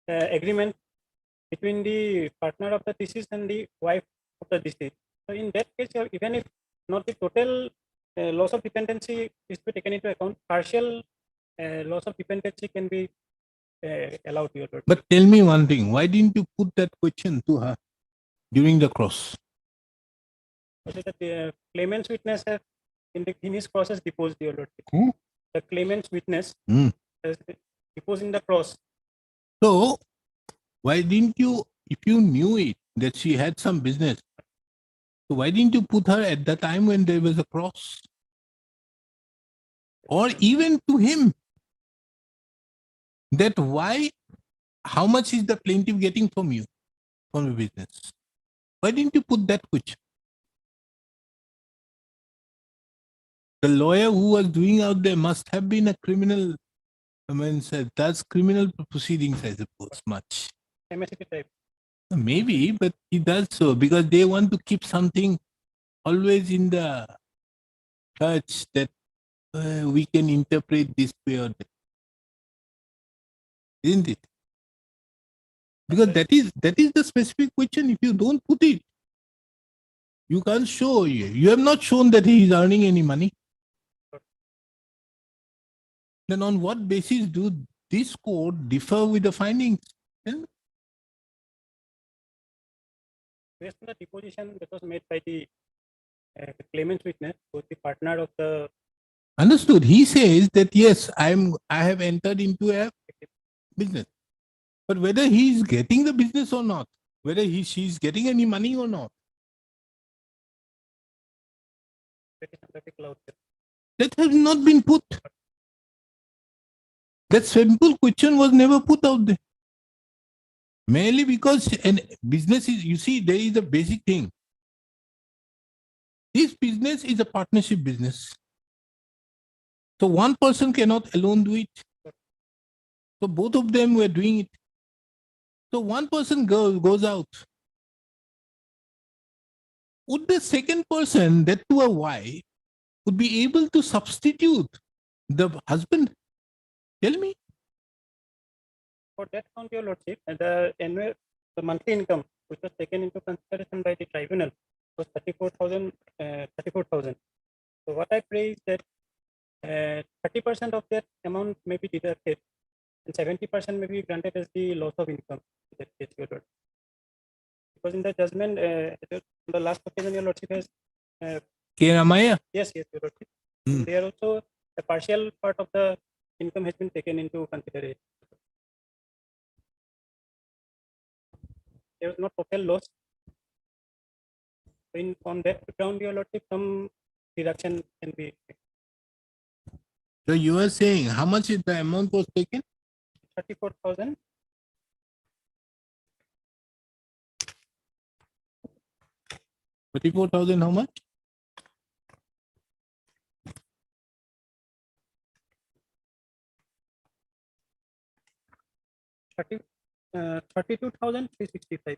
agreement between the partner of the deceased and the wife of the deceased. So in that case, even if not the total loss of dependency is to be taken into account, partial loss of dependency can be allowed, Your Lordship. But tell me one thing, why didn't you put that question to her during the cross? That the claimant's witness has in his process deposed, Your Lordship. Who? The claimant's witness has deposed in the cross. So, why didn't you, if you knew it, that she had some business, so why didn't you put her at the time when there was a cross? or even to him, that how much is the plaintiff getting from you, from your business? Why didn't you put that question? The lawyer who was doing out there must have been a criminal, that's criminal proceedings, I suppose, much. MSCP type. Maybe, but he does so because they want to keep something always in the church that we can interpret this way or that. Isn't it? Because that is the specific question. If you don't put it, you can't show. You have not shown that he is earning any money. Then on what basis do this court differ with the findings? Then Based on the deposition that was made by the claimant's witness, was the partner of the understood. He says that yes, I have entered into a business, but whether he is getting the business or not, whether she is getting any money or not, that has not been put. That simple question was never put out there. Merely because business is, you see, there is a basic thing. This business is a partnership business. So one person cannot alone do it. So both of them were doing it. So one person goes out. Would the second person, that to a wife, would be able to substitute the husband? Tell me. For that count, your lordship, the monthly income which was taken into consideration by the tribunal was 34,000. So what I pray is that 30% of that amount may be deducted and 70% may be granted as the loss of income. That case, your lord. Because in the judgment, the last occasion, your lordship has. Ramaya? Yes, your lordship. There also a partial part of the income has been taken into consideration. There was not total loss. On that ground, your lordship, some deduction can be. So you are saying how much is the amount was taken? 34,000. $34,000 how much? $32,365.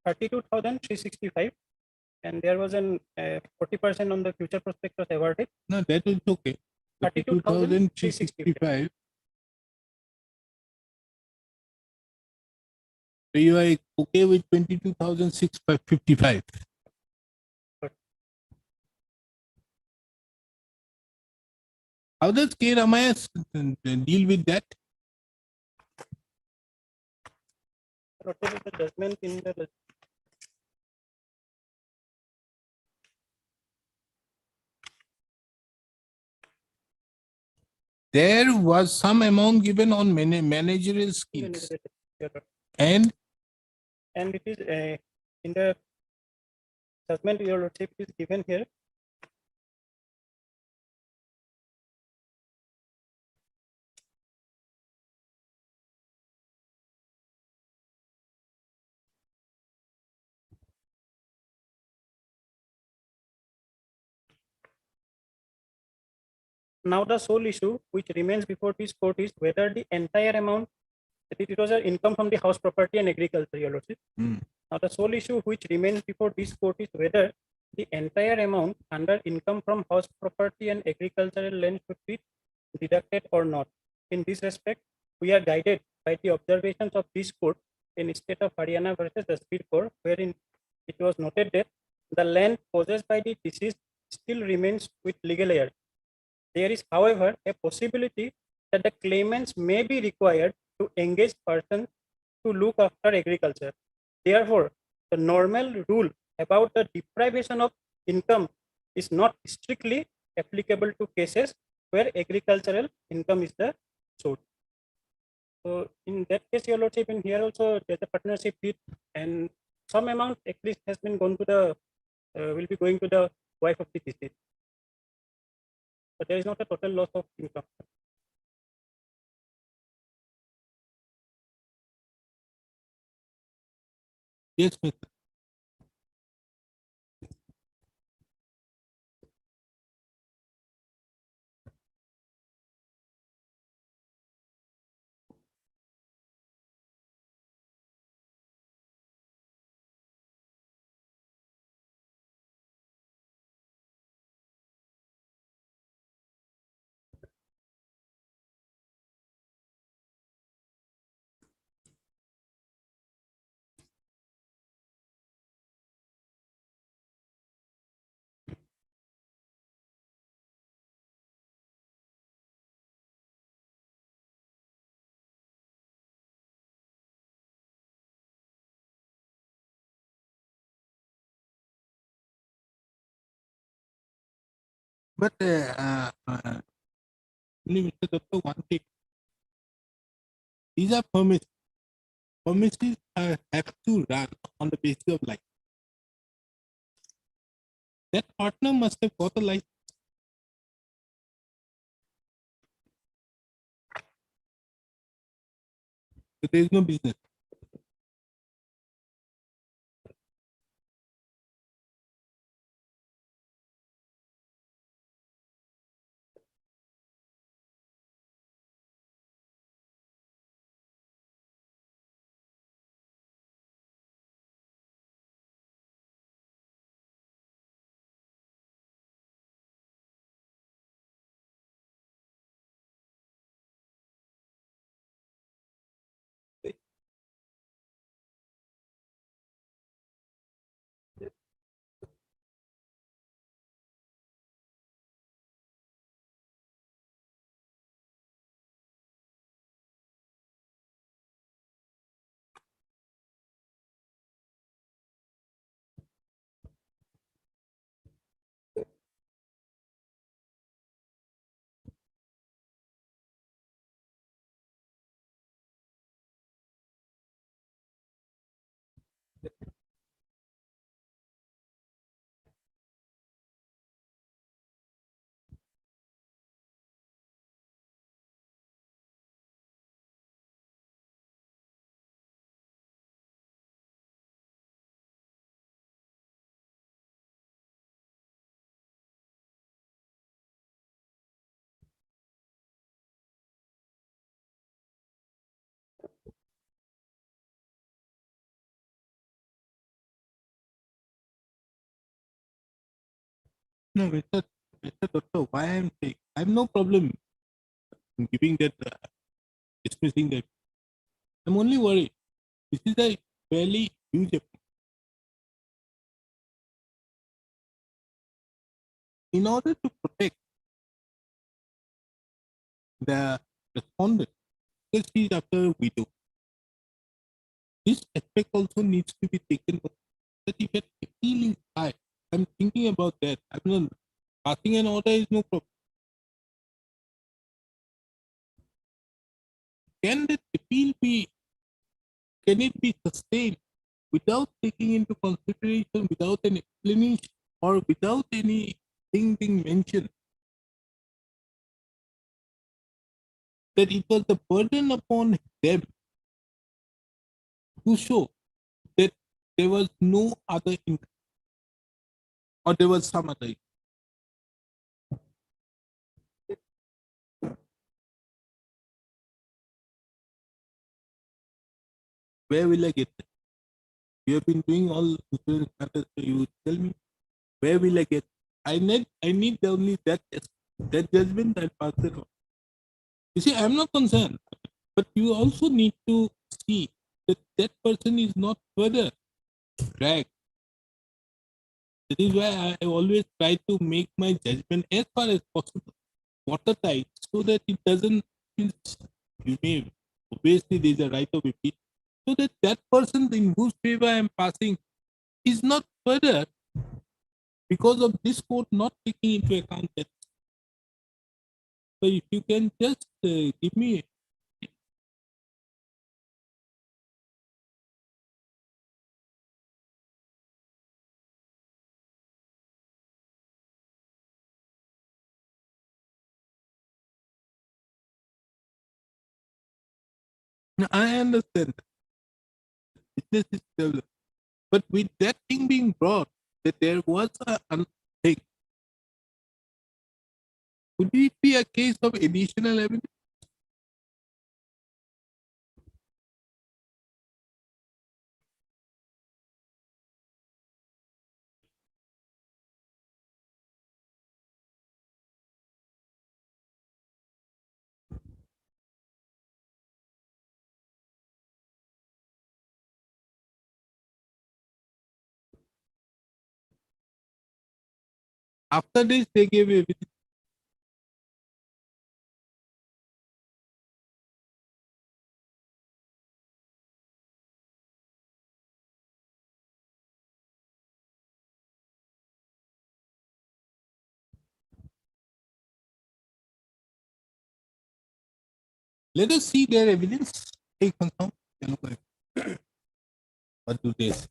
32,365, and there was an 40% on the future prospect was awarded. No, that is okay. 32,365. So you are okay with 22,655. How does K. Ramaya deal with that? Whatever the judgment in the There was some amount given on managerial skills. And it is in the judgment, your lordship, is given here. Now the sole issue which remains before this court is whether the entire amount, it was an income from the house property and agriculture, your lordship. Now the sole issue which remains before this court is whether the entire amount under income from house property and agricultural land should be deducted or not. In this respect, we are guided by the observations of this court in state of Haryana versus Jasbir Kaur, wherein it was noted that the land possessed by the deceased still remains with legal heir. There is, however, a possibility that the claimants may be required to engage persons to look after agriculture. Therefore, the normal rule about the deprivation of income is not strictly applicable to cases where agricultural income is the source. So, in that case, your lordship, in here also there's a partnership deed, and some amount at least has been gone to the will be going to the wife of the deceased. but there is not a total loss of income. Yes, Mr. But only Mr. Dutta, one thing. These are permits. Permits have to run on the basis of license. That partner must have got a license. So there is no business. No, Mr. Dutta, why I'm saying I have no problem in giving that dismissing that. I'm only worried. This is a fairly huge application. In order to protect the respondent, because she is after a widow, this aspect also needs to be taken. That if an appeal is high, I'm thinking about that. I'm not passing an order is no problem. Can that appeal be? Can it be sustained without taking into consideration, without an explanation, or without anything being mentioned? That it was the burden upon them to show that there was no other income or there was some other income. Where will I get that? You have been doing all insurance matters, so you tell me where will I get? I need only that judgment and pass it on. You see, I'm not concerned, but you also need to see that that person is not further dragged. That is why I always try to make my judgment as far as possible watertight, so that it doesn't. You may obviously there is a right of appeal, so that that person in whose favor I am passing is not further because of this court not taking into account that. So if you can just give me No, I understand that. Business is developed. But with that thing being brought, that there was a thing, could it be a case of additional evidence? After this, they gave evidence. Let us see their evidence. Take on some. What do they say?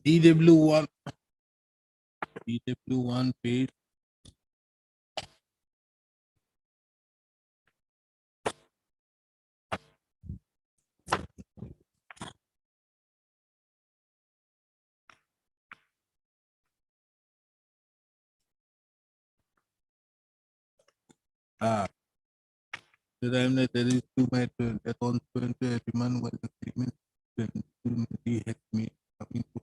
DW1, DW1 page. Ah, the time that there is two matter that on every man was agreement when he has me coming to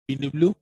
DW.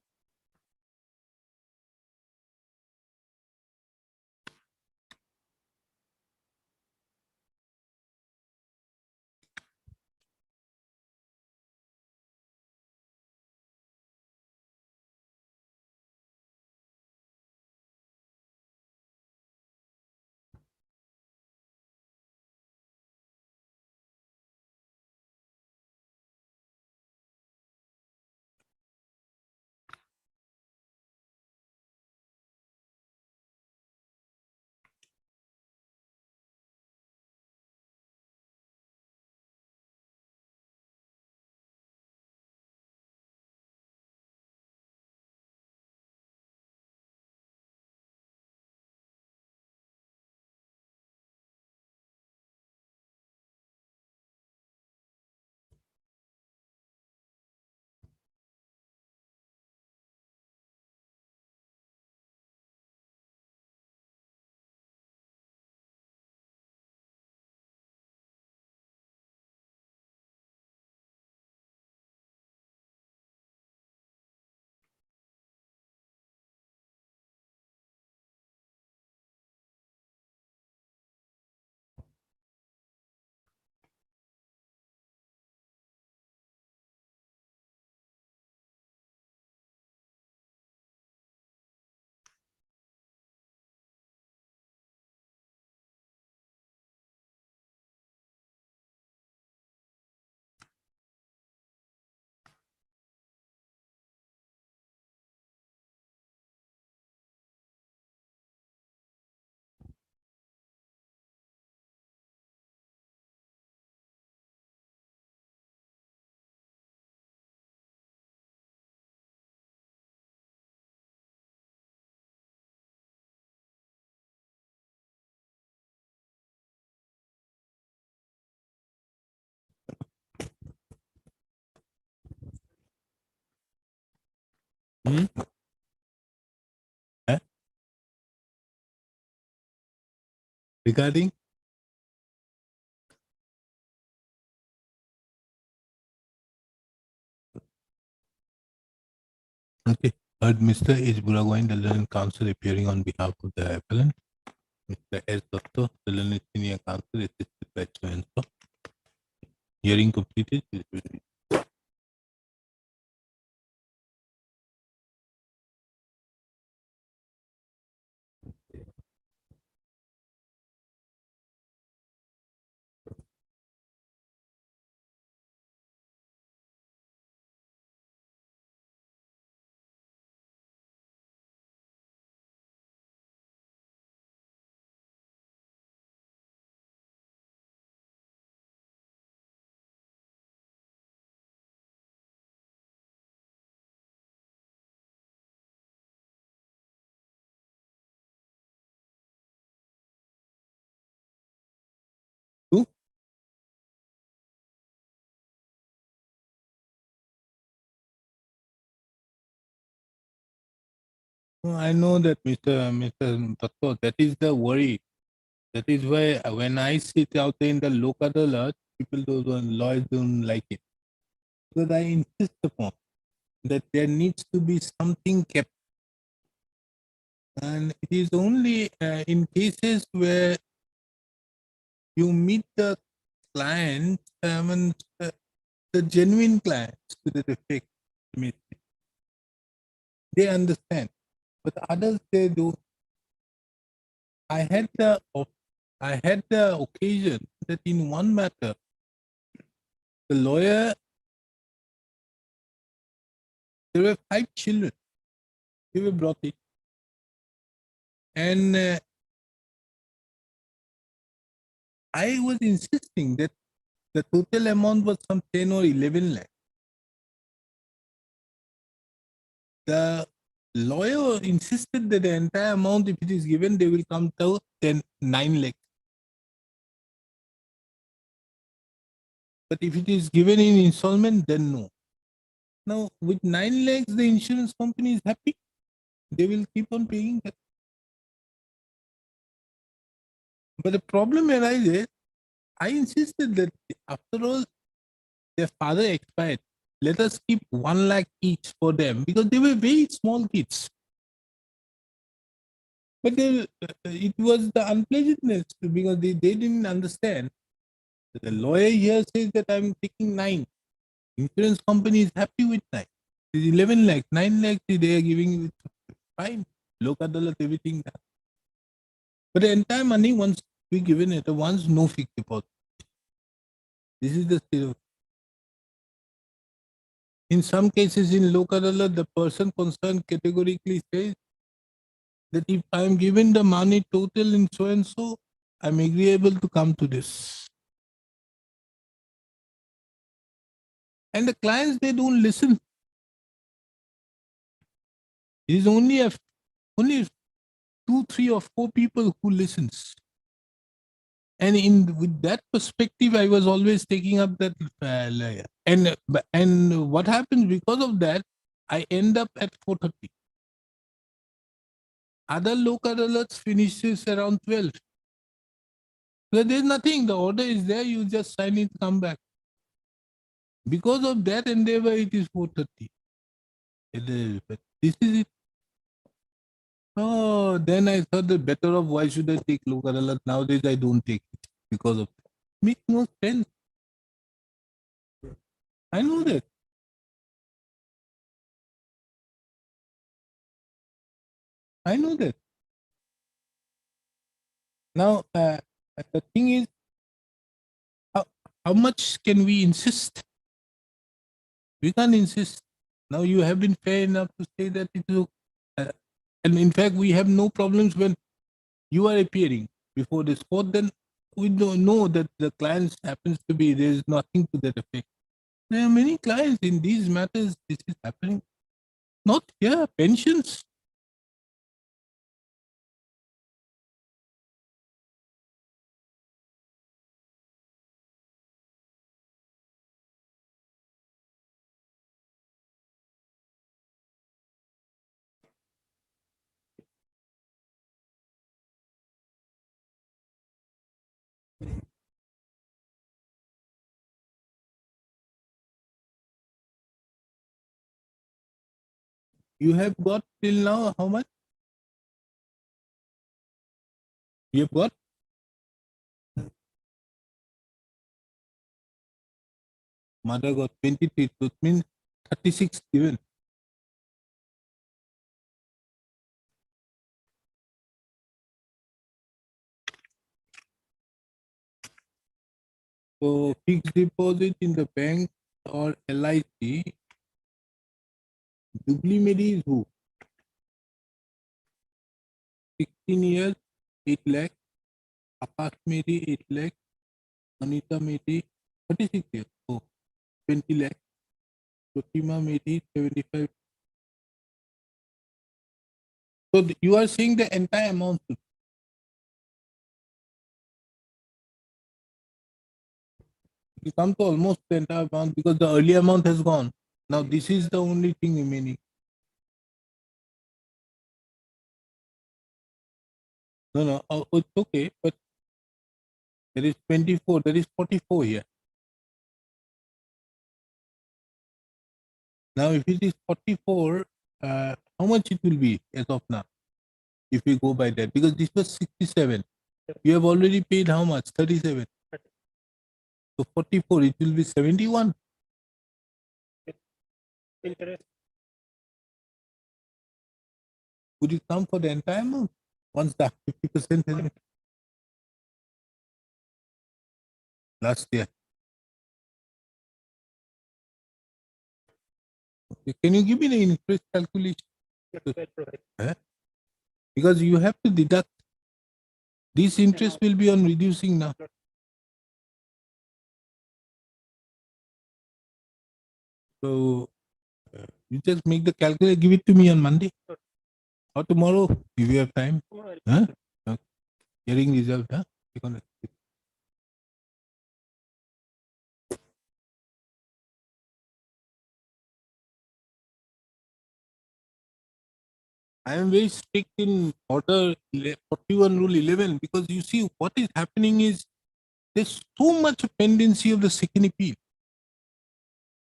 Hmm? Huh? Regarding? Okay. Heard Mr. H. Buragoin, the Learning Council, appearing on behalf of the appellant. Mr. S. Dotto, the Learning Senior Counsel, assisted by so and so. Hearing completed. Who? I know that Mr. Dotto, that is the worry. That is why when I sit out there in the local alert, people don't, lawyers don't like it. Because I insist upon that there needs to be something kept. And it is only in cases where you meet the client, the genuine clients to that effect, they understand. But others, they do. I had the occasion that in one matter, the lawyer, there were 5 children. They were brought in. And I was insisting that the total amount was some 10 or 11 lakh. The lawyer insisted that the entire amount, if it is given, they will come to 9 lakh. But if it is given in installment, then no. Now, with 9 lakhs, the insurance company is happy. They will keep on paying that. But the problem arises, I insisted that after all, their father expired. Let us keep 1 lakh each for them because they were very small kids. But it was the unpleasantness because they didn't understand. The lawyer here says that I'm taking 9. Insurance company is happy with 9. It's 11 lakhs, 9 lakhs they are giving it. Fine. Local adalat, everything done. But the entire money once we given it, once no fixed deposit. This is the state of. In some cases in local adalat, the person concerned categorically says that if I'm given the money total in so and so, I'm agreeable to come to this. And the clients, they don't listen. It is only 2, 3, or 4 people who listens. And with that perspective, I was always taking up that layer. And what happens because of that, I end up at 4:30. Other local alerts finishes around 12. So there's nothing. The order is there. You just sign it, come back. Because of that endeavor, it is 4:30. But this is it. Oh, then I thought the better of why should I take local alert? Nowadays, I don't take it because of that. Makes no sense. I know that. I know that. Now, the thing is, how much can we insist? We can't insist. Now, you have been fair enough to say that it is, and in fact, we have no problems when you are appearing before this court. Then we don't know that the clients happens to be, there is nothing to that effect. There are many clients in these matters, this is happening. Not here, pensions. You have got till now how much? You have got? Mother got 23, so it means 36 given. So fixed deposit in the bank or LIC, Jubilee Mary is who? 16 years, 8 lakh. Akash Mary, 8 lakh. Anita Mary, 36 years, oh, 20 lakh. Fatima Mary, 75. So you are saying the entire amount. You come to almost the entire amount because the earlier amount has gone. Now this is the only thing remaining. No, it's okay, but there is 24, there is 44 here. Now, if it is 44, how much it will be as of now? If we go by that, because this was 67. You have already paid how much? 37. So 44, it will be 71. Interest. Would you come for the entire amount once the 50% has been last year? Okay. Can you give me the interest calculation? Huh? Because you have to deduct. This interest will be on reducing now. So you just make the calculator, give it to me on Monday or tomorrow if you have time. Huh? Okay. Hearing result, huh? Click on it. I am very strict in order 41 rule 11 because you see what is happening is there's so much pendency of the second appeal.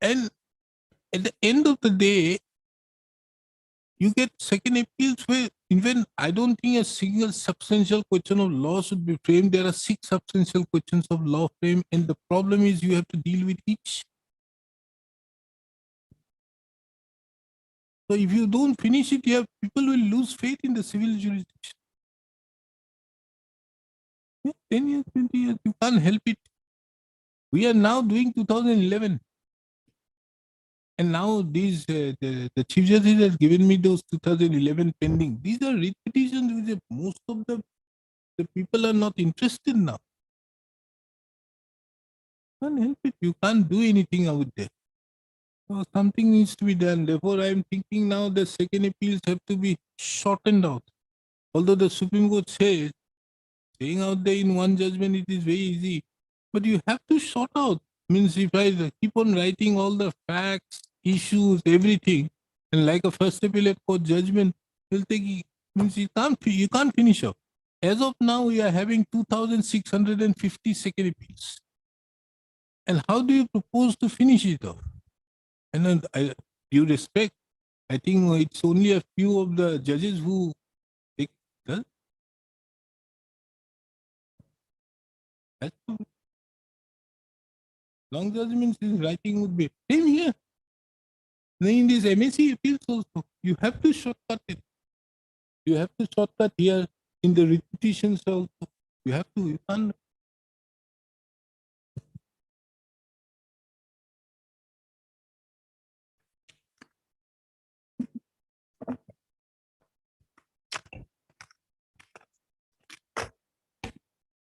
And at the end of the day, you get second appeals where even I don't think a single substantial question of law should be framed. There are 6 substantial questions of law framed, and the problem is you have to deal with each. So if you don't finish it, people will lose faith in the civil jurisdiction. 10 years, 20 years, you can't help it. We are now doing 2011. And now these the Chief Justice has given me those 2011 pending. These are repetitions which most of the people are not interested now. Can't help it. You can't do anything out there. So something needs to be done. Therefore, I am thinking now the second appeals have to be shortened out. Although the Supreme Court says, saying out there in one judgment, it is very easy. But you have to sort out. Means if I keep on writing all the facts, issues, everything, and like a first appellate court judgment, will take means you can't finish up. As of now, we are having 2,650 second appeals. And how do you propose to finish it off? And then, due respect, I think it's only a few of the judges who take the long judgments is writing would be same here. Then in this MSc appeals also, you have to shortcut it. You have to shortcut here in the repetitions also. You have to, you can't